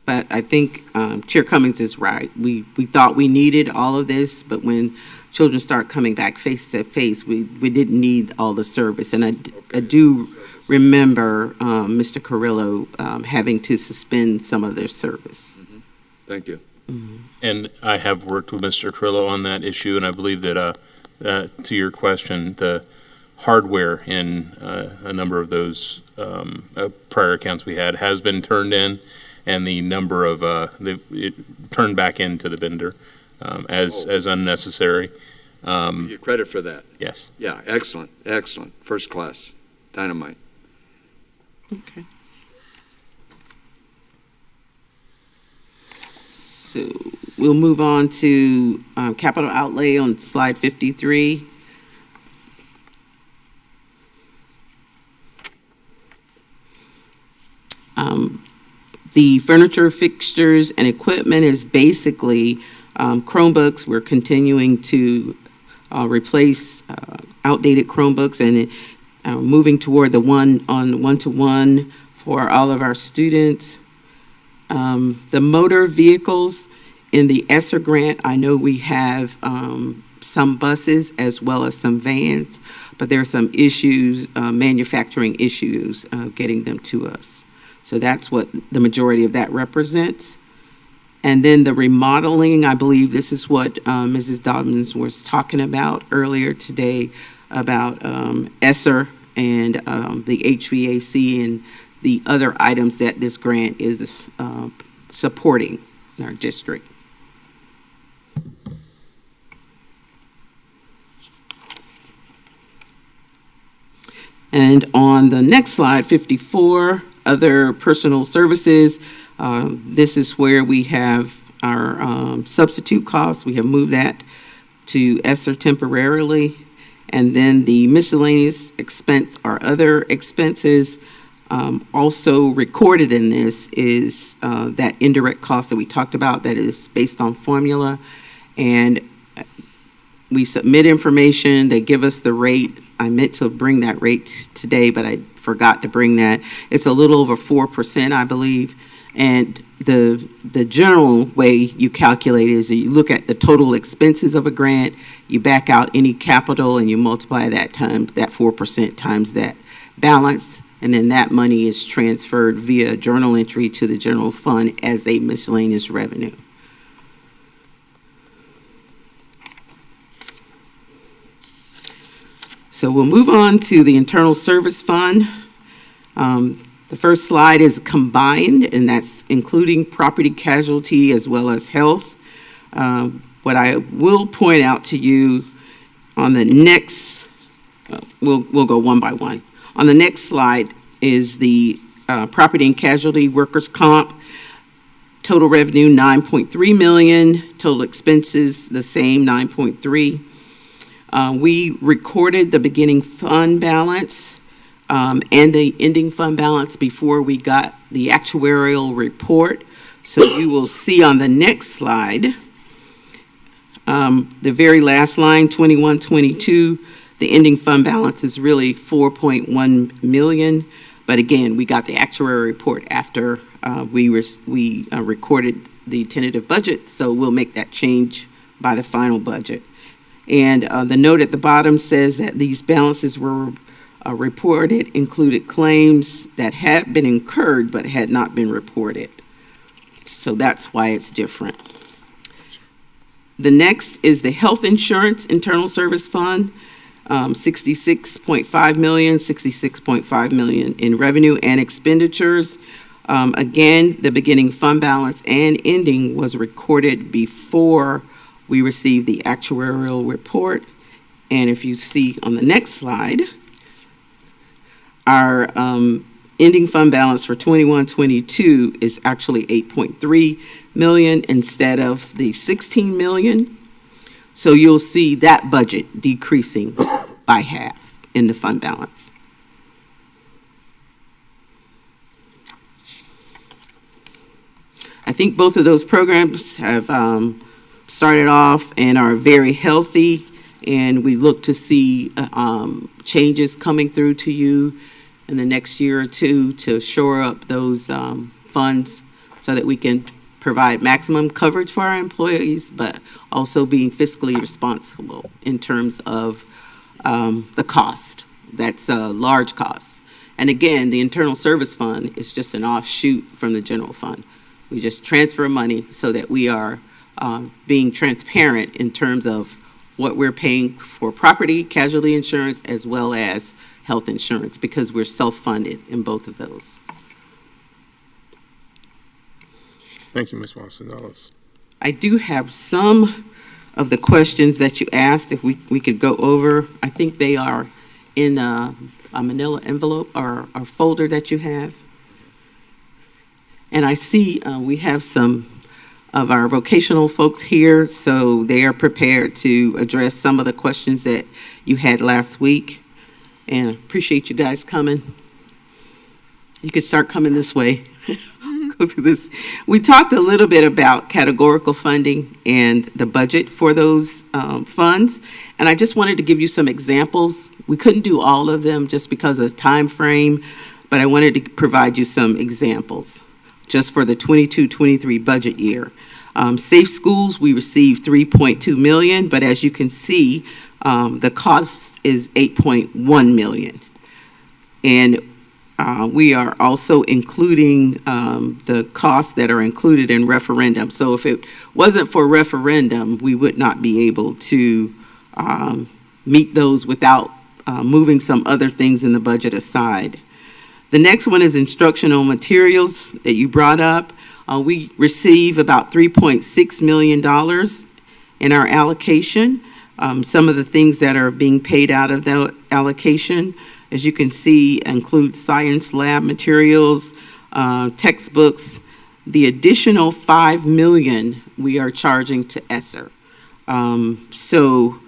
But I think Chair Cummings is right. We thought we needed all of this, but when children start coming back face to face, we didn't need all the service. And I do remember Mr. Carrillo having to suspend some of their service. Mm-hmm. Thank you. Mm-hmm. And I have worked with Mr. Carrillo on that issue, and I believe that, to your question, the hardware in a number of those prior accounts we had has been turned in, and the number of it turned back into the vendor as unnecessary. You get credit for that. Yes. Yeah, excellent, first class, dynamite. Okay. So we'll move on to capital outlay on slide 53. The furniture, fixtures, and equipment is basically Chromebooks. We're continuing to replace outdated Chromebooks and moving toward the one-to-one for all of our students. The motor vehicles in the ESSER grant, I know we have some buses as well as some vans, but there are some issues, manufacturing issues, getting them to us. So that's what the majority of that represents. And then the remodeling, I believe this is what Mrs. Dobbins was talking about earlier today about ESSER and the HVAC and the other items that this grant is supporting in our district. And on the next slide, 54, other personal services. This is where we have our substitute costs. We have moved that to ESSER temporarily. And then the miscellaneous expense or other expenses also recorded in this is that indirect cost that we talked about that is based on formula. And we submit information, they give us the rate. I meant to bring that rate today, but I forgot to bring that. It's a little over 4%, I believe. And the general way you calculate is you look at the total expenses of a grant, you back out any capital, and you multiply that times that 4% times that balance, and then that money is transferred via journal entry to the general fund as a miscellaneous revenue. So we'll move on to the internal service fund. The first slide is combined, and that's including property casualty as well as health. What I will point out to you on the next, we'll go one by one. On the next slide is the property and casualty workers' comp. Total revenue, $9.3 million. Total expenses, the same, $9.3. We recorded the beginning fund balance and the ending fund balance before we got the actuarial report. So you will see on the next slide, the very last line, 21-22, the ending fund balance is really $4.1 million. But again, we got the actuarial report after we recorded the tentative budget, so we'll make that change by the final budget. And the note at the bottom says that these balances were reported, included claims that had been incurred but had not been reported. So that's why it's different. The next is the health insurance internal service fund, $66.5 million, $66.5 million in revenue and expenditures. Again, the beginning fund balance and ending was recorded before we received the actuarial report. And if you see on the next slide, our ending fund balance for 21-22 is actually $8.3 million instead of the $16 million. So you'll see that budget decreasing by half in the fund balance. I think both of those programs have started off and are very healthy, and we look to see changes coming through to you in the next year or two to shore up those funds so that we can provide maximum coverage for our employees, but also being fiscally responsible in terms of the cost. That's a large cost. And again, the internal service fund is just an offshoot from the general fund. We just transfer money so that we are being transparent in terms of what we're paying for property, casualty insurance, as well as health insurance, because we're self-funded in both of those. Thank you, Ms. Watson-Ellis. I do have some of the questions that you asked, if we could go over. I think they are in a manila envelope or a folder that you have. And I see we have some of our vocational folks here, so they are prepared to address some of the questions that you had last week. And I appreciate you guys coming. You could start coming this way. Go through this. We talked a little bit about categorical funding and the budget for those funds, and I just wanted to give you some examples. We couldn't do all of them just because of the time frame, but I wanted to provide you some examples just for the 22-23 budget year. Safe Schools, we received $3.2 million, but as you can see, the cost is $8.1 million. And we are also including the costs that are included in referendum. So if it wasn't for referendum, we would not be able to meet those without moving some other things in the budget aside. The next one is instructional materials that you brought up. We receive about $3.6 million in our allocation. Some of the things that are being paid out of that allocation, as you can see, include science lab materials, textbooks. The additional $5 million we are charging to ESSER. So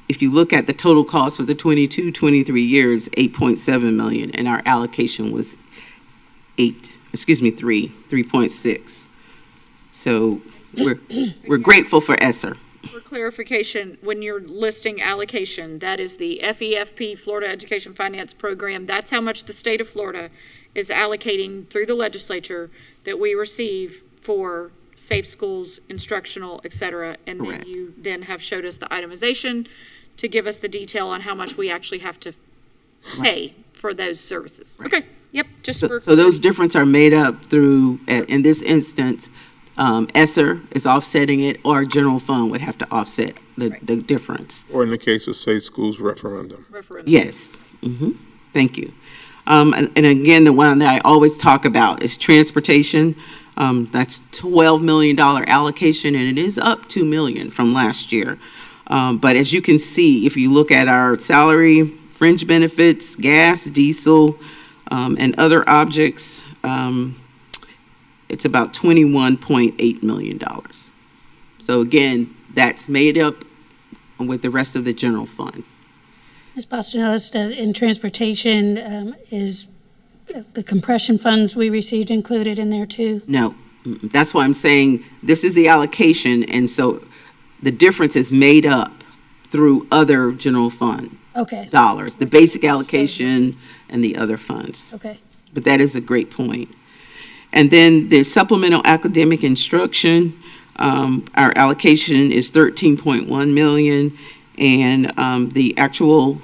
if you look at the total cost for the 22-23 years, $8.7 million, and our allocation was 3.6. So we're grateful for ESSER. For clarification, when you're listing allocation, that is the FEFP, Florida Education Finance Program. That's how much the state of Florida is allocating through the legislature that we receive for safe schools, instructional, et cetera. And Correct. then you then have showed us the itemization to give us the detail on how much we actually have to pay for those services. Right. Okay, yep, just for. So those differences are made up through, in this instance, ESSER is offsetting it, or general fund would have to offset the difference. Or in the case of Safe Schools referendum. Yes. Thank you. And again, the one that I always talk about is transportation. That's $12 million allocation, and it is up $2 million from last year. But as you can see, if you look at our salary, fringe benefits, gas, diesel, and other objects, it's about $21.8 million. So again, that's made up with the rest of the general fund. Ms. Bostanos, in transportation, is the compression funds we received included in there too? No, that's why I'm saying this is the allocation, and so the difference is made up through other general fund dollars, the basic allocation and the other funds. Okay. But that is a great point. And then the supplemental academic instruction, our allocation is $13.1 million, and the actual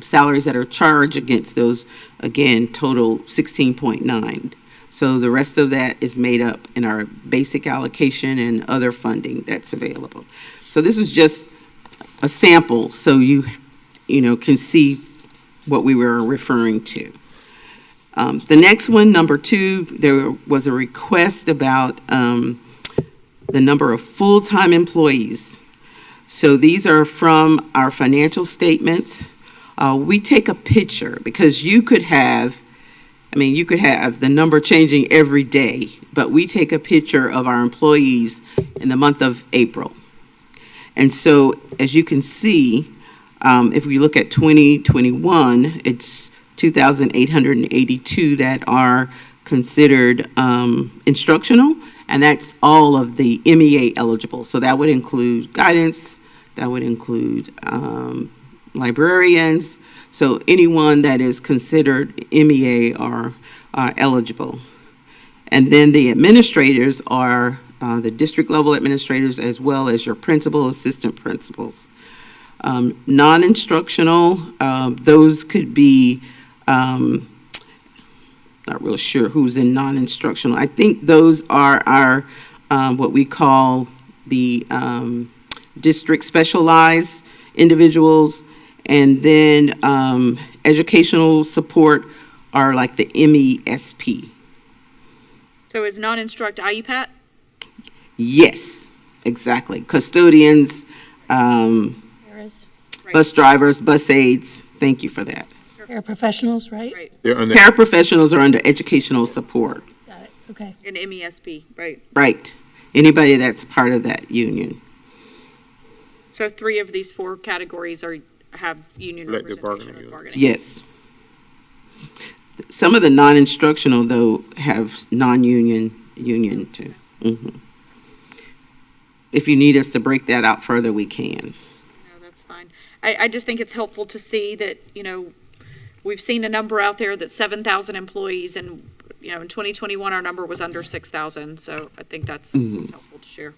salaries that are charged against those, again, total 16.9. So the rest of that is made up in our basic allocation and other funding that's available. So this was just a sample, so you can see what we were referring to. The next one, number 2, there was a request about the number of full-time employees. So these are from our financial statements. We take a picture because you could have the number changing every day, but we take a picture of our employees in the month of April. And so, as you can see, if we look at 2021, it's 2,882 that are considered instructional, and that's all of the MEA eligible. So that would include guidance, that would include librarians. So anyone that is considered MEA are eligible. And then the administrators are the district level administrators, as well as your principal, assistant principals. Non-instructional, those could be, not real sure who's in non-instructional. I think those are our, what we call the district specialized individuals. And then educational support are like the MESP. So is non-instruct IUPAT? Yes, exactly. Custodians, bus drivers, bus aides. Thank you for that. Paraprofessionals, right? They're under, Paraprofessionals are under educational support. Got it, okay. And MESP, right? Right. Anybody that's part of that union. So 3 of these 4 categories have union Collective representation. bargaining. Yes. Some of the non-instructional, though, have non-union, union too. If you need us to break that out further, we can. No, that's fine. I just think it's helpful to see that, we've seen a number out there that's 7,000 employees, and, in 2021, our number was under 6,000. So I think that's helpful to share.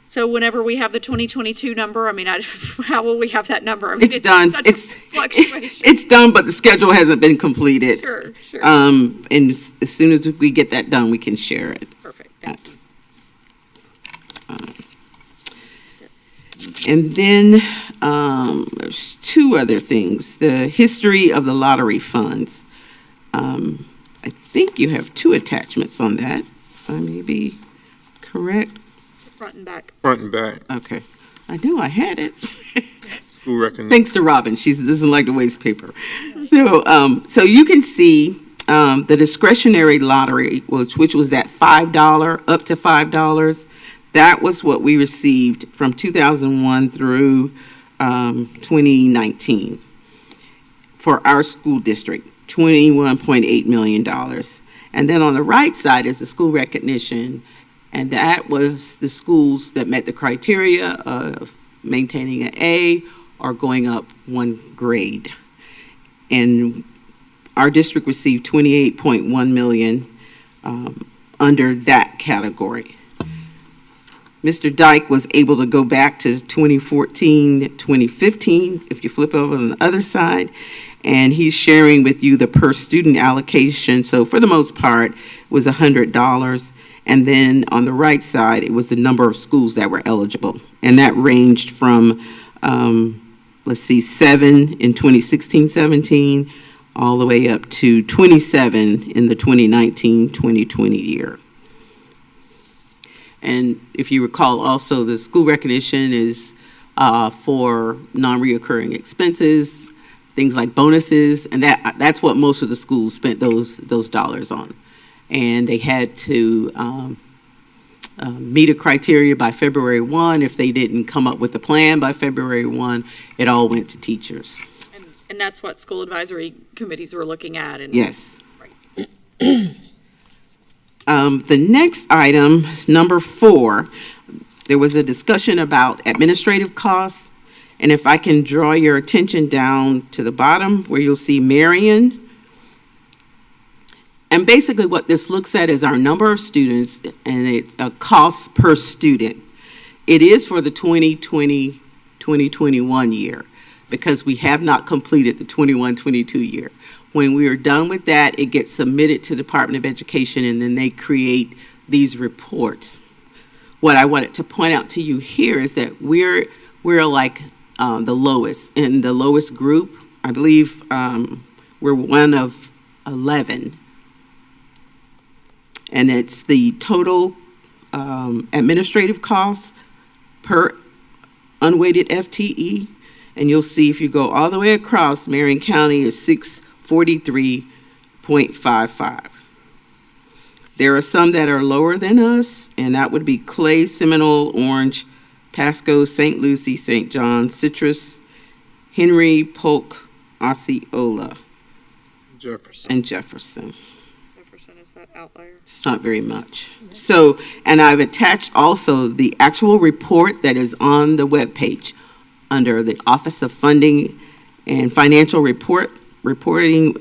So whenever we have the 2022 number, I mean, how will we have that number? I mean, It's done. such a fluctuation. It's done, but the schedule hasn't been completed. Sure, sure. And as soon as we get that done, we can share it. Perfect, thank you. And then there's two other things. The history of the lottery funds. I think you have two attachments on that, if I may be correct. Front and back. Front and back. Okay. I knew I had it. School recognition. Thanks to Robin. She doesn't like to waste paper. So you can see the discretionary lottery, which was that $5, up to $5. That was what we received from 2001 through 2019 for our school district, $21.8 million. And then on the right side is the school recognition, and that was the schools that met the criteria of maintaining an A or going up one grade. And our district received $28.1 million under that category. Mr. Dyke was able to go back to 2014, 2015, if you flip over on the other side, and he's sharing with you the per student allocation. So for the most part, it was $100. And then on the right side, it was the number of schools that were eligible. And that ranged from, 7 in 2016-17, all the way up to 27 in the 2019-2020 year. And if you recall, also, the school recognition is for non-reoccurring expenses, things like bonuses, and that's what most of the schools spent those dollars on. And they had to meet a criteria by February 1. If they didn't come up with a plan by February 1, it all went to teachers. And that's what school advisory committees were looking at. And Yes. Right. The next item, number 4, there was a discussion about administrative costs. And if I can draw your attention down to the bottom where you'll see Marion. And basically what this looks at is our number of students and it costs per student. It is for the 2020-2021 year because we have not completed the 21-22 year. When we are done with that, it gets submitted to the Department of Education and then they create these reports. What I wanted to point out to you here is that we're like the lowest. In the lowest group, I believe we're one of 11. And it's the total administrative costs per unweighted FTE. And you'll see if you go all the way across, Marion County is 643.55. There are some that are lower than us, and that would be Clay, Seminole, Orange, Pasco, St. Lucie, St. John, Citrus, Henry, Polk, Osceola, Jefferson. and Jefferson. Jefferson is that outlier. It's not very much. So, and I've attached also the actual report that is on the webpage under the Office of Funding and Financial Reporting.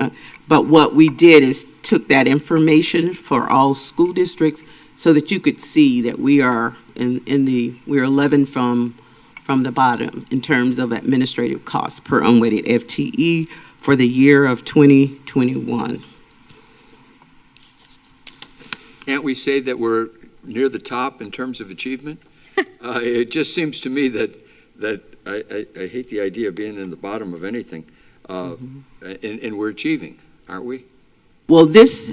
But what we did is took that information for all school districts so that you could see that we are we're 11 from the bottom in terms of administrative costs per unweighted FTE for the year of 2021. Can't we say that we're near the top in terms of achievement? It just seems to me that I hate the idea of being in the bottom of anything, and we're achieving, aren't we? Well, this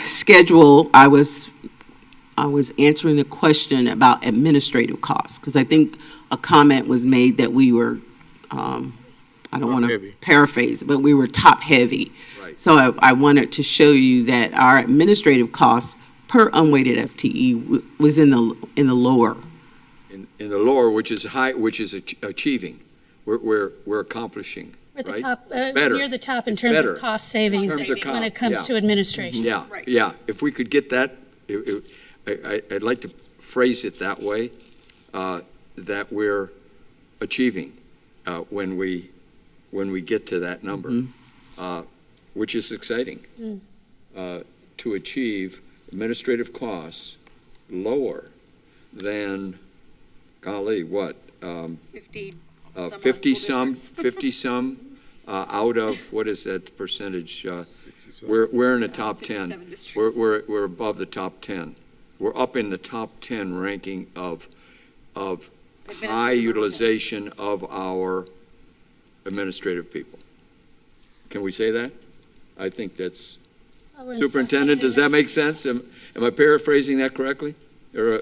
schedule, I was answering the question about administrative costs because I think a comment was made that we were, I don't want to paraphrase, but we were top heavy. Right. So I wanted to show you that our administrative costs per unweighted FTE was in the lower. In the lower, which is high, which is achieving. We're accomplishing. We're at the right? top, It's better. near the top in It's terms better. of cost savings In terms of when it cost, comes yeah. to administration. Yeah, Right. yeah. If we could get that, I'd like to phrase it that way, that we're achieving when we get to that number, which is exciting. To achieve administrative costs lower than golly, what? 50 50 some out of, what is that percentage? We're in the top 10. 57 districts. We're above the top 10. We're up in the top 10 ranking of high utilization of our administrative people. Can we say that? I think that's, Superintendent, does that make sense? Am I paraphrasing that correctly? Or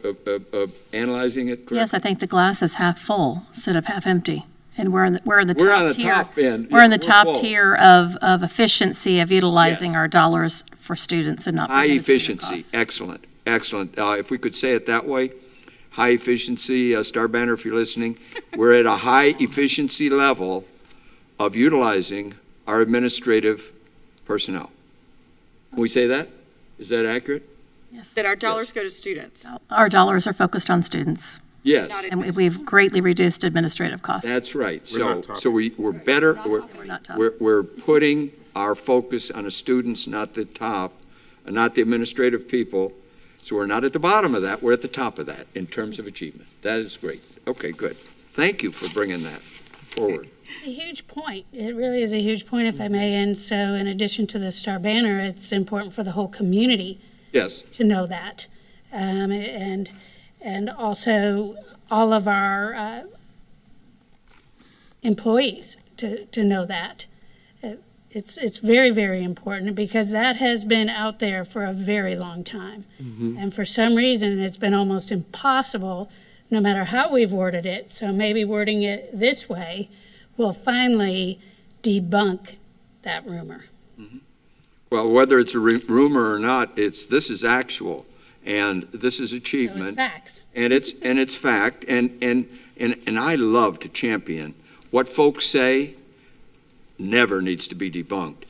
analyzing it correctly? Yes, I think the glass is half full instead of half empty. And we're in the We're on top the tier. top end. We're in the Yeah, top full. tier of efficiency of utilizing Yes. our dollars for students and not for High administrative efficiency, costs. excellent, excellent. If we could say it that way, high efficiency, Star Banner, if you're listening, we're at a high efficiency level of utilizing our administrative personnel. Can we say that? Is that accurate? Yes. That our dollars go to students. Our dollars are focused on students, Yes, Not and we've greatly reduced administrative costs. that's right. We're So, not top. so we're better, We're not top. we're putting our focus on the students, not the top, not the administrative people. So we're not at the bottom of that, we're at the top of that in terms of achievement. That is great. Okay, good. Thank you for bringing that forward. It's a huge point. It really is a huge point, if I may. And so in addition to the Star Banner, it's important for the whole community Yes, to know that. And also all of our employees to know that. It's very, very important because that has been out there for a very long time. And for some reason, it's been almost impossible, no matter how we've worded it. So maybe wording it this way will finally debunk that rumor. well, whether it's a rumor or not, this is actual, and this is So achievement. it's facts. And it's fact, and I love to champion what folks say never needs to be debunked.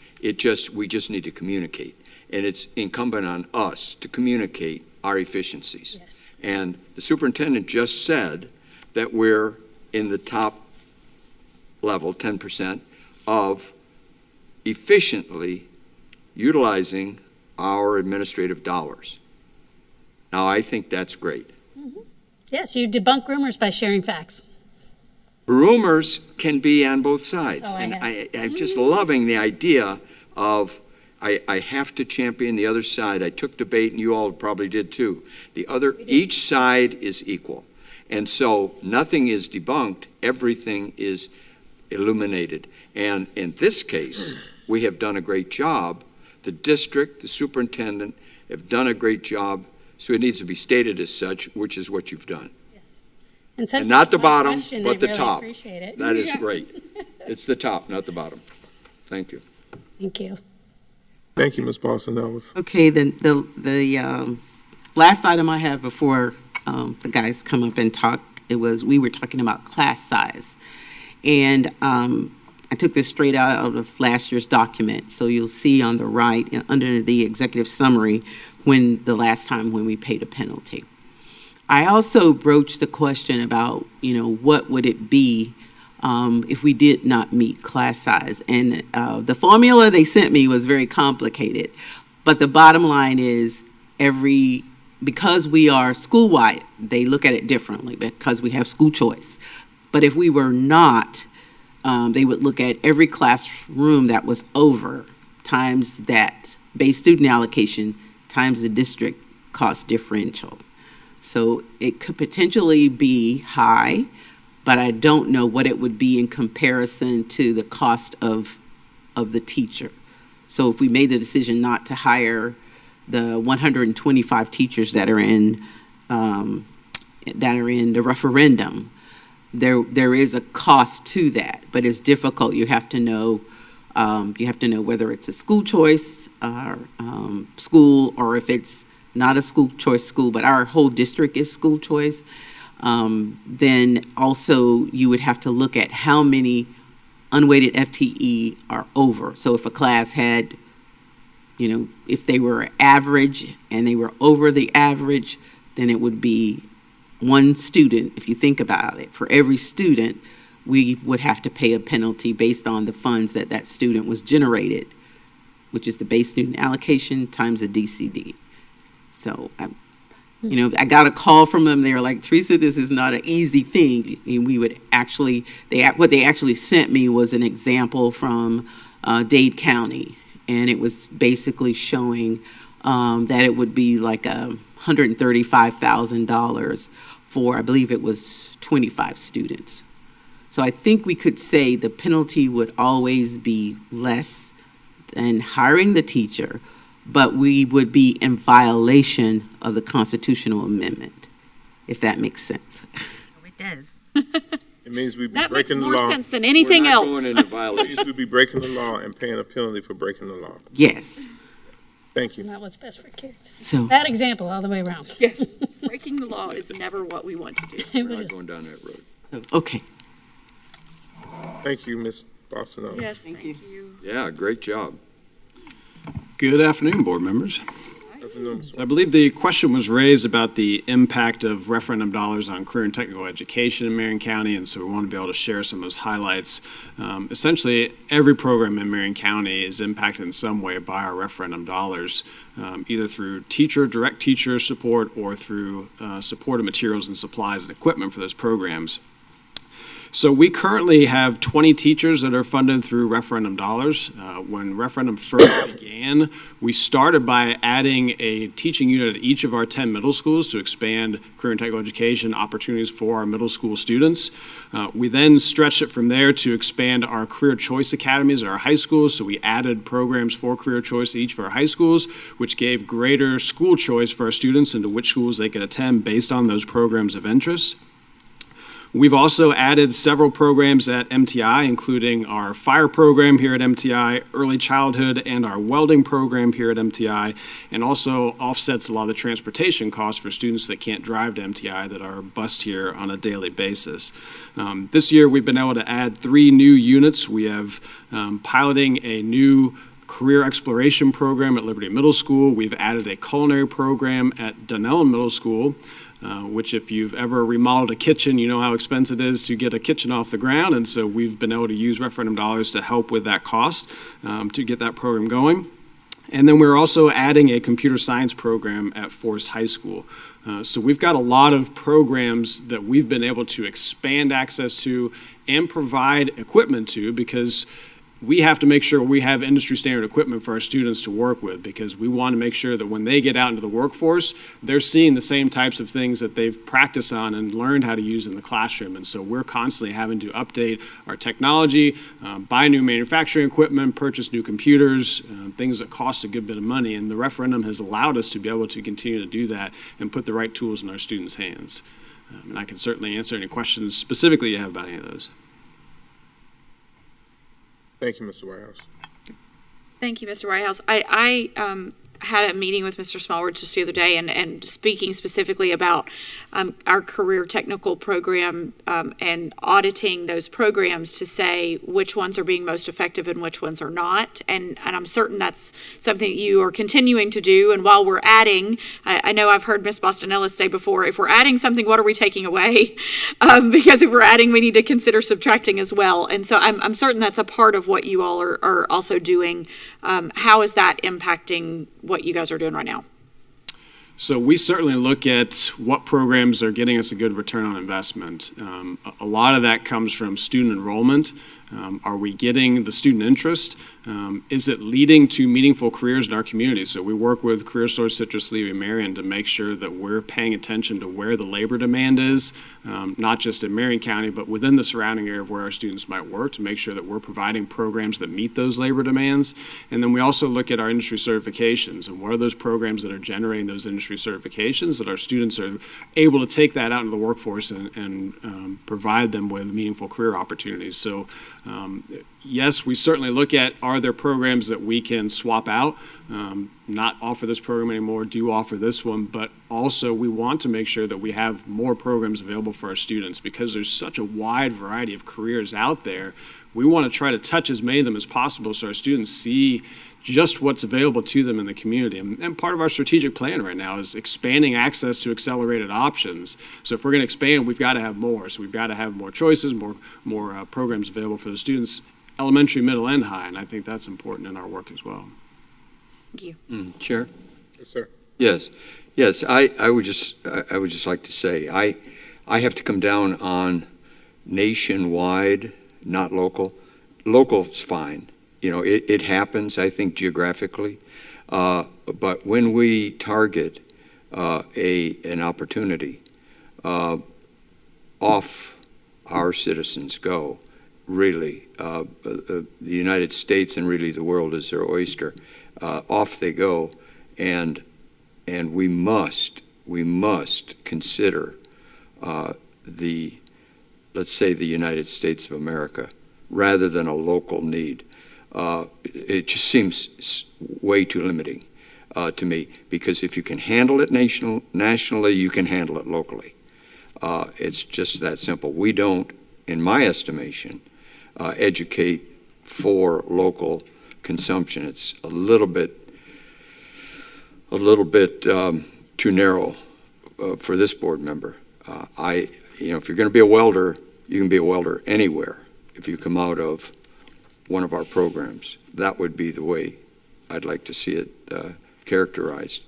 We just need to communicate, and it's incumbent on us to communicate our efficiencies. Yes. And the superintendent just said that we're in the top level, 10%, of efficiently utilizing our administrative dollars. Now, I think that's great. Yes, you debunk rumors by sharing facts. Rumors can be on both sides. Oh, I And have. I'm just loving the idea of, I have to champion the other side. I took debate, and you all probably did too. Each side is equal. And so nothing is debunked, everything is illuminated. And in this case, we have done a great job. The district, the superintendent have done a great job, so it needs to be stated as such, which is what you've done. And since And not it's the my bottom, question, but I the really top. appreciate it. That is great. It's the top, not the bottom. Thank you. Thank you. Thank you, Ms. Paulson Ellis. Okay, the last item I have before the guys come up and talk, we were talking about class size. And I took this straight out of last year's document. So you'll see on the right, under the executive summary, the last time when we paid a penalty. I also broached the question about, what would it be if we did not meet class size? And the formula they sent me was very complicated. But the bottom line is because we are school-wide, they look at it differently because we have school choice. But if we were not, they would look at every classroom that was over times that base student allocation times the district cost differential. So it could potentially be high, but I don't know what it would be in comparison to the cost of the teacher. So if we made the decision not to hire the 125 teachers that are in the referendum, there is a cost to that, but it's difficult. You have to know whether it's a school choice school or if it's not a school choice school, but our whole district is school choice. Then also you would have to look at how many unweighted FTE are over. So if a class had, if they were average and they were over the average, then it would be one student. If you think about it, for every student, we would have to pay a penalty based on the funds that student was generated, which is the base student allocation times the DCD. So You know, I got a call from them. They were like, Teresa, this is not an easy thing. And we would actually, what they actually sent me was an example from Dade County. And it was basically showing that it would be like $135,000 for, I believe it was 25 students. So I think we could say the penalty would always be less than hiring the teacher, but we would be in violation of the constitutional amendment, if that makes sense. It does. It means we'd be That makes breaking the more law. sense than anything We're not else. going into It violation. means we'd be breaking the law and paying a penalty for breaking the law. Yes. Thank you. Not what's best for kids. So, Bad example all the way around. Yes, breaking the law is never what we want to do. We're not going down that road. okay. Thank you, Ms. Boston. Yes, thank you. Yeah, great job. Good afternoon, board members. I believe the question was raised about the impact of referendum dollars on career and technical education in Marion County, and so we want to be able to share some of those highlights. Essentially, every program in Marion County is impacted in some way by our referendum dollars, either through direct teacher support or through support of materials and supplies and equipment for those programs. So we currently have 20 teachers that are funded through referendum dollars. When referendum first began, we started by adding a teaching unit at each of our 10 middle schools to expand career and technical education opportunities for our middle school students. We then stretched it from there to expand our career choice academies at our high schools. So we added programs for career choice at each of our high schools, which gave greater school choice for our students into which schools they could attend based on those programs of interest. We've also added several programs at MTI, including our fire program here at MTI, early childhood, and our welding program here at MTI, and also offsets a lot of the transportation costs for students that can't drive to MTI that are bused here on a daily basis. This year, we've been able to add 3 new units. We have piloting a new career exploration program at Liberty Middle School. We've added a culinary program at Dunellen Middle School, which if you've ever remodeled a kitchen, you know how expensive it is to get a kitchen off the ground. And so we've been able to use referendum dollars to help with that cost to get that program going. And then we're also adding a computer science program at Forest High School. So we've got a lot of programs that we've been able to expand access to and provide equipment to, because we have to make sure we have industry standard equipment for our students to work with, because we want to make sure that when they get out into the workforce, they're seeing the same types of things that they've practiced on and learned how to use in the classroom. And so we're constantly having to update our technology, buy new manufacturing equipment, purchase new computers, things that cost a good bit of money. And the referendum has allowed us to be able to continue to do that and put the right tools in our students' hands. And I can certainly answer any questions specifically you have about any of those. Thank you, Mr. Whitehouse. Thank you, Mr. Whitehouse. I had a meeting with Mr. Smallwood just the other day, and speaking specifically about our career technical program and auditing those programs to say which ones are being most effective and which ones are not. And I'm certain that's something that you are continuing to do. And while we're adding, I know I've heard Ms. Boston Ellis say before, if we're adding something, what are we taking away? Because if we're adding, we need to consider subtracting as well. And so I'm certain that's a part of what you all are also doing. How is that impacting what you guys are doing right now? So we certainly look at what programs are getting us a good return on investment. A lot of that comes from student enrollment. Are we getting the student interest? Is it leading to meaningful careers in our community? So we work with Career Source Citrus, Levy, and Marion to make sure that we're paying attention to where the labor demand is, not just in Marion County, but within the surrounding area of where our students might work, to make sure that we're providing programs that meet those labor demands. And then we also look at our industry certifications and what are those programs that are generating those industry certifications that our students are able to take that out into the workforce and provide them with meaningful career opportunities. So yes, we certainly look at, are there programs that we can swap out, not offer this program anymore, do offer this one, but also we want to make sure that we have more programs available for our students, because there's such a wide variety of careers out there. We want to try to touch as many of them as possible so our students see just what's available to them in the community. And part of our strategic plan right now is expanding access to accelerated options. So if we're going to expand, we've got to have more. So we've got to have more choices, more programs available for the students, elementary, middle, and high. And I think that's important in our work as well. Thank you. Chair? Yes, sir. Yes, I would just like to say, I have to come down on nationwide, not local. Local's fine. You know, it happens, I think, geographically. But when we target an opportunity, off our citizens go, really. The United States and really the world is their oyster. Off they go, and we must consider let's say the United States of America rather than a local need. It just seems way too limiting to me, because if you can handle it nationally, you can handle it locally. It's just that simple. We don't, in my estimation, educate for local consumption. It's a little bit too narrow for this board member. If you're going to be a welder, you can be a welder anywhere. If you come out of one of our programs, that would be the way I'd like to see it characterized.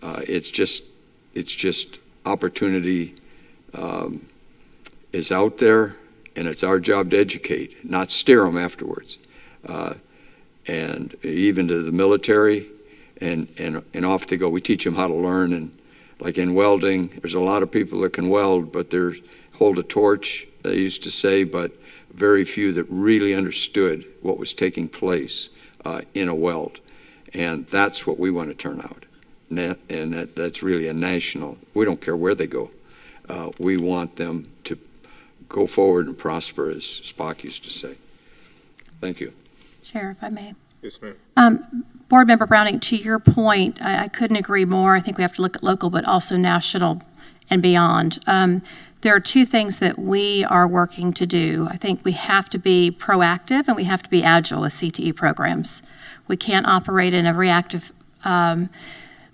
It's just opportunity is out there, and it's our job to educate, not steer them afterwards. And even to the military, and off they go. We teach them how to learn, and like in welding, there's a lot of people that can weld, but they hold a torch, they used to say, but very few that really understood what was taking place in a weld. And that's what we want to turn out. And that's really a national, we don't care where they go. We want them to go forward and prosper, as Spock used to say. Thank you. Chair, if I may. Yes, ma'am. Board Member Browning, to your point, I couldn't agree more. I think we have to look at local, but also national and beyond. There are two things that we are working to do. I think we have to be proactive and we have to be agile with CTE programs. We can't operate in a reactive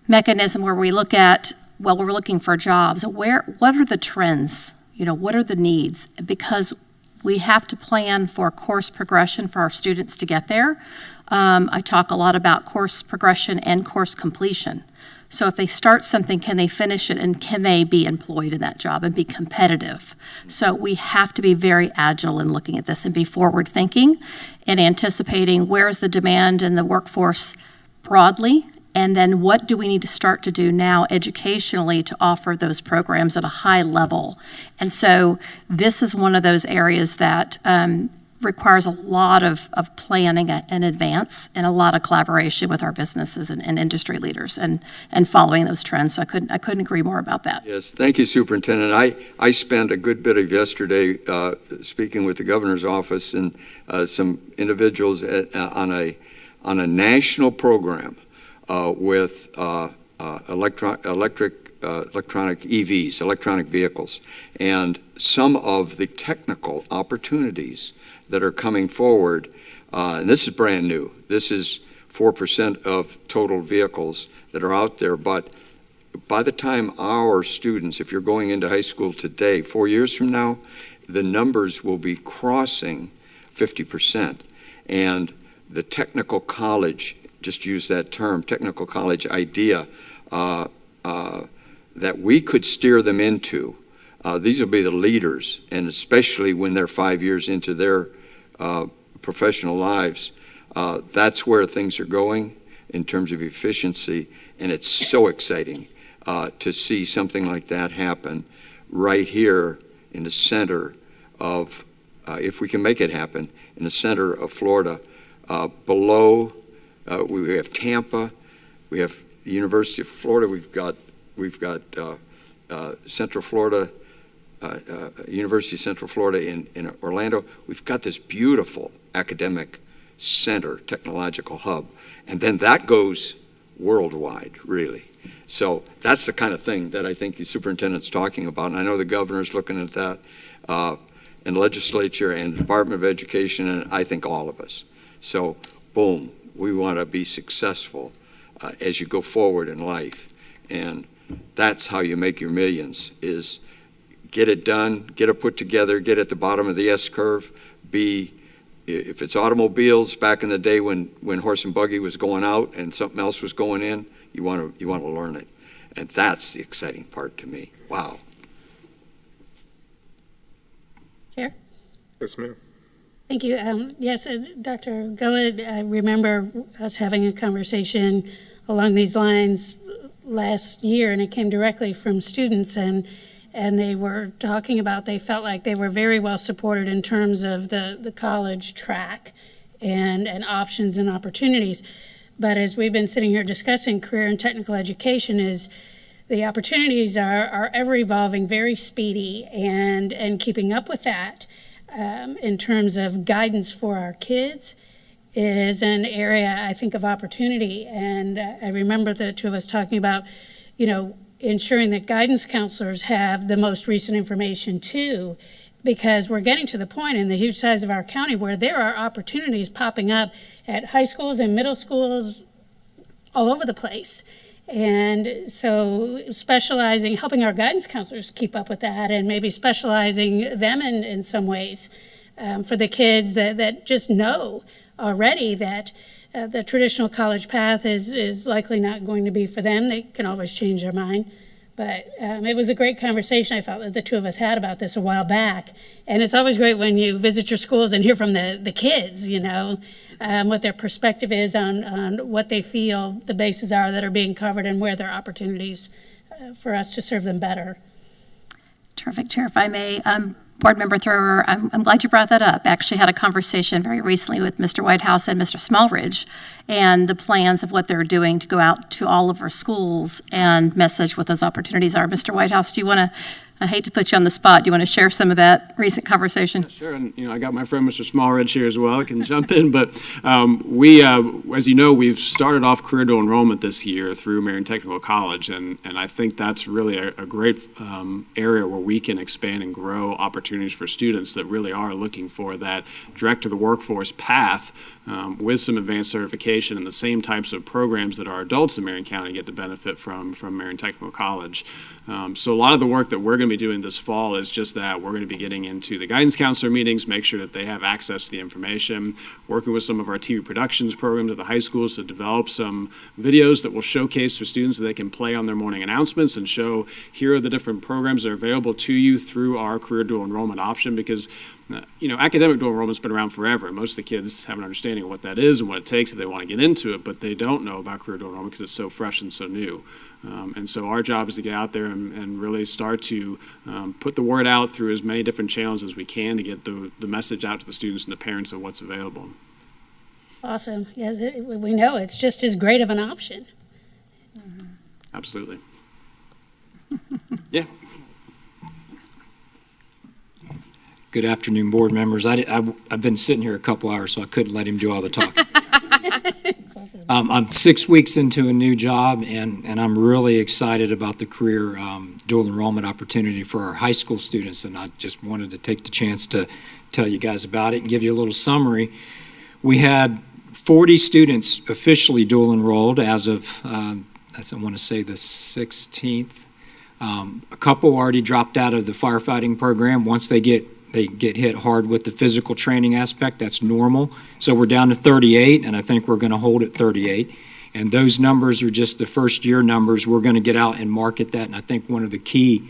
mechanism where we look at, well, we're looking for jobs. What are the trends? What are the needs? Because we have to plan for course progression for our students to get there. I talk a lot about course progression and course completion. So if they start something, can they finish it, and can they be employed in that job and be competitive? So we have to be very agile in looking at this and be forward thinking and anticipating where is the demand in the workforce broadly, and then what do we need to start to do now educationally to offer those programs at a high level. And so this is one of those areas that requires a lot of planning in advance and a lot of collaboration with our businesses and industry leaders and following those trends. So I couldn't agree more about that. Yes, thank you, Superintendent. I spent a good bit of yesterday speaking with the governor's office and some individuals on a national program with electronic EVs, electronic vehicles, and some of the technical opportunities that are coming forward, and this is brand new. This is 4% of total vehicles that are out there, but by the time our students, if you're going into high school today, 4 years from now, the numbers will be crossing 50%. And the technical college, just use that term, technical college idea, that we could steer them into. These will be the leaders, and especially when they're 5 years into their professional lives, that's where things are going in terms of efficiency, and it's so exciting to see something like that happen right here in the center of, if we can make it happen, in the center of Florida. Below, we have Tampa, we have the University of Florida, we've got Central Florida, University of Central Florida in Orlando. We've got this beautiful academic center, technological hub, and then that goes worldwide, really. So that's the kind of thing that I think the superintendent's talking about, and I know the governor's looking at that, and legislature and Department of Education, and I think all of us. So, boom, we want to be successful as you go forward in life, and that's how you make your millions, is get it done, get it put together, get at the bottom of the S-curve, if it's automobiles back in the day when horse and buggy was going out and something else was going in, you want to learn it. And that's the exciting part to me. Wow. Chair? Yes, ma'am. Thank you. Yes, Dr. Gullett, I remember us having a conversation along these lines last year, and it came directly from students, and they were talking about they felt like they were very well supported in terms of the college track and options and opportunities. But as we've been sitting here discussing career and technical education, is the opportunities are ever evolving, very speedy, and keeping up with that in terms of guidance for our kids is an area, I think, of opportunity. And I remember the two of us talking about, ensuring that guidance counselors have the most recent information too, because we're getting to the point in the huge size of our county where there are opportunities popping up at high schools and middle schools all over the place. And so helping our guidance counselors keep up with that, and maybe specializing them in some ways for the kids that just know already that the traditional college path is likely not going to be for them. They can always change their mind. But it was a great conversation I felt that the two of us had about this a while back. And it's always great when you visit your schools and hear from the kids, what their perspective is on what they feel the bases are that are being covered and where there are opportunities for us to serve them better. Terrific, Chair. If I may, Board Member Thrower, I'm glad you brought that up. Actually had a conversation very recently with Mr. Whitehouse and Mr. Smallridge and the plans of what they're doing to go out to all of our schools and message what those opportunities are. Mr. Whitehouse, do you want to, I hate to put you on the spot, do you want to share some of that recent conversation? Yeah, sure, and I got my friend Mr. Smallridge here as well. I can jump in, but we, as you know, we've started off career dual enrollment this year through Marion Technical College, and I think that's really a great area where we can expand and grow opportunities for students that really are looking for that direct to the workforce path with some advanced certification and the same types of programs that our adults in Marion County get to benefit from Marion Technical College. So a lot of the work that we're going to be doing this fall is just that. We're going to be getting into the guidance counselor meetings, make sure that they have access to the information, working with some of our TV productions programs at the high schools to develop some videos that will showcase for students that they can play on their morning announcements and show here are the different programs that are available to you through our career dual enrollment option, because academic dual enrollment's been around forever. Most of the kids have an understanding of what that is and what it takes if they want to get into it, but they don't know about career dual enrollment because it's so fresh and so new. And so our job is to get out there and really start to put the word out through as many different channels as we can to get the message out to the students and the parents of what's available. Awesome. Yes, we know it's just as great of an option. Absolutely. Yeah. Good afternoon, board members. I've been sitting here a couple hours, so I couldn't let him do all the talking. I'm 6 weeks into a new job, and I'm really excited about the career dual enrollment opportunity for our high school students, and I just wanted to take the chance to tell you guys about it and give you a little summary. We had 40 students officially dual enrolled as of, I want to say the 16th. A couple already dropped out of the firefighting program. Once they get hit hard with the physical training aspect. That's normal. So we're down to 38, and I think we're going to hold at 38. And those numbers are just the first year numbers. We're going to get out and market that, and I think one of the key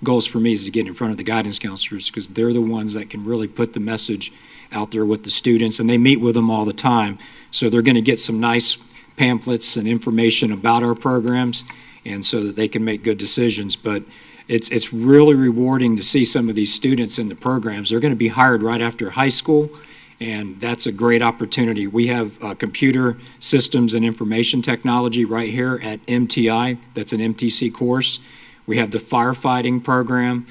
goals for me is to get in front of the guidance counselors, because they're the ones that can really put the message out there with the students, and they meet with them all the time. So they're going to get some nice pamphlets and information about our programs, and so that they can make good decisions. But it's really rewarding to see some of these students in the programs. They're going to be hired right after high school, and that's a great opportunity. We have computer systems and information technology right here at MTI. That's an MTC course. We have the firefighting program.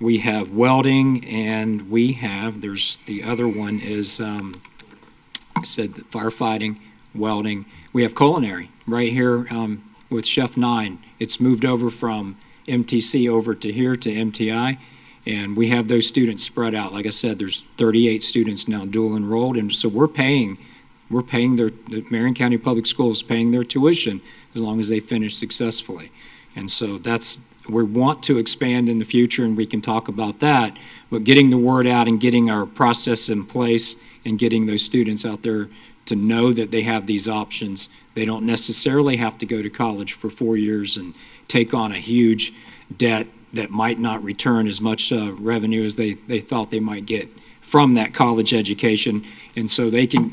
We have welding, and there's the other one is, I said firefighting, welding. We have culinary right here with Chef 9. It's moved over from MTC over to here to MTI, and we have those students spread out. Like I said, there's 38 students now dual enrolled, and so we're paying the Marion County Public Schools paying their tuition as long as they finish successfully. And so we want to expand in the future, and we can talk about that, but getting the word out and getting our process in place, and getting those students out there to know that they have these options. They don't necessarily have to go to college for 4 years and take on a huge debt that might not return as much revenue as they thought they might get from that college education. And so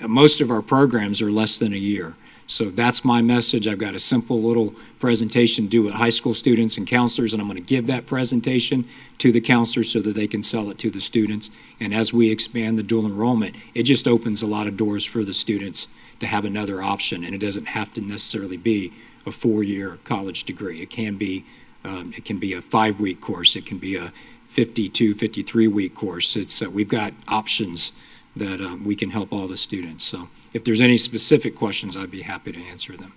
most of our programs are less than a year. So that's my message. I've got a simple little presentation to do with high school students and counselors, and I'm going to give that presentation to the counselors so that they can sell it to the students. And as we expand the dual enrollment, it just opens a lot of doors for the students to have another option, and it doesn't have to necessarily be a 4-year college degree. It can be a 5-week course. It can be a 52, 53-week course. We've got options that we can help all the students. So if there's any specific questions, I'd be happy to answer them.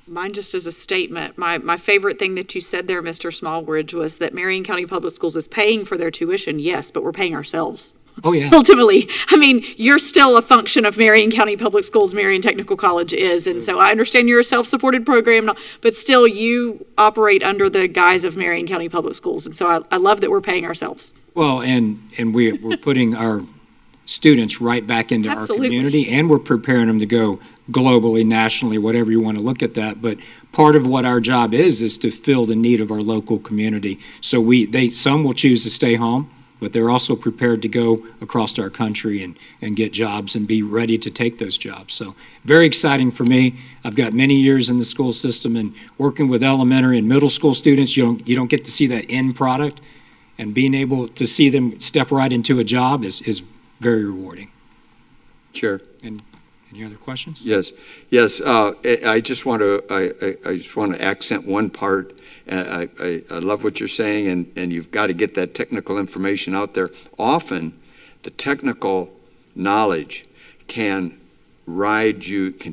Mine just as a statement. My favorite thing that you said there, Mr. Smallridge, was that Marion County Public Schools is paying for their tuition, yes, but we're paying ourselves. Oh, yeah. Ultimately, I mean, you're still a function of Marion County Public Schools, Marion Technical College is, and so I understand you're a self-supported program, but still you operate under the guise of Marion County Public Schools, and so I love that we're paying ourselves. Well, and we're putting our students right back into Absolutely. Our community, and we're preparing them to go globally, nationally, whatever you want to look at that. But part of what our job is to fill the need of our local community. So some will choose to stay home, but they're also prepared to go across our country and get jobs and be ready to take those jobs. So very exciting for me. I've got many years in the school system and working with elementary and middle school students. You don't get to see that end product, and being able to see them step right into a job is very rewarding. Chair. And any other questions? Yes. I just want to accent one part. I love what you're saying, and you've got to get that technical information out there. Often, the technical knowledge can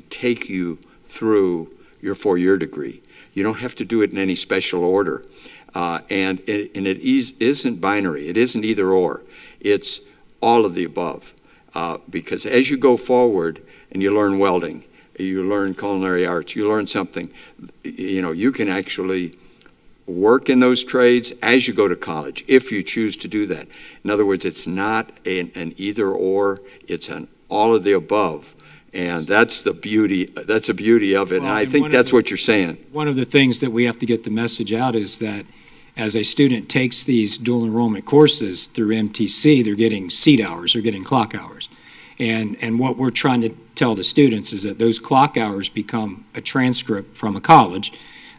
take you through your 4-year degree. You don't have to do it in any special order, and it isn't binary. It isn't either or. It's all of the above, because as you go forward and you learn welding, you learn culinary arts, you learn something, you can actually work in those trades as you go to college, if you choose to do that. In other words, it's not an either or, it's an all of the above. And that's the beauty of it, and I think that's what you're saying. One of the things that we have to get the message out is that as a student takes these dual enrollment courses through MTC, they're getting seat hours, they're getting clock hours. And what we're trying to tell the students is that those clock hours become a transcript from a college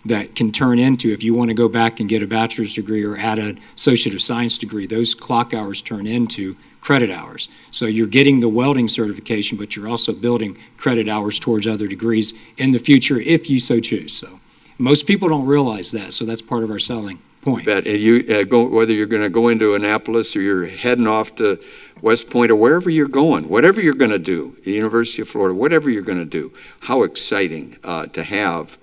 that can turn into, if you want to go back and get a bachelor's degree or add an associate of science degree, those clock hours turn into credit hours. So you're getting the welding certification, but you're also building credit hours towards other degrees in the future if you so choose. So most people don't realize that, so that's part of our selling point. And you whether you're going to go into Annapolis or you're heading off to West Point or wherever you're going, whatever you're going to do, the University of Florida, whatever you're going to do, how exciting to have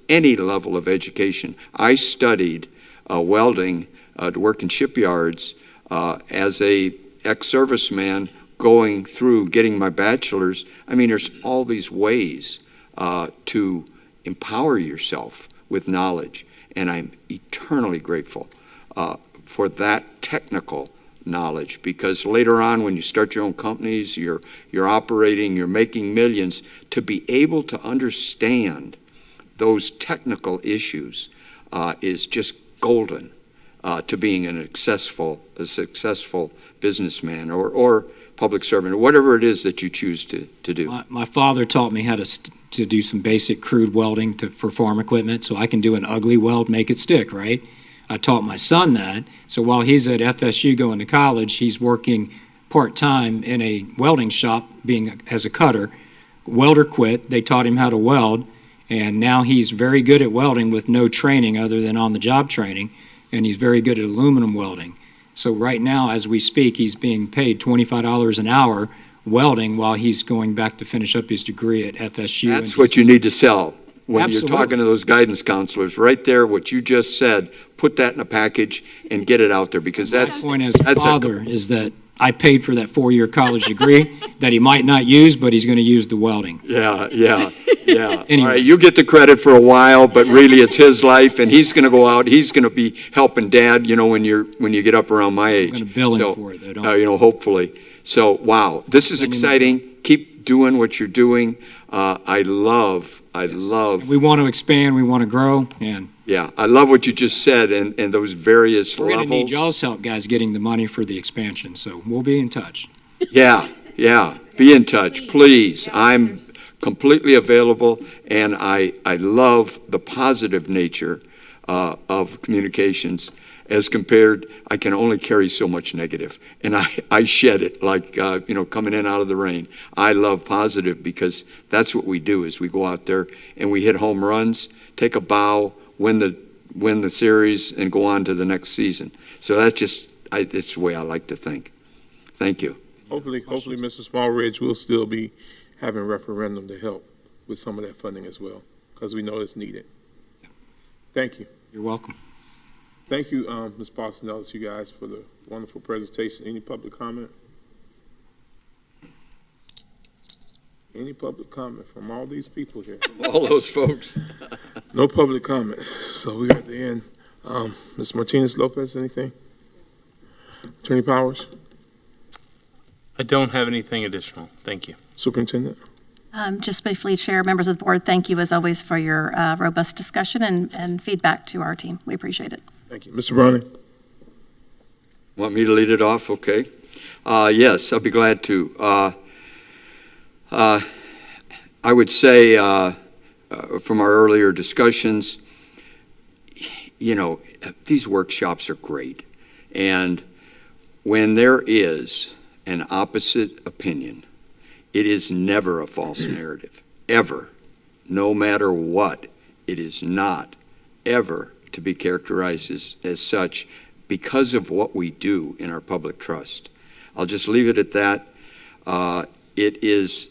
any level of education. I studied welding to work in shipyards as a ex-serviceman going through getting my bachelor's. I mean, there's all these ways to empower yourself with knowledge, and I'm eternally grateful for that technical knowledge, because later on when you start your own companies, you're operating, you're making millions, to be able to understand those technical issues is just golden to being a successful businessman or public servant, or whatever it is that you choose to do. My father taught me how to do some basic crude welding for farm equipment, so I can do an ugly weld, make it stick, right? I taught my son that, so while he's at FSU going to college, he's working part-time in a welding shop as a cutter. Welder quit, they taught him how to weld, and now he's very good at welding with no training other than on-the-job training, and he's very good at aluminum welding. So right now, as we speak, he's being paid $25 an hour welding while he's going back to finish up his degree at FSU. That's what you need to sell when Absolutely. You're talking to those guidance counselors. Right there, what you just said, put that in a package and get it out there, because that's... My point as a father is that I paid for that 4-year college degree that he might not use, but he's going to use the welding. Yeah. Anyway. All right, you get the credit for a while, but really it's his life, and he's going to go out. He's going to be helping Dad, when you get up around my age. I'm going to bill him for it, though. Hopefully. So, wow, this is exciting. Keep doing what you're doing. I love. We want to expand, we want to grow, and Yeah, I love what you just said and those various we're going to need levels. y'all's help, guys, getting the money for the expansion, so we'll be in touch. Yeah, be in touch, please. I'm completely available, and I love the positive nature of communications as compared, I can only carry so much negative, and I shed it like, coming in out of the rain. I love positive because that's what we do is we go out there and we hit home runs, take a bow, win the series, and go on to the next season. So that's the way I like to think. Thank you. Hopefully, Mr. Smallridge will still be having referendum to help with some of that funding as well, because we know it's needed. Thank you. You're welcome. Thank you, Ms. Parsonellis, you guys, for the wonderful presentation. Any public comment? Any public comment from all these people here? All those folks. No public comment. So we're at the end. Ms. Martinez-Lopez, anything? Attorney Powers? I don't have anything additional. Thank you. Superintendent? Just briefly, Chair, members of the board, thank you as always for your robust discussion and feedback to our team. We appreciate it. Thank you. Mr. Browning? Want me to lead it off? Okay. Yes, I'll be glad to. I would say from our earlier discussions, these workshops are great. And when there is an opposite opinion, it is never a false narrative, ever. No matter what, it is not ever to be characterized as such because of what we do in our public trust. I'll just leave it at that. It is,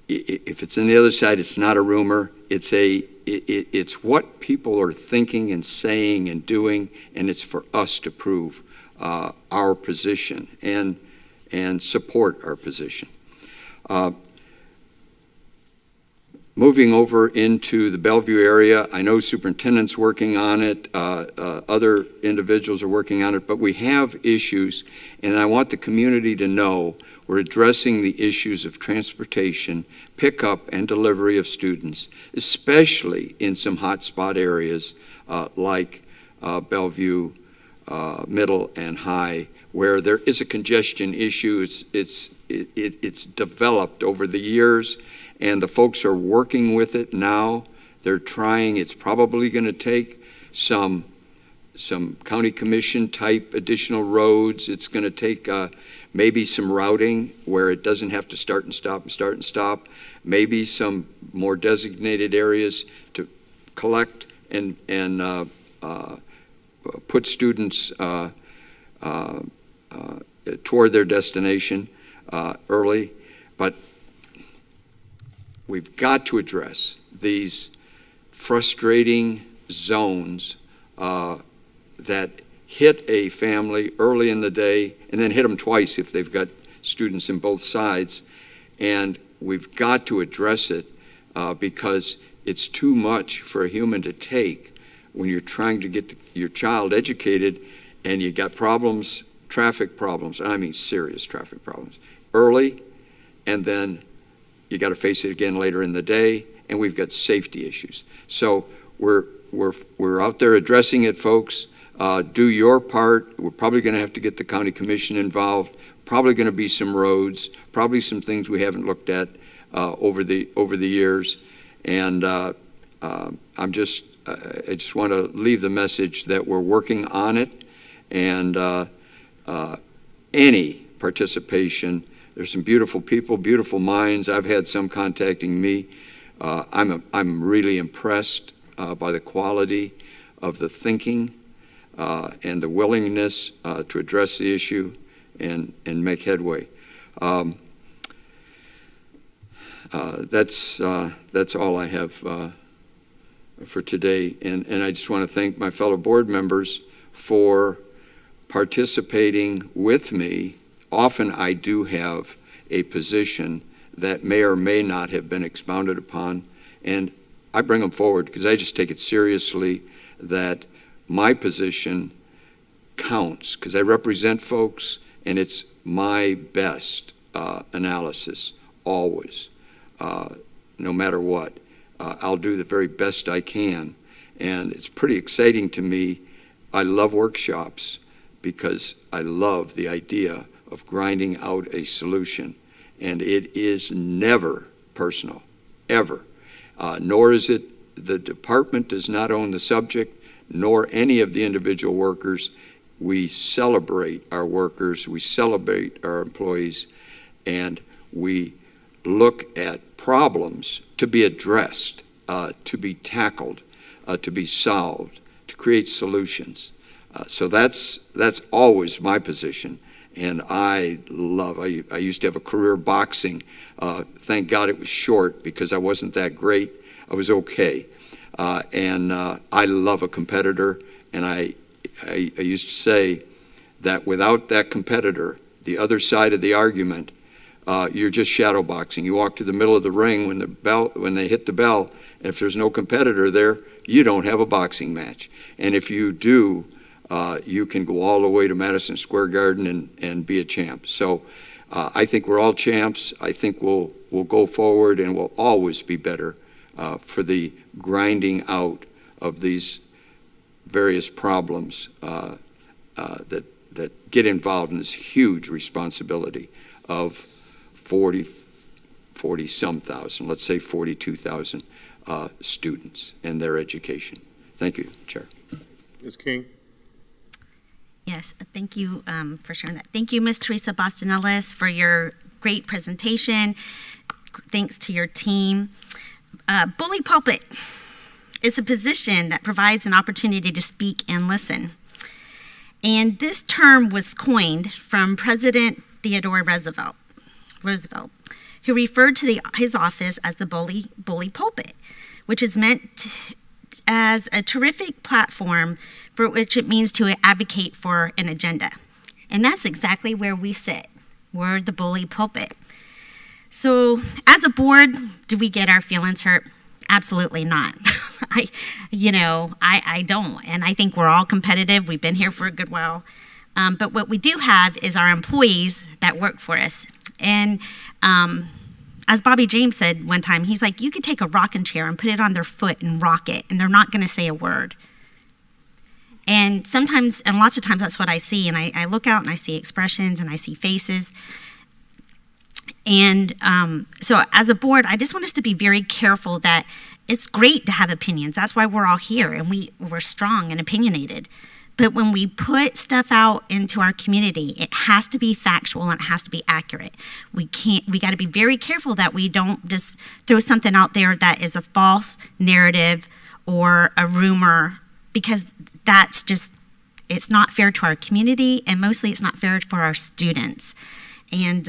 if it's on the other side, it's not a rumor. It's what people are thinking and saying and doing, and it's for us to prove our position and support our position. Moving over into the Bellevue area, I know superintendent's working on it, other individuals are working on it, but we have issues, and I want the community to know we're addressing the issues of transportation, pickup, and delivery of students, especially in some hotspot areas like Bellevue, Middle, and High, where there is a congestion issue. It's developed over the years, and the folks are working with it now. They're trying. It's probably going to take some county commission type additional roads. It's going to take maybe some routing where it doesn't have to start and stop. Maybe some more designated areas to collect and put students toward their destination early. But we've got to address these frustrating zones that hit a family early in the day and then hit them twice if they've got students in both sides. And we've got to address it because it's too much for a human to take when you're trying to get your child educated and you got problems, traffic problems, I mean serious traffic problems, early, and then you got to face it again later in the day, and we've got safety issues. So we're out there addressing it, folks. Do your part. We're probably going to have to get the county commission involved. Probably going to be some roads. Probably some things we haven't looked at over the years. And I just want to leave the message that we're working on it, and any participation. There's some beautiful people, beautiful minds. I've had some contacting me. I'm really impressed by the quality of the thinking and the willingness to address the issue and make headway. That's all I have for today. And I just want to thank my fellow board members for participating with me. Often I do have a position that may or may not have been expounded upon, and I bring them forward because I just take it seriously that my position counts because I represent folks and it's my best analysis always, no matter what. I'll do the very best I can, and it's pretty exciting to me. I love workshops because I love the idea of grinding out a solution, and it is never personal, ever. Nor is it, the department does not own the subject, nor any of the individual workers. We celebrate our workers, we celebrate our employees, and we look at problems to be addressed, to be tackled, to be solved, to create solutions. So that's always my position. And I used to have a career boxing. Thank God it was short because I wasn't that great. I was okay. And I love a competitor. And I used to say that without that competitor, the other side of the argument, you're just shadow boxing. You walk to the middle of the ring when they hit the bell. And if there's no competitor there, you don't have a boxing match. And if you do, you can go all the way to Madison Square Garden and be a champ. So I think we're all champs. I think we'll go forward and we'll always be better for the grinding out of these various problems that get involved in this huge responsibility of 40-some thousand, let's say 42,000 students and their education. Thank you, Chair. Ms. King. Yes, thank you for sharing that. Thank you, Ms. Teresa Boston-Ellis, for your great presentation. Thanks to your team. Bully pulpit is a position that provides an opportunity to speak and listen. And this term was coined from President Theodore Roosevelt, who referred to his office as the bully pulpit, which is meant as a terrific platform for which it means to advocate for an agenda. And that's exactly where we sit. We're the bully pulpit. So as a board, do we get our feelings hurt? Absolutely not. I don't. And I think we're all competitive. We've been here for a good while. But what we do have is our employees that work for us. And as Bobby James said one time, he's like, you could take a rocking chair and put it on their foot and rock it, and they're not going to say a word. And sometimes, and lots of times, that's what I see. And I look out and I see expressions and I see faces. And so as a board, I just want us to be very careful that it's great to have opinions. That's why we're all here, and we're strong and opinionated. But when we put stuff out into our community, it has to be factual and it has to be accurate. We got to be very careful that we don't just throw something out there that is a false narrative or a rumor, because that's just, it's not fair to our community, and mostly it's not fair for our students. And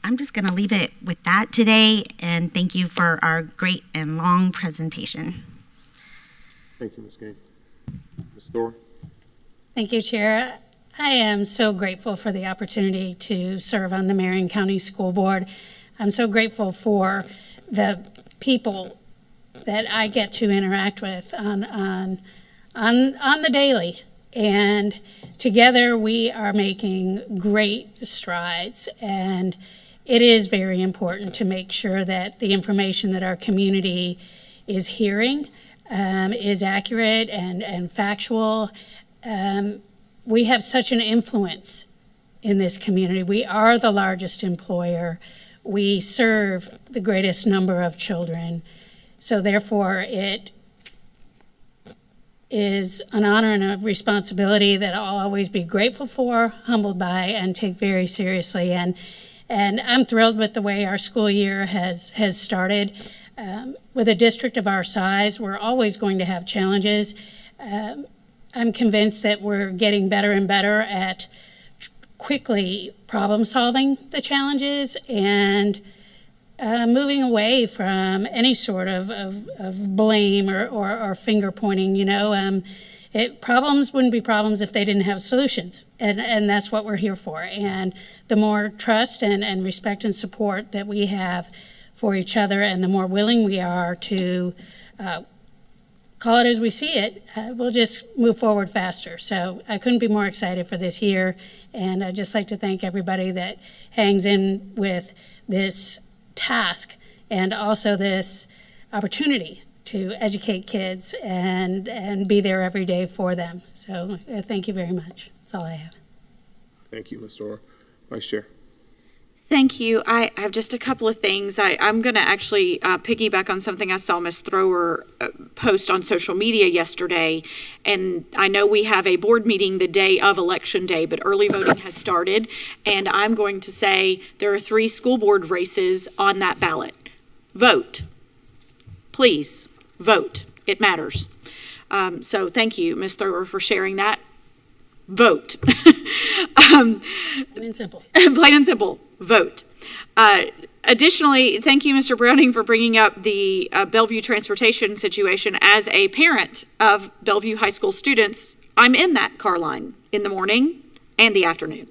I'm just going to leave it with that today, and thank you for our great and long presentation. Thank you, Ms. King. Ms. Thor. Thank you, Chair. I am so grateful for the opportunity to serve on the Marion County School Board. I'm so grateful for the people that I get to interact with on the daily. And together we are making great strides. And it is very important to make sure that the information that our community is hearing is accurate and factual. We have such an influence in this community. We are the largest employer. We serve the greatest number of children. So therefore, it is an honor and a responsibility that I'll always be grateful for, humbled by, and take very seriously. And I'm thrilled with the way our school year has started. With a district of our size, we're always going to have challenges. I'm convinced that we're getting better and better at quickly problem solving the challenges and moving away from any sort of blame or finger pointing. Problems wouldn't be problems if they didn't have solutions, and that's what we're here for. And the more trust and respect and support that we have for each other, and the more willing we are to call it as we see it. We'll just move forward faster. So I couldn't be more excited for this year. And I'd just like to thank everybody that hangs in with this task and also this opportunity to educate kids and be there every day for them. So thank you very much. That's all I have. Thank you, Ms. Orr. Vice Chair. Thank you. I have just a couple of things. I'm going to actually piggyback on something I saw Ms. Thrower post on social media yesterday. And I know we have a board meeting the day of Election Day, but early voting has started. And I'm going to say there are 3 school board races on that ballot. Vote. Please, vote. It matters. So thank you, Ms. Thrower, for sharing that. Vote. Plain and simple. Plain and simple. Vote. Additionally, thank you, Mr. Browning, for bringing up the Bellevue transportation situation. As a parent of Bellevue High School students, I'm in that car line in the morning and the afternoon.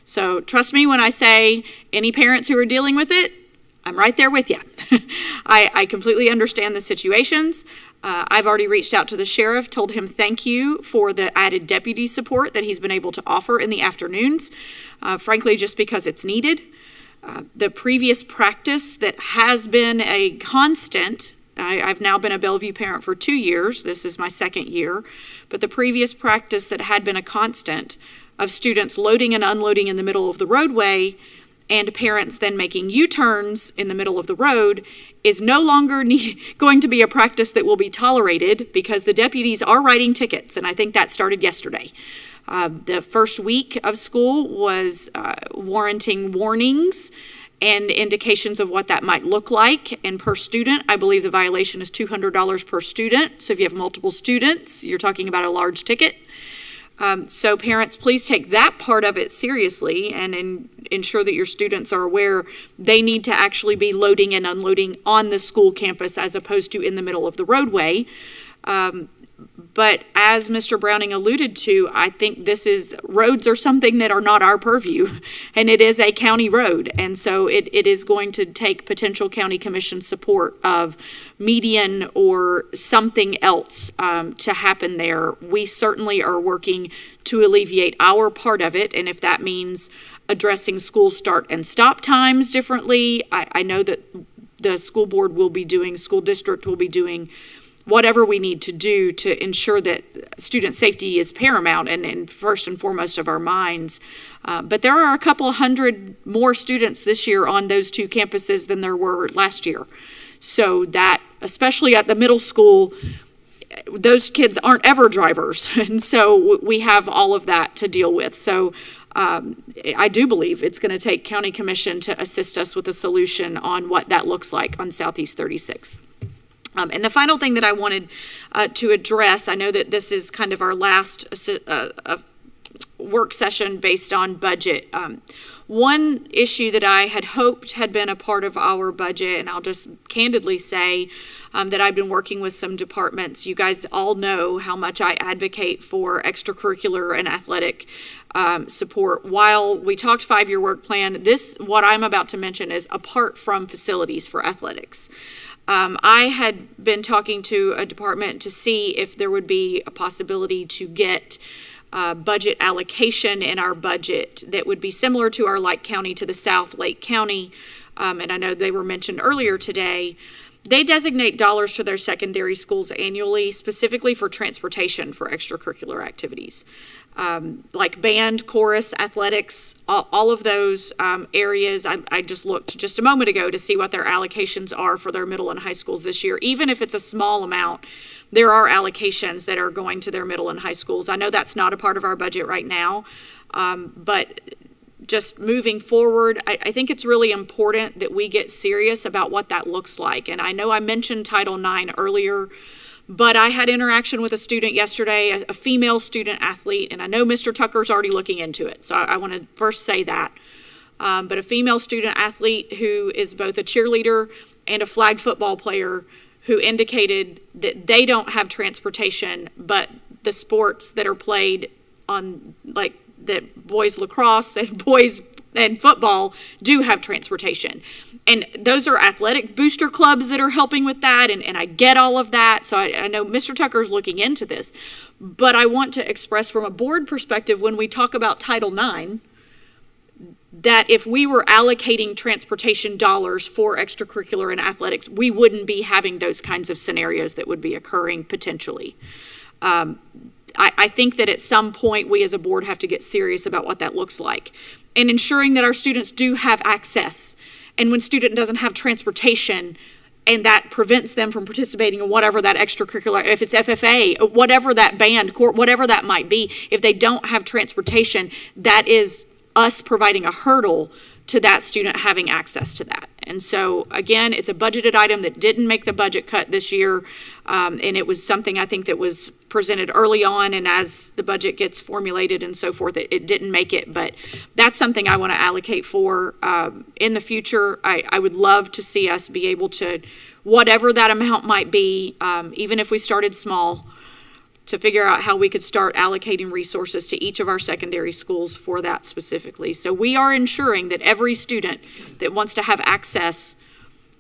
So trust me when I say any parents who are dealing with it, I'm right there with you. I completely understand the situations. I've already reached out to the sheriff, told him thank you for the added deputy support that he's been able to offer in the afternoons, frankly, just because it's needed. The previous practice that has been a constant, I've now been a Bellevue parent for 2 years, this is my 2nd year, but the previous practice that had been a constant of students loading and unloading in the middle of the roadway and parents then making U-turns in the middle of the road is no longer going to be a practice that will be tolerated because the deputies are writing tickets, and I think that started yesterday. The first week of school was warranting warnings and indications of what that might look like. And per student, I believe the violation is $200 per student. So if you have multiple students, you're talking about a large ticket. So parents, please take that part of it seriously and ensure that your students are aware they need to actually be loading and unloading on the school campus as opposed to in the middle of the roadway. But as Mr. Browning alluded to, I think roads are something that are not our purview, and it is a county road. And so it is going to take potential county commission support of median or something else to happen there. We certainly are working to alleviate our part of it, and if that means addressing school start and stop times differently, I know that the school district will be doing whatever we need to do to ensure that student safety is paramount and first and foremost of our minds. But there are a couple hundred more students this year on those 2 campuses than there were last year. So that, especially at the middle school, those kids aren't ever drivers. And so we have all of that to deal with. So I do believe it's going to take county commission to assist us with a solution on what that looks like on Southeast 36th. And the final thing that I wanted to address, I know that this is kind of our last work session based on budget. One issue that I had hoped had been a part of our budget, and I'll just candidly say that I've been working with some departments. You guys all know how much I advocate for extracurricular and athletic support. While we talked 5-year work plan, what I'm about to mention is apart from facilities for athletics. I had been talking to a department to see if there would be a possibility to get budget allocation in our budget that would be similar to our like county to the south, Lake County. And I know they were mentioned earlier today. They designate dollars to their secondary schools annually, specifically for transportation for extracurricular activities. Like band, chorus, athletics, all of those areas. I just looked just a moment ago to see what their allocations are for their middle and high schools this year. Even if it's a small amount, there are allocations that are going to their middle and high schools. I know that's not a part of our budget right now, but just moving forward, I think it's really important that we get serious about what that looks like. And I know I mentioned Title IX earlier, but I had interaction with a student yesterday, a female student athlete, and I know Mr. Tucker's already looking into it, so I want to first say that. But a female student athlete who is both a cheerleader and a flag football player who indicated that they don't have transportation, but the sports that are played on, like, that boys lacrosse and boys and football do have transportation. And those are athletic booster clubs that are helping with that, and I get all of that. So I know Mr. Tucker's looking into this. But I want to express from a board perspective, when we talk about Title IX, that if we were allocating transportation dollars for extracurricular and athletics, we wouldn't be having those kinds of scenarios that would be occurring potentially. I think that at some point we as a board have to get serious about what that looks like and ensuring that our students do have access. And when student doesn't have transportation and that prevents them from participating in whatever that extracurricular, if it's FFA, whatever that band, whatever that might be, if they don't have transportation, that is us providing a hurdle to that student having access to that. And so, again, it's a budgeted item that didn't make the budget cut this year, and it was something I think that was presented early on, and as the budget gets formulated and so forth, it didn't make it. But that's something I want to allocate for in the future. I would love to see us be able to, whatever that amount might be, even if we started small, to figure out how we could start allocating resources to each of our secondary schools for that specifically. So we are ensuring that every student that wants to have access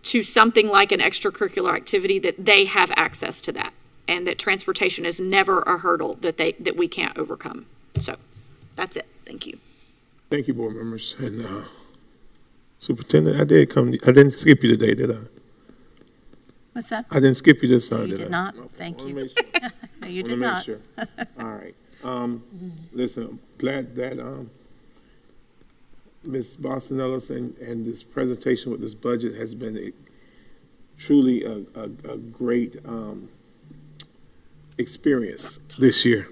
to something like an extracurricular activity, that they have access to that, and that transportation is never a hurdle that we can't overcome. So that's it. Thank you. Thank you, board members. And Superintendent, I didn't skip you today, did I? What's that? I didn't skip you this time, You did I? did not. Okay. Thank Wanna you. make sure. No, you Wanna did make not. sure. All right. Listen, I'm glad that Ms. Boston Ellis and this presentation with this budget has been truly a great experience this year.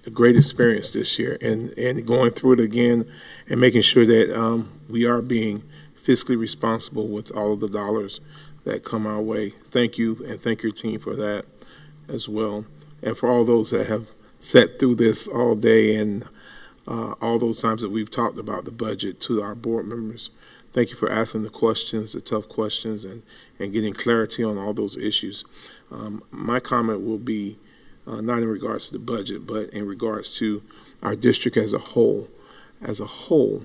A great experience this year, and going through it again and making sure that we are being fiscally responsible with all of the dollars that come our way. Thank you, and thank your team for that as well. And for all those that have sat through this all day and all those times that we've talked about the budget, to our board members, thank you for asking the questions, the tough questions, and getting clarity on all those issues. My comment will be not in regards to the budget, but in regards to our district as a whole. As a whole,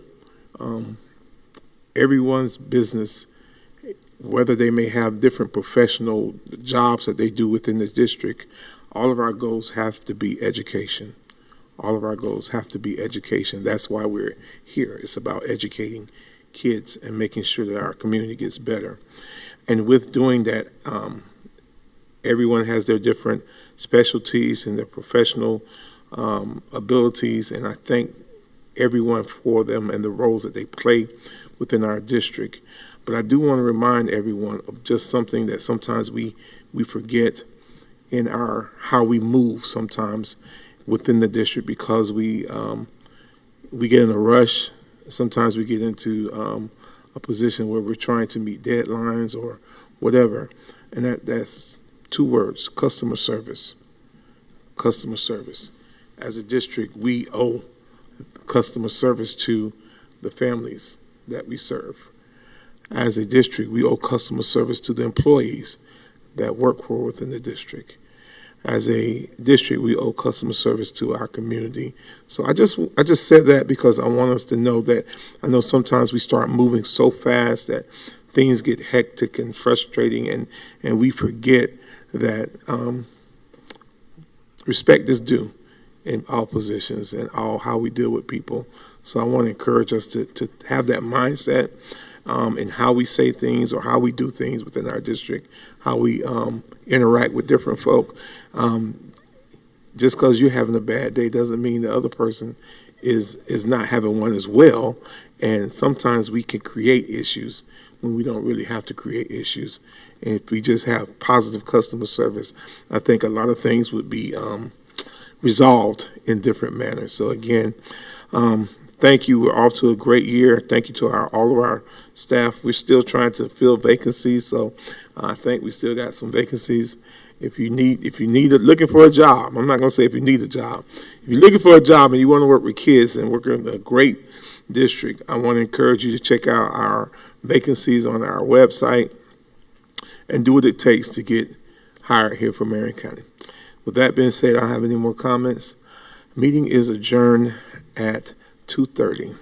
everyone's business, whether they may have different professional jobs that they do within the district, all of our goals have to be education. All of our goals have to be education. That's why we're here. It's about educating kids and making sure that our community gets better. And with doing that, everyone has their different specialties and their professional abilities, and I thank everyone for them and the roles that they play within our district. But I do want to remind everyone of just something that sometimes we forget in our how we move sometimes within the district, because we get in a rush. Sometimes we get into a position where we're trying to meet deadlines or whatever, and that's two words: customer service. Customer service. As a district, we owe customer service to the families that we serve. As a district, we owe customer service to the employees that work for within the district. As a district, we owe customer service to our community. So I just said that because I want us to know that I know sometimes we start moving so fast that things get hectic and frustrating, and we forget that respect is due in all positions and all how we deal with people. So I want to encourage us to have that mindset in how we say things or how we do things within our district, how we interact with different folk. Just because you're having a bad day doesn't mean the other person is not having one as well. And sometimes we can create issues when we don't really have to create issues. And if we just have positive customer service, I think a lot of things would be resolved in different manners. So again, thank you. We're off to a great year. Thank you to all of our staff. We're still trying to fill vacancies, so I think we still got some vacancies. If you need looking for a job, I'm not going to say if you need a job. If you're looking for a job and you want to work with kids and work in a great district, I want to encourage you to check out our vacancies on our website and do what it takes to get hired here for Marion County. With that being said, I don't have any more comments. Meeting is adjourned at 2:30.